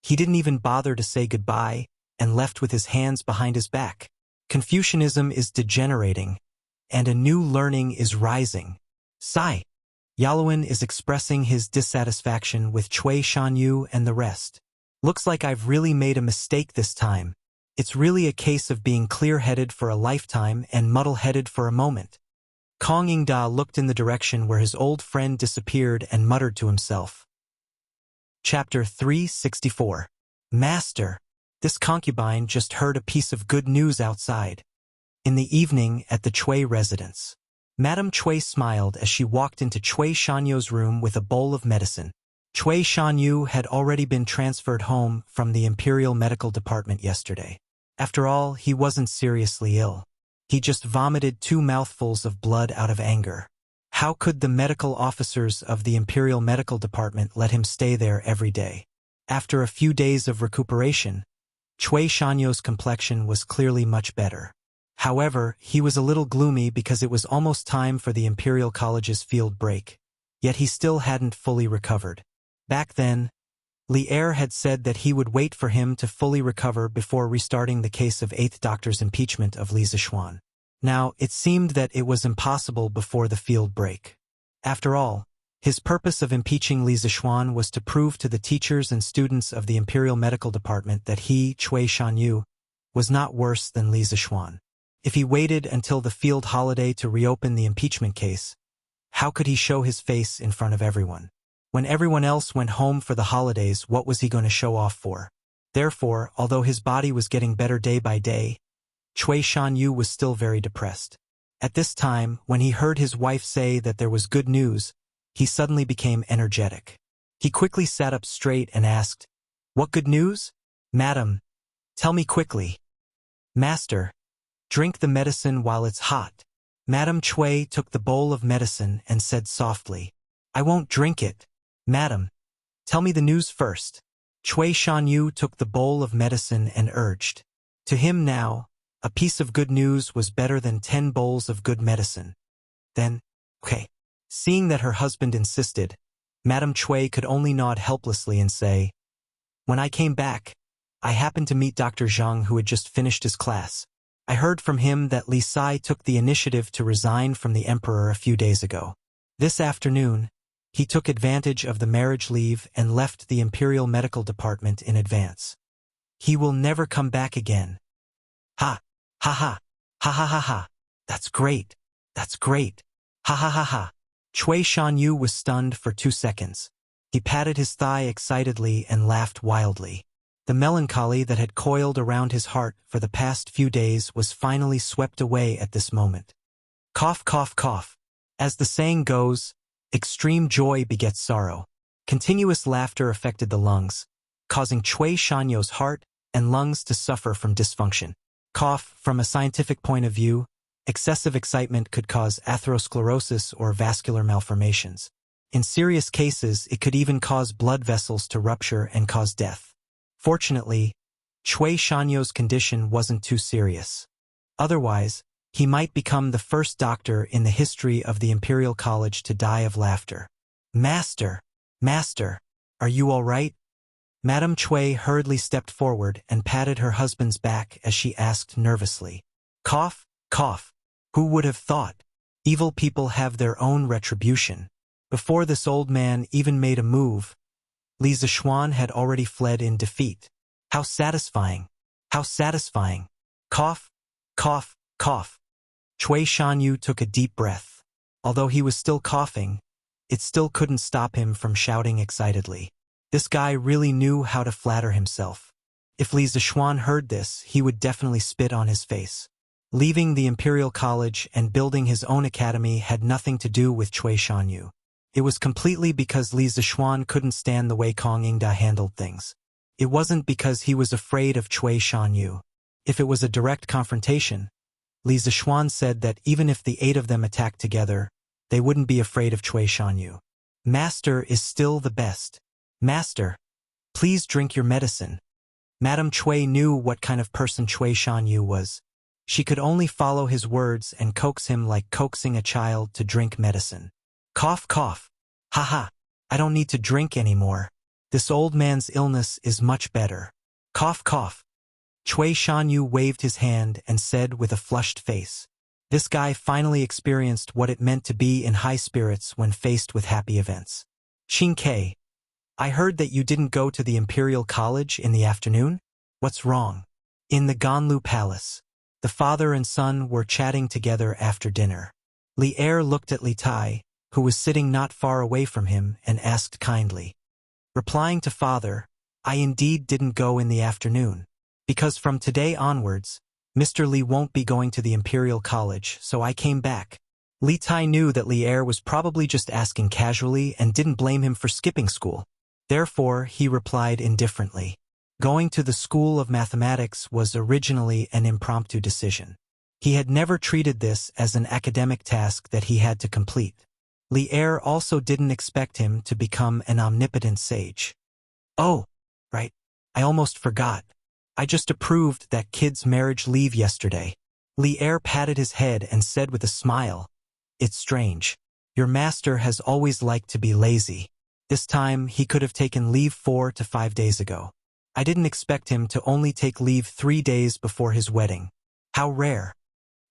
he didn't even bother to say goodbye and left with his hands behind his back. Confucianism is degenerating, and a new learning is rising. Sigh. Yaluan is expressing his dissatisfaction with Cui Shanyu and the rest. Looks like I've really made a mistake this time. It's really a case of being clear-headed for a lifetime and muddle-headed for a moment. Kong Ingda looked in the direction where his old friend disappeared and muttered to himself. Chapter 364. Master, this concubine just heard a piece of good news outside. In the evening at the Cui residence, Madame Cui smiled as she walked into Cui Shanyu's room with a bowl of medicine. Cui Shanyu had already been transferred home from the Imperial Medical Department yesterday. After all, he wasn't seriously ill. He just vomited 2 mouthfuls of blood out of anger. How could the medical officers of the Imperial Medical Department let him stay there every day? After a few days of recuperation, Cui Shanyu's complexion was clearly much better. However, he was a little gloomy because it was almost time for the Imperial College's field break. Yet he still hadn't fully recovered. Back then, Li Er had said that he would wait for him to fully recover before restarting the case of 8th Doctor's impeachment of Li Zixuan. Now, it seemed that it was impossible before the field break. After all, his purpose of impeaching Li Zixuan was to prove to the teachers and students of the Imperial Medical Department that he, Cui Shanyu, was not worse than Li Zixuan. If he waited until the field holiday to reopen the impeachment case, how could he show his face in front of everyone? When everyone else went home for the holidays, what was he going to show off for? Therefore, although his body was getting better day by day, Cui Shanyu was still very depressed. At this time, when he heard his wife say that there was good news, he suddenly became energetic. He quickly sat up straight and asked, What good news? Madam, tell me quickly. Master, drink the medicine while it's hot. Madame Cui took the bowl of medicine and said softly, I won't drink it. Madam, tell me the news first. Cui Shanyu took the bowl of medicine and urged. To him now, a piece of good news was better than 10 bowls of good medicine. Then, okay. Seeing that her husband insisted, Madame Cui could only nod helplessly and say, When I came back, I happened to meet Dr. Zhang, who had just finished his class. I heard from him that Li Sai took the initiative to resign from the emperor a few days ago. This afternoon, He took advantage of the marriage leave and left the Imperial Medical Department in advance. He will never come back again. Ha! Ha ha! Ha ha ha ha! That's great! That's great! Ha ha ha ha! Cui Shanyu was stunned for 2 seconds. He patted his thigh excitedly and laughed wildly. The melancholy that had coiled around his heart for the past few days was finally swept away at this moment. Cough, cough, cough. As the saying goes, extreme joy begets sorrow. Continuous laughter affected the lungs, causing Cui Shanyu's heart and lungs to suffer from dysfunction. Cough, from a scientific point of view, excessive excitement could cause atherosclerosis or vascular malformations. In serious cases, it could even cause blood vessels to rupture and cause death. Fortunately, Cui Shanyu's condition wasn't too serious. Otherwise, he might become the first doctor in the history of the Imperial College to die of laughter. Master! Master! Are you all right? Madame Cui hurriedly stepped forward and patted her husband's back as she asked nervously. Cough, cough. Who would have thought? Evil people have their own retribution. Before this old man even made a move, Li Zixuan had already fled in defeat. How satisfying! How satisfying! Cough, cough, cough. Cui Shanyu took a deep breath. Although he was still coughing, it still couldn't stop him from shouting excitedly. This guy really knew how to flatter himself. If Li Zixuan heard this, he would definitely spit on his face. Leaving the Imperial College and building his own academy had nothing to do with Cui Shanyu. It was completely because Li Zixuan couldn't stand the way Kong Yingda handled things. It wasn't because he was afraid of Cui Shanyu. If it was a direct confrontation, Li Zixuan said that even if the 8 of them attacked together, they wouldn't be afraid of Cui Shanyu. Master is still the best. Master, please drink your medicine. Madame Cui knew what kind of person Cui Shanyu was. She could only follow his words and coax him like coaxing a child to drink medicine. Cough, cough. Ha ha. I don't need to drink anymore. This old man's illness is much better. Cough, cough. Cui Shanyu waved his hand and said with a flushed face. This guy finally experienced what it meant to be in high spirits when faced with happy events. Qing Ke, I heard that you didn't go to the Imperial College in the afternoon? What's wrong? In the Ganlu Palace, the father and son were chatting together after dinner. Li Er looked at Li Tai, who was sitting not far away from him, and asked kindly. Replying to father, I indeed didn't go in the afternoon. Because from today onwards, Mr. Li won't be going to the Imperial College, so I came back. Li Tai knew that Li Er was probably just asking casually and didn't blame him for skipping school. Therefore, he replied indifferently. Going to the School of Mathematics was originally an impromptu decision. He had never treated this as an academic task that he had to complete. Li Er also didn't expect him to become an omnipotent sage. Oh, right. I almost forgot. I just approved that kid's marriage leave yesterday. Li Er patted his head and said with a smile, It's strange. Your master has always liked to be lazy. This time he could have taken leave 4 to 5 days ago. I didn't expect him to only take leave 3 days before his wedding. How rare.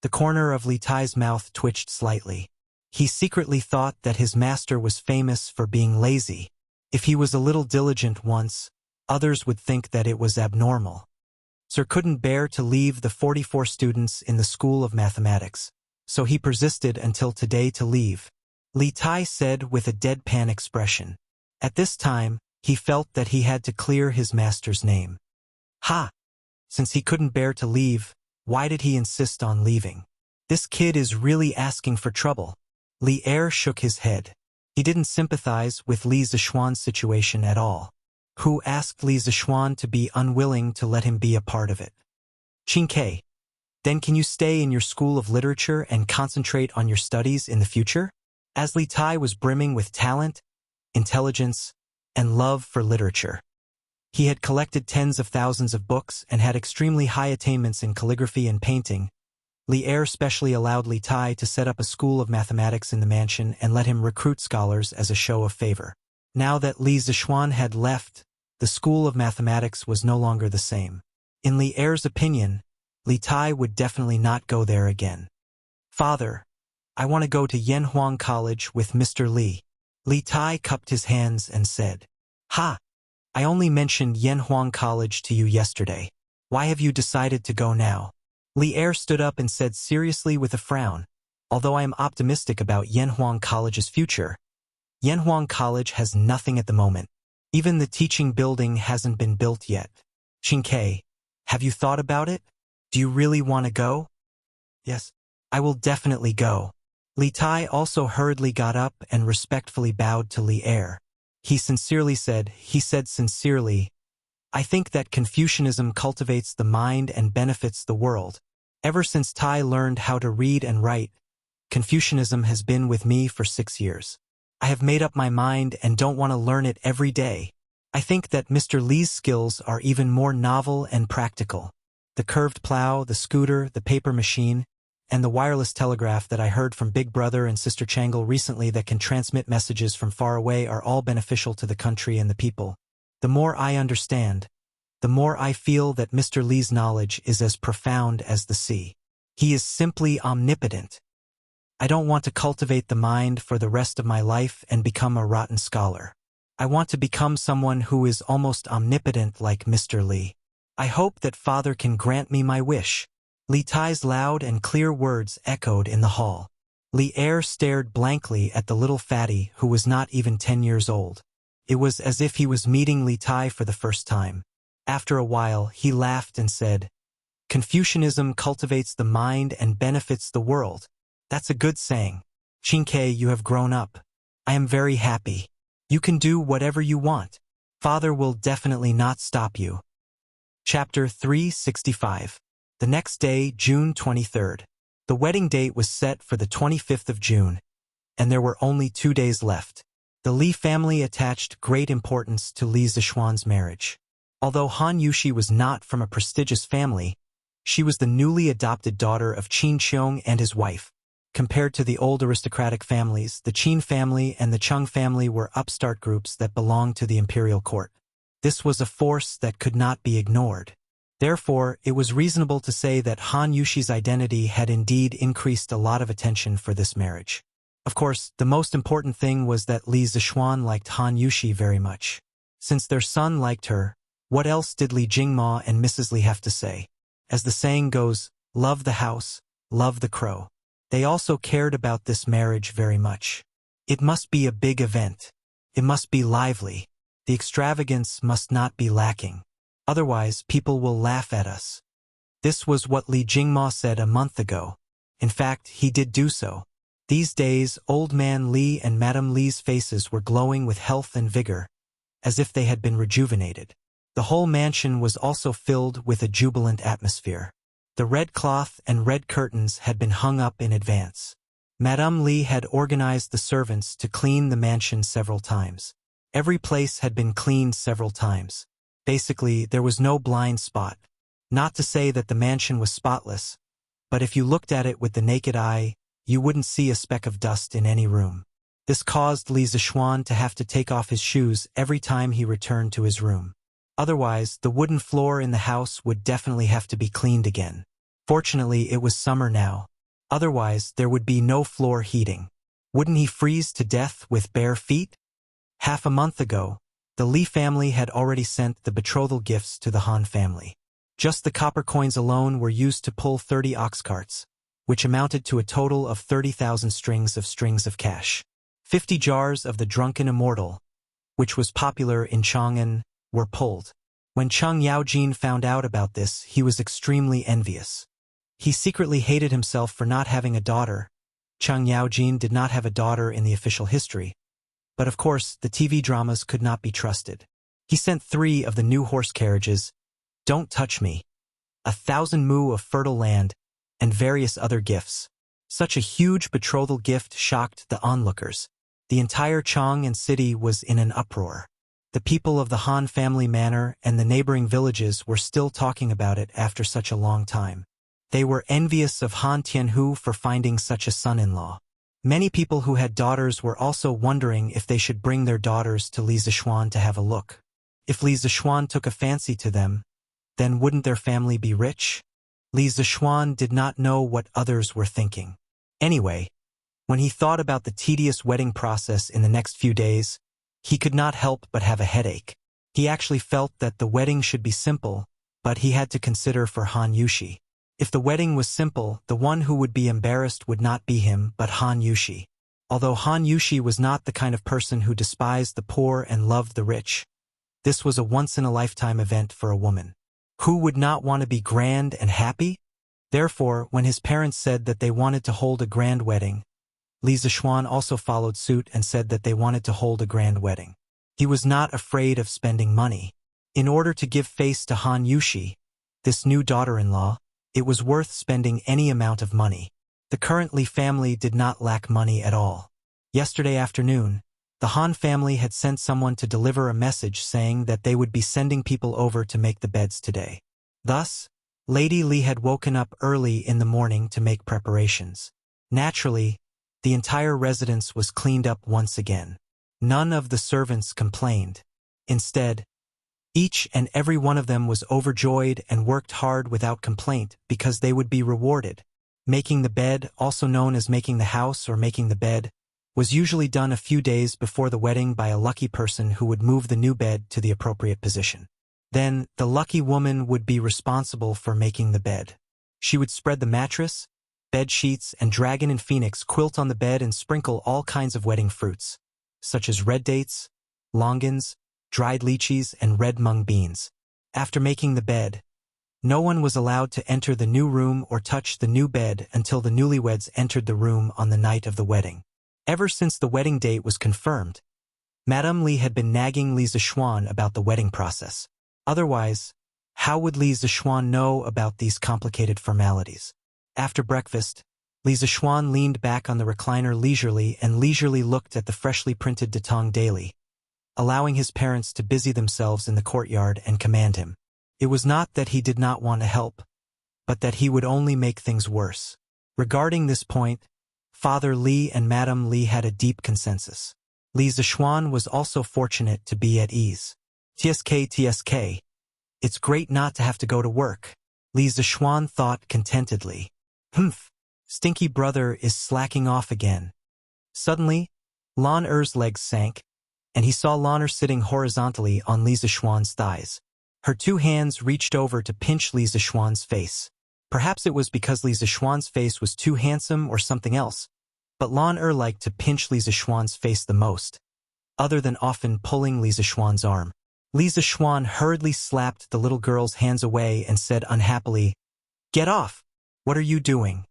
The corner of Li Tai's mouth twitched slightly. He secretly thought that his master was famous for being lazy. If he was a little diligent once, others would think that it was abnormal. Sir couldn't bear to leave the 44 students in the School of Mathematics, so he persisted until today to leave. Li Tai said with a deadpan expression. At this time, he felt that he had to clear his master's name. Ha! Since he couldn't bear to leave, why did he insist on leaving? This kid is really asking for trouble. Li Er shook his head. He didn't sympathize with Li Zixuan's situation at all. Who asked Li Zixuan to be unwilling to let him be a part of it? Qing Ke, then can you stay in your school of literature and concentrate on your studies in the future? As Li Tai was brimming with talent, intelligence, and love for literature. He had collected tens of thousands of books and had extremely high attainments in calligraphy and painting. Li Er specially allowed Li Tai to set up a school of mathematics in the mansion and let him recruit scholars as a show of favor. Now that Li Zixuan had left, the school of mathematics was no longer the same. In Li Er's opinion, Li Tai would definitely not go there again. Father, I want to go to Yanhuang College with Mr. Li. Li Tai cupped his hands and said, "Ha! I only mentioned Yanhuang College to you yesterday. Why have you decided to go now?" Li Er stood up and said seriously with a frown, "Although I am optimistic about Yanhuang College's future, Yanhuang College has nothing at the moment. Even the teaching building hasn't been built yet. Qingke, have you thought about it? Do you really want to go?" "Yes, I will definitely go." Li Tai also hurriedly got up and respectfully bowed to Li Er. He said sincerely, "I think that Confucianism cultivates the mind and benefits the world. Ever since Tai learned how to read and write, Confucianism has been with me for 6 years. I have made up my mind and don't want to learn it every day. I think that Mr. Li's skills are even more novel and practical. The curved plow, the scooter, the paper machine, and the wireless telegraph that I heard from Big Brother and Sister Changle recently that can transmit messages from far away are all beneficial to the country and the people. The more I understand, the more I feel that Mr. Li's knowledge is as profound as the sea. He is simply omnipotent. I don't want to cultivate the mind for the rest of my life and become a rotten scholar. I want to become someone who is almost omnipotent like Mr. Li. I hope that Father can grant me my wish." Li Tai's loud and clear words echoed in the hall. Li Er stared blankly at the little fatty who was not even 10 years old. It was as if he was meeting Li Tai for the first time. After a while, he laughed and said, "Confucianism cultivates the mind and benefits the world. That's a good saying. Qingke, you have grown up. I am very happy. You can do whatever you want. Father will definitely not stop you." Chapter 365. The next day, June 23rd. The wedding date was set for the 25th of June, and there were only 2 days left. The Li family attached great importance to Li Zishuan's marriage. Although Han Yushi was not from a prestigious family, she was the newly adopted daughter of Qin Qiong and his wife. Compared to the old aristocratic families, the Qin family and the Chung family were upstart groups that belonged to the imperial court. This was a force that could not be ignored. Therefore, it was reasonable to say that Han Yushi's identity had indeed increased a lot of attention for this marriage. Of course, the most important thing was that Li Zishuan liked Han Yushi very much. Since their son liked her, what else did Li Jingma and Mrs. Li have to say? As the saying goes, love the house, love the crow. They also cared about this marriage very much. It must be a big event. It must be lively. The extravagance must not be lacking. Otherwise, people will laugh at us. This was what Li Jingma said a month ago. In fact, he did do so. These days, Old Man Li and Madame Li's faces were glowing with health and vigor, as if they had been rejuvenated. The whole mansion was also filled with a jubilant atmosphere. The red cloth and red curtains had been hung up in advance. Madame Li had organized the servants to clean the mansion several times. Every place had been cleaned several times. Basically, there was no blind spot. Not to say that the mansion was spotless, but if you looked at it with the naked eye, you wouldn't see a speck of dust in any room. This caused Li Zishuan to have to take off his shoes every time he returned to his room. Otherwise, the wooden floor in the house would definitely have to be cleaned again. Fortunately, it was summer now. Otherwise, there would be no floor heating. Wouldn't he freeze to death with bare feet? Half a month ago, the Li family had already sent the betrothal gifts to the Han family. Just the copper coins alone were used to pull 30 ox carts, which amounted to a total of 30,000 strings of cash. 50 jars of the drunken immortal, which was popular in Chang'an, were pulled. When Cheng Yaojin found out about this, he was extremely envious. He secretly hated himself for not having a daughter. Cheng Yaojin did not have a daughter in the official history. But of course, the TV dramas could not be trusted. He sent 3 of the new horse carriages, "Don't Touch Me," 1,000 mu of fertile land, and various other gifts. Such a huge betrothal gift shocked the onlookers. The entire Chang'an city was in an uproar. The people of the Han family manor and the neighboring villages were still talking about it after such a long time. They were envious of Han Tianhu for finding such a son-in-law. Many people who had daughters were also wondering if they should bring their daughters to Li Zishuan to have a look. If Li Zishuan took a fancy to them, then wouldn't their family be rich? Li Zishuan did not know what others were thinking. Anyway, When he thought about the tedious wedding process in the next few days, he could not help but have a headache. He actually felt that the wedding should be simple, but he had to consider for Han Yushi. If the wedding was simple, the one who would be embarrassed would not be him, but Han Yushi. Although Han Yushi was not the kind of person who despised the poor and loved the rich, this was a once-in-a-lifetime event for a woman. Who would not want to be grand and happy? Therefore, when his parents said that they wanted to hold a grand wedding, Li Zixuan also followed suit and said that they wanted to hold a grand wedding. He was not afraid of spending money. In order to give face to Han Yushi, this new daughter-in-law, it was worth spending any amount of money. The current Li family did not lack money at all. Yesterday afternoon, the Han family had sent someone to deliver a message saying that they would be sending people over to make the beds today. Thus, Lady Li had woken up early in the morning to make preparations. Naturally, the entire residence was cleaned up once again. None of the servants complained. Instead, each and every one of them was overjoyed and worked hard without complaint because they would be rewarded. Making the bed, also known as making the house or making the bed, was usually done a few days before the wedding by a lucky person who would move the new bed to the appropriate position. Then, the lucky woman would be responsible for making the bed. She would spread the mattress, bed sheets, and dragon and phoenix quilt on the bed and sprinkle all kinds of wedding fruits, such as red dates, longans, dried lychees, and red mung beans. After making the bed, no one was allowed to enter the new room or touch the new bed until the newlyweds entered the room on the night of the wedding. Ever since the wedding date was confirmed, Madame Li had been nagging Li Zixuan about the wedding process. Otherwise, how would Li Zixuan know about these complicated formalities? After breakfast, Li Zixuan leaned back on the recliner leisurely and leisurely looked at the freshly printed Datong Daily, allowing his parents to busy themselves in the courtyard and command him. It was not that he did not want to help, but that he would only make things worse. Regarding this point, Father Li and Madame Li had a deep consensus. Li Zixuan was also fortunate to be at ease. TSK, it's great not to have to go to work, Li Zixuan thought contentedly. Humph, stinky brother is slacking off again. Suddenly, Lan Er's legs sank, and he saw Lan Er sitting horizontally on Li Zixuan's thighs. Her two hands reached over to pinch Li Zixuan's face. Perhaps it was because Li Zixuan's face was too handsome or something else, but Lan Er liked to pinch Li Zixuan's face the most, other than often pulling Li Zixuan's arm. Li Zixuan hurriedly slapped the little girl's hands away and said unhappily, "Get off! What are you doing?"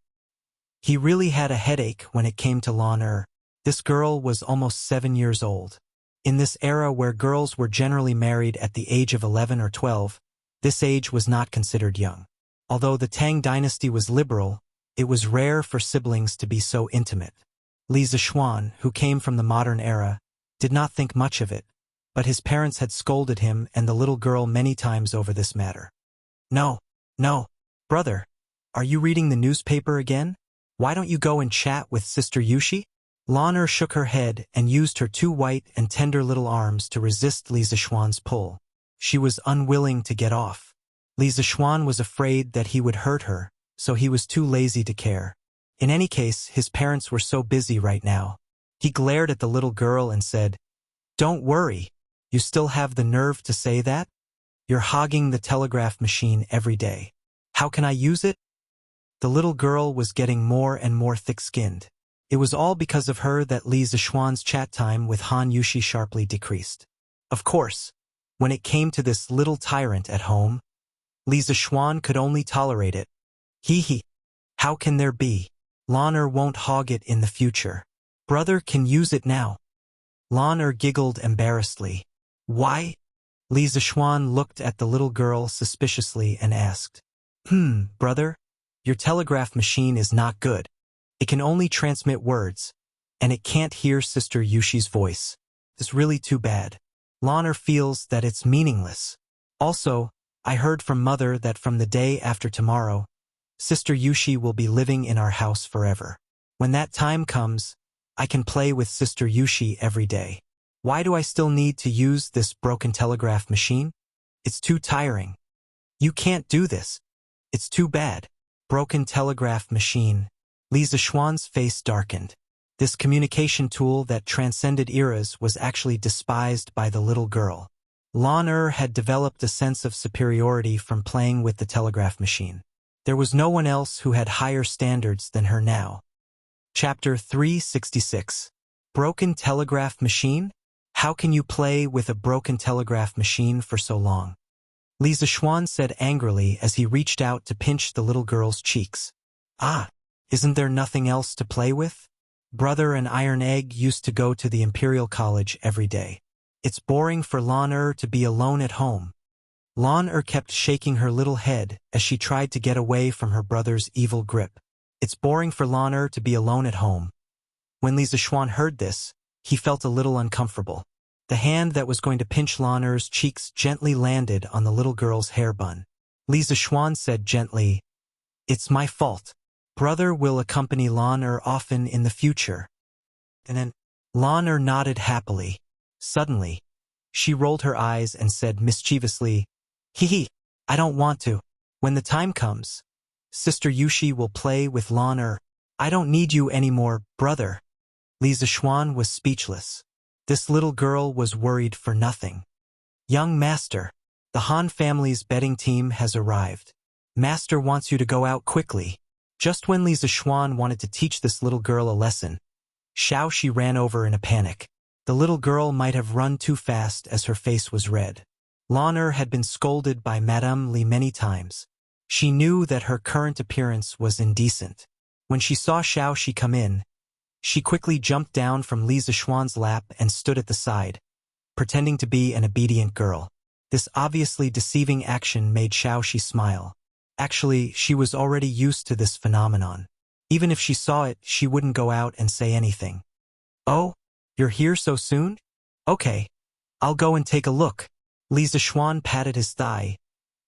He really had a headache when it came to Lan Er. This girl was almost 7 years old. In this era where girls were generally married at the age of 11 or 12, this age was not considered young. Although the Tang dynasty was liberal, it was rare for siblings to be so intimate. Li Zixuan, who came from the modern era, did not think much of it, but his parents had scolded him and the little girl many times over this matter. No, brother, are you reading the newspaper again? Why don't you go and chat with Sister Yushi? Lan Er shook her head and used her two white and tender little arms to resist Li Zixuan's pull. She was unwilling to get off. Li Zixuan was afraid that he would hurt her, so he was too lazy to care. In any case, his parents were so busy right now. He glared at the little girl and said, "Don't worry, you still have the nerve to say that? You're hogging the telegraph machine every day. How can I use it?" The little girl was getting more and more thick-skinned. It was all because of her that Li Zixuan's chat time with Han Yushi sharply decreased. Of course, when it came to this little tyrant at home, Li Zixuan could only tolerate it. Hee, how can there be? Lan Er won't hog it in the future. Brother can use it now. Lan Er giggled embarrassedly. Why? Li Zixuan looked at the little girl suspiciously and asked, brother, your telegraph machine is not good. It can only transmit words, and it can't hear Sister Yushi's voice. It's really too bad. Lan Er feels that it's meaningless. Also, I heard from Mother that from the day after tomorrow, Sister Yushi will be living in our house forever. When that time comes, I can play with Sister Yushi every day. Why do I still need to use this broken telegraph machine? It's too tiring. You can't do this. It's too bad. Broken telegraph machine. Li Zixuan's face darkened. This communication tool that transcended eras was actually despised by the little girl. Lan had developed a sense of superiority from playing with the telegraph machine. There was no one else who had higher standards than her now. Chapter 366. Broken telegraph machine? How can you play with a broken telegraph machine for so long? Li Zishuan said angrily as he reached out to pinch the little girl's cheeks. Ah, isn't there nothing else to play with? Brother and Iron Egg used to go to the Imperial College every day. It's boring for Lan to be alone at home. Lan kept shaking her little head as she tried to get away from her brother's evil grip. It's boring for Lan to be alone at home. When Li Zishuan heard this, he felt a little uncomfortable. The hand that was going to pinch Lan's cheeks gently landed on the little girl's hair bun. Li Zishuan said gently, "It's my fault. Brother will accompany Lan often in the future." And then Lan nodded happily. Suddenly, she rolled her eyes and said mischievously, "Hee, I don't want to. When the time comes, Sister Yushi will play with Lan. I don't need you anymore, brother." Li Zishuan was speechless. This little girl was worried for nothing. "Young master, the Han family's betting team has arrived. Master wants you to go out quickly." Just when Li Zishuan wanted to teach this little girl a lesson, Xiaoxi ran over in a panic. The little girl might have run too fast as her face was red. Lan had been scolded by Madame Li many times. She knew that her current appearance was indecent. When she saw Xiaoxi come in, she quickly jumped down from Li Zishuan's lap and stood at the side, pretending to be an obedient girl. This obviously deceiving action made Xiaoxi smile. Actually, she was already used to this phenomenon. Even if she saw it, she wouldn't go out and say anything. "Oh, you're here so soon? Okay, I'll go and take a look." Li Zishuan patted his thigh,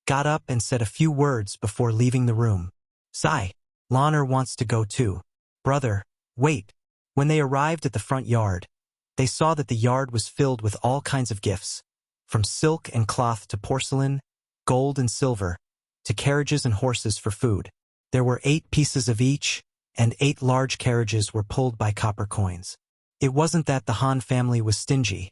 got up and said a few words before leaving the room. "Sai, Lan wants to go too." "Brother, wait." When they arrived at the front yard, they saw that the yard was filled with all kinds of gifts, from silk and cloth to porcelain, gold and silver, to carriages and horses for food. There were 8 pieces of each, and 8 large carriages were pulled by copper coins. It wasn't that the Han family was stingy,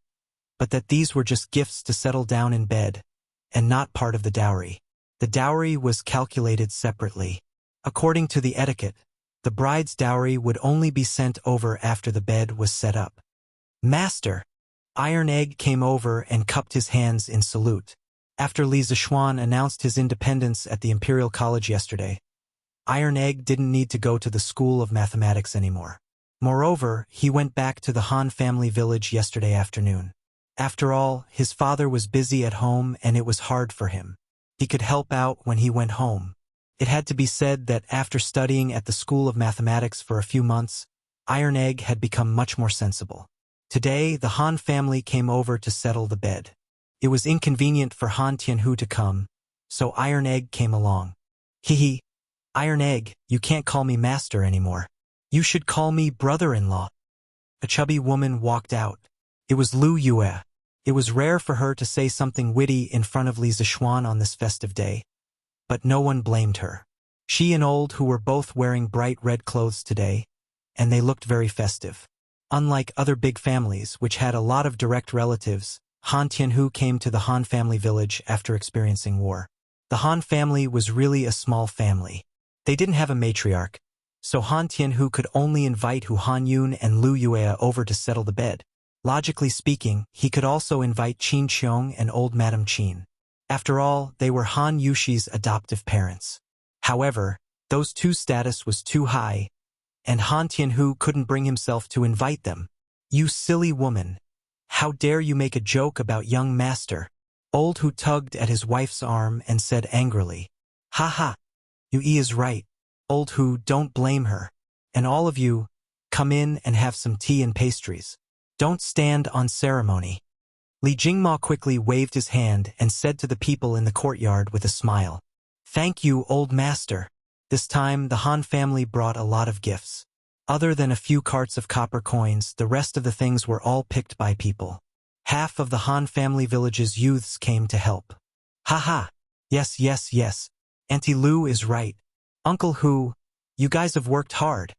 but that these were just gifts to settle down in bed, and not part of the dowry. The dowry was calculated separately. According to the etiquette, the bride's dowry would only be sent over after the bed was set up. "Master!" Iron Egg came over and cupped his hands in salute. After Li Zishuan announced his independence at the Imperial College yesterday, Iron Egg didn't need to go to the School of Mathematics anymore. Moreover, he went back to the Han family village yesterday afternoon. After all, his father was busy at home and it was hard for him. He could help out when he went home. It had to be said that after studying at the School of Mathematics for a few months, Iron Egg had become much more sensible. Today, the Han family came over to settle the bed. It was inconvenient for Han Tianhu to come, so Iron Egg came along. "Hee, Iron Egg, you can't call me master anymore. You should call me brother-in-law." A chubby woman walked out. It was Lu Yue. It was rare for her to say something witty in front of Li Zishuan on this festive day, but no one blamed her. She and Old Hu were both wearing bright red clothes today, and they looked very festive. Unlike other big families, which had a lot of direct relatives, Han Tianhu came to the Han family village after experiencing war. The Han family was really a small family. They didn't have a matriarch, so Han Tianhu could only invite Hu Hanyun and Lu Yue over to settle the bed. Logically speaking, he could also invite Qin Qiong and old Madame Qin. After all, they were Han Yushi's adoptive parents. However, those two status was too high, and Han Tianhu couldn't bring himself to invite them. "You silly woman. How dare you make a joke about young master?" Old Hu tugged at his wife's arm and said angrily. "Ha ha. Yu is right. Old Hu, don't blame her. And all of you, come in and have some tea and pastries. Don't stand on ceremony." Li Jingma quickly waved his hand and said to the people in the courtyard with a smile, "Thank you, old master." This time, the Han family brought a lot of gifts. Other than a few carts of copper coins, the rest of the things were all picked by people. Half of the Han family village's youths came to help. "Ha ha. Yes. Auntie Lu is right. Uncle Hu, you guys have worked hard."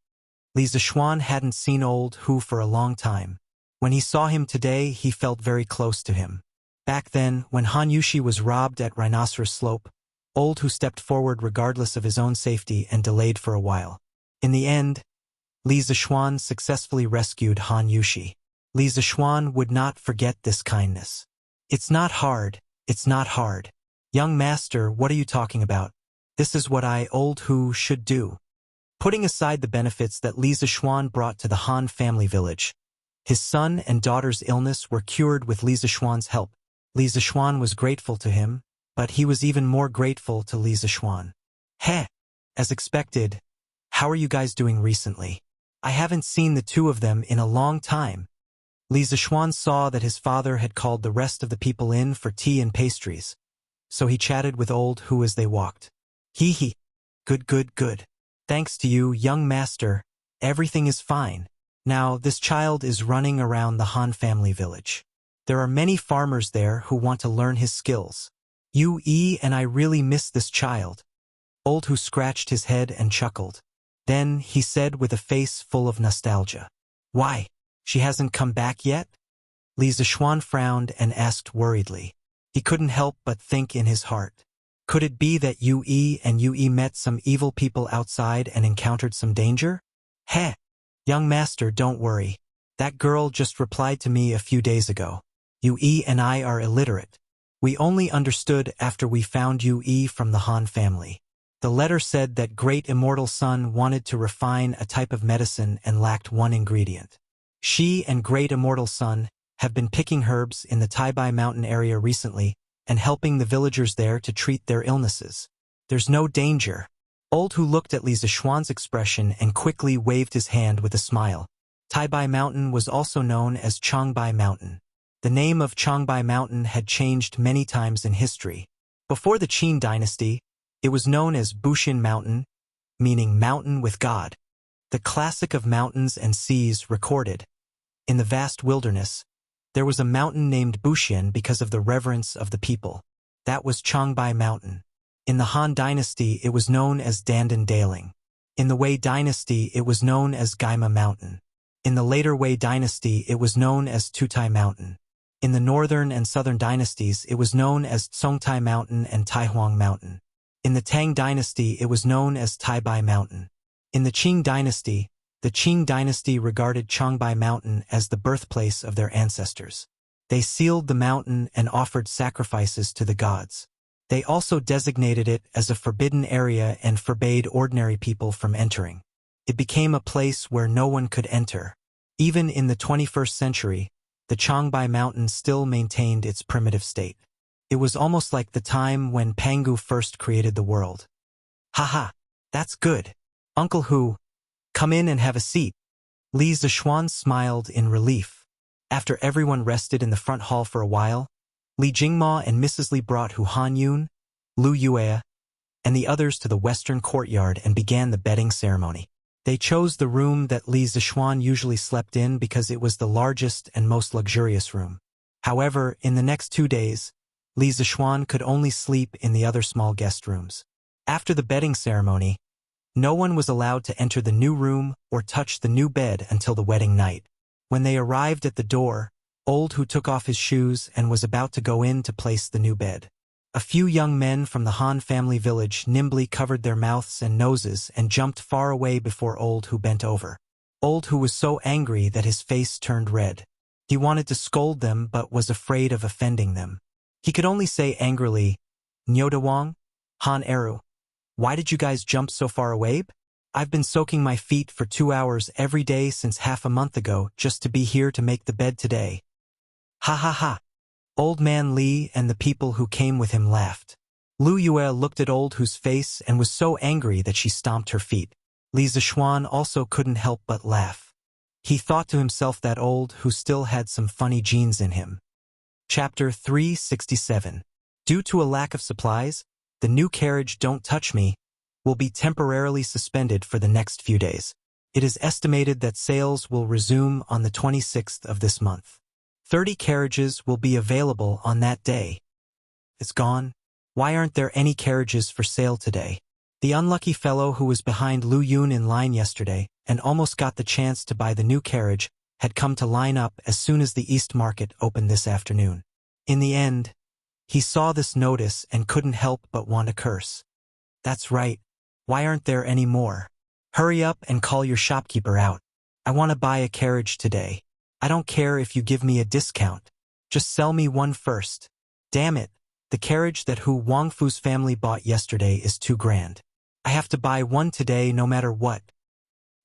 Li Zishuan hadn't seen old Hu for a long time. When he saw him today, he felt very close to him. Back then, when Han Yushi was robbed at Rhinoceros Slope, old Hu stepped forward regardless of his own safety and delayed for a while. In the end, Li Zishuan successfully rescued Han Yushi. Li Zishuan would not forget this kindness. It's not hard, it's not hard. Young master, what are you talking about? This is what I, old Hu, should do. Putting aside the benefits that Li Zishuan brought to the Han family village, his son and daughter's illness were cured with Li Zishuan's help. Li Zishuan was grateful to him, but he was even more grateful to Li Zishuan. Heh! As expected, how are you guys doing recently? I haven't seen the two of them in a long time. Li Zishuan saw that his father had called the rest of the people in for tea and pastries, so he chatted with old Hu as they walked. Hee. Good, good, good. Thanks to you, young master, everything is fine. Now, this child is running around the Han family village. There are many farmers there who want to learn his skills. And I really miss this child. Old Hu scratched his head and chuckled. Then he said with a face full of nostalgia, Why, she hasn't come back yet? Li Zishuan frowned and asked worriedly. He couldn't help but think in his heart. Could it be that Yue met some evil people outside and encountered some danger? Heh! Young master, don't worry. That girl just replied to me a few days ago. Yue and I are illiterate. We only understood after we found Yue from the Han family. The letter said that Great Immortal Sun wanted to refine a type of medicine and lacked one ingredient. She and Great Immortal Sun have been picking herbs in the Taibai Mountain area recently and helping the villagers there to treat their illnesses. There's no danger. Old Hu looked at Li Zishuan's expression and quickly waved his hand with a smile. Taibai Mountain was also known as Changbai Mountain. The name of Changbai Mountain had changed many times in history. Before the Qin dynasty, it was known as Bushin Mountain, meaning mountain with God. The classic of mountains and seas recorded. In the vast wilderness, there was a mountain named Bushin because of the reverence of the people. That was Changbai Mountain. In the Han dynasty, it was known as Dandan Daling. In the Wei dynasty, it was known as Gaima Mountain. In the later Wei dynasty, it was known as Tutai Mountain. In the northern and southern dynasties, it was known as Songtai Mountain and Taihuang Mountain. In the Tang dynasty, it was known as Taibai Mountain. In the Qing dynasty regarded Changbai Mountain as the birthplace of their ancestors. They sealed the mountain and offered sacrifices to the gods. They also designated it as a forbidden area and forbade ordinary people from entering. It became a place where no one could enter. Even in the 21st century, the Changbai Mountain still maintained its primitive state. It was almost like the time when Pangu first created the world. Haha, that's good. Uncle Hu, come in and have a seat. Li Zishuan smiled in relief. After everyone rested in the front hall for a while, Li Jingma and Mrs. Li brought Hu Hanyun, Lu Yue, and the others to the western courtyard and began the bedding ceremony. They chose the room that Li Zishuan usually slept in because it was the largest and most luxurious room. However, in the next 2 days, Li Zishuan could only sleep in the other small guest rooms. After the bedding ceremony, no one was allowed to enter the new room or touch the new bed until the wedding night. When they arrived at the door, Old Hu took off his shoes and was about to go in to place the new bed. A few young men from the Han family village nimbly covered their mouths and noses and jumped far away before Old Hu bent over. Old Hu was so angry that his face turned red. He wanted to scold them but was afraid of offending them. He could only say angrily, Nyodawang, Han Eru, why did you guys jump so far away? I've been soaking my feet for 2 hours every day since half a month ago just to be here to make the bed today. Ha ha ha. Old Man Li and the people who came with him laughed. Lu Yue looked at Old Hu's face and was so angry that she stomped her feet. Li Zishuan also couldn't help but laugh. He thought to himself that Old Hu still had some funny genes in him. Chapter 367. Due to a lack of supplies, the new carriage Don't Touch Me will be temporarily suspended for the next few days. It is estimated that sales will resume on the 26th of this month. 30 carriages will be available on that day. It's gone. Why aren't there any carriages for sale today? The unlucky fellow who was behind Lu Yun in line yesterday and almost got the chance to buy the new carriage had come to line up as soon as the East Market opened this afternoon. In the end, he saw this notice and couldn't help but want to curse. That's right. Why aren't there any more? Hurry up and call your shopkeeper out. I want to buy a carriage today. I don't care if you give me a discount. Just sell me one first. Damn it, the carriage that Hu Wangfu's family bought yesterday is too grand. I have to buy one today no matter what.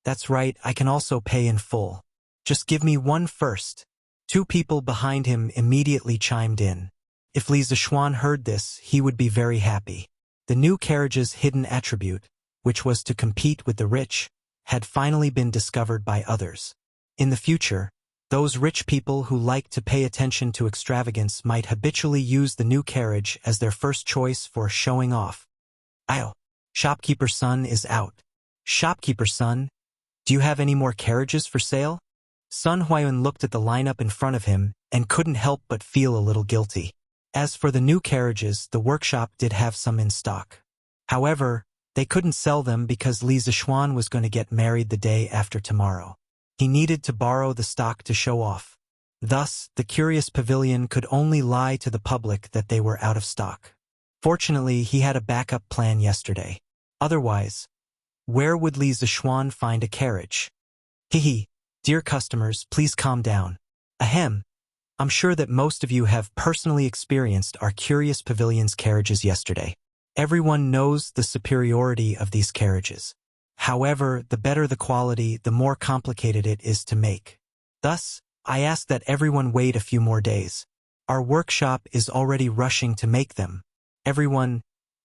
That's right, I can also pay in full. Just give me one first. Two people behind him immediately chimed in. If Li Zishuan heard this, he would be very happy. The new carriage's hidden attribute, which was to compete with the rich, had finally been discovered by others. In the future, those rich people who like to pay attention to extravagance might habitually use the new carriage as their first choice for showing off. Ayo, shopkeeper's son is out. Shopkeeper's son, do you have any more carriages for sale? Sun Huayun looked at the lineup in front of him and couldn't help but feel a little guilty. As for the new carriages, the workshop did have some in stock. However, they couldn't sell them because Li Zishuan was going to get married the day after tomorrow. He needed to borrow the stock to show off. Thus, the curious pavilion could only lie to the public that they were out of stock. Fortunately, he had a backup plan yesterday. Otherwise, where would Li Zishuan find a carriage? Hehe, dear customers, please calm down. Ahem. I'm sure that most of you have personally experienced our curious pavilion's carriages yesterday. Everyone knows the superiority of these carriages. However, the better the quality, the more complicated it is to make. Thus, I ask that everyone wait a few more days. Our workshop is already rushing to make them. Everyone,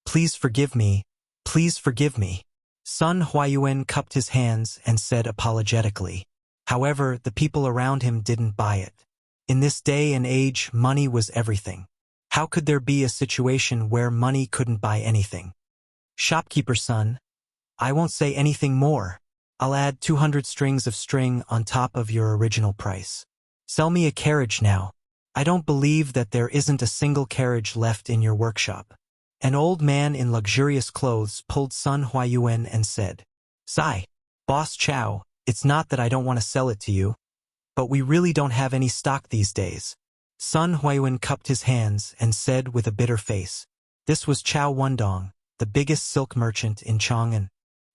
please forgive me. Please forgive me. Sun Huayuan cupped his hands and said apologetically. However, the people around him didn't buy it. In this day and age, money was everything. How could there be a situation where money couldn't buy anything? Shopkeeper's son, I won't say anything more. I'll add 200 strings of string on top of your original price. Sell me a carriage now. I don't believe that there isn't a single carriage left in your workshop. An old man in luxurious clothes pulled Sun Huayuan and said, Sigh, Boss Chow, it's not that I don't want to sell it to you, but we really don't have any stock these days. Sun Huayuan cupped his hands and said with a bitter face. This was Chow Wendong, the biggest silk merchant in Chang'an.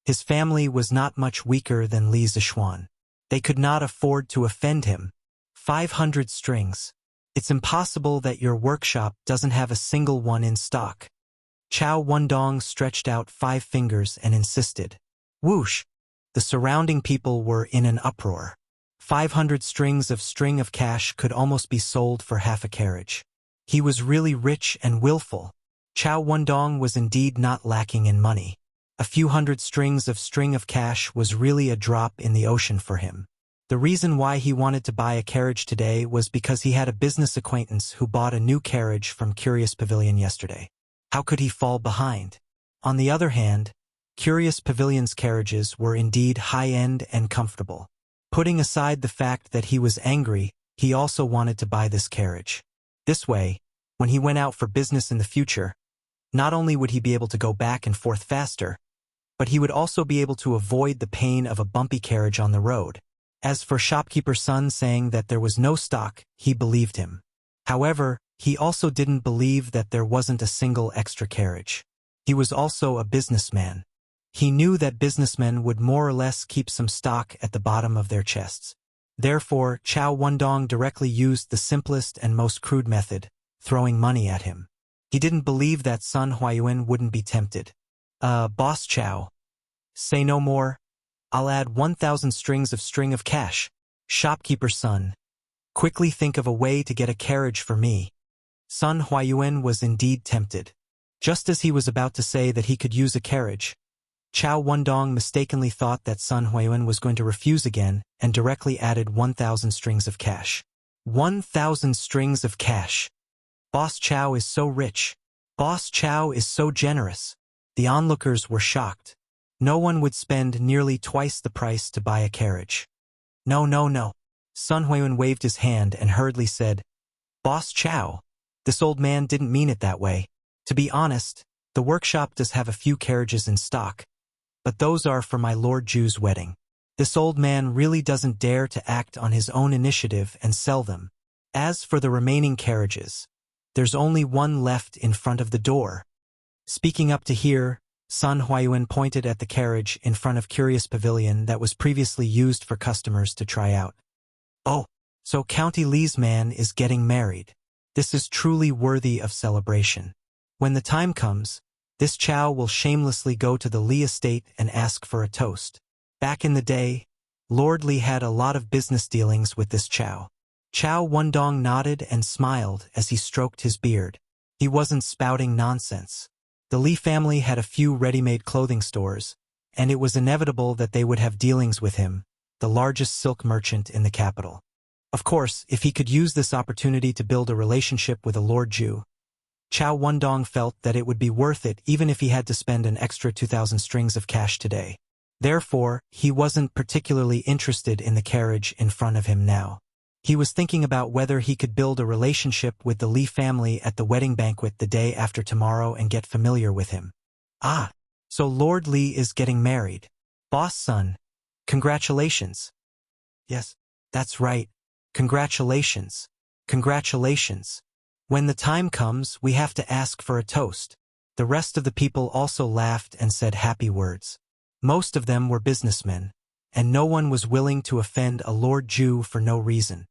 His family was not much weaker than Li Zishuan. They could not afford to offend him. 500 strings. It's impossible that your workshop doesn't have a single one in stock. Chow Wendong stretched out 5 fingers and insisted. Whoosh! The surrounding people were in an uproar. 500 strings of string of cash could almost be sold for half a carriage. He was really rich and willful. Chow Wendong was indeed not lacking in money. A few hundred strings of string of cash was really a drop in the ocean for him. The reason why he wanted to buy a carriage today was because he had a business acquaintance who bought a new carriage from Curious Pavilion yesterday. How could he fall behind? On the other hand, Curious Pavilion's carriages were indeed high-end and comfortable. Putting aside the fact that he was angry, he also wanted to buy this carriage. This way, when he went out for business in the future, not only would he be able to go back and forth faster, but he would also be able to avoid the pain of a bumpy carriage on the road. As for shopkeeper's son saying that there was no stock, he believed him. However, he also didn't believe that there wasn't a single extra carriage. He was also a businessman. He knew that businessmen would more or less keep some stock at the bottom of their chests. Therefore, Chow Wendong directly used the simplest and most crude method, throwing money at him. He didn't believe that Sun Huayuan wouldn't be tempted. Boss Chow. Say no more. I'll add 1,000 strings of string of cash. Shopkeeper's son. Quickly think of a way to get a carriage for me. Sun Huayuan was indeed tempted. Just as he was about to say that he could use a carriage, Chow Wendong mistakenly thought that Sun Huayuan was going to refuse again and directly added 1,000 strings of cash. 1,000 strings of cash. Boss Chow is so rich. Boss Chow is so generous. The onlookers were shocked. No one would spend nearly twice the price to buy a carriage. No, no, no. Sun Huayuan waved his hand and hurriedly said, Boss Chow, this old man didn't mean it that way. To be honest, The workshop does have a few carriages in stock, but those are for my Lord Jew's wedding. This old man really doesn't dare to act on his own initiative and sell them. As for the remaining carriages, there's only one left in front of the door. Speaking up to hear, Sun Huayuan pointed at the carriage in front of Curious Pavilion that was previously used for customers to try out. Oh, so County Li's man is getting married. This is truly worthy of celebration. When the time comes, this Chow will shamelessly go to the Li estate and ask for a toast. Back in the day, Lord Li had a lot of business dealings with this Chow. Chow Wendong nodded and smiled as he stroked his beard. He wasn't spouting nonsense. The Li family had a few ready-made clothing stores, and it was inevitable that they would have dealings with him, the largest silk merchant in the capital. Of course, if he could use this opportunity to build a relationship with a Lord Jew, Chow Wendong felt that it would be worth it even if he had to spend an extra 2,000 strings of cash today. Therefore, he wasn't particularly interested in the carriage in front of him now. He was thinking about whether he could build a relationship with the Li family at the wedding banquet the day after tomorrow and get familiar with him. Ah, so Lord Li is getting married. Boss son, congratulations. Yes, that's right. Congratulations. Congratulations. When the time comes, we have to ask for a toast. The rest of the people also laughed and said happy words. Most of them were businessmen, and no one was willing to offend a Lord Jew for no reason.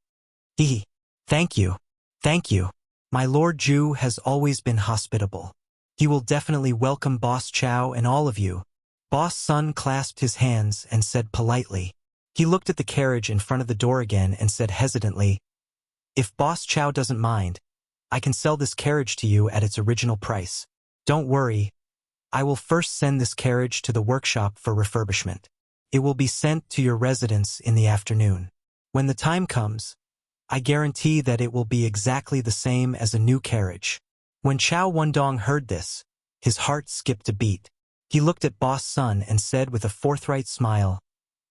Thank you. Thank you. My Lord Jew has always been hospitable. He will definitely welcome Boss Chow and all of you. Boss Sun clasped his hands and said politely. He looked at the carriage in front of the door again and said hesitantly, "If Boss Chow doesn't mind, I can sell this carriage to you at its original price. Don't worry, I will first send this carriage to the workshop for refurbishment. It will be sent to your residence in the afternoon. When the time comes, I guarantee that it will be exactly the same as a new carriage." When Chow Wendong heard this, his heart skipped a beat. He looked at Boss Sun and said with a forthright smile,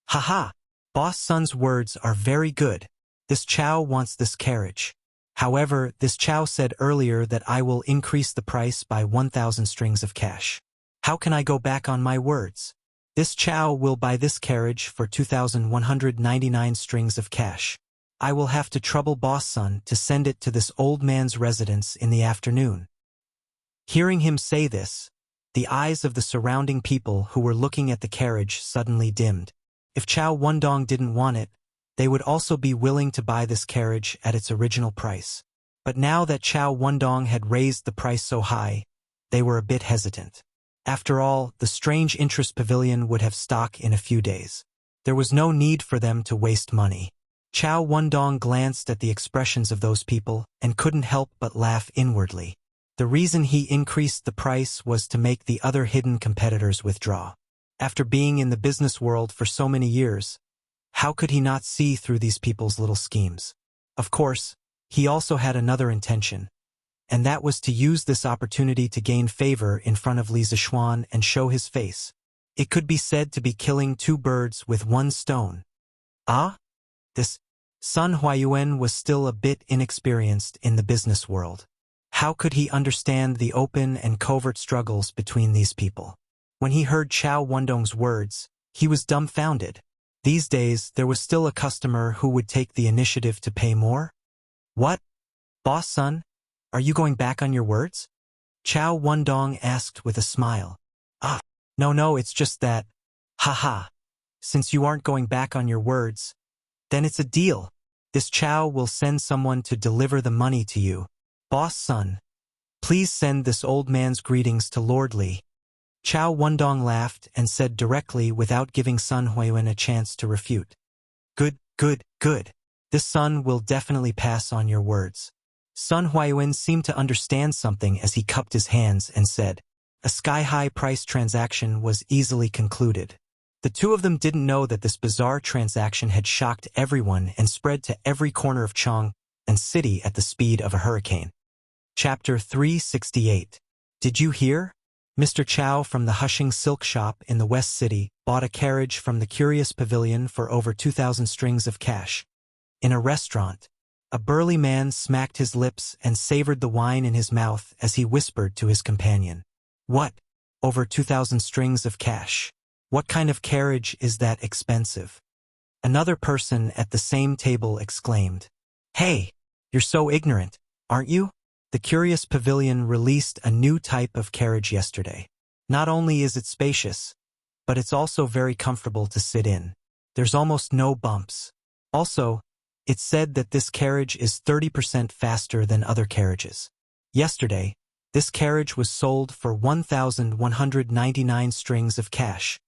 "Haha, Boss Sun's words are very good. This Chow wants this carriage. However, this Chow said earlier that I will increase the price by 1,000 strings of cash. How can I go back on my words? This Chow will buy this carriage for 2,199 strings of cash. I will have to trouble Boss Sun to send it to this old man's residence in the afternoon." Hearing him say this, the eyes of the surrounding people who were looking at the carriage suddenly dimmed. If Chow Wendong didn't want it, they would also be willing to buy this carriage at its original price. But now that Chow Wendong had raised the price so high, they were a bit hesitant. After all, the strange interest pavilion would have stock in a few days. There was no need for them to waste money. Chow Wendong glanced at the expressions of those people and couldn't help but laugh inwardly. The reason he increased the price was to make the other hidden competitors withdraw. After being in the business world for so many years, how could he not see through these people's little schemes? Of course, he also had another intention, and that was to use this opportunity to gain favor in front of Li Zishuan and show his face. It could be said to be killing two birds with one stone. This Sun Huayuan was still a bit inexperienced in the business world. How could he understand the open and covert struggles between these people? When he heard Chow Wendong's words, he was dumbfounded. These days, there was still a customer who would take the initiative to pay more? What? Boss Sun, are you going back on your words? Chow Wendong asked with a smile. No, it's just that. Haha. Since you aren't going back on your words, then it's a deal. This Chow will send someone to deliver the money to you. Boss Sun, please send this old man's greetings to Lord Li. Chow Wendong laughed and said directly without giving Sun Huayuan a chance to refute. Good. This Sun will definitely pass on your words. Sun Huayuan seemed to understand something as he cupped his hands and said, a sky-high price transaction was easily concluded. The two of them didn't know that this bizarre transaction had shocked everyone and spread to every corner of Chong and city at the speed of a hurricane. Chapter 368. Did you hear? Mr. Chow from the Hushing Silk Shop in the West City bought a carriage from the Curious Pavilion for over 2,000 strings of cash. In a restaurant, a burly man smacked his lips and savored the wine in his mouth as he whispered to his companion. What? Over 2,000 strings of cash. What kind of carriage is that expensive? Another person at the same table exclaimed. Hey, you're so ignorant, aren't you? The Curious Pavilion released a new type of carriage yesterday. Not only is it spacious, but it's also very comfortable to sit in. There's almost no bumps. Also, it's said that this carriage is 30% faster than other carriages. Yesterday, this carriage was sold for 1,199 strings of cash.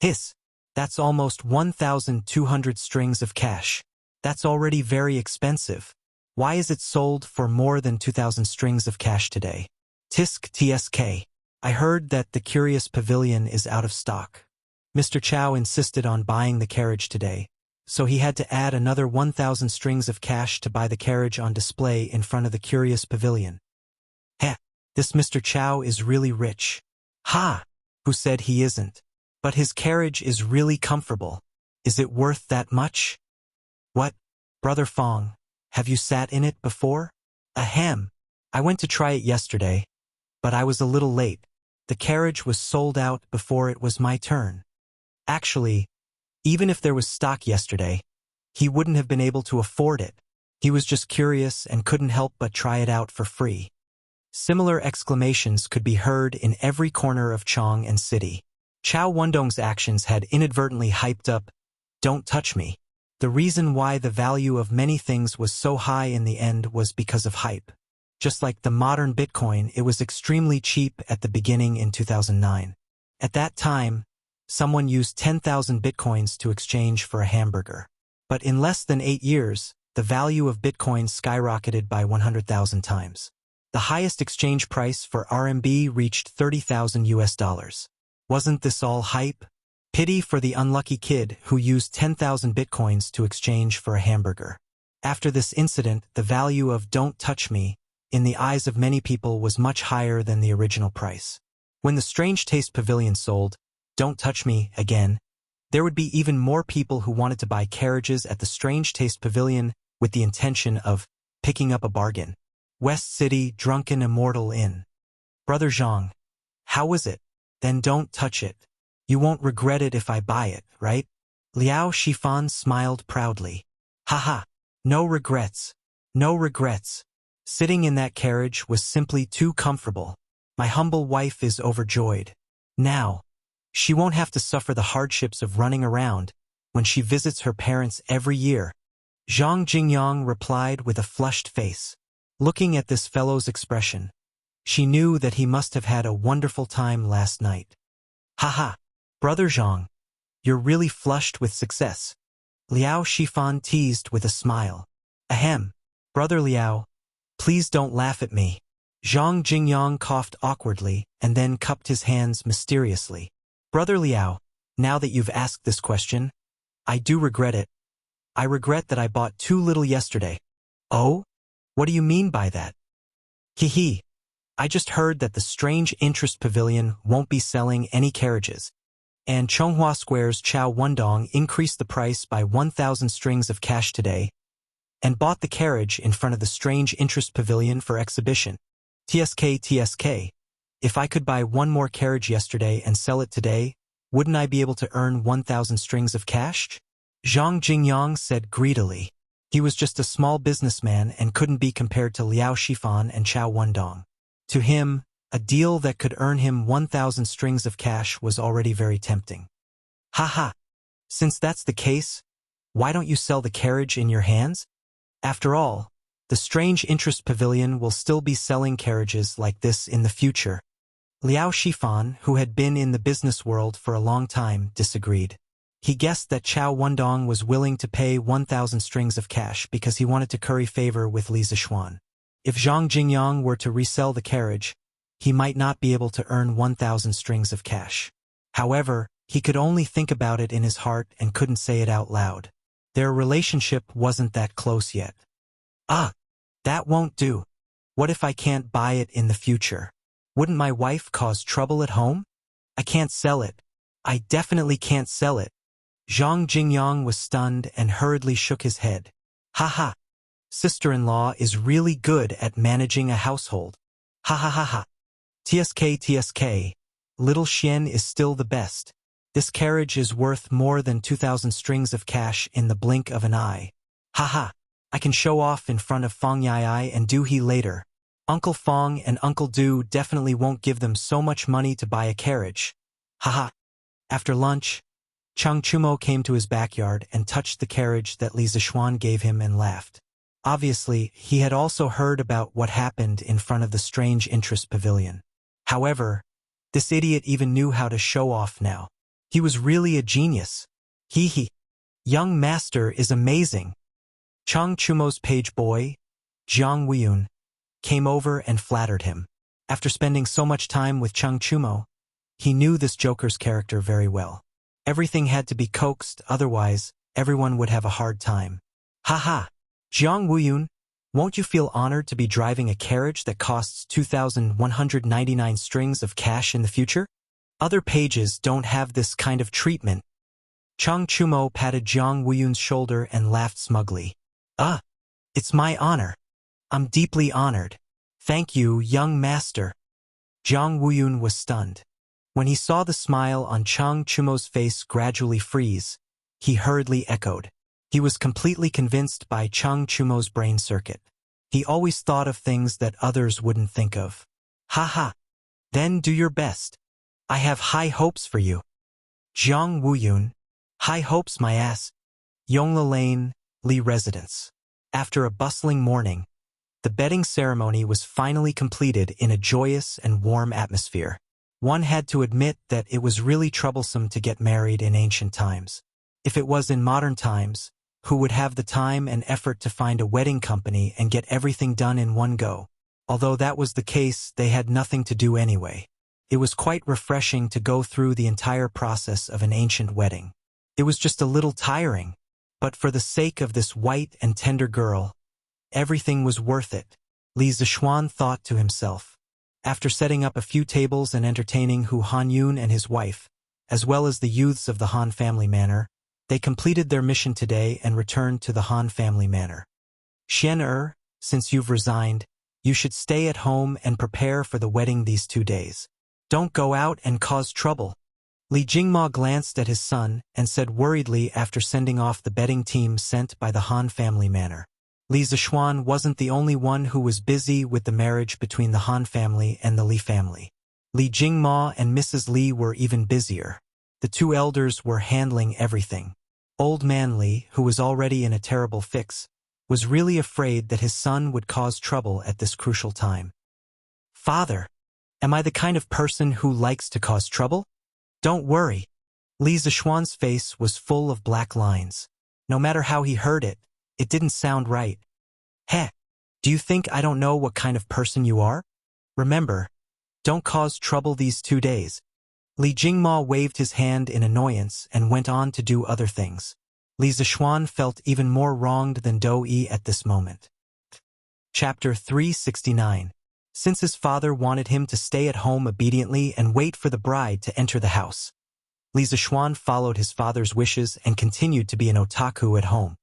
Hiss, that's almost 1,200 strings of cash. That's already very expensive. Why is it sold for more than 2,000 strings of cash today? Tisk tsk. I heard that the Curious Pavilion is out of stock. Mr. Chow insisted on buying the carriage today, so he had to add another 1,000 strings of cash to buy the carriage on display in front of the Curious Pavilion. Heh, this Mr. Chow is really rich. Ha! Who said he isn't? But his carriage is really comfortable. Is it worth that much? What? Brother Fong, have you sat in it before? Ahem. I went to try it yesterday, but I was a little late. The carriage was sold out before it was my turn. Actually, even if there was stock yesterday, he wouldn't have been able to afford it. He was just curious and couldn't help but try it out for free. Similar exclamations could be heard in every corner of Chong and City. Chow Wendong's actions had inadvertently hyped up, "Don't touch me." The reason why the value of many things was so high in the end was because of hype. Just like the modern Bitcoin, it was extremely cheap at the beginning in 2009. At that time, someone used 10,000 Bitcoins to exchange for a hamburger. But in less than 8 years, the value of Bitcoin skyrocketed by 100,000 times. The highest exchange price for RMB reached $30,000. Wasn't this all hype? Pity for the unlucky kid who used 10,000 Bitcoins to exchange for a hamburger. After this incident, the value of "Don't Touch Me" in the eyes of many people was much higher than the original price. When the Strange Taste Pavilion sold "Don't Touch Me" again, there would be even more people who wanted to buy carriages at the Strange Taste Pavilion with the intention of picking up a bargain. West City Drunken Immortal Inn. Brother Zhang, how was it? Then don't touch it. You won't regret it if I buy it, right? Liao Shifan smiled proudly. Haha, no regrets. No regrets. Sitting in that carriage was simply too comfortable. My humble wife is overjoyed. Now, she won't have to suffer the hardships of running around when she visits her parents every year. Zhang Jingyang replied with a flushed face. Looking at this fellow's expression, she knew that he must have had a wonderful time last night. Haha, Brother Zhang, you're really flushed with success. Liao Shifan teased with a smile. Ahem, Brother Liao, please don't laugh at me. Zhang Jingyang coughed awkwardly and then cupped his hands mysteriously. Brother Liao, now that you've asked this question, I do regret it. I regret that I bought too little yesterday. Oh? What do you mean by that? Hee. I just heard that the Strange Interest Pavilion won't be selling any carriages, and Chonghua Square's Chow Wendong increased the price by 1,000 strings of cash today and bought the carriage in front of the Strange Interest Pavilion for exhibition. TSK. If I could buy one more carriage yesterday and sell it today, wouldn't I be able to earn 1,000 strings of cash? Zhang Jingyang said greedily. He was just a small businessman and couldn't be compared to Liao Shifan and Chow Wendong. To him, a deal that could earn him 1,000 strings of cash was already very tempting. Haha. Since that's the case, why don't you sell the carriage in your hands? After all, the Strange Interest Pavilion will still be selling carriages like this in the future. Liao Shifan, who had been in the business world for a long time, disagreed. He guessed that Chow Wendong was willing to pay 1,000 strings of cash because he wanted to curry favor with Li Zixuan. If Zhang Jingyang were to resell the carriage, he might not be able to earn 1,000 strings of cash. However, he could only think about it in his heart and couldn't say it out loud. Their relationship wasn't that close yet. Ah, that won't do. What if I can't buy it in the future? Wouldn't my wife cause trouble at home? I can't sell it. I definitely can't sell it. Zhang Jingyang was stunned and hurriedly shook his head. Haha. Sister-in-law is really good at managing a household. Ha ha ha ha. TSK, little Xian is still the best. This carriage is worth more than 2,000 strings of cash in the blink of an eye. Haha, I can show off in front of Fong Yai and Du He later. Uncle Fong and Uncle Du definitely won't give them so much money to buy a carriage. Haha. After lunch, Chang Chumo came to his backyard and touched the carriage that Li Zixuan gave him and laughed. Obviously, he had also heard about what happened in front of the strange interest pavilion. However, this idiot even knew how to show off now. He was really a genius. Hee. Young master is amazing. Chang Chumo's page boy, Jiang Weiyun, came over and flattered him. After spending so much time with Chang Chumo, he knew this joker's character very well. Everything had to be coaxed, otherwise, everyone would have a hard time. Haha. Jiang Weiyun, won't you feel honored to be driving a carriage that costs 2,199 strings of cash in the future? Other pages don't have this kind of treatment. Chang Chumo patted Jiang Weiyun's shoulder and laughed smugly. It's my honor. I'm deeply honored. Thank you, young master. Jiang Weiyun was stunned. When he saw the smile on Chang Chumo's face gradually freeze, he hurriedly echoed. He was completely convinced by Chang Chumo's brain circuit. He always thought of things that others wouldn't think of. Haha. Then do your best. I have high hopes for you. Jiang Weiyun. High hopes my ass. Yongla Lane, Li Residence. After a bustling morning, the bedding ceremony was finally completed in a joyous and warm atmosphere. One had to admit that it was really troublesome to get married in ancient times. If it was in modern times, who would have the time and effort to find a wedding company and get everything done in one go? Although that was the case, they had nothing to do anyway. It was quite refreshing to go through the entire process of an ancient wedding. It was just a little tiring, but for the sake of this white and tender girl, everything was worth it, Li Zixuan thought to himself. After setting up a few tables and entertaining Hu Hanyun and his wife, as well as the youths of the Han family manor, they completed their mission today and returned to the Han family manor. Xian since you've resigned, you should stay at home and prepare for the wedding these 2 days. Don't go out and cause trouble. Li Jingma glanced at his son and said worriedly after sending off the betting team sent by the Han family manor. Li Zixuan wasn't the only one who was busy with the marriage between the Han family and the Li family. Li Jingma and Mrs. Li were even busier. The two elders were handling everything. Old man Li, who was already in a terrible fix, was really afraid that his son would cause trouble at this crucial time. Father, am I the kind of person who likes to cause trouble? Don't worry. Li Zixuan's face was full of black lines. No matter how he heard it, it didn't sound right. Heh, do you think I don't know what kind of person you are? Remember, don't cause trouble these 2 days. Li Jingma waved his hand in annoyance and went on to do other things. Li Zixuan felt even more wronged than Do Yi at this moment. Chapter 369. Since his father wanted him to stay at home obediently and wait for the bride to enter the house, Li Zixuan followed his father's wishes and continued to be an otaku at home.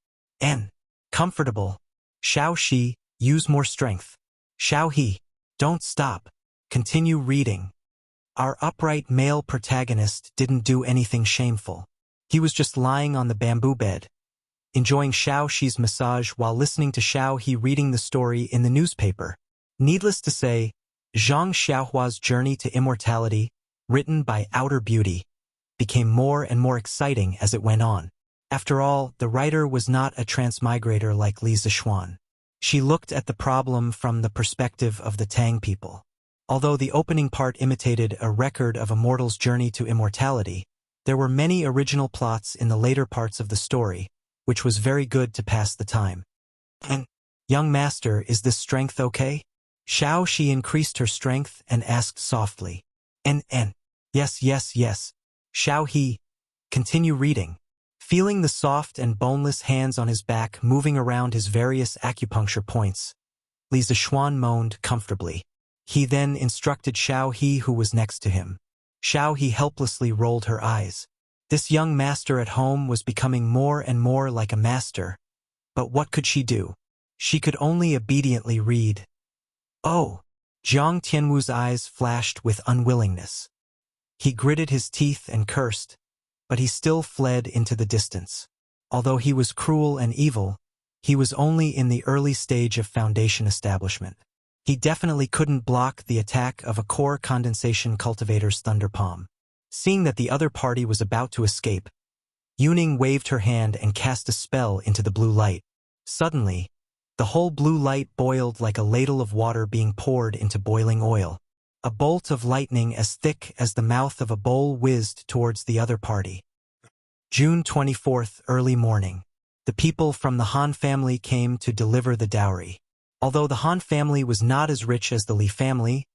Comfortable. Xiao Shi, use more strength. Xiao He, don't stop. Continue reading. Our upright male protagonist didn't do anything shameful. He was just lying on the bamboo bed, enjoying Xiao Shi's massage while listening to Xiao He reading the story in the newspaper. Needless to say, Zhang Xiaohua's journey to immortality, written by Outer Beauty, became more and more exciting as it went on. After all, the writer was not a transmigrator like Li Zixuan. She looked at the problem from the perspective of the Tang people. Although the opening part imitated a record of a mortal's journey to immortality, there were many original plots in the later parts of the story, which was very good to pass the time. Young master, is this strength okay? Xiao Shi increased her strength and asked softly. Yes. Xiao He, continue reading. Feeling the soft and boneless hands on his back moving around his various acupuncture points, Li Zixuan moaned comfortably. He then instructed Xiao He, who was next to him. Xiao He helplessly rolled her eyes. This young master at home was becoming more and more like a master. But what could she do? She could only obediently read. Oh, Jiang Tianwu's eyes flashed with unwillingness. He gritted his teeth and cursed, but he still fled into the distance. Although he was cruel and evil, he was only in the early stage of foundation establishment. He definitely couldn't block the attack of a core condensation cultivator's thunder palm. Seeing that the other party was about to escape, Yuning waved her hand and cast a spell into the blue light. Suddenly, the whole blue light boiled like a ladle of water being poured into boiling oil. A bolt of lightning as thick as the mouth of a bowl whizzed towards the other party. June 24th, early morning. The people from the Han family came to deliver the dowry. Although the Han family was not as rich as the Li family,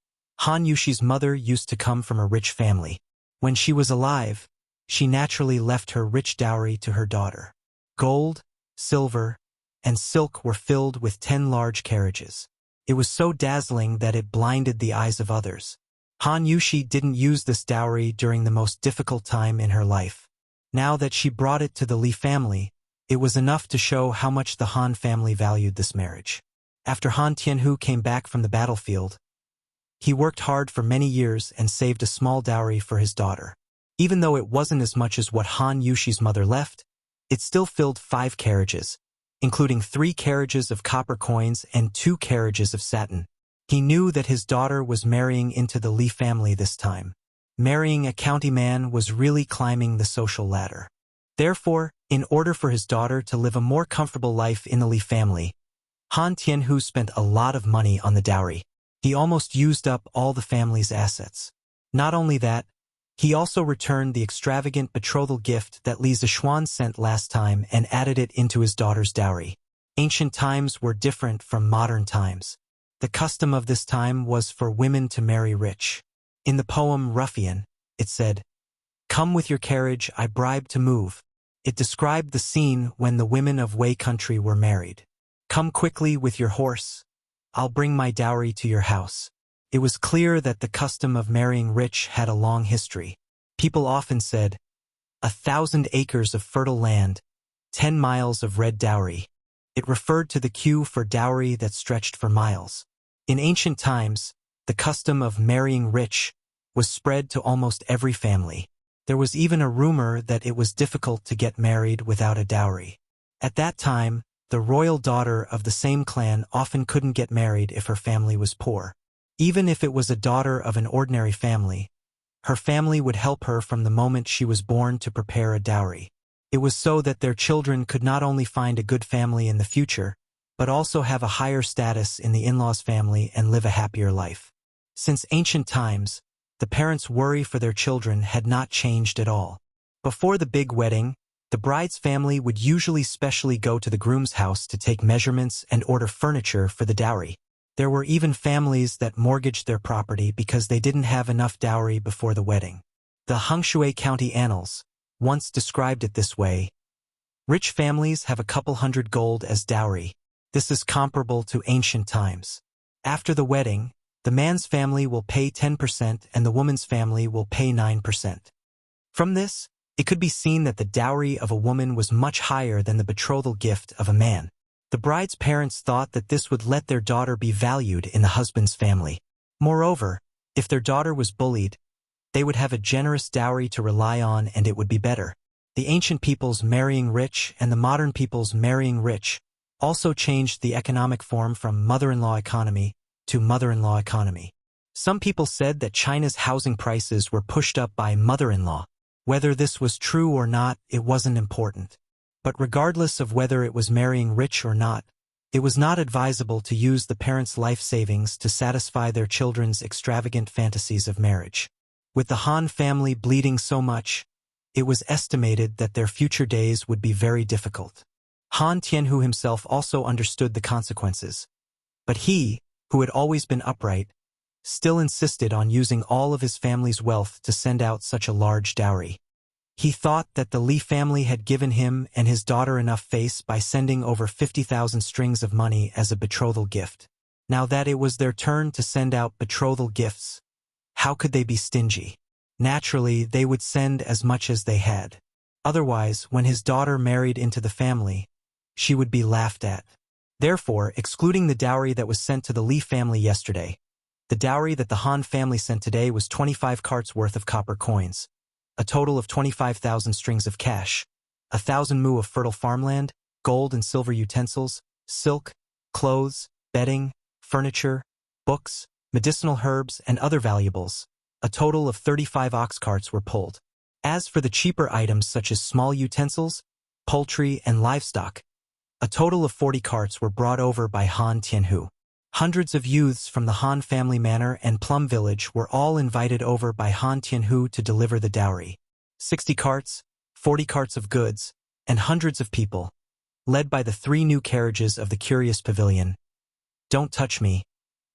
Han Yuxi's mother used to come from a rich family. When she was alive, she naturally left her rich dowry to her daughter. Gold, silver, and silk were filled with 10 large carriages. It was so dazzling that it blinded the eyes of others. Han Yuxi didn't use this dowry during the most difficult time in her life. Now that she brought it to the Li family, it was enough to show how much the Han family valued this marriage. After Han Tianhu came back from the battlefield, he worked hard for many years and saved a small dowry for his daughter. Even though it wasn't as much as what Han Yuxi's mother left, it still filled 5 carriages, including 3 carriages of copper coins and 2 carriages of satin. He knew that his daughter was marrying into the Li family this time. Marrying a county man was really climbing the social ladder. Therefore, in order for his daughter to live a more comfortable life in the Li family, Han Tianhu spent a lot of money on the dowry. He almost used up all the family's assets. Not only that, he also returned the extravagant betrothal gift that Li Zishuan sent last time and added it into his daughter's dowry. Ancient times were different from modern times. The custom of this time was for women to marry rich. In the poem Ruffian, it said, "Come with your carriage, I bribe to move." It described the scene when the women of Wei country were married. "Come quickly with your horse, I'll bring my dowry to your house." It was clear that the custom of marrying rich had a long history. People often said, 1,000 acres of fertile land, 10 miles of red dowry. It referred to the queue for dowry that stretched for miles. In ancient times, the custom of marrying rich was spread to almost every family. There was even a rumor that it was difficult to get married without a dowry. At that time, the royal daughter of the same clan often couldn't get married if her family was poor. Even if it was a daughter of an ordinary family, her family would help her from the moment she was born to prepare a dowry. It was so that their children could not only find a good family in the future, but also have a higher status in the in-laws' family and live a happier life. Since ancient times, the parents' worry for their children had not changed at all. Before the big wedding, the bride's family would usually specially go to the groom's house to take measurements and order furniture for the dowry. There were even families that mortgaged their property because they didn't have enough dowry before the wedding. The Hengshui County Annals once described it this way: "Rich families have a couple hundred gold as dowry. This is comparable to ancient times. After the wedding, the man's family will pay 10% and the woman's family will pay 9%. From this, it could be seen that the dowry of a woman was much higher than the betrothal gift of a man. The bride's parents thought that this would let their daughter be valued in the husband's family. Moreover, if their daughter was bullied, they would have a generous dowry to rely on and it would be better. The ancient peoples marrying rich and the modern peoples marrying rich also changed the economic form from mother-in-law economy to mother-in-law economy. Some people said that China's housing prices were pushed up by mother-in-law. Whether this was true or not, it wasn't important. But regardless of whether it was marrying rich or not, it was not advisable to use the parents' life savings to satisfy their children's extravagant fantasies of marriage. With the Han family bleeding so much, it was estimated that their future days would be very difficult. Han Tianhu himself also understood the consequences. But he, who had always been upright, still insisted on using all of his family's wealth to send out such a large dowry. He thought that the Li family had given him and his daughter enough face by sending over 50,000 strings of money as a betrothal gift. Now that it was their turn to send out betrothal gifts, how could they be stingy? Naturally, they would send as much as they had. Otherwise, when his daughter married into the family, she would be laughed at. Therefore, excluding the dowry that was sent to the Li family yesterday, The dowry that the Han family sent today was 25 carts worth of copper coins, a total of 25,000 strings of cash, 1,000 mu of fertile farmland, gold and silver utensils, silk, clothes, bedding, furniture, books, medicinal herbs, and other valuables. A total of 35 ox carts were pulled. As for the cheaper items such as small utensils, poultry, and livestock, a total of 40 carts were brought over by Han Tianhu. Hundreds of youths from the Han family manor and Plum Village were all invited over by Han Tianhu to deliver the dowry. 60 carts, 40 carts of goods, and hundreds of people, led by the 3 new carriages of the Curious Pavilion, Don't Touch Me,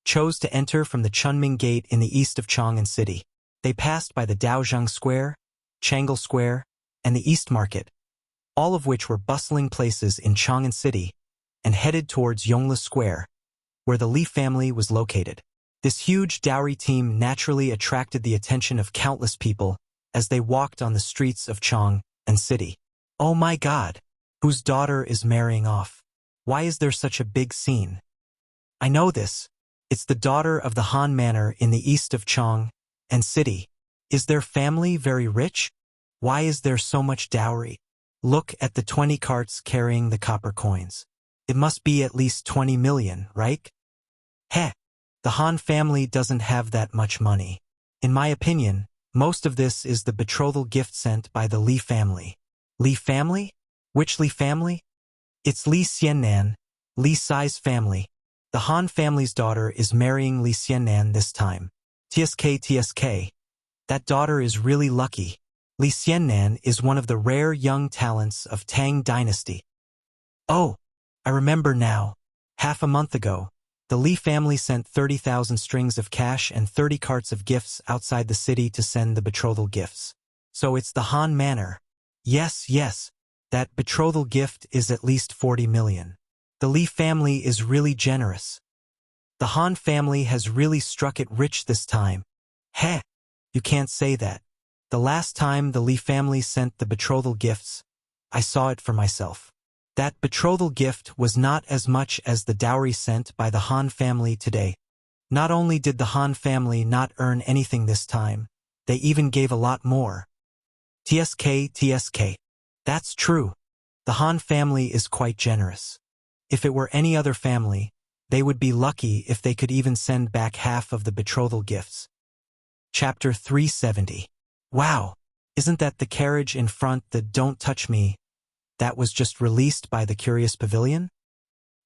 chose to enter from the Chunming Gate in the east of Chang'an City. They passed by the Daozhang Square, Changle Square, and the East Market, all of which were bustling places in Chang'an City, and headed towards Yongla Square, where the Li family was located. This huge dowry team naturally attracted the attention of countless people as they walked on the streets of Chang'an City. Oh my God! Whose daughter is marrying off? Why is there such a big scene? I know this. It's the daughter of the Han Manor in the east of Chang'an City. Is their family very rich? Why is there so much dowry? Look at the 20 carts carrying the copper coins. It must be at least 20 million, right? Heh, the Han family doesn't have that much money. In my opinion, most of this is the betrothal gift sent by the Li family. Li family? Which Li family? It's Li Xiannan, Li Sai's family. The Han family's daughter is marrying Li Xiannan this time. TSK. That daughter is really lucky. Li Xiannan is one of the rare young talents of Tang dynasty. Oh, I remember now. Half a month ago, the Li family sent 30,000 strings of cash and 30 carts of gifts outside the city to send the betrothal gifts. So it's the Han Manor. Yes, that betrothal gift is at least 40 million. The Li family is really generous. The Han family has really struck it rich this time. Heh, you can't say that. The last time the Li family sent the betrothal gifts, I saw it for myself. That betrothal gift was not as much as the dowry sent by the Han family today. Not only did the Han family not earn anything this time, they even gave a lot more. TSK. That's true. The Han family is quite generous. If it were any other family, they would be lucky if they could even send back half of the betrothal gifts. Chapter 370. Wow, isn't that the carriage in front, the Don't Touch Me, that was just released by the Curious Pavilion?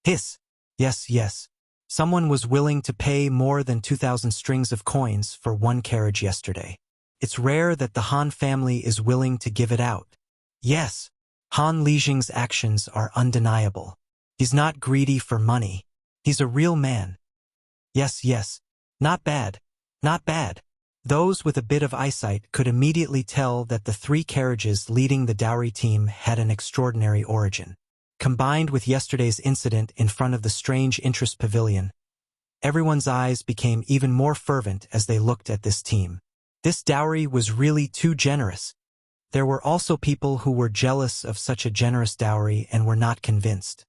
Hiss. Yes. Someone was willing to pay more than 2,000 strings of coins for one carriage yesterday. It's rare that the Han family is willing to give it out. Yes, Han Lijing's actions are undeniable. He's not greedy for money. He's a real man. Yes. Not bad. Those with a bit of eyesight could immediately tell that the 3 carriages leading the dowry team had an extraordinary origin. Combined with yesterday's incident in front of the Strange Interest Pavilion, everyone's eyes became even more fervent as they looked at this team. This dowry was really too generous. There were also people who were jealous of such a generous dowry and were not convinced.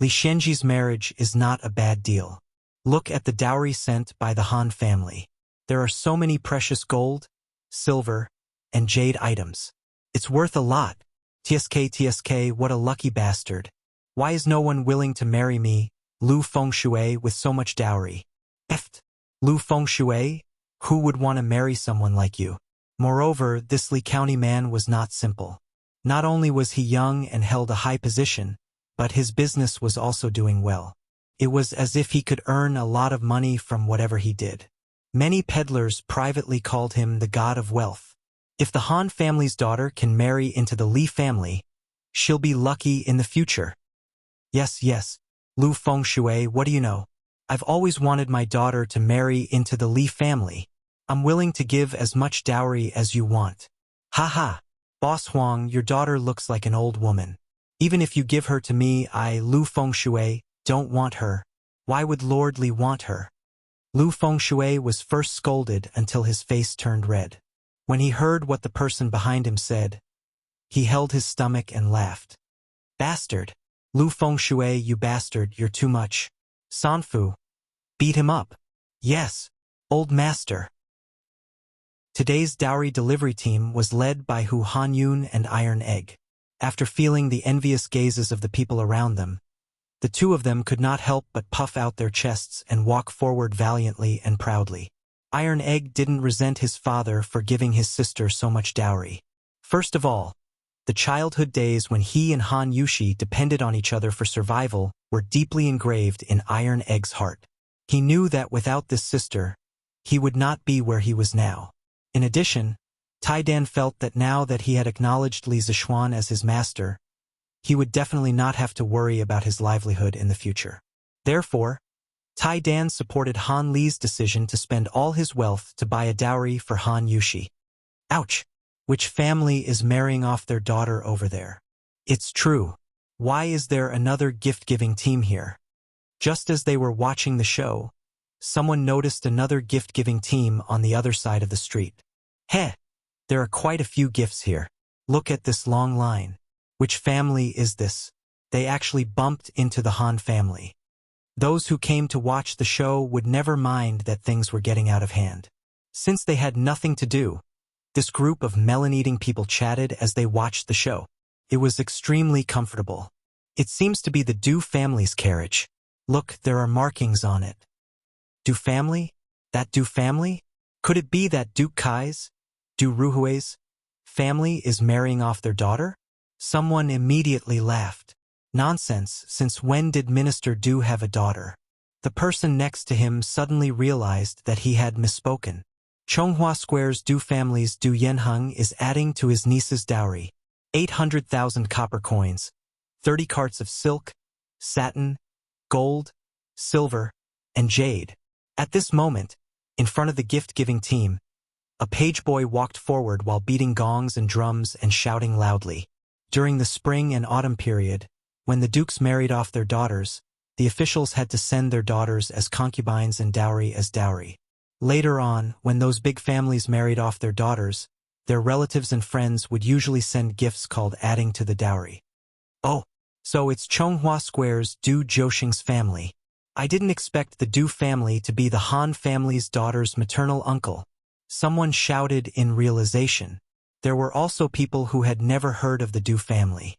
Li Shenji's marriage is not a bad deal. Look at the dowry sent by the Han family. There are so many precious gold, silver, and jade items. It's worth a lot. TSK, what a lucky bastard. Why is no one willing to marry me, Lu Fengshui, with so much dowry? Lu Fengshui? Who would want to marry someone like you? Moreover, this Li County man was not simple. Not only was he young and held a high position, but his business was also doing well. It was as if he could earn a lot of money from whatever he did. Many peddlers privately called him the god of wealth. If the Han family's daughter can marry into the Li family, she'll be lucky in the future. Yes. Lu Fengshui, what do you know? I've always wanted my daughter to marry into the Li family. I'm willing to give as much dowry as you want. Haha. Boss Huang, your daughter looks like an old woman. Even if you give her to me, Lu Fengshui, don't want her. Why would Lord Li want her? Lu Fengshui was first scolded until his face turned red. When he heard what the person behind him said, he held his stomach and laughed. Bastard! Lu Fengshui, you bastard, you're too much. Sanfu. Beat him up. Yes. Old Master. Today's dowry delivery team was led by Hu Hanyun and Iron Egg. After feeling the envious gazes of the people around them, the two of them could not help but puff out their chests and walk forward valiantly and proudly. Iron Egg didn't resent his father for giving his sister so much dowry. First of all, the childhood days when he and Han Yushi depended on each other for survival were deeply engraved in Iron Egg's heart. He knew that without this sister, he would not be where he was now. In addition, Tai Dan felt that now that he had acknowledged Li Zixuan as his master, he would definitely not have to worry about his livelihood in the future. Therefore, Tai Dan supported Han Li's decision to spend all his wealth to buy a dowry for Han Yushi. Ouch! Which family is marrying off their daughter over there? It's true. Why is there another gift-giving team here? Just as they were watching the show, someone noticed another gift-giving team on the other side of the street. Heh! There are quite a few gifts here. Look at this long line. Which family is this? They actually bumped into the Han family. Those who came to watch the show would never mind that things were getting out of hand. Since they had nothing to do, this group of melon-eating people chatted as they watched the show. It was extremely comfortable. It seems to be the Du family's carriage. Look, there are markings on it. Du family? That Du family? Could it be that Duke Kai's, Du Ruhui's, family is marrying off their daughter? Someone immediately laughed. Nonsense, since when did Minister Du have a daughter? The person next to him suddenly realized that he had misspoken. Chonghua Square's Du family's Du Yanheng is adding to his niece's dowry 800,000 copper coins, 30 carts of silk, satin, gold, silver, and jade. At this moment, in front of the gift-giving team, a page boy walked forward while beating gongs and drums and shouting loudly. During the spring and autumn period, when the dukes married off their daughters, the officials had to send their daughters as concubines and dowry as dowry. Later on, when those big families married off their daughters, their relatives and friends would usually send gifts called adding to the dowry. Oh, so it's Chonghua Square's Du Joshing's family. I didn't expect the Du family to be the Han family's daughter's maternal uncle. Someone shouted in realization. There were also people who had never heard of the Du family.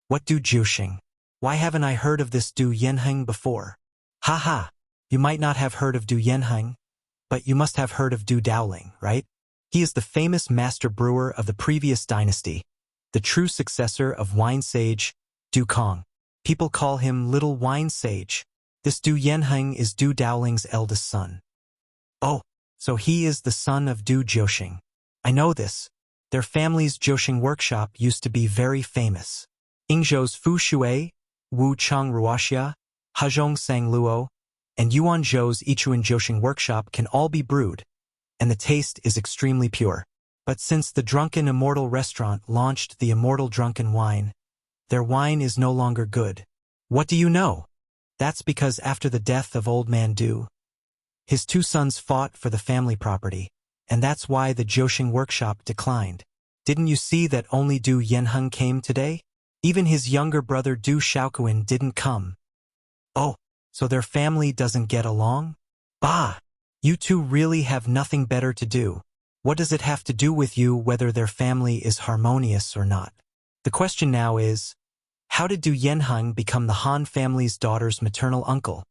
What Du Joshing? Why haven't I heard of this Du Yanheng before? Ha ha! You might not have heard of Du Yanheng, but you must have heard of Du Dowling, right? He is the famous master brewer of the previous dynasty, the true successor of wine sage, Du Kong. People call him Little Wine Sage. This Du Yanheng is Du Dowling's eldest son. Oh, so he is the son of Du Joshing. I know this. Their family's Joshing workshop used to be very famous. Yingzhou's Fu Shui, Wu Chang Ruoxia, Hezhong Sang Luo, and Yuanzhou's Ichuan Joshing workshop can all be brewed, and the taste is extremely pure. But since the Drunken Immortal restaurant launched the Immortal Drunken Wine, their wine is no longer good. What do you know? That's because after the death of Old Man Du, his two sons fought for the family property, and that's why the Joshing workshop declined. Didn't you see that only Du Yanheng came today? Even his younger brother Du Shaoquan didn't come. Oh, so their family doesn't get along? Bah! You two really have nothing better to do. What does it have to do with you whether their family is harmonious or not? The question now is, how did Du Yanheng become the Han family's daughter's maternal uncle?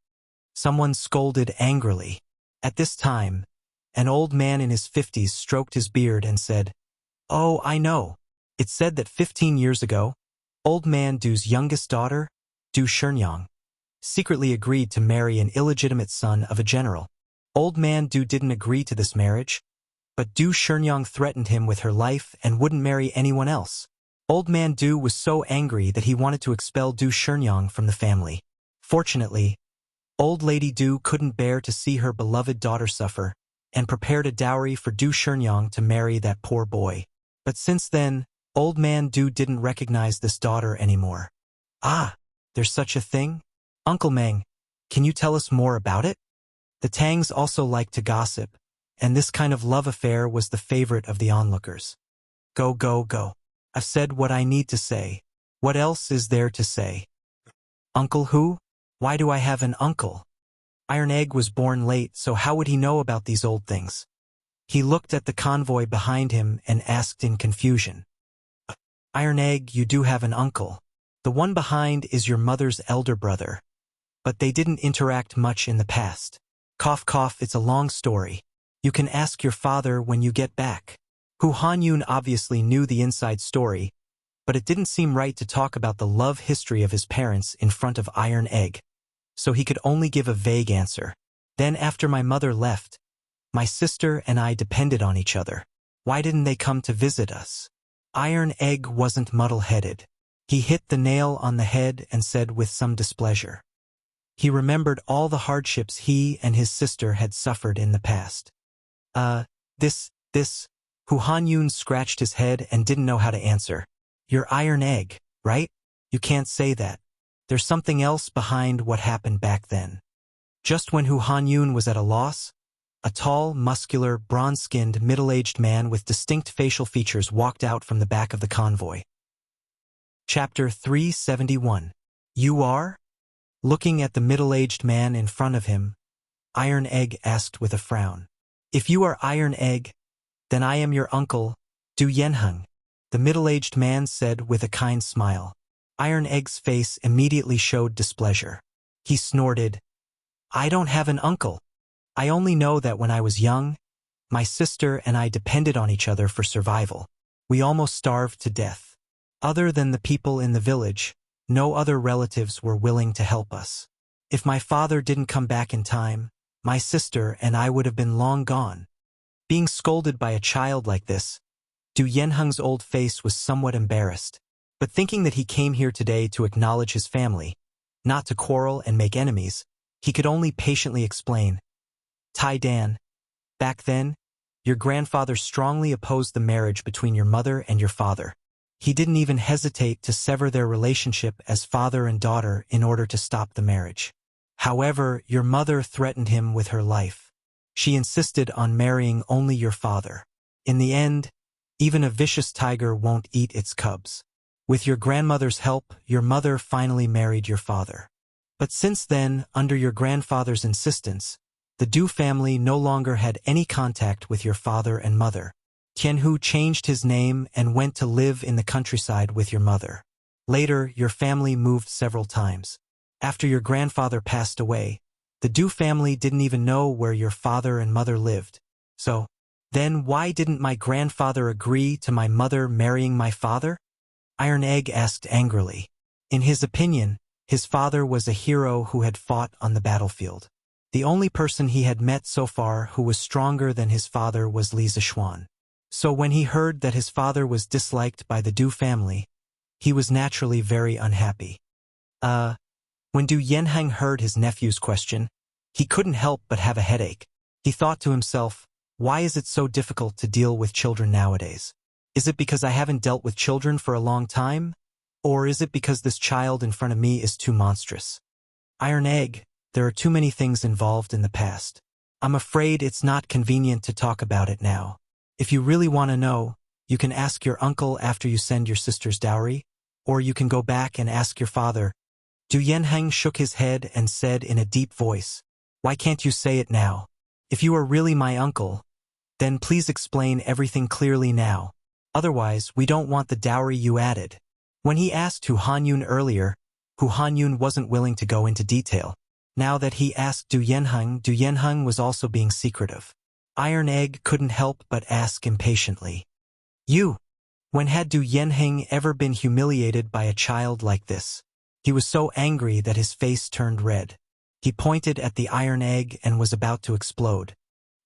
Someone scolded angrily. At this time, an old man in his 50s stroked his beard and said, "Oh, I know. It's said that 15 years ago, Old Man Du's youngest daughter, Du Shenyang, secretly agreed to marry an illegitimate son of a general. Old Man Du didn't agree to this marriage, but Du Shenyang threatened him with her life and wouldn't marry anyone else. Old Man Du was so angry that he wanted to expel Du Shenyang from the family. Fortunately, Old Lady Du couldn't bear to see her beloved daughter suffer, and prepared a dowry for Du Shenyang to marry that poor boy. But since then, Old Man Du didn't recognize this daughter anymore." Ah, there's such a thing? Uncle Meng, can you tell us more about it? The Tangs also liked to gossip, and this kind of love affair was the favorite of the onlookers. Go, go, go. I've said what I need to say. What else is there to say? Uncle who? Why do I have an uncle? Iron Egg was born late, so how would he know about these old things? He looked at the convoy behind him and asked in confusion. Iron Egg, you do have an uncle. The one behind is your mother's elder brother. But they didn't interact much in the past. Cough cough, it's a long story. You can ask your father when you get back. Hu Hanyun obviously knew the inside story, but it didn't seem right to talk about the love history of his parents in front of Iron Egg, so he could only give a vague answer. Then after my mother left, my sister and I depended on each other. Why didn't they come to visit us? Iron Egg wasn't muddle-headed. He hit the nail on the head and said with some displeasure. He remembered all the hardships he and his sister had suffered in the past. Hu Hanyun scratched his head and didn't know how to answer. You're Iron Egg, right? You can't say that. There's something else behind what happened back then. Just when Hu Hanyun was at a loss, a tall, muscular, bronze-skinned, middle-aged man with distinct facial features walked out from the back of the convoy. Chapter 371. You are? Looking at the middle-aged man in front of him, Iron Egg asked with a frown. If you are Iron Egg, then I am your uncle, Du Yanheng, the middle-aged man said with a kind smile. Iron Egg's face immediately showed displeasure. He snorted, I don't have an uncle. I only know that when I was young, my sister and I depended on each other for survival. We almost starved to death. Other than the people in the village, no other relatives were willing to help us. If my father didn't come back in time, my sister and I would have been long gone. Being scolded by a child like this, Du Yanheng's old face was somewhat embarrassed, but thinking that he came here today to acknowledge his family, not to quarrel and make enemies, he could only patiently explain. Tai Dan, back then, your grandfather strongly opposed the marriage between your mother and your father. He didn't even hesitate to sever their relationship as father and daughter in order to stop the marriage. However, your mother threatened him with her life. She insisted on marrying only your father. In the end, even a vicious tiger won't eat its cubs. With your grandmother's help, your mother finally married your father. But since then, under your grandfather's insistence, the Du family no longer had any contact with your father and mother. Tianhu changed his name and went to live in the countryside with your mother. Later, your family moved several times. After your grandfather passed away, the Du family didn't even know where your father and mother lived. So, then why didn't my grandfather agree to my mother marrying my father? Iron Egg asked angrily. In his opinion, his father was a hero who had fought on the battlefield. The only person he had met so far who was stronger than his father was Li Zixuan. So when he heard that his father was disliked by the Du family, he was naturally very unhappy. When Du Yanheng heard his nephew's question, he couldn't help but have a headache. He thought to himself, why is it so difficult to deal with children nowadays? Is it because I haven't dealt with children for a long time? Or is it because this child in front of me is too monstrous? Iron Egg, there are too many things involved in the past. I'm afraid it's not convenient to talk about it now. If you really want to know, you can ask your uncle after you send your sister's dowry, or you can go back and ask your father. Du Yanheng shook his head and said in a deep voice, why can't you say it now? If you are really my uncle, then please explain everything clearly now. Otherwise, we don't want the dowry you added. When he asked Hu Hanyun earlier, Hu Hanyun wasn't willing to go into detail. Now that he asked Du Yanheng was also being secretive. Iron Egg couldn't help but ask impatiently. When had Du Yanheng ever been humiliated by a child like this? He was so angry that his face turned red. He pointed at the Iron Egg and was about to explode.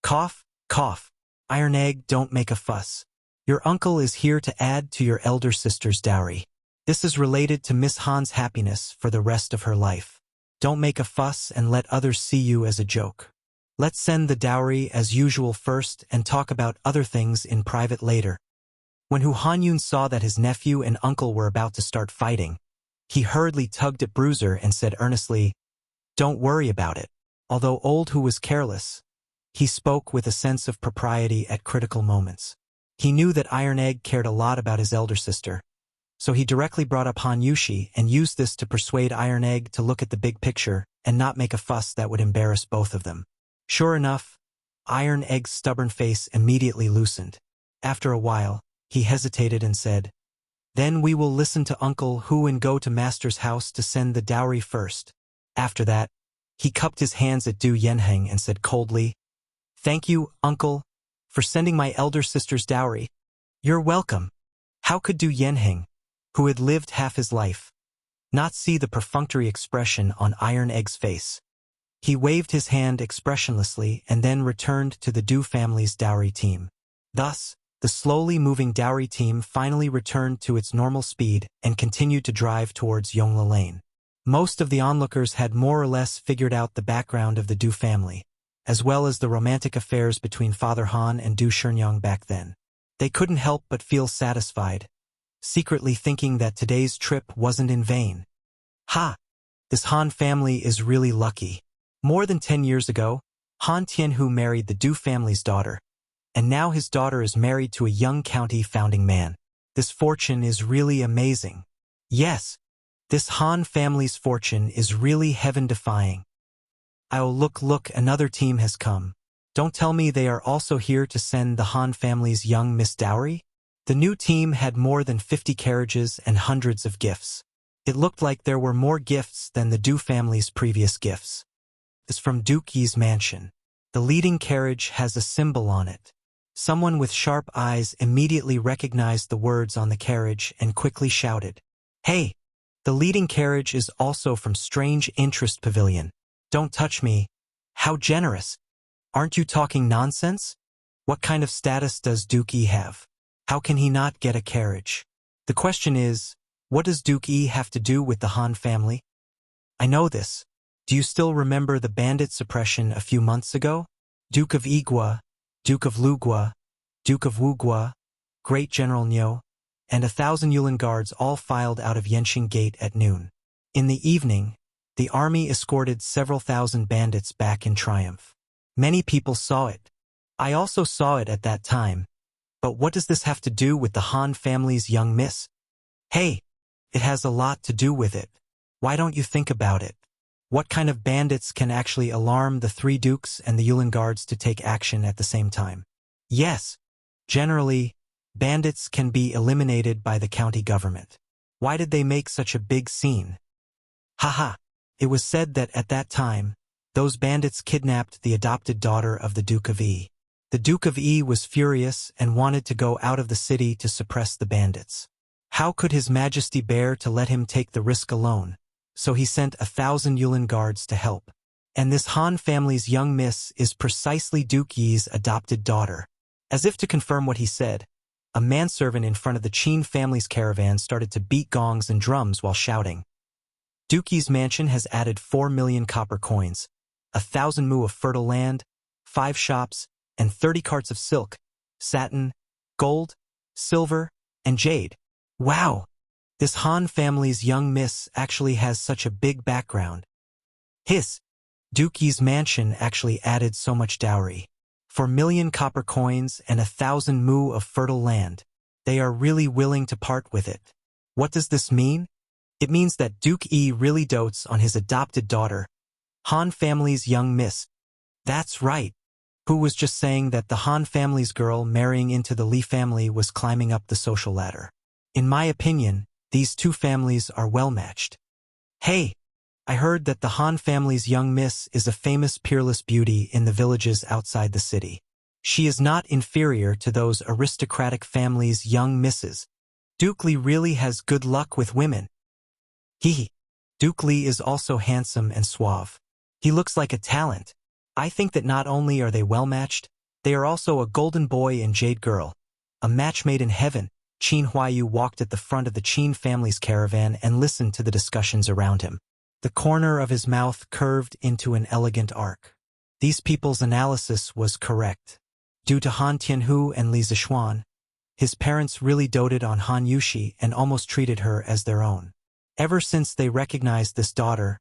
Cough, cough. Iron Egg, don't make a fuss. Your uncle is here to add to your elder sister's dowry. This is related to Miss Han's happiness for the rest of her life. Don't make a fuss and let others see you as a joke. Let's send the dowry as usual first and talk about other things in private later. When Hu Hanyun saw that his nephew and uncle were about to start fighting, he hurriedly tugged at Bruiser and said earnestly, don't worry about it. Although old Hu was careless, he spoke with a sense of propriety at critical moments. He knew that Iron Egg cared a lot about his elder sister, so he directly brought up Han Yushi and used this to persuade Iron Egg to look at the big picture and not make a fuss that would embarrass both of them. Sure enough, Iron Egg's stubborn face immediately loosened. After a while, he hesitated and said, "Then we will listen to Uncle Hu and go to Master's house to send the dowry first." After that, he cupped his hands at Du Yanheng and said coldly, "Thank you, Uncle, for sending my elder sister's dowry." "You're welcome." How could Du Yanheng, who had lived half his life, not see the perfunctory expression on Iron Egg's face? He waved his hand expressionlessly and then returned to the Du family's dowry team. Thus, the slowly moving dowry team finally returned to its normal speed and continued to drive towards Yongla Lane. Most of the onlookers had more or less figured out the background of the Du family, as well as the romantic affairs between Father Han and Du Shenyang back then. They couldn't help but feel satisfied, secretly thinking that today's trip wasn't in vain. Ha! This Han family is really lucky. More than 10 years ago, Han Tianhu married the Du family's daughter, and now his daughter is married to a young county founding man. This fortune is really amazing. Yes, this Han family's fortune is really heaven-defying. Oh, look, another team has come. Don't tell me they are also here to send the Han family's young Miss Dowry? The new team had more than 50 carriages and hundreds of gifts. It looked like there were more gifts than the Du family's previous gifts. It's from Duke Yi's mansion. The leading carriage has a symbol on it. Someone with sharp eyes immediately recognized the words on the carriage and quickly shouted, "Hey! The leading carriage is also from Strange Interest Pavilion. Don't touch me. How generous! Aren't you talking nonsense? What kind of status does Duke Yi have? How can he not get a carriage? The question is, what does Duke Yi have to do with the Han family? I know this. Do you still remember the bandit suppression a few months ago? Duke of Igua, Duke of Lugua, Duke of Wugua, Great General Niu, and 1,000 Yulin guards all filed out of Yenxing Gate at noon. In the evening, the army escorted several thousand bandits back in triumph. Many people saw it. I also saw it at that time. But what does this have to do with the Han family's young miss? Hey, it has a lot to do with it. Why don't you think about it? What kind of bandits can actually alarm the three dukes and the Yulin guards to take action at the same time? Yes, generally, bandits can be eliminated by the county government. Why did they make such a big scene? Haha, it was said that at that time, those bandits kidnapped the adopted daughter of the Duke of Yi. The Duke of Yi was furious and wanted to go out of the city to suppress the bandits. How could His Majesty bear to let him take the risk alone? So he sent 1,000 Yulin guards to help. And this Han family's young miss is precisely Duke Yi's adopted daughter. As if to confirm what he said, a manservant in front of the Qin family's caravan started to beat gongs and drums while shouting, "Duke Yi's mansion has added 4 million copper coins, 1,000 mu of fertile land, 5 shops, and 30 carts of silk, satin, gold, silver, and jade. Wow! This Han family's young miss actually has such a big background. Duke Yi's mansion actually added so much dowry. 4 million copper coins and 1,000 mu of fertile land. They are really willing to part with it. What does this mean? It means that Duke Yi really dotes on his adopted daughter, Han family's young miss. That's right. Who was just saying that the Han family's girl marrying into the Li family was climbing up the social ladder. In my opinion, these two families are well matched. Hey, I heard that the Han family's young miss is a famous peerless beauty in the villages outside the city. She is not inferior to those aristocratic families' young misses. Duke Li really has good luck with women. Duke Li is also handsome and suave. He looks like a talent. I think that not only are they well matched, they are also a golden boy and jade girl. A match made in heaven. Qin Huayu walked at the front of the Qin family's caravan and listened to the discussions around him. The corner of his mouth curved into an elegant arc. These people's analysis was correct. Due to Han Tianhu and Li Zixuan, his parents really doted on Han Yushi and almost treated her as their own. Ever since they recognized this daughter,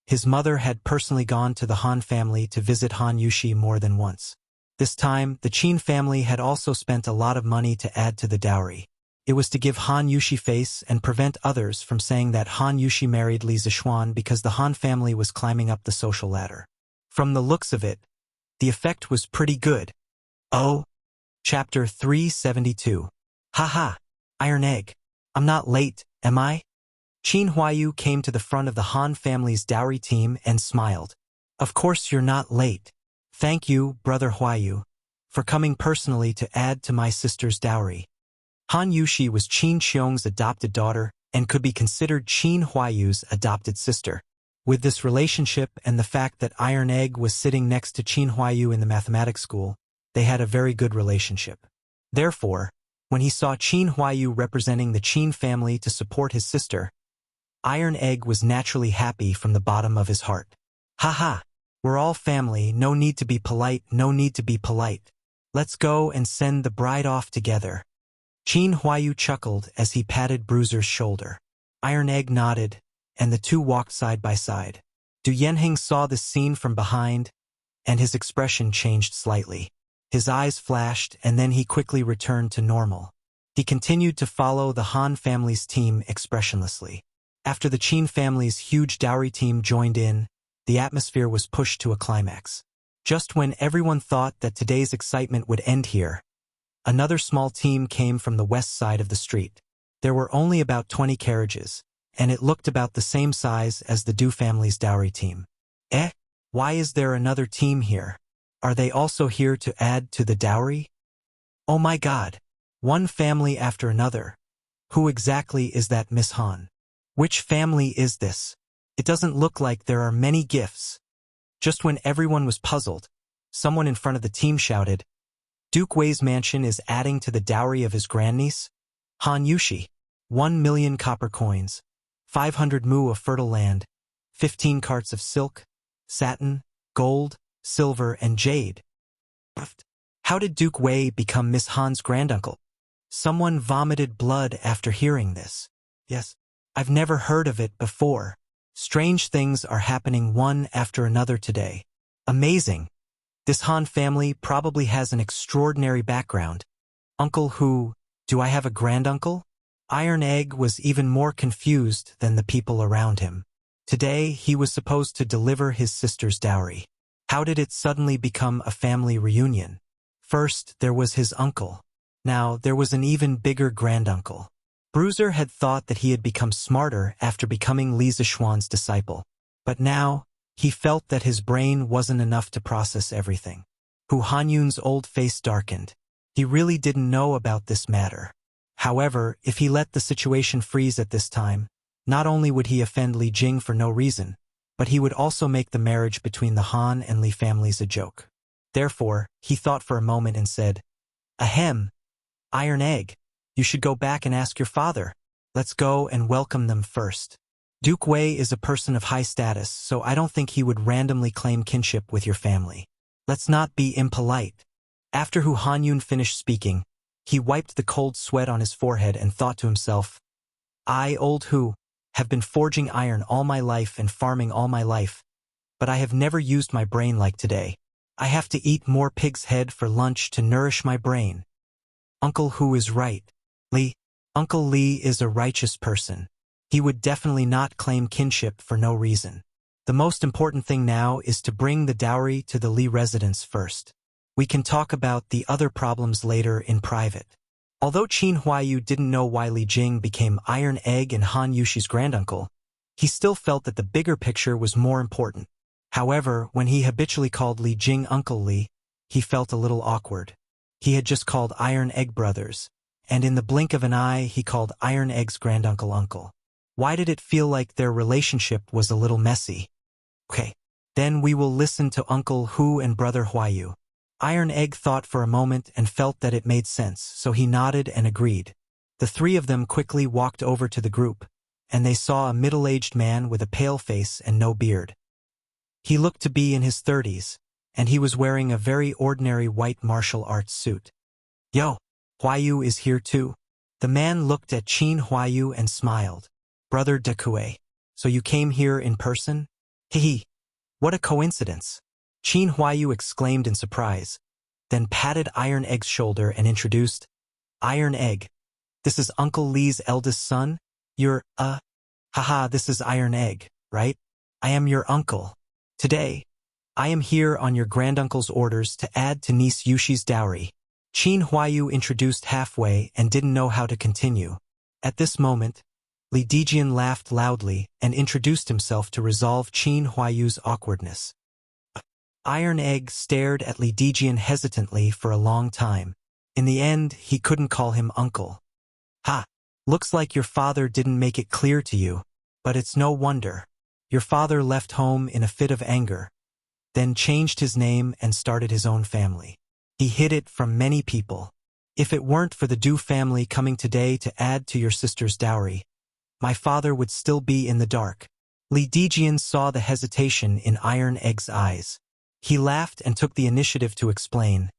his mother had personally gone to the Han family to visit Han Yushi more than once. This time, the Qin family had also spent a lot of money to add to the dowry. It was to give Han Yushi face and prevent others from saying that Han Yushi married Li Zixuan because the Han family was climbing up the social ladder. From the looks of it, the effect was pretty good. Oh. Chapter 372. Haha. Iron Egg. I'm not late, am I? Qin Huayu came to the front of the Han family's dowry team and smiled. Of course you're not late. Thank you, Brother Huayu, for coming personally to add to my sister's dowry. Han Yushi was Qin Xiong's adopted daughter and could be considered Qin Huayu's adopted sister. With this relationship and the fact that Iron Egg was sitting next to Qin Huayu in the mathematics school, they had a very good relationship. Therefore, when he saw Qin Huayu representing the Qin family to support his sister, Iron Egg was naturally happy from the bottom of his heart. Haha, we're all family, no need to be polite, no need to be polite. Let's go and send the bride off together. Qin Huayu chuckled as he patted Bruiser's shoulder. Iron Egg nodded, and the two walked side by side. Du Yanheng saw this scene from behind, and his expression changed slightly. His eyes flashed, and then he quickly returned to normal. He continued to follow the Han family's team expressionlessly. After the Qin family's huge dowry team joined in, the atmosphere was pushed to a climax. Just when everyone thought that today's excitement would end here, another small team came from the west side of the street. There were only about 20 carriages, and it looked about the same size as the Du family's dowry team. Why is there another team here? Are they also here to add to the dowry? Oh my God! One family after another. Who exactly is that Miss Han? Which family is this? It doesn't look like there are many gifts. Just when everyone was puzzled, someone in front of the team shouted, Duke Wei's mansion is adding to the dowry of his grandniece? Han Yushi. 1 million copper coins, 500 mu of fertile land, 15 carts of silk, satin, gold, silver, and jade. How did Duke Wei become Miss Han's granduncle? Someone vomited blood after hearing this. Yes, I've never heard of it before. Strange things are happening one after another today. Amazing. This Han family probably has an extraordinary background. Uncle who? Do I have a granduncle? Iron Egg was even more confused than the people around him. Today, he was supposed to deliver his sister's dowry. How did it suddenly become a family reunion? First, there was his uncle. Now, there was an even bigger granduncle. Bruiser had thought that he had become smarter after becoming Li Zixuan's disciple. But now, he felt that his brain wasn't enough to process everything. Hu Hanyun's old face darkened. He really didn't know about this matter. However, if he let the situation freeze at this time, not only would he offend Li Jing for no reason, but he would also make the marriage between the Han and Li families a joke. Therefore, he thought for a moment and said, Ahem, Iron Egg, you should go back and ask your father. Let's go and welcome them first. Duke Wei is a person of high status, so I don't think he would randomly claim kinship with your family. Let's not be impolite. After Hu Hanyun finished speaking, he wiped the cold sweat on his forehead and thought to himself, I, old Hu, have been forging iron all my life and farming all my life, but I have never used my brain like today. I have to eat more pig's head for lunch to nourish my brain. Uncle Hu is right. Uncle Li is a righteous person. He would definitely not claim kinship for no reason. The most important thing now is to bring the dowry to the Li residence first. We can talk about the other problems later in private. Although Qin Huayu didn't know why Li Jing became Iron Egg and Han Yushi's granduncle, he still felt that the bigger picture was more important. However, when he habitually called Li Jing Uncle Li, he felt a little awkward. He had just called Iron Egg brothers, and in the blink of an eye he called Iron Egg's granduncle uncle. Why did it feel like their relationship was a little messy? Okay, then we will listen to Uncle Hu and Brother Huayu. Iron Egg thought for a moment and felt that it made sense, so he nodded and agreed. The three of them quickly walked over to the group, and they saw a middle-aged man with a pale face and no beard. He looked to be in his 30s, and he was wearing a very ordinary white martial arts suit. Yo, Huayu is here too. The man looked at Qin Huayu and smiled. Brother Dekue, so you came here in person? Hehe, what a coincidence. Qin Huayu exclaimed in surprise, then patted Iron Egg's shoulder and introduced, Iron Egg, This is Uncle Lee's eldest son? You're, haha, this is Iron Egg, right? I am your uncle. Today, I am here on your granduncle's orders to add to niece Yushi's dowry. Qin Huayu introduced halfway and didn't know how to continue. At this moment, Li Dijian laughed loudly and introduced himself to resolve Qin Huayu's awkwardness. Iron Egg stared at Li Dijian hesitantly for a long time. In the end, he couldn't call him uncle. Ha! Looks like your father didn't make it clear to you, but it's no wonder. Your father left home in a fit of anger, then changed his name and started his own family. He hid it from many people. If it weren't for the Du family coming today to add to your sister's dowry, my father would still be in the dark. Li Dijian saw the hesitation in Iron Egg's eyes. He laughed and took the initiative to explain.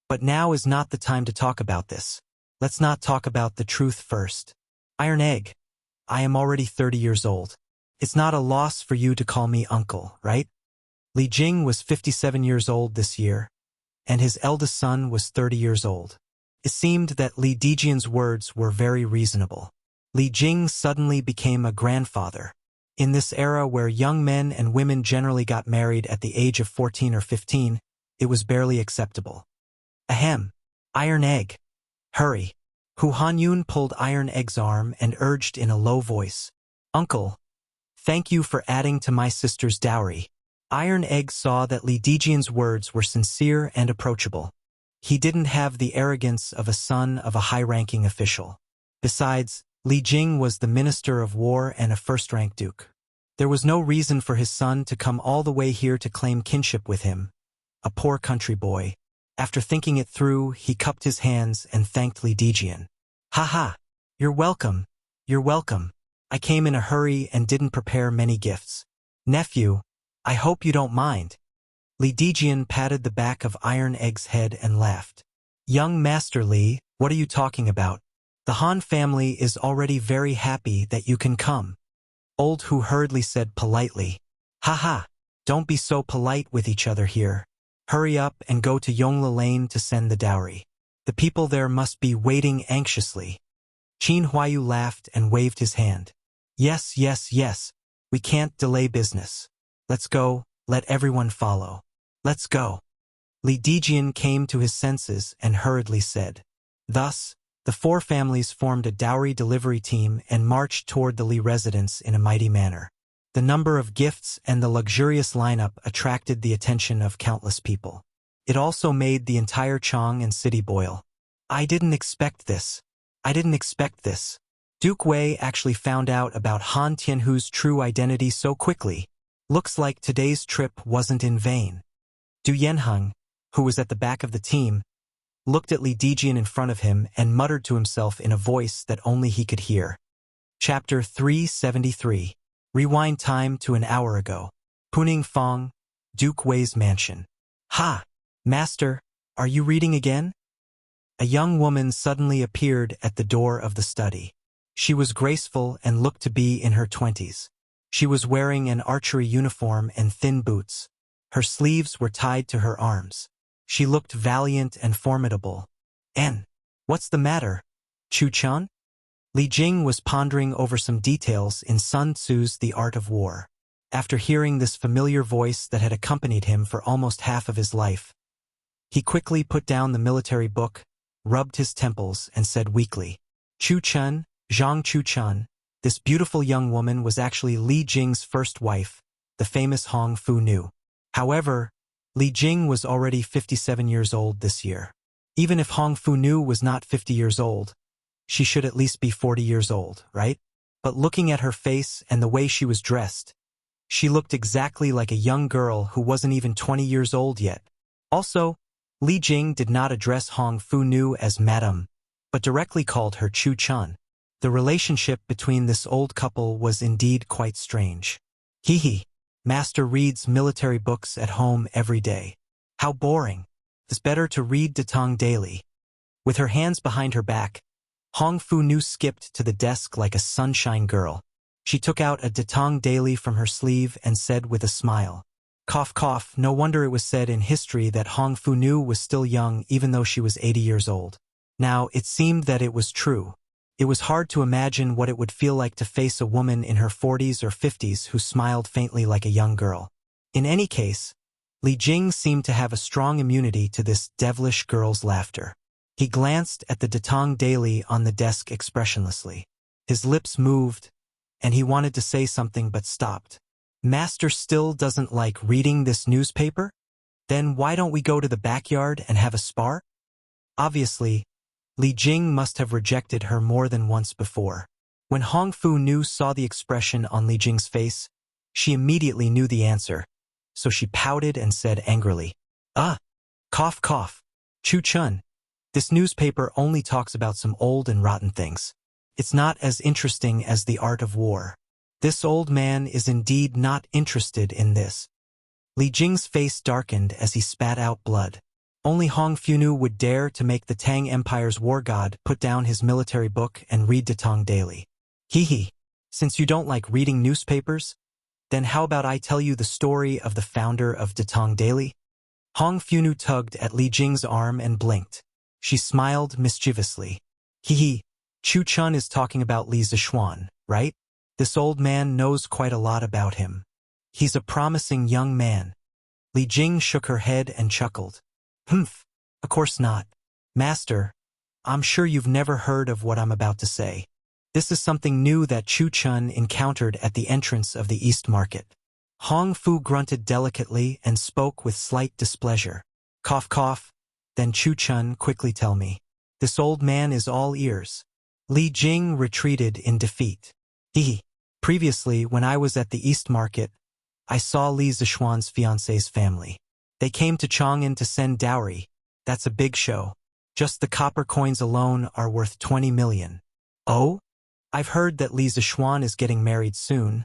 But now is not the time to talk about this. Let's not talk about the truth first. Iron Egg, I am already 30 years old. It's not a loss for you to call me uncle, right? Li Jing was 57 years old this year, and his eldest son was 30 years old. It seemed that Li Dijian's words were very reasonable. Li Jing suddenly became a grandfather. In this era where young men and women generally got married at the age of 14 or 15, it was barely acceptable. Ahem. Iron Egg. Hurry. Hu Hanyun pulled Iron Egg's arm and urged in a low voice. Uncle, thank you for adding to my sister's dowry. Iron Egg saw that Li Dijian's words were sincere and approachable. He didn't have the arrogance of a son of a high-ranking official. Besides, Li Jing was the Minister of War and a first-rank duke. There was no reason for his son to come all the way here to claim kinship with him, a poor country boy. After thinking it through, he cupped his hands and thanked Li Dijian. Ha! You're welcome. You're welcome. I came in a hurry and didn't prepare many gifts. Nephew, I hope you don't mind. Li Dijian patted the back of Iron Egg's head and laughed. Young Master Li, what are you talking about? The Han family is already very happy that you can come. Old Hu hurriedly said politely. Ha! Don't be so polite with each other here. Hurry up and go to Yongla Lane to send the dowry. The people there must be waiting anxiously. Qin Huayu laughed and waved his hand. Yes. We can't delay business. Let's go, let everyone follow. Let's go. Li Dijian came to his senses and hurriedly said. Thus, the four families formed a dowry delivery team and marched toward the Li residence in a mighty manner. The number of gifts and the luxurious lineup attracted the attention of countless people. It also made the entire Chong and city boil. I didn't expect this. Duke Wei actually found out about Han Tianhu's true identity so quickly. Looks like today's trip wasn't in vain. Du Yanheng, who was at the back of the team, looked at Li Dijian in front of him and muttered to himself in a voice that only he could hear. Chapter 373. Rewind time to an hour ago. Puning Fong, Duke Wei's mansion. Ha! Master, are you reading again? A young woman suddenly appeared at the door of the study. She was graceful and looked to be in her 20s. She was wearing an archery uniform and thin boots. Her sleeves were tied to her arms. She looked valiant and formidable. What's the matter? Chu-chan? Li Jing was pondering over some details in Sun Tzu's The Art of War. After hearing this familiar voice that had accompanied him for almost half of his life, he quickly put down the military book, rubbed his temples, and said weakly, Chu-chan, Zhang Chu-chan, this beautiful young woman was actually Li Jing's first wife, the famous Hong Fu-nu. However, Li Jing was already 57 years old this year. Even if Hong Fu-nu was not 50 years old, she should at least be 40 years old, right? But looking at her face and the way she was dressed, she looked exactly like a young girl who wasn't even 20 years old yet. Also, Li Jing did not address Hong Fu-nu as Madam, but directly called her Chu-chan. The relationship between this old couple was indeed quite strange. Hee. Master reads military books at home every day. How boring. It's better to read Datong daily. With her hands behind her back, Hong Fu-nu skipped to the desk like a sunshine girl. She took out a Datong daily from her sleeve and said with a smile, Cough, cough, no wonder it was said in history that Hong Fu-nu was still young even though she was 80 years old. Now, it seemed that it was true. It was hard to imagine what it would feel like to face a woman in her 40s or 50s who smiled faintly like a young girl. In any case, Li Jing seemed to have a strong immunity to this devilish girl's laughter. He glanced at the Datong Daily on the desk expressionlessly. His lips moved, and he wanted to say something but stopped. Master still doesn't like reading this newspaper? Then why don't we go to the backyard and have a spar? Obviously, Li Jing must have rejected her more than once before. When Hong Fu Nu saw the expression on Li Jing's face, she immediately knew the answer, so she pouted and said angrily, Cough cough. Chu Chun. This newspaper only talks about some old and rotten things. It's not as interesting as the art of war. This old man is indeed not interested in this. Li Jing's face darkened as he spat out blood. Only Hong Fu would dare to make the Tang Empire's war god put down his military book and read Datong Daily. Hee. Since you don't like reading newspapers, then how about I tell you the story of the founder of Datong Daily? Hong Fu tugged at Li Jing's arm and blinked. She smiled mischievously. Hee. Chu Chun is talking about Li Zishuan, right? This old man knows quite a lot about him. He's a promising young man. Li Jing shook her head and chuckled. Of course not. Master, I'm sure you've never heard of what I'm about to say. This is something new that Chu Chun encountered at the entrance of the East Market. Hong Fu grunted delicately and spoke with slight displeasure. Cough cough. Then Chu Chun, quickly tell me. This old man is all ears. Li Jing retreated in defeat. Previously, when I was at the East Market, I saw Li Zishuan's fiancé's family. They came to Chang'an to send dowry. That's a big show. Just the copper coins alone are worth 20 million. Oh? I've heard that Li Zishuan is getting married soon,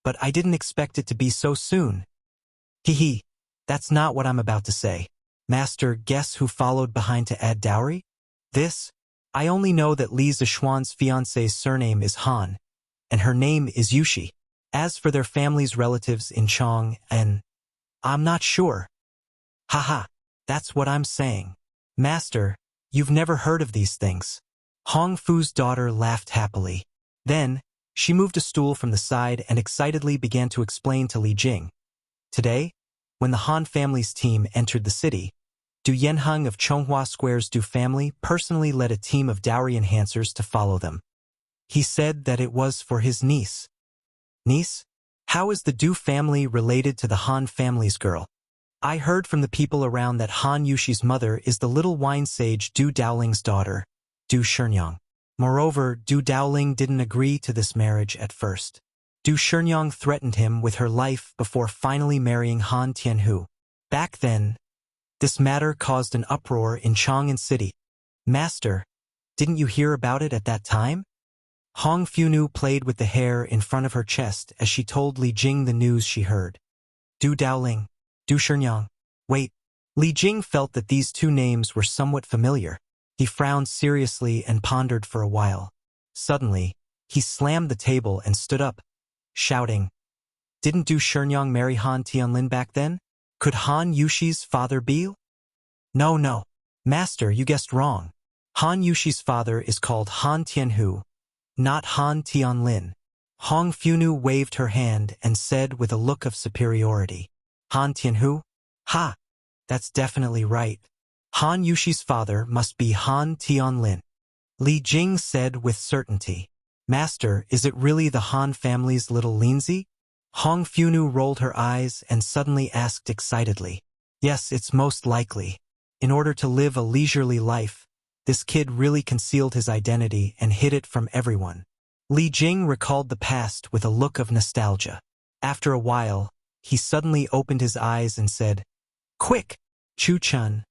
but I didn't expect it to be so soon. That's not what I'm about to say. Master, guess who followed behind to add dowry? This? I only know that Li Zishuan's fiancé's surname is Han, and her name is Yushi. As for their family's relatives in Chang'an, I'm not sure. That's what I'm saying. Master, you've never heard of these things. Hong Fu's daughter laughed happily. Then, she moved a stool from the side and excitedly began to explain to Li Jing. Today, when the Han family's team entered the city, Du Yanheng of Chonghua Square's Du family personally led a team of dowry enhancers to follow them. He said that it was for his niece. Niece? How is the Du family related to the Han family's girl? I heard from the people around that Han Yushi's mother is the little wine sage Du Daoling's daughter, Du Shenyang. Moreover, Du Daoling didn't agree to this marriage at first. Du Shenyang threatened him with her life before finally marrying Han Tianhu. Back then, this matter caused an uproar in Chang'an City. Master, didn't you hear about it at that time? Hong Fu played with the hair in front of her chest as she told Li Jing the news she heard. Du Daoling, Du Shenyang. Wait, Li Jing felt that these two names were somewhat familiar. He frowned seriously and pondered for a while. Suddenly, he slammed the table and stood up, shouting, Didn't Du Shenyang marry Han Tianlin back then? Could Han Yushi's father be? No. Master, you guessed wrong. Han Yushi's father is called Han Tianhu, not Han Tianlin. Hong Fu waved her hand and said with a look of superiority. Han Tianhu? That's definitely right. Han Yushi's father must be Han Tianlin. Li Jing said with certainty. Master, is it really the Han family's little Linzi? Hong Fu rolled her eyes and suddenly asked excitedly. Yes, it's most likely. In order to live a leisurely life, this kid really concealed his identity and hid it from everyone. Li Jing recalled the past with a look of nostalgia. After a while, he suddenly opened his eyes and said, Quick! Chu Chun,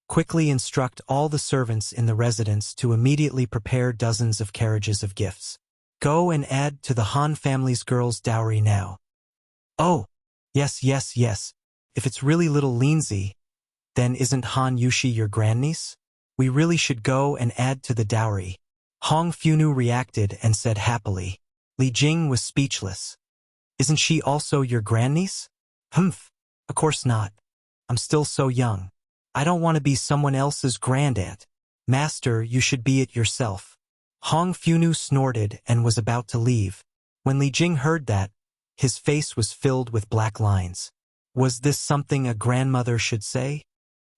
quickly instruct all the servants in the residence to immediately prepare dozens of carriages of gifts. Go and add to the Han family's girl's dowry now. Oh, yes. If it's really little Linzi, then isn't Han Yushi your grandniece? We really should go and add to the dowry. Hong Fu reacted and said happily. Li Jing was speechless. Isn't she also your grandniece? Of course not. I'm still so young. I don't want to be someone else's grandaunt. Master, you should be it yourself. Hong Funu snorted and was about to leave. When Li Jing heard that, his face was filled with black lines. Was this something a grandmother should say?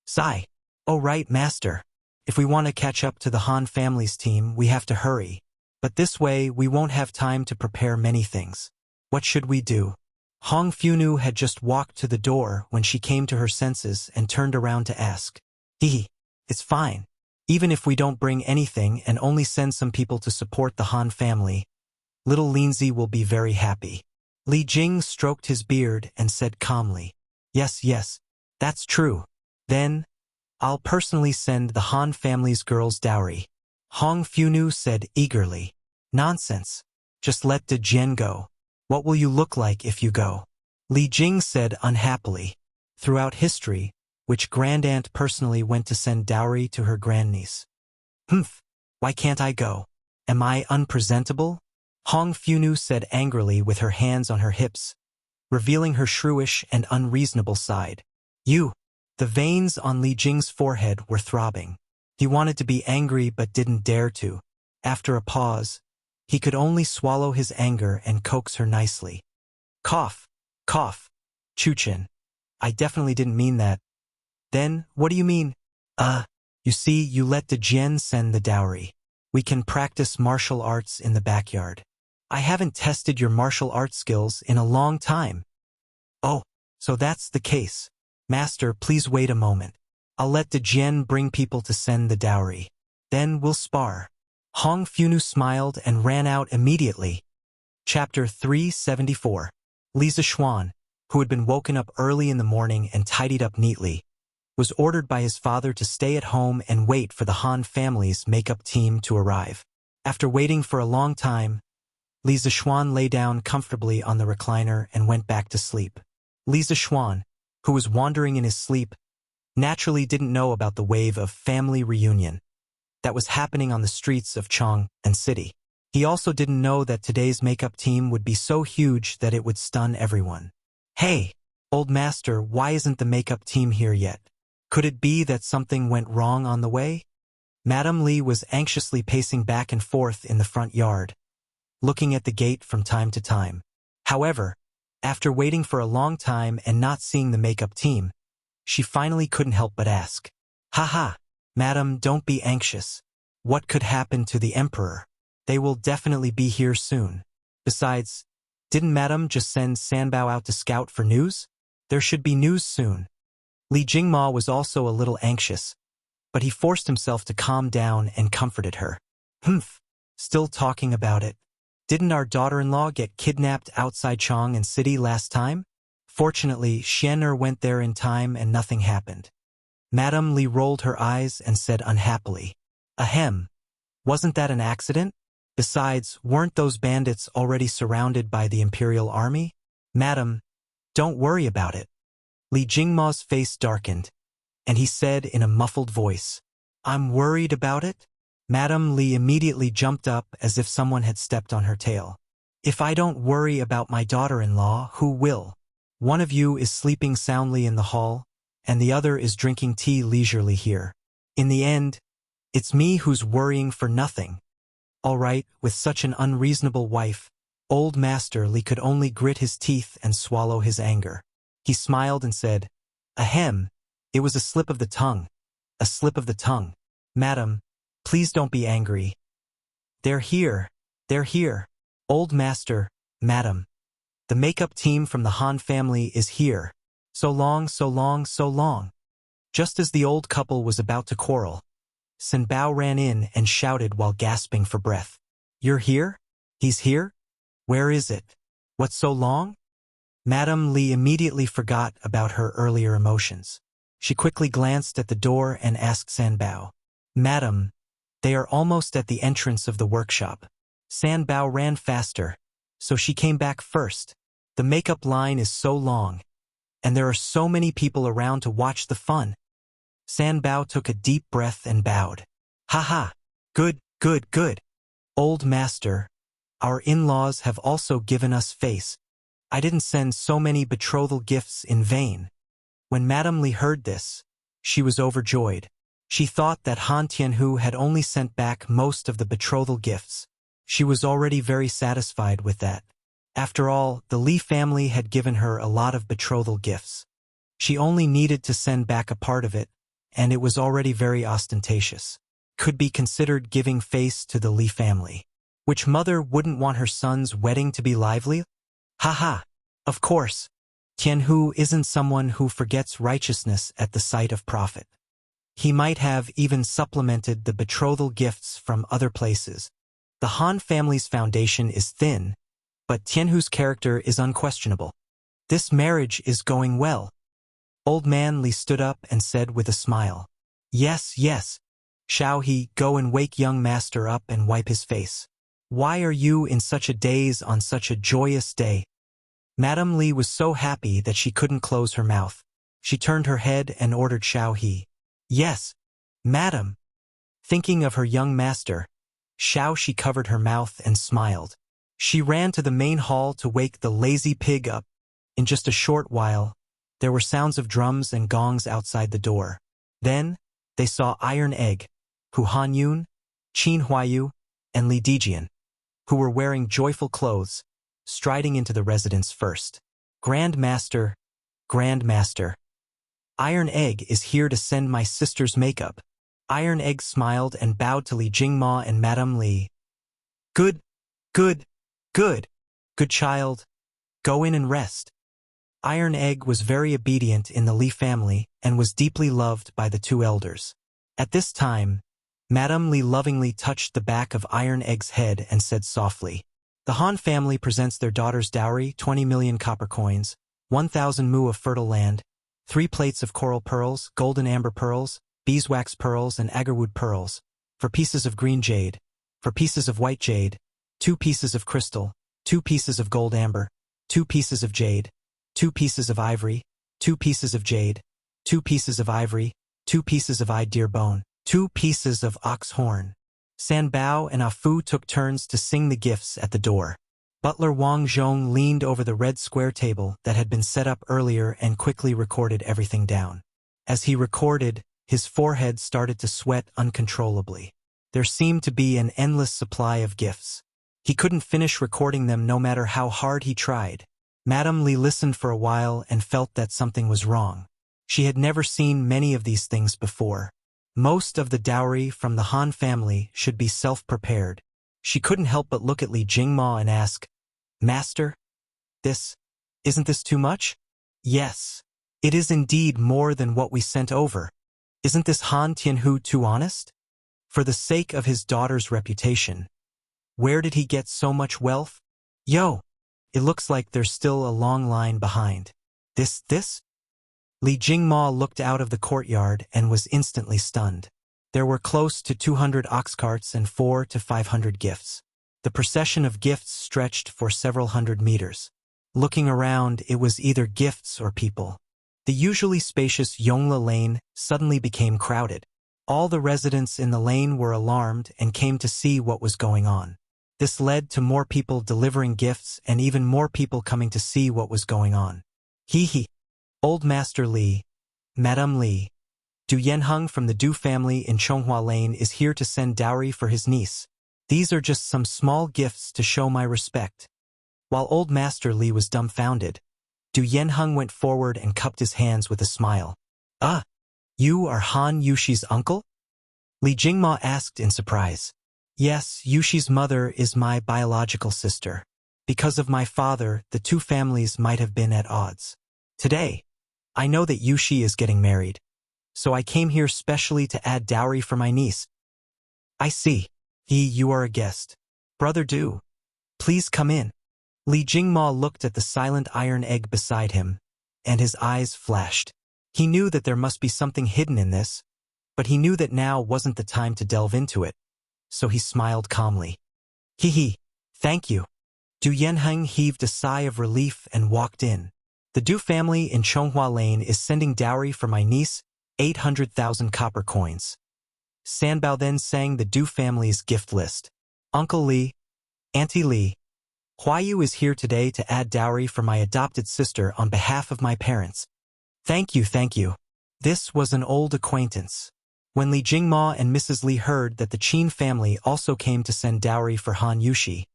Sigh. Oh right, master. If we want to catch up to the Han family's team, we have to hurry. But this way, we won't have time to prepare many things. What should we do? Hong Funu had just walked to the door when she came to her senses and turned around to ask. It's fine. Even if we don't bring anything and only send some people to support the Han family, little Lindsay will be very happy. Li Jing stroked his beard and said calmly, Yes, that's true. Then, I'll personally send the Han family's girl's dowry. Hong Funu said eagerly. Nonsense. Just let De Jian go. What will you look like if you go? Li Jing said unhappily. Throughout history, which grandaunt personally went to send dowry to her grandniece? Why can't I go? Am I unpresentable? Hong Funu said angrily with her hands on her hips, revealing her shrewish and unreasonable side. You. The veins on Li Jing's forehead were throbbing. He wanted to be angry but didn't dare to. After a pause, he could only swallow his anger and coax her nicely. Cough. Chuchin. I definitely didn't mean that. Then, what do you mean? You see, you let De Jian send the dowry. We can practice martial arts in the backyard. I haven't tested your martial arts skills in a long time. Oh, so that's the case. Master, please wait a moment. I'll let De Jian bring people to send the dowry. Then we'll spar. Hong Funu smiled and ran out immediately. Chapter 374. Li Zixuan, who had been woken up early in the morning and tidied up neatly, was ordered by his father to stay at home and wait for the Han family's makeup team to arrive. After waiting for a long time, Li Zixuan lay down comfortably on the recliner and went back to sleep. Li Zixuan, who was wandering in his sleep, naturally didn't know about the wave of family reunion that was happening on the streets of Chong and City. He also didn't know that today's makeup team would be so huge that it would stun everyone. Hey, old master, why isn't the makeup team here yet? Could it be that something went wrong on the way? Madame Li was anxiously pacing back and forth in the front yard, looking at the gate from time to time. However, after waiting for a long time and not seeing the makeup team, she finally couldn't help but ask. Haha, madam, don't be anxious. What could happen to the emperor? They will definitely be here soon. Besides, didn't madam just send Sanbao out to scout for news? There should be news soon. Li Jingma was also a little anxious, but he forced himself to calm down and comforted her. Still talking about it. Didn't our daughter-in-law get kidnapped outside Chong and City last time? Fortunately, Xian'er went there in time and nothing happened. Madame Li rolled her eyes and said unhappily, Ahem. Wasn't that an accident? Besides, weren't those bandits already surrounded by the Imperial Army? Madam, don't worry about it. Li Jingma's face darkened, and he said in a muffled voice, I'm worried about it? Madame Li immediately jumped up as if someone had stepped on her tail. If I don't worry about my daughter-in-law, who will? One of you is sleeping soundly in the hall, and the other is drinking tea leisurely here. In the end, it's me who's worrying for nothing. All right, with such an unreasonable wife, old Master Li could only grit his teeth and swallow his anger. He smiled and said, Ahem, it was a slip of the tongue. A slip of the tongue. Madam, please don't be angry. They're here. Old Master, Madam. The makeup team from the Han family is here. So long. Just as the old couple was about to quarrel, Sanbao ran in and shouted while gasping for breath. You're here? He's here? Where is it? What's so long? Madame Li immediately forgot about her earlier emotions. She quickly glanced at the door and asked Sanbao, Madam, they are almost at the entrance of the workshop. Sanbao ran faster, so she came back first. The makeup line is so long, and there are so many people around to watch the fun. Sanbao took a deep breath and bowed. Haha, good. Old Master, our in-laws have also given us face. I didn't send so many betrothal gifts in vain. When Madame Li heard this, she was overjoyed. She thought that Han Tianhu had only sent back most of the betrothal gifts. She was already very satisfied with that. After all, the Li family had given her a lot of betrothal gifts. She only needed to send back a part of it, and it was already very ostentatious. Could be considered giving face to the Li family. Which mother wouldn't want her son's wedding to be lively? Haha. Of course. Tianhu isn't someone who forgets righteousness at the sight of profit. He might have even supplemented the betrothal gifts from other places. The Han family's foundation is thin, but Tianhu's character is unquestionable. This marriage is going well. Old man Li stood up and said with a smile. Yes, yes. Shall he go and wake young master up and wipe his face? Why are you in such a daze on such a joyous day? Madame Li was so happy that she couldn't close her mouth. She turned her head and ordered Xiao He. Yes, madam. Thinking of her young master, Xiao Shi covered her mouth and smiled. She ran to the main hall to wake the lazy pig up. In just a short while, there were sounds of drums and gongs outside the door. Then, they saw Iron Egg, Hu Hanyun, Qin Huayu, and Li Dijian, who were wearing joyful clothes, striding into the residence first. Grand Master, Grand Master. Iron Egg is here to send my sister's makeup. Iron Egg smiled and bowed to Li Jingma and Madame Li. Good, good, good, good child. Go in and rest. Iron Egg was very obedient in the Li family and was deeply loved by the two elders. At this time, Madame Li lovingly touched the back of Iron Egg's head and said softly, The Han family presents their daughter's dowry, 20 million copper coins, 1,000 mu of fertile land, 3 plates of coral pearls, golden amber pearls, beeswax pearls and agarwood pearls, for pieces of green jade, for pieces of white jade, 2 pieces of crystal, 2 pieces of gold amber, 2 pieces of jade, 2 pieces of ivory, 2 pieces of jade, 2 pieces of ivory, 2 pieces of eyed deer bone, 2 pieces of ox horn. San Bao and Afu took turns to sing the gifts at the door. Butler Wang Zhong leaned over the red square table that had been set up earlier and quickly recorded everything down. As he recorded, his forehead started to sweat uncontrollably. There seemed to be an endless supply of gifts. He couldn't finish recording them no matter how hard he tried. Madame Li listened for a while and felt that something was wrong. She had never seen many of these things before. Most of the dowry from the Han family should be self-prepared. She couldn't help but look at Li Jingma and ask, Master, isn't this too much? Yes, it is indeed more than what we sent over. Isn't this Han Tianhu too honest? For the sake of his daughter's reputation. Where did he get so much wealth? Yo, it looks like there's still a long line behind. This? Li Jingma looked out of the courtyard and was instantly stunned. There were close to 200 ox carts and 400 to 500 gifts. The procession of gifts stretched for several hundred meters. Looking around, it was either gifts or people. The usually spacious Yongla lane suddenly became crowded. All the residents in the lane were alarmed and came to see what was going on. This led to more people delivering gifts and even more people coming to see what was going on. Hee. Old Master Li, Madame Li, Du Yanheng from the Du family in Chonghua Lane is here to send dowry for his niece. These are just some small gifts to show my respect. While Old Master Li was dumbfounded, Du Yanheng went forward and cupped his hands with a smile. You are Han Yushi's uncle? Li Jingma asked in surprise. Yes, Yushi's mother is my biological sister. Because of my father, the two families might have been at odds. Today, I know that Yushi is getting married, so I came here specially to add dowry for my niece. I see. You are a guest. Brother Du, please come in. Li Jingma looked at the silent Iron Egg beside him, and his eyes flashed. He knew that there must be something hidden in this, but he knew that now wasn't the time to delve into it, so he smiled calmly. Thank you. Du Yanheng heaved a sigh of relief and walked in. The Du family in Chonghua Lane is sending dowry for my niece, 800,000 copper coins. Sanbao then sang the Du family's gift list. Uncle Li, Auntie Li, Huayu is here today to add dowry for my adopted sister on behalf of my parents. Thank you. This was an old acquaintance. When Li Jingma and Mrs. Li heard that the Qin family also came to send dowry for Han Yushi,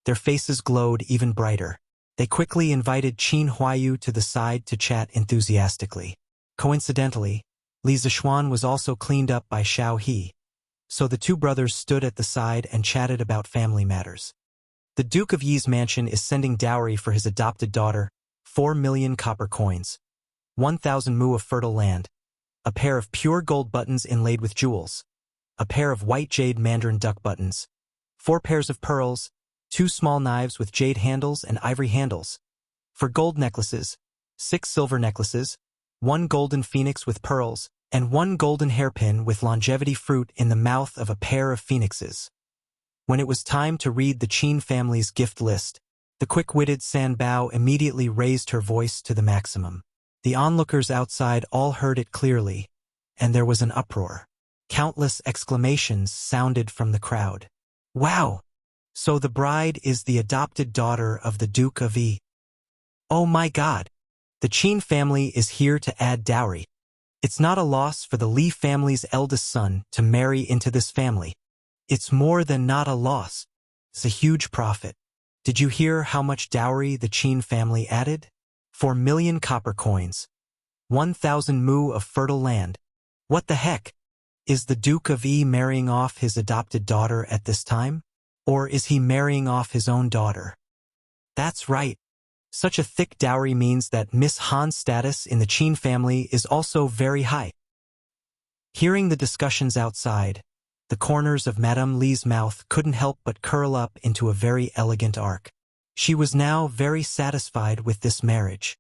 their faces glowed even brighter. They quickly invited Qin Huayu to the side to chat enthusiastically. Coincidentally, Li Zishuan was also cleaned up by Xiao He, so the two brothers stood at the side and chatted about family matters. The Duke of Yi's mansion is sending dowry for his adopted daughter, 4 million copper coins, 1,000 mu of fertile land, a pair of pure gold buttons inlaid with jewels, a pair of white jade mandarin duck buttons, 4 pairs of pearls, 2 small knives with jade handles and ivory handles. For gold necklaces, 6 silver necklaces, 1 golden phoenix with pearls, and 1 golden hairpin with longevity fruit in the mouth of a pair of phoenixes. When it was time to read the Qin family's gift list, the quick-witted San Bao immediately raised her voice to the maximum. The onlookers outside all heard it clearly, and there was an uproar. Countless exclamations sounded from the crowd. Wow! So the bride is the adopted daughter of the Duke of Yi. Oh my God! The Qin family is here to add dowry. It's not a loss for the Li family's eldest son to marry into this family. It's more than not a loss. It's a huge profit. Did you hear how much dowry the Qin family added? 4 million copper coins. 1,000 mu of fertile land. What the heck? Is the Duke of Yi marrying off his adopted daughter at this time? Or is he marrying off his own daughter? That's right. Such a thick dowry means that Miss Han's status in the Qin family is also very high. Hearing the discussions outside, the corners of Madame Li's mouth couldn't help but curl up into a very elegant arc. She was now very satisfied with this marriage.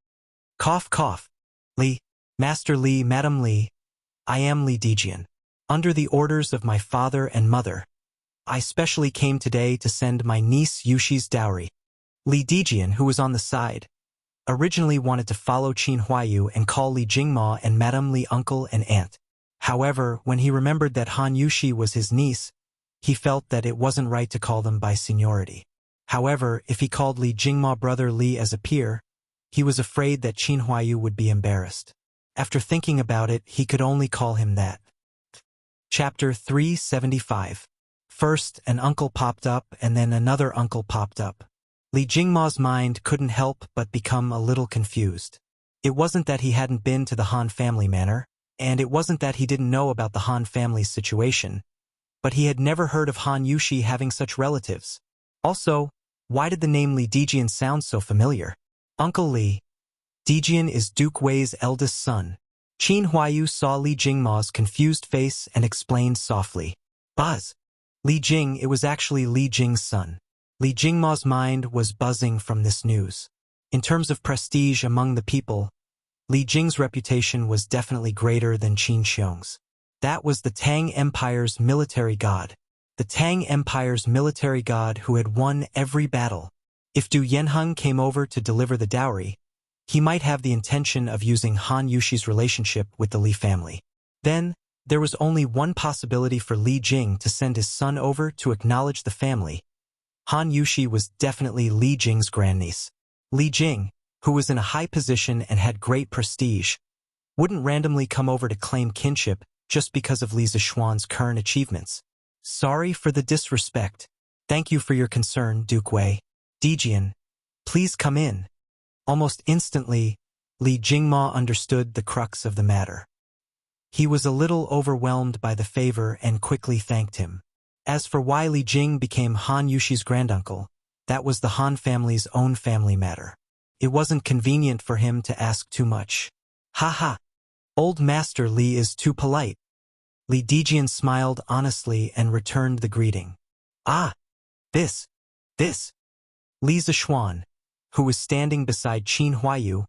Cough, cough. Li, Master Li, Madame Li, I am Li Dijian. Under the orders of my father and mother, I specially came today to send my niece Yushi's dowry. Li Dijian, who was on the side, originally wanted to follow Qin Huayu and call Li Jingma and Madame Li uncle and aunt. However, when he remembered that Han Yushi was his niece, he felt that it wasn't right to call them by seniority. However, if he called Li Jingma brother Li as a peer, he was afraid that Qin Huayu would be embarrassed. After thinking about it, he could only call him that. Chapter 375. First, an uncle popped up and then another uncle popped up. Li Jingma's mind couldn't help but become a little confused. It wasn't that he hadn't been to the Han family manor, and it wasn't that he didn't know about the Han family's situation, but he had never heard of Han Yushi having such relatives. Also, why did the name Li Dijian sound so familiar? Uncle Li. Dijian is Duke Wei's eldest son. Qin Huayu saw Li Jingma's confused face and explained softly. Buzz. Li Jing, it was actually Li Jing's son. Li Jingma's mind was buzzing from this news. In terms of prestige among the people, Li Jing's reputation was definitely greater than Qin Xiong's. That was the Tang Empire's military god. The Tang Empire's military god who had won every battle. If Du Yanheng came over to deliver the dowry, he might have the intention of using Han Yushi's relationship with the Li family. Then, there was only one possibility for Li Jing to send his son over to acknowledge the family. Han Yushi was definitely Li Jing's grandniece. Li Jing, who was in a high position and had great prestige, wouldn't randomly come over to claim kinship just because of Li Zishuan's current achievements. Sorry for the disrespect. Thank you for your concern, Duke Wei. Dijian, please come in. Almost instantly, Li Jingma understood the crux of the matter. He was a little overwhelmed by the favor and quickly thanked him. As for why Li Jing became Han Yushi's granduncle, that was the Han family's own family matter. It wasn't convenient for him to ask too much. Ha. Old Master Li is too polite. Li Dijian smiled honestly and returned the greeting. Ah, this. Li Zishuan, who was standing beside Qin Huayu,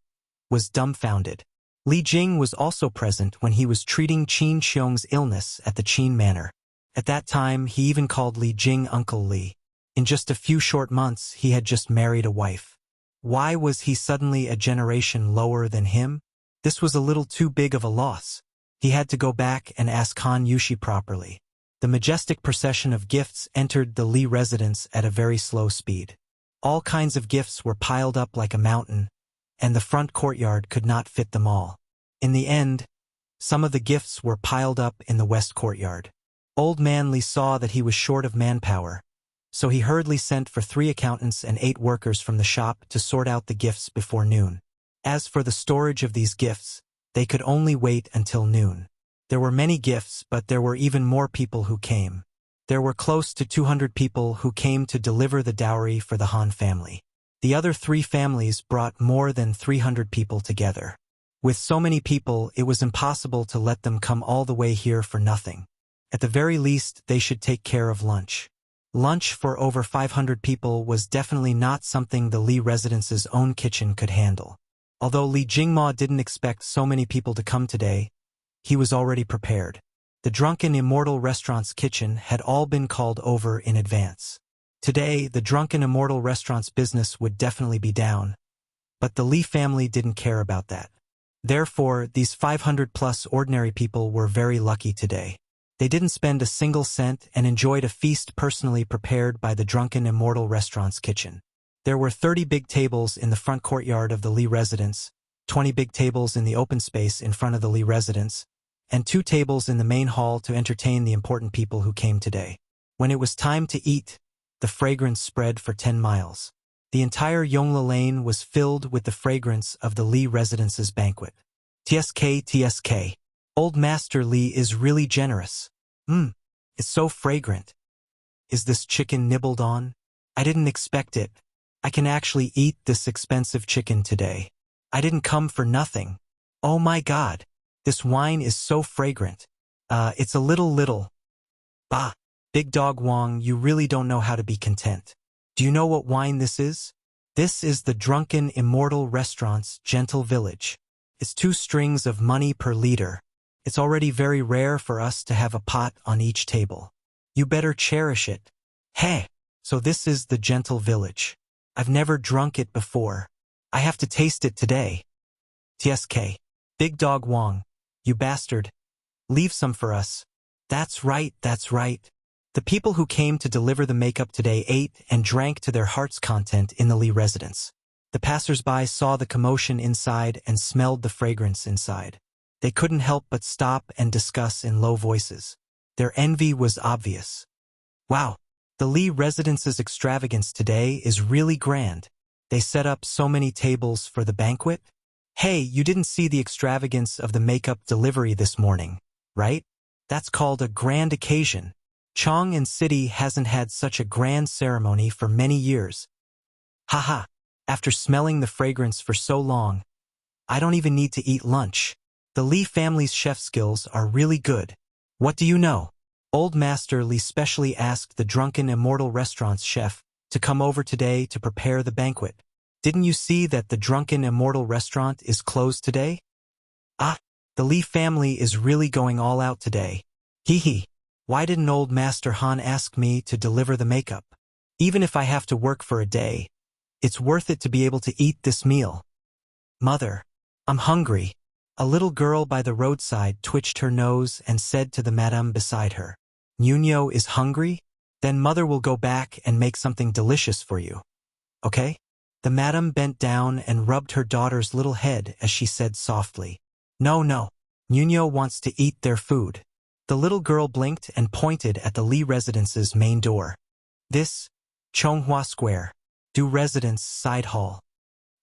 was dumbfounded. Li Jing was also present when he was treating Qin Xiong's illness at the Qin manor. At that time, he even called Li Jing Uncle Li. In just a few short months, he had just married a wife. Why was he suddenly a generation lower than him? This was a little too big of a loss. He had to go back and ask Han Yushi properly. The majestic procession of gifts entered the Li residence at a very slow speed. All kinds of gifts were piled up like a mountain, and the front courtyard could not fit them all. In the end, Some of the gifts were piled up in the west courtyard. Old Man Li saw that he was short of manpower, so he hurriedly sent for 3 accountants and 8 workers from the shop to sort out the gifts before noon. As for the storage of these gifts, they could only wait until noon. There were many gifts, but there were even more people who came. There were close to 200 people who came to deliver the dowry for the Han family. The other 3 families brought more than 300 people together. With so many people, it was impossible to let them come all the way here for nothing. At the very least, they should take care of lunch. Lunch for over 500 people was definitely not something the Li residence's own kitchen could handle. Although Li Jingma didn't expect so many people to come today, he was already prepared. The Drunken Immortal restaurant's kitchen had all been called over in advance. Today, the Drunken Immortal restaurant's business would definitely be down, but the Li family didn't care about that. Therefore, these 500-plus ordinary people were very lucky today. They didn't spend a single cent and enjoyed a feast personally prepared by the Drunken Immortal restaurant's kitchen. There were 30 big tables in the front courtyard of the Li residence, 20 big tables in the open space in front of the Li residence, and 2 tables in the main hall to entertain the important people who came today. When it was time to eat, the fragrance spread for 10 miles. The entire Yongla Lane was filled with the fragrance of the Li residence's banquet. TSK. Old Master Li is really generous. It's so fragrant. Is this chicken nibbled on? I didn't expect it. I can actually eat this expensive chicken today. I didn't come for nothing. Oh my God. This wine is so fragrant. It's a little. Bah. Big Dog Wong, you really don't know how to be content. Do you know what wine this is? This is the Drunken Immortal Restaurant's Gentle Village. It's 2 strings of money per liter. It's already very rare for us to have a pot on each table. You better cherish it. Hey, so this is the Gentle Village. I've never drunk it before. I have to taste it today. TSK. Big Dog Wong, you bastard. Leave some for us. That's right. The people who came to deliver the makeup today ate and drank to their heart's content in the Li residence. The passers-by saw the commotion inside and smelled the fragrance inside. They couldn't help but stop and discuss in low voices. Their envy was obvious. Wow, the Li residence's extravagance today is really grand. They set up so many tables for the banquet. Hey, you didn't see the extravagance of the makeup delivery this morning, right? That's called a grand occasion. Chong'an City hasn't had such a grand ceremony for many years. Haha, after smelling the fragrance for so long, I don't even need to eat lunch. The Li family's chef skills are really good. What do you know? Old Master Li specially asked the Drunken Immortal restaurant's chef to come over today to prepare the banquet. Didn't you see that the Drunken Immortal restaurant is closed today? Ah, the Li family is really going all out today. Hee. Why didn't Old Master Han ask me to deliver the makeup? Even if I have to work for a day, it's worth it to be able to eat this meal. Mother, I'm hungry. A little girl by the roadside twitched her nose and said to the madame beside her, Nuno is hungry? Then Mother will go back and make something delicious for you. Okay? The madame bent down and rubbed her daughter's little head as she said softly, No. Nuno wants to eat their food. The little girl blinked and pointed at the Li residence's main door. This, Chonghua Square, Du Residence Side Hall.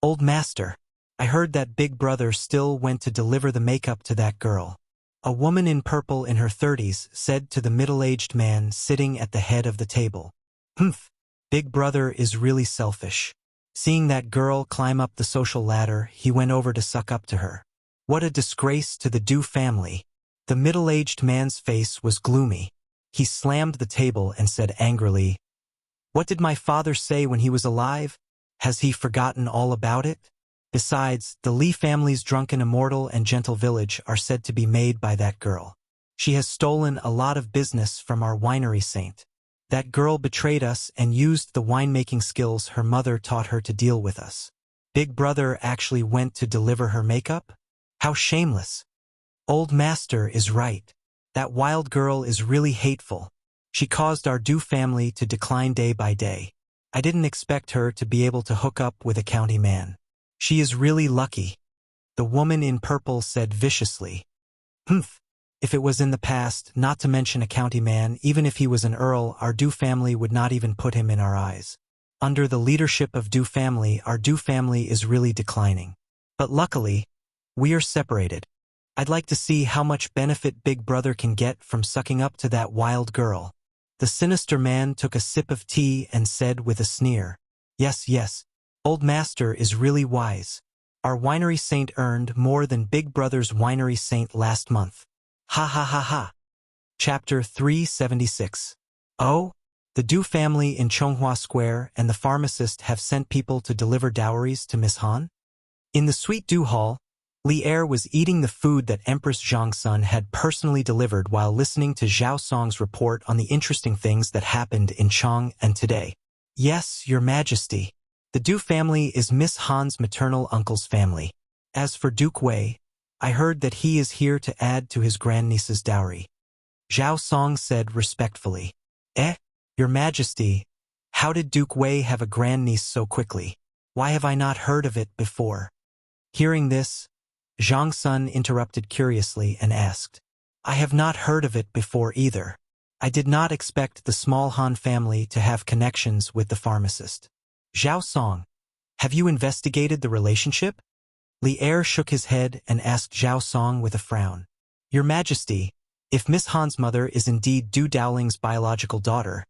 Old Master, I heard that Big Brother still went to deliver the makeup to that girl. A woman in purple in her 30s said to the middle-aged man sitting at the head of the table. Big Brother is really selfish. Seeing that girl climb up the social ladder, he went over to suck up to her. What a disgrace to the Du family. The middle-aged man's face was gloomy. He slammed the table and said angrily, What did my father say when he was alive? Has he forgotten all about it? Besides, the Li family's Drunken Immortal and Gentle Village are said to be made by that girl. She has stolen a lot of business from our winery saint. That girl betrayed us and used the winemaking skills her mother taught her to deal with us. Big Brother actually went to deliver her makeup? How shameless. Old Master is right. That wild girl is really hateful. She caused our Du family to decline day by day. I didn't expect her to be able to hook up with a county man. She is really lucky. The woman in purple said viciously. Humph. If it was in the past, not to mention a county man, even if he was an earl, our Du family would not even put him in our eyes. Under the leadership of Du family, our Du family is really declining. But luckily, we are separated. I'd like to see how much benefit Big Brother can get from sucking up to that wild girl. The sinister man took a sip of tea and said with a sneer, Yes, yes, old master is really wise. Our winery saint earned more than Big Brother's winery saint last month. Ha ha ha ha. Chapter 376. Oh? The Du family in Chonghua Square and the pharmacist have sent people to deliver dowries to Miss Han? In the Sweet Du Hall, Li Er was eating the food that Empress Zhongsun had personally delivered while listening to Zhao Song's report on the interesting things that happened in Chong and today. Yes, Your Majesty. The Du family is Miss Han's maternal uncle's family. As for Duke Wei, I heard that he is here to add to his grandniece's dowry. Zhao Song said respectfully. Your Majesty, how did Duke Wei have a grandniece so quickly? Why have I not heard of it before? Hearing this, Zhang Sun interrupted curiously and asked, I have not heard of it before either. I did not expect the small Han family to have connections with the pharmacist. Zhao Song, have you investigated the relationship? Li Er shook his head and asked Zhao Song with a frown. Your Majesty, if Miss Han's mother is indeed Du Dowling's biological daughter,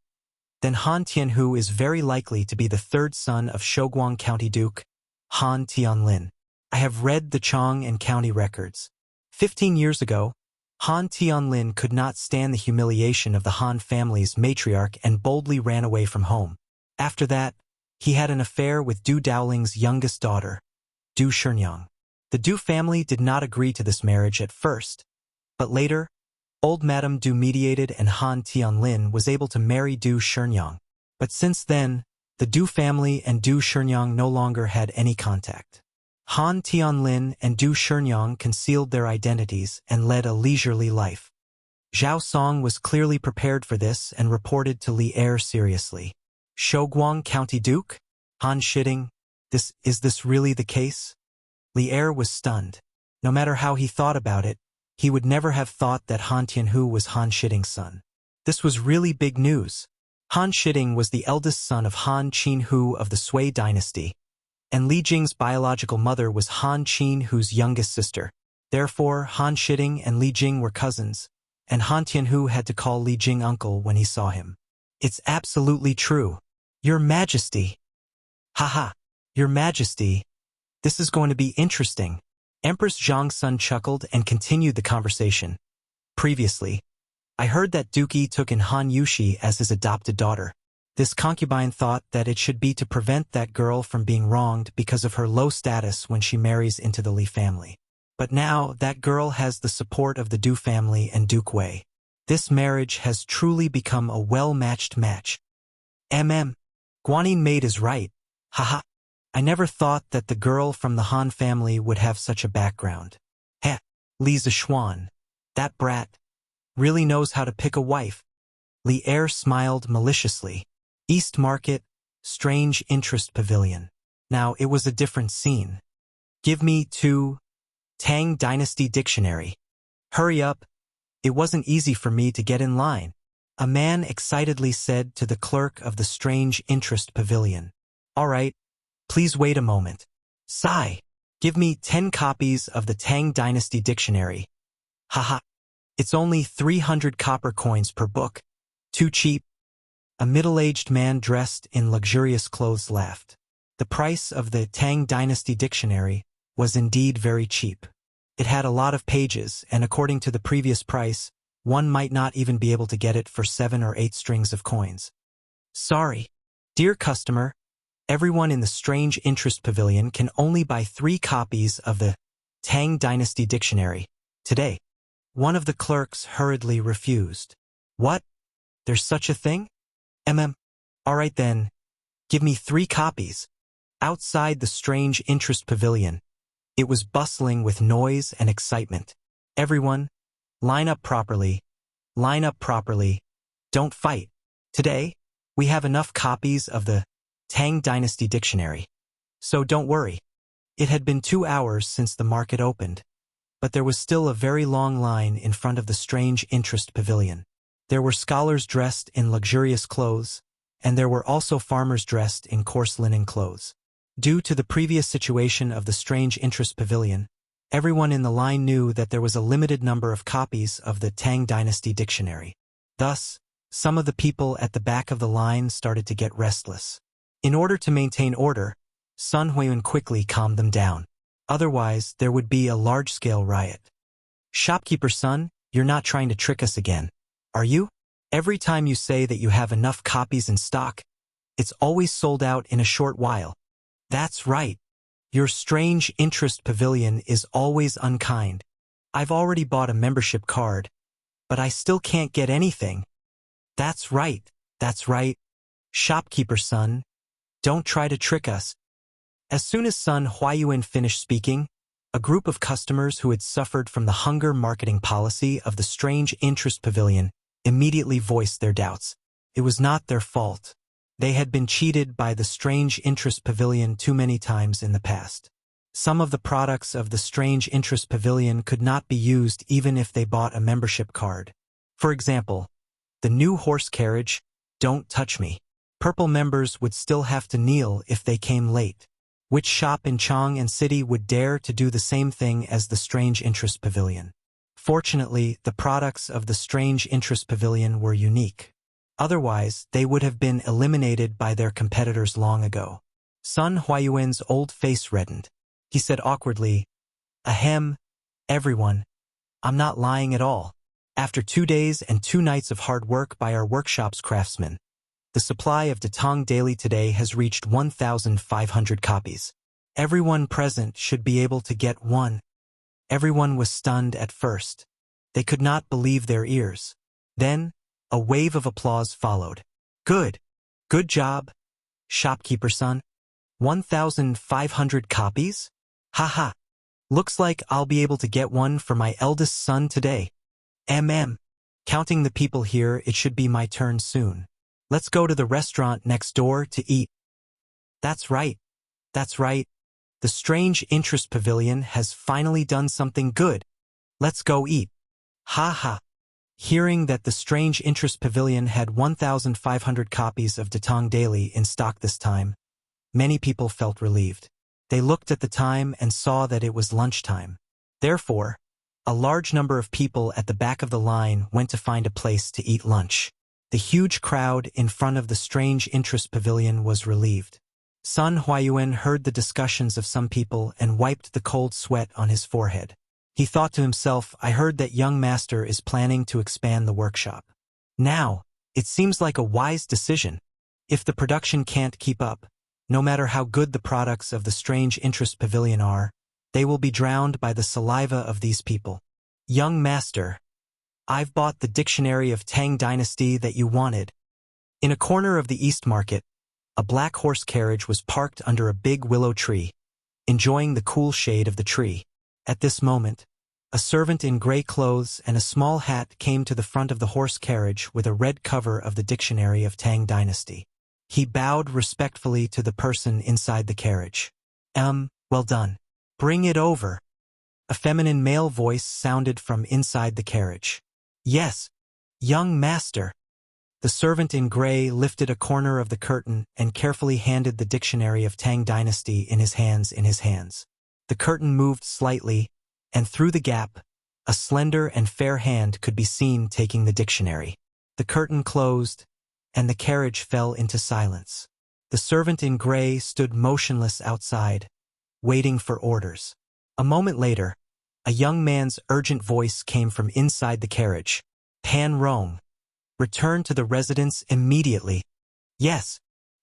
then Han Tianhu is very likely to be the third son of Shouguang County Duke, Han Tianlin. I have read the Chong and county records. 15 years ago, Han Tianlin could not stand the humiliation of the Han family's matriarch and boldly ran away from home. After that, he had an affair with Du Dowling's youngest daughter, Du Shenyang. The Du family did not agree to this marriage at first, but later, old Madame Du mediated and Han Tianlin was able to marry Du Shenyang. But since then, the Du family and Du Shenyang no longer had any contact. Han Tianlin and Du Shenyang concealed their identities and led a leisurely life. Zhao Song was clearly prepared for this and reported to Li Er seriously. Shouguang County Duke? Han Shiding? Is this really the case? Li Er was stunned. No matter how he thought about it, he would never have thought that Han Tianhu was Han Shiding's son. This was really big news. Han Shiding was the eldest son of Han Qinhu of the Sui dynasty, and Li Jing's biological mother was Han Qinhu's youngest sister. Therefore, Han Shiding and Li Jing were cousins, and Han Tianhu had to call Li Jing uncle when he saw him. It's absolutely true. Your Majesty. Haha, Your Majesty. This is going to be interesting. Empress Zhongsun chuckled and continued the conversation. Previously, I heard that Dookie took in Han Yushi as his adopted daughter. This concubine thought that it should be to prevent that girl from being wronged because of her low status when she marries into the Li family. But now that girl has the support of the Du family and Duke Wei. This marriage has truly become a well-matched match. Guanyin maid is right. Haha. I never thought that the girl from the Han family would have such a background. Li Zishuan, that brat, really knows how to pick a wife. Li Er smiled maliciously. East Market, Strange Interest Pavilion. Now it was a different scene. Give me 2 Tang Dynasty Dictionary. Hurry up. It wasn't easy for me to get in line. A man excitedly said to the clerk of the Strange Interest Pavilion. All right. Please wait a moment. Sigh. Give me 10 copies of the Tang Dynasty Dictionary. Haha. It's only 300 copper coins per book. Too cheap. A middle-aged man dressed in luxurious clothes laughed. The price of the Tang Dynasty Dictionary was indeed very cheap. It had a lot of pages, and according to the previous price, one might not even be able to get it for 7 or 8 strings of coins. Sorry. Dear customer, everyone in the Strange Interest Pavilion can only buy 3 copies of the Tang Dynasty Dictionary today. One of the clerks hurriedly refused. What? There's such a thing? All right then. Give me 3 copies. Outside the Strange Interest Pavilion, it was bustling with noise and excitement. Everyone, line up properly. Line up properly. Don't fight. Today, we have enough copies of the Tang Dynasty Dictionary. So don't worry. It had been 2 hours since the market opened. but there was still a very long line in front of the strange interest pavilion. There were scholars dressed in luxurious clothes, and there were also farmers dressed in coarse linen clothes. Due to the previous situation of the strange interest pavilion, everyone in the line knew that there was a limited number of copies of the Tang Dynasty dictionary. Thus, some of the people at the back of the line started to get restless. In order to maintain order, Sun Huiyun quickly calmed them down. Otherwise, there would be a large-scale riot. "Shopkeeper Sun, you're not trying to trick us again, are you? Every time you say that you have enough copies in stock, it's always sold out in a short while." "That's right. Your strange interest pavilion is always unkind. I've already bought a membership card, but I still can't get anything." That's right. Shopkeeper Sun, don't try to trick us." As soon as Sun Huiyuan finished speaking, a group of customers who had suffered from the hunger marketing policy of the strange interest pavilion immediately voiced their doubts. It was not their fault. They had been cheated by the strange interest pavilion too many times in the past. Some of the products of the strange interest pavilion could not be used even if they bought a membership card. For example, the new horse carriage, "Don't Touch Me." Purple members would still have to kneel if they came late. Which shop in Chang'an City would dare to do the same thing as the strange interest pavilion? Fortunately, the products of the strange interest pavilion were unique. Otherwise, they would have been eliminated by their competitors long ago. Sun Huiyuan's old face reddened. He said awkwardly, "Ahem, everyone, I'm not lying at all. After 2 days and 2 nights of hard work by our workshop's craftsmen, the supply of Datang Daily today has reached 1,500 copies. Everyone present should be able to get one." Everyone was stunned at first. They could not believe their ears. Then, a wave of applause followed. Good job, Shopkeeper Sun. 1,500 copies? Haha. Looks like I'll be able to get one for my eldest son today. Counting the people here, it should be my turn soon. Let's go to the restaurant next door to eat. That's right. The strange interest pavilion has finally done something good. Let's go eat. Ha. Hearing that the strange interest pavilion had 1,500 copies of Datang Daily in stock this time, many people felt relieved. They looked at the time and saw that it was lunchtime. Therefore, a large number of people at the back of the line went to find a place to eat lunch. The huge crowd in front of the strange interest pavilion was relieved. Sun Huiyuan heard the discussions of some people and wiped the cold sweat on his forehead. He thought to himself, "I heard that young master is planning to expand the workshop. Now, it seems like a wise decision. If the production can't keep up, no matter how good the products of the strange interest pavilion are, they will be drowned by the saliva of these people. Young master, I've bought the dictionary of Tang Dynasty that you wanted." In a corner of the East Market, a black horse carriage was parked under a big willow tree, enjoying the cool shade of the tree. At this moment, a servant in gray clothes and a small hat came to the front of the horse carriage with a red cover of the dictionary of Tang Dynasty. He bowed respectfully to the person inside the carriage. Well done. Bring it over." A feminine male voice sounded from inside the carriage. "Yes, young master." The servant in gray lifted a corner of the curtain and carefully handed the dictionary of Tang Dynasty in his hands. The curtain moved slightly, and through the gap, a slender and fair hand could be seen taking the dictionary. The curtain closed, and the carriage fell into silence. The servant in gray stood motionless outside, waiting for orders. A moment later, a young man's urgent voice came from inside the carriage. "Pan Rong, return to the residence immediately." "Yes."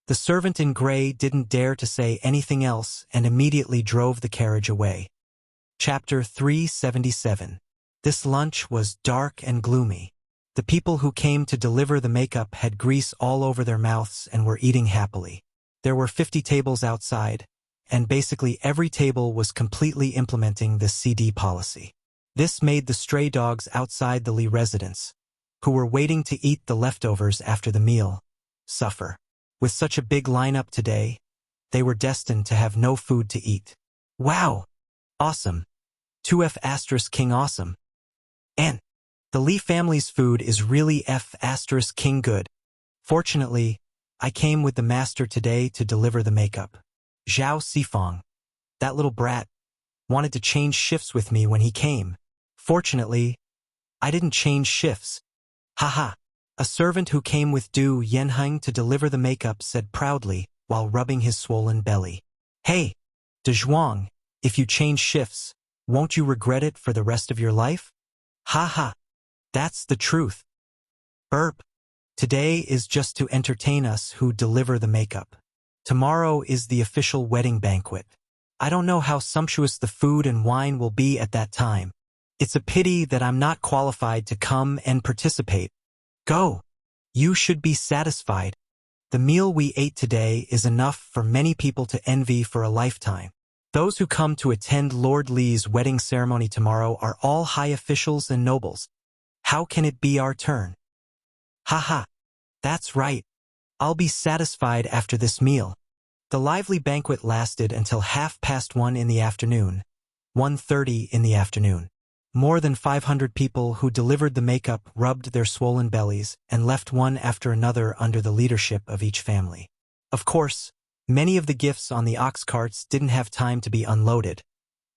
The servant in gray didn't dare to say anything else and immediately drove the carriage away. Chapter 377. This lunch was dark and gloomy. The people who came to deliver the makeup had grease all over their mouths and were eating happily. There were 50 tables outside, and basically every table was completely implementing this CD policy. This made the stray dogs outside the Li residence, who were waiting to eat the leftovers after the meal, suffer. With such a big lineup today, they were destined to have no food to eat. "Wow! Awesome! 2F asterisk king awesome. And the Li family's food is really F asterisk king good. Fortunately, I came with the master today to deliver the makeup. Zhao Sifang, that little brat, wanted to change shifts with me when he came. Fortunately, I didn't change shifts. Haha. A servant who came with Du Yanheng to deliver the makeup said proudly while rubbing his swollen belly. Hey, De Zhuang, if you change shifts, won't you regret it for the rest of your life? Haha. That's the truth. Burp. Today is just to entertain us who deliver the makeup. Tomorrow is the official wedding banquet. I don't know how sumptuous the food and wine will be at that time. It's a pity that I'm not qualified to come and participate. Go. You should be satisfied. The meal we ate today is enough for many people to envy for a lifetime. Those who come to attend Lord Li's wedding ceremony tomorrow are all high officials and nobles. How can it be our turn? Haha. That's right. I'll be satisfied after this meal. The lively banquet lasted until 1:30 in the afternoon, 1:30 in the afternoon. More than 500 people who delivered the makeup rubbed their swollen bellies and left one after another under the leadership of each family. Of course, many of the gifts on the ox carts didn't have time to be unloaded,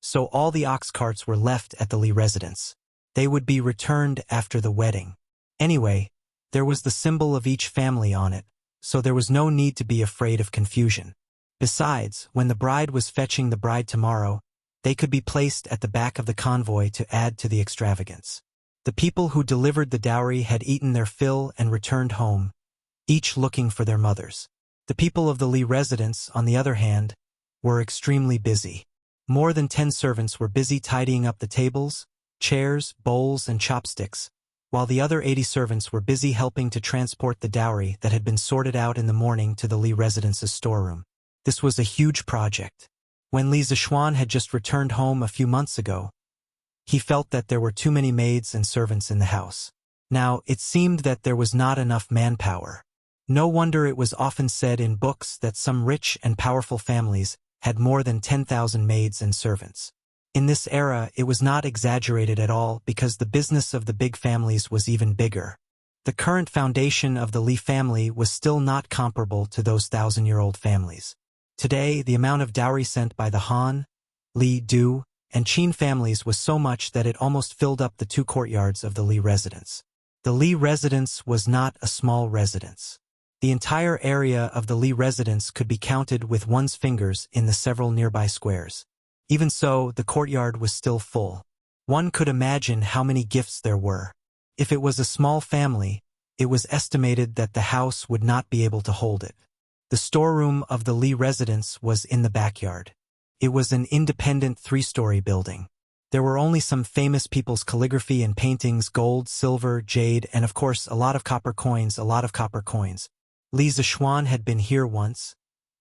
so all the ox carts were left at the Li residence. They would be returned after the wedding. Anyway, there was the symbol of each family on it, so there was no need to be afraid of confusion. Besides, when the bride was fetching the bride tomorrow, they could be placed at the back of the convoy to add to the extravagance. The people who delivered the dowry had eaten their fill and returned home, each looking for their mothers. The people of the Li residence, on the other hand, were extremely busy. More than 10 servants were busy tidying up the tables, chairs, bowls, and chopsticks, while the other 80 servants were busy helping to transport the dowry that had been sorted out in the morning to the Li residence's storeroom. This was a huge project. When Li Zishuan had just returned home a few months ago, he felt that there were too many maids and servants in the house. Now, it seemed that there was not enough manpower. No wonder it was often said in books that some rich and powerful families had more than 10,000 maids and servants. In this era, it was not exaggerated at all because the business of the big families was even bigger. The current foundation of the Li family was still not comparable to those 1,000-year-old families. Today, the amount of dowry sent by the Han, Li, Du, and Qin families was so much that it almost filled up the 2 courtyards of the Li residence. The Li residence was not a small residence. The entire area of the Li residence could be counted with one's fingers in the several nearby squares. Even so, the courtyard was still full. One could imagine how many gifts there were. If it was a small family, it was estimated that the house would not be able to hold it. The storeroom of the Li residence was in the backyard. It was an independent 3-story building. There were only some famous people's calligraphy and paintings, gold, silver, jade, and of course a lot of copper coins. Li Zishuan had been here once,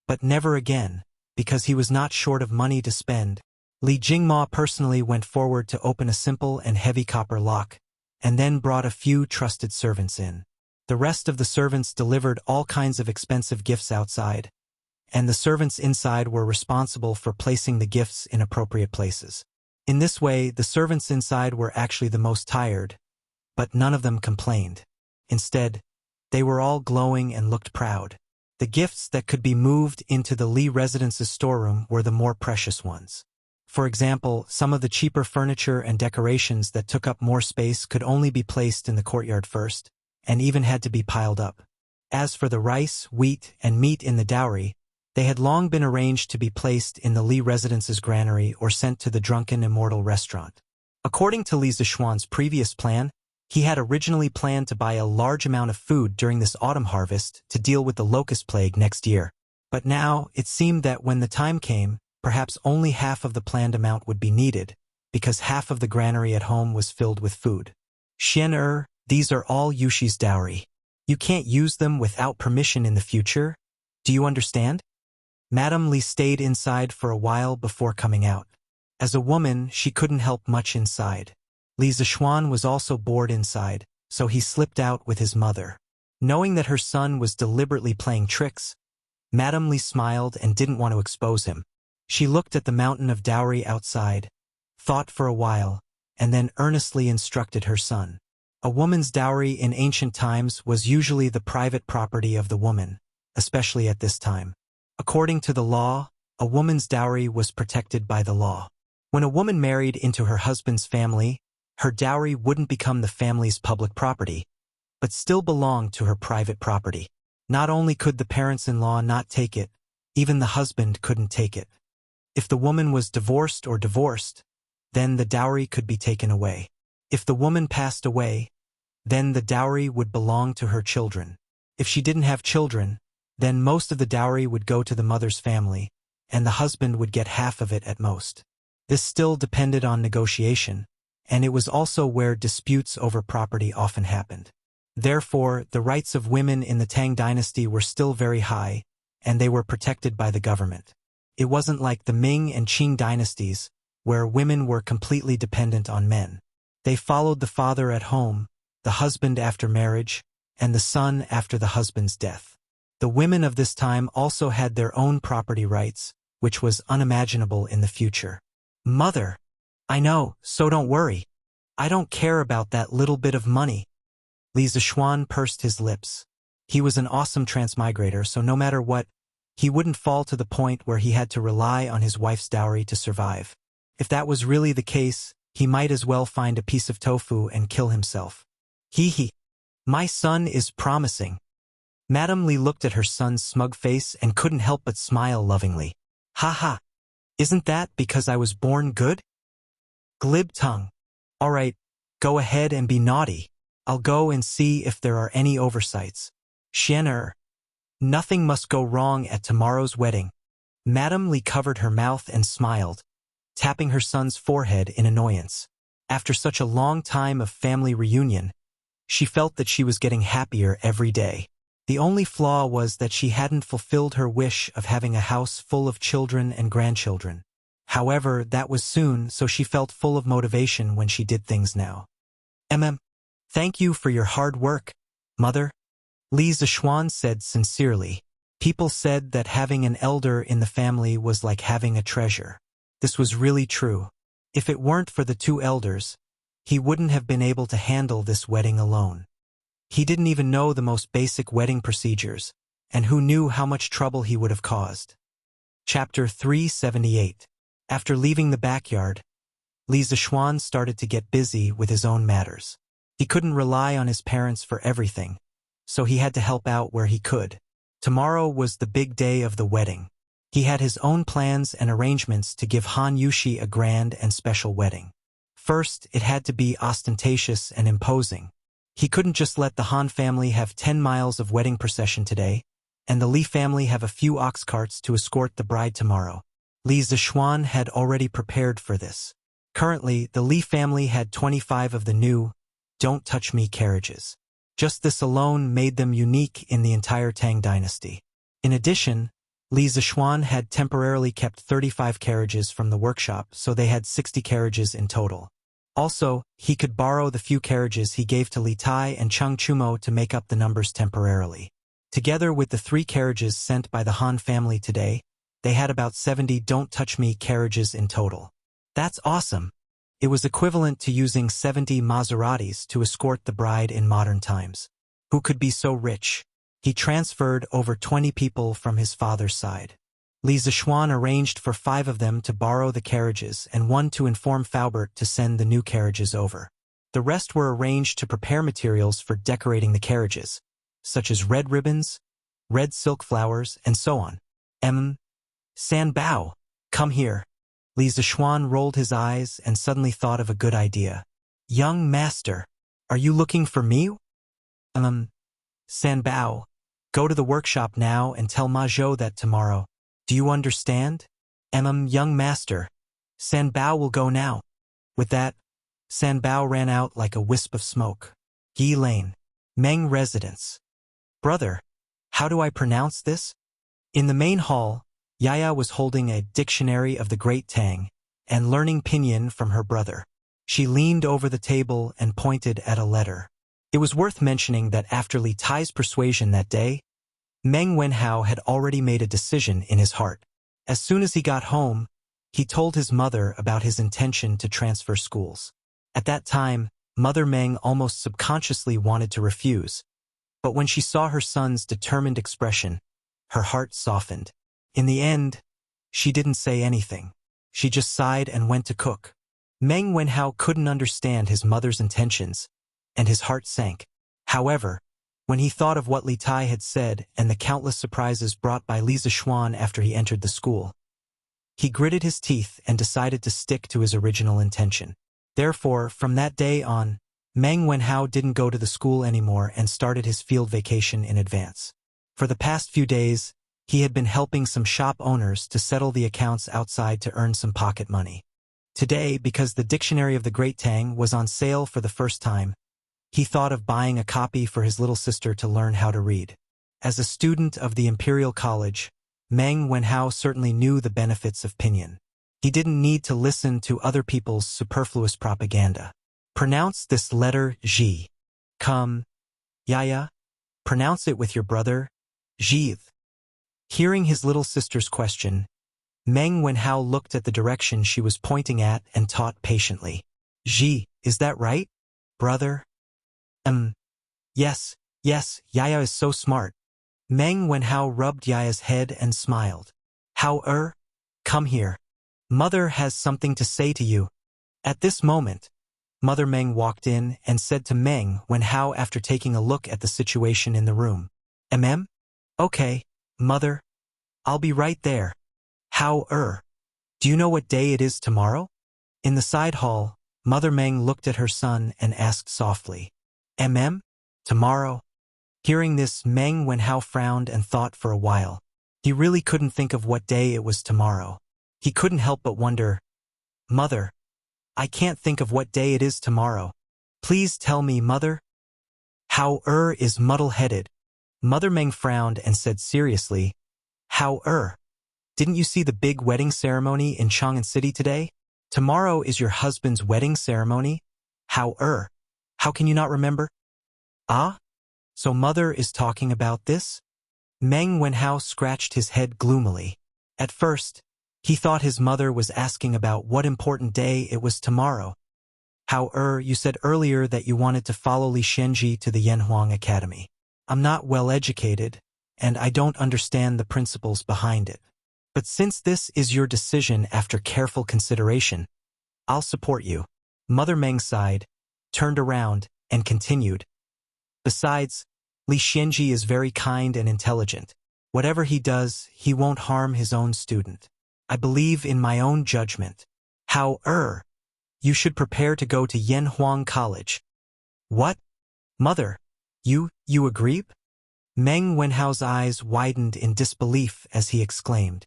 but never again, because he was not short of money to spend. Li Jingma personally went forward to open a simple and heavy copper lock, and then brought a few trusted servants in. The rest of the servants delivered all kinds of expensive gifts outside, and the servants inside were responsible for placing the gifts in appropriate places. In this way, the servants inside were actually the most tired, but none of them complained. Instead, they were all glowing and looked proud. The gifts that could be moved into the Li residence's storeroom were the more precious ones. For example, some of the cheaper furniture and decorations that took up more space could only be placed in the courtyard first, and even had to be piled up. As for the rice, wheat, and meat in the dowry, they had long been arranged to be placed in the Li residence's granary or sent to the Drunken Immortal restaurant. According to Li Zishuan's previous plan, he had originally planned to buy a large amount of food during this autumn harvest to deal with the locust plague next year. But now, it seemed that when the time came, perhaps only half of the planned amount would be needed, because half of the granary at home was filled with food. Xian these are all Yushi's dowry. You can't use them without permission in the future. Do you understand? Madame Li stayed inside for a while before coming out. As a woman, she couldn't help much inside. Li Zishuan was also bored inside, so he slipped out with his mother. Knowing that her son was deliberately playing tricks, Madame Li smiled and didn't want to expose him. She looked at the mountain of dowry outside, thought for a while, and then earnestly instructed her son. A woman's dowry in ancient times was usually the private property of the woman, especially at this time. According to the law, a woman's dowry was protected by the law. When a woman married into her husband's family, her dowry wouldn't become the family's public property, but still belonged to her private property. Not only could the parents-in-law not take it, even the husband couldn't take it. If the woman was divorced, then the dowry could be taken away. If the woman passed away, then the dowry would belong to her children. If she didn't have children, then most of the dowry would go to the mother's family, and the husband would get half of it at most. This still depended on negotiation, and it was also where disputes over property often happened. Therefore, the rights of women in the Tang dynasty were still very high, and they were protected by the government. It wasn't like the Ming and Qing dynasties, where women were completely dependent on men. They followed the father at home, the husband after marriage, and the son after the husband's death. The women of this time also had their own property rights, which was unimaginable in the future. Mother, I know, so don't worry. I don't care about that little bit of money. Li Zishuan pursed his lips. He was an awesome transmigrator, so no matter what, he wouldn't fall to the point where he had to rely on his wife's dowry to survive. If that was really the case, he might as well find a piece of tofu and kill himself. Hee. My son is promising. Madame Li looked at her son's smug face and couldn't help but smile lovingly. Ha ha. Isn't that because I was born good? Glib tongue. All right, go ahead and be naughty. I'll go and see if there are any oversights. Xianer. Nothing must go wrong at tomorrow's wedding. Madame Li covered her mouth and smiled, tapping her son's forehead in annoyance. After such a long time of family reunion, she felt that she was getting happier every day. The only flaw was that she hadn't fulfilled her wish of having a house full of children and grandchildren. However, that was soon, so she felt full of motivation when she did things now. Thank you for your hard work, Mother. Li Zishuan said sincerely. People said that having an elder in the family was like having a treasure. This was really true. If it weren't for the two elders, he wouldn't have been able to handle this wedding alone. He didn't even know the most basic wedding procedures, and who knew how much trouble he would have caused. Chapter 378. After leaving the backyard, Li Zishuan started to get busy with his own matters. He couldn't rely on his parents for everything, so he had to help out where he could. Tomorrow was the big day of the wedding. He had his own plans and arrangements to give Han Yushi a grand and special wedding. First, it had to be ostentatious and imposing. He couldn't just let the Han family have 10 miles of wedding procession today, and the Li family have a few ox carts to escort the bride tomorrow. Li Zishuan had already prepared for this. Currently, the Li family had 25 of the new "Don't Touch Me" carriages. Just this alone made them unique in the entire Tang dynasty. In addition, Li Zishuan had temporarily kept 35 carriages from the workshop, so they had 60 carriages in total. Also, he could borrow the few carriages he gave to Li Tai and Cheng Chumo to make up the numbers temporarily. Together with the 3 carriages sent by the Han family today, they had about 70 "Don't Touch Me" carriages in total. That's awesome. It was equivalent to using 70 Maseratis to escort the bride in modern times. Who could be so rich? He transferred over 20 people from his father's side. Li Zishuan arranged for 5 of them to borrow the carriages and 1 to inform Faubert to send the new carriages over. The rest were arranged to prepare materials for decorating the carriages, such as red ribbons, red silk flowers, and so on. San Bao, come here. Li Zishuan rolled his eyes and suddenly thought of a good idea. Young master, are you looking for me? San Bao, go to the workshop now and tell Ma Zhou that tomorrow. Do you understand? Young master. San Bao will go now. With that, San Bao ran out like a wisp of smoke. Yi Lane, Meng residence. Brother, how do I pronounce this? In the main hall, Yaya was holding a dictionary of the Great Tang and learning pinyin from her brother. She leaned over the table and pointed at a letter. It was worth mentioning that after Li Tai's persuasion that day, Meng Wenhao had already made a decision in his heart. As soon as he got home, He told his mother about his intention to transfer schools. At that time, Mother Meng almost subconsciously wanted to refuse, but when she saw her son's determined expression, her heart softened. In the end, she didn't say anything. She just sighed and went to cook. Meng Wenhao couldn't understand his mother's intentions, and his heart sank. However, when he thought of what Li Tai had said and the countless surprises brought by Li Zixuan after he entered the school, he gritted his teeth and decided to stick to his original intention. Therefore, from that day on, Meng Wenhao didn't go to the school anymore and started his field vacation in advance. For the past few days, he had been helping some shop owners to settle the accounts outside to earn some pocket money. Today, because the Dictionary of the Great Tang was on sale for the first time, he thought of buying a copy for his little sister to learn how to read. As a student of the Imperial College, Meng Wenhao certainly knew the benefits of pinyin. He didn't need to listen to other people's superfluous propaganda. Pronounce this letter Zhi. Come, Yaya. Pronounce it with your brother, Zhi. Hearing his little sister's question, Meng Wenhao looked at the direction she was pointing at and taught patiently. Zhi, is that right, brother? Yes, Yaya is so smart. Meng Wenhao rubbed Yaya's head and smiled. How come here. Mother has something to say to you. At this moment, Mother Meng walked in and said to Meng Wenhao after taking a look at the situation in the room. Okay, Mother. I'll be right there. How do you know what day it is tomorrow? In the side hall, Mother Meng looked at her son and asked softly. Tomorrow? Hearing this, Meng Wenhao frowned and thought for a while. He really couldn't think of what day it was tomorrow. He couldn't help but wonder, Mother, I can't think of what day it is tomorrow. Please tell me, Mother. How is muddle-headed. Mother Meng frowned and said seriously, How Didn't you see the big wedding ceremony in Chang'an City today? Tomorrow is your husband's wedding ceremony? How can you not remember? Ah? So Mother is talking about this? Meng Wenhao scratched his head gloomily. At first, he thought his mother was asking about what important day it was tomorrow. How you said earlier that you wanted to follow Li Shenji to the Yanhuang Academy. I'm not well educated, and I don't understand the principles behind it. But since this is your decision after careful consideration, I'll support you. Mother Meng sighed, turned around, and continued. Besides, Li Shenji is very kind and intelligent. Whatever he does, he won't harm his own student. I believe in my own judgment. How you should prepare to go to Yanhuang College. What? Mother, you agree? Meng Wenhao's eyes widened in disbelief as he exclaimed.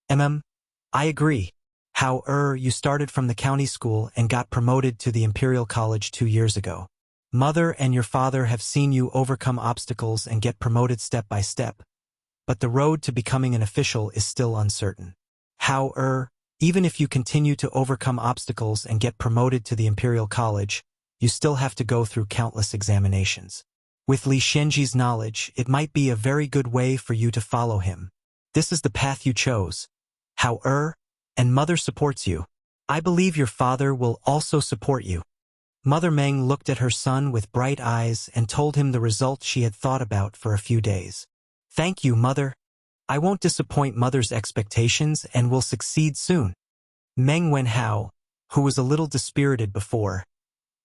I agree. How you started from the county school and got promoted to the Imperial College 2 years ago. Mother and your father have seen you overcome obstacles and get promoted step by step, but the road to becoming an official is still uncertain. How even if you continue to overcome obstacles and get promoted to the Imperial College, you still have to go through countless examinations. With Li Shenji's knowledge, it might be a very good way for you to follow him. This is the path you chose. How and Mother supports you. I believe your father will also support you. Mother Meng looked at her son with bright eyes and told him the result she had thought about for a few days. Thank you, Mother. I won't disappoint Mother's expectations and will succeed soon. Meng Wenhao, who was a little dispirited before,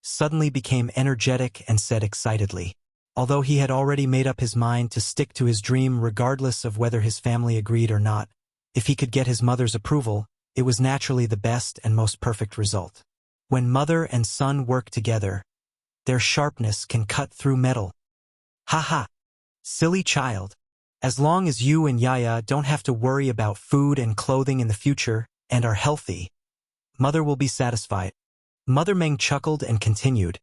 suddenly became energetic and said excitedly. Although he had already made up his mind to stick to his dream regardless of whether his family agreed or not, if he could get his mother's approval, it was naturally the best and most perfect result. When mother and son work together, their sharpness can cut through metal. Ha! Silly child. As long as you and Yaya don't have to worry about food and clothing in the future and are healthy, Mother will be satisfied. Mother Meng chuckled and continued.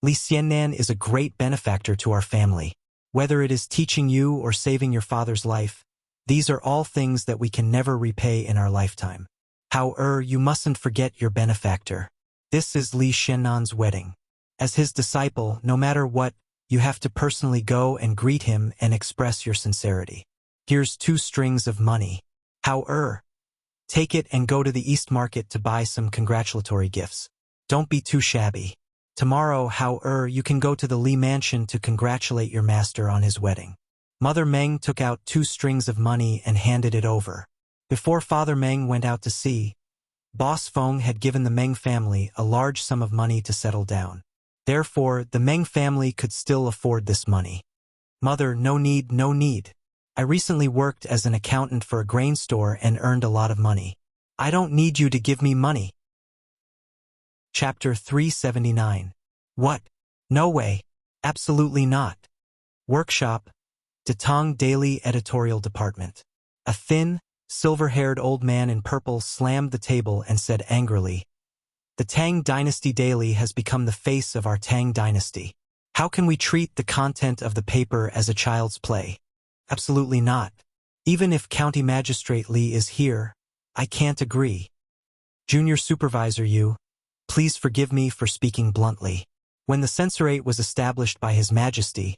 Li Xiannan is a great benefactor to our family. Whether it is teaching you or saving your father's life, these are all things that we can never repay in our lifetime. How you mustn't forget your benefactor. This is Li Xiannan's wedding. As his disciple, no matter what, you have to personally go and greet him and express your sincerity. Here's 2 strings of money. How Take it and go to the East Market to buy some congratulatory gifts. Don't be too shabby. Tomorrow, however, you can go to the Li mansion to congratulate your master on his wedding. Mother Meng took out 2 strings of money and handed it over. Before Father Meng went out to sea, Boss Feng had given the Meng family a large sum of money to settle down. Therefore, the Meng family could still afford this money. Mother, no need, no need. I recently worked as an accountant for a grain store and earned a lot of money. I don't need you to give me money. Chapter 379. What? No way. Absolutely not. Workshop, Datong Daily Editorial Department. A thin, silver-haired old man in purple slammed the table and said angrily, "The Tang Dynasty Daily has become the face of our Tang Dynasty. How can we treat the content of the paper as a child's play? Absolutely not. Even if County Magistrate Li is here, I can't agree. Junior Supervisor Yu, please forgive me for speaking bluntly. When the censorate was established by His Majesty,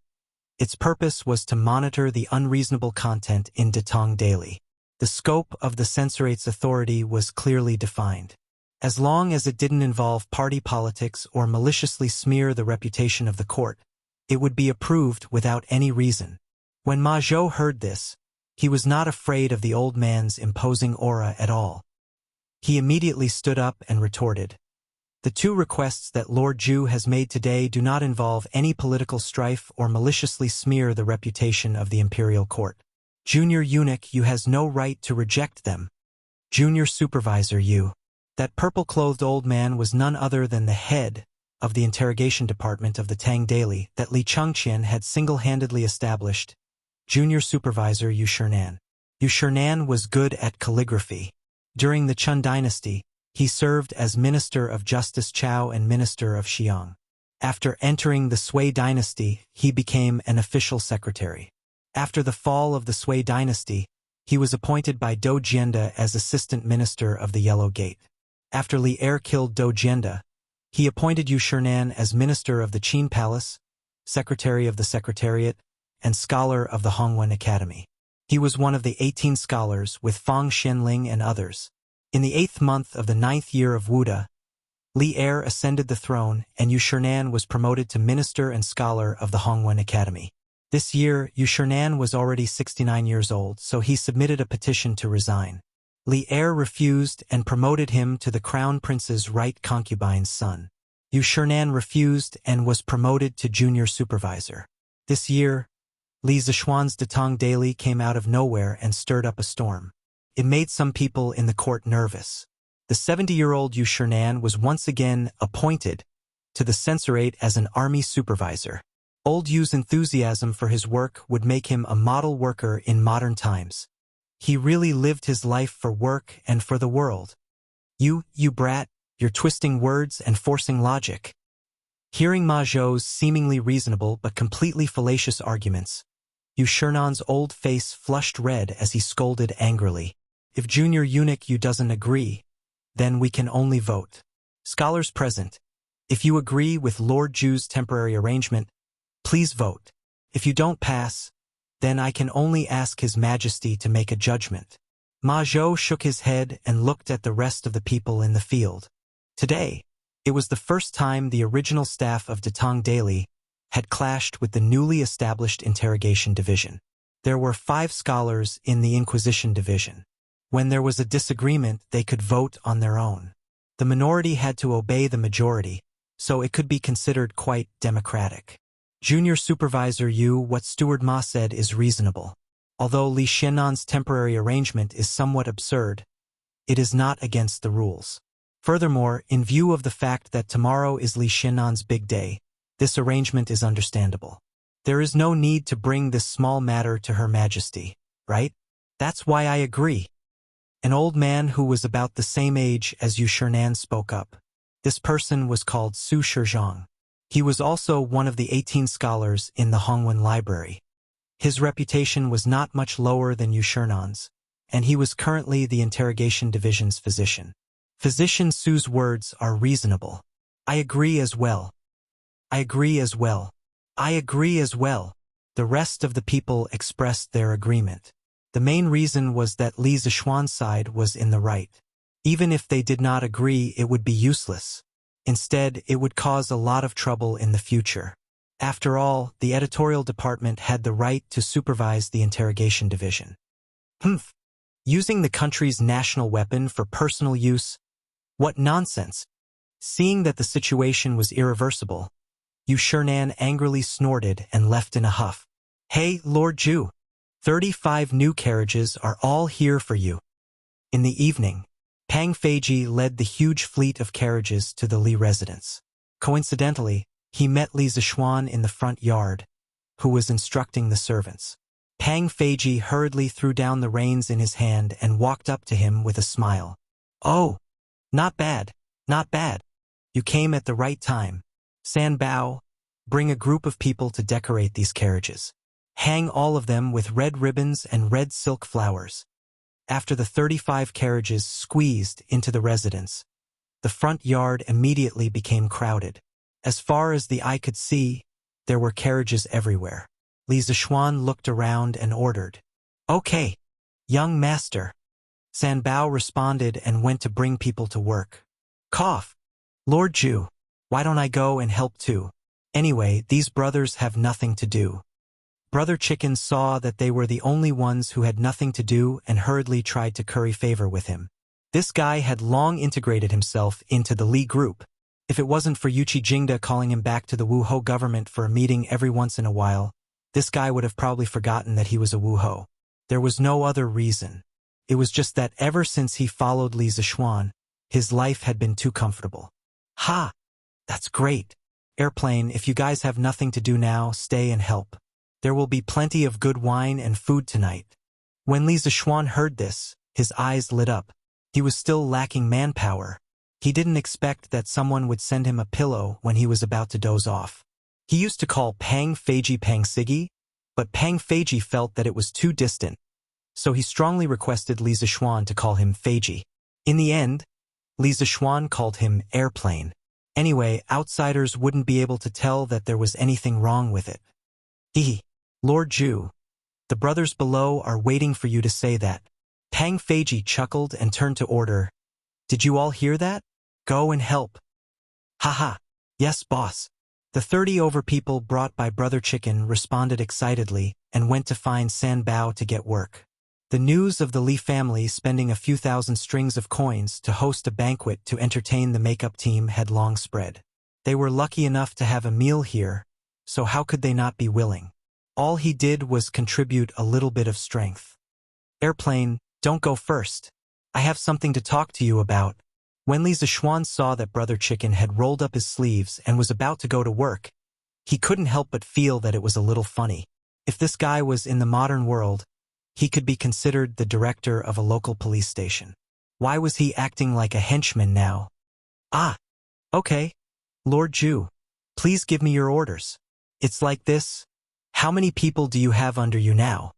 its purpose was to monitor the unreasonable content in Datong Daily. The scope of the censorate's authority was clearly defined. As long as it didn't involve party politics or maliciously smear the reputation of the court, it would be approved without any reason. When Ma Zhou heard this, he was not afraid of the old man's imposing aura at all. He immediately stood up and retorted, "The 2 requests that Lord Zhu has made today do not involve any political strife or maliciously smear the reputation of the imperial court. Junior Eunuch, you has no right to reject them. Junior Supervisor Yu." That purple-clothed old man was none other than the head of the interrogation department of the Tang Daily that Li Chengqian had single-handedly established. Junior Supervisor Yu Shernan. Yu Shernan was good at calligraphy. During the Chun dynasty, he served as Minister of Justice Chao and Minister of Xiong. After entering the Sui dynasty, he became an official secretary. After the fall of the Sui dynasty, he was appointed by Dou Jianda as Assistant Minister of the Yellow Gate. After Li Er killed Dou Jianda, he appointed Yu Shernan as Minister of the Qin Palace, Secretary of the Secretariat, and Scholar of the Hongwen Academy. He was one of the 18 scholars with Fang Xianling and others. In the 8th month of the 9th year of Wuda, Li Er ascended the throne and Yu Shernan was promoted to Minister and Scholar of the Hongwen Academy. This year, Yu Shernan was already 69 years old, so he submitted a petition to resign. Li Er refused and promoted him to the Crown Prince's right concubine's son. Yu Shernan refused and was promoted to junior supervisor. This year, Li Zishuan's Datong Daily came out of nowhere and stirred up a storm. It made some people in the court nervous. The 70-year-old Yu Shernan was once again appointed to the censorate as an army supervisor. Old Yu's enthusiasm for his work would make him a model worker in modern times. He really lived his life for work and for the world. You brat, you're twisting words and forcing logic." Hearing Ma Zhou's seemingly reasonable but completely fallacious arguments, Yu Shernan's old face flushed red as he scolded angrily. "If Junior Eunuch Yu doesn't agree, then we can only vote. Scholars present, if you agree with Lord Zhu's temporary arrangement, please vote. If you don't pass, then I can only ask His Majesty to make a judgment." Ma Zhou shook his head and looked at the rest of the people in the field. Today, it was the first time the original staff of Datong Daily had clashed with the newly established interrogation division. There were 5 scholars in the Inquisition division. When there was a disagreement, they could vote on their own. The minority had to obey the majority, so it could be considered quite democratic. Junior Supervisor Yu, what Steward Ma said is reasonable. Although Li Xiannan's temporary arrangement is somewhat absurd, it is not against the rules. Furthermore, in view of the fact that tomorrow is Li Xiannan's big day, this arrangement is understandable. There is no need to bring this small matter to Her Majesty, right? That's why I agree. An old man who was about the same age as Yu Shernan spoke up. This person was called Su Shizhong. He was also one of the 18 scholars in the Hongwen Library. His reputation was not much lower than Yu Shernan's, and he was currently the interrogation division's physician. Physician Su's words are reasonable. I agree as well. I agree as well. I agree as well. The rest of the people expressed their agreement. The main reason was that Li Zishuan's side was in the right. Even if they did not agree, it would be useless. Instead, it would cause a lot of trouble in the future. After all, the editorial department had the right to supervise the interrogation division. Humph! Using the country's national weapon for personal use? What nonsense! Seeing that the situation was irreversible, Yu Shernan angrily snorted and left in a huff. Hey, Lord Zhu! 35 new carriages are all here for you. In the evening, Pang Feiji led the huge fleet of carriages to the Li residence. Coincidentally, he met Li Zishuan in the front yard, who was instructing the servants. Pang Feiji hurriedly threw down the reins in his hand and walked up to him with a smile. Oh, not bad, not bad. You came at the right time. San Bao, bring a group of people to decorate these carriages. Hang all of them with red ribbons and red silk flowers. After the 35 carriages squeezed into the residence, the front yard immediately became crowded. As far as the eye could see, there were carriages everywhere. Li Zishuan looked around and ordered, "Okay, young master." San Bao responded and went to bring people to work. Cough. Lord Zhu, why don't I go and help too? Anyway, these brothers have nothing to do. Brother Chicken saw that they were the only ones who had nothing to do and hurriedly tried to curry favor with him. This guy had long integrated himself into the Li group. If it wasn't for Yuchi Jingda calling him back to the Wuho government for a meeting every once in a while, this guy would have probably forgotten that he was a Wuho. There was no other reason. It was just that ever since he followed Li Zishuan, his life had been too comfortable. Ha! That's great. Airplane, if you guys have nothing to do now, stay and help. There will be plenty of good wine and food tonight. When Li Zishuan heard this, his eyes lit up. He was still lacking manpower. He didn't expect that someone would send him a pillow when he was about to doze off. He used to call Pang Feiji Pang Sigi, but Pang Feiji felt that it was too distant, so he strongly requested Li Zishuan to call him Feiji. In the end, Li Zishuan called him Airplane. Anyway, outsiders wouldn't be able to tell that there was anything wrong with it. Lord Zhu, the brothers below are waiting for you to say that. Pang Feiji chuckled and turned to order. Did you all hear that? Go and help. Haha. Yes, boss. The 30 over people brought by Brother Chicken responded excitedly and went to find San Bao to get work. The news of the Li family spending a few thousand strings of coins to host a banquet to entertain the makeup team had long spread. They were lucky enough to have a meal here, so how could they not be willing? All he did was contribute a little bit of strength. Airplane, don't go first. I have something to talk to you about. When Li Zishuan saw that Brother Chicken had rolled up his sleeves and was about to go to work, he couldn't help but feel that it was a little funny. If this guy was in the modern world, he could be considered the director of a local police station. Why was he acting like a henchman now? Okay. Lord Zhu, please give me your orders. It's like this. How many people do you have under you now?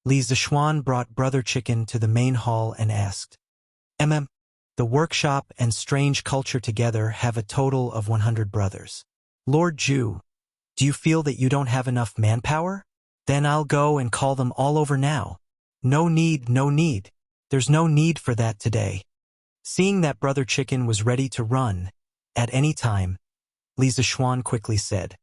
Li Zishuan brought Brother Chicken to the main hall and asked. The workshop and strange culture together have a total of 100 brothers. Lord Zhu, do you feel that you don't have enough manpower? Then I'll go and call them all over now. No need, no need. There's no need for that today. Seeing that Brother Chicken was ready to run at any time, Li Zishuan quickly said,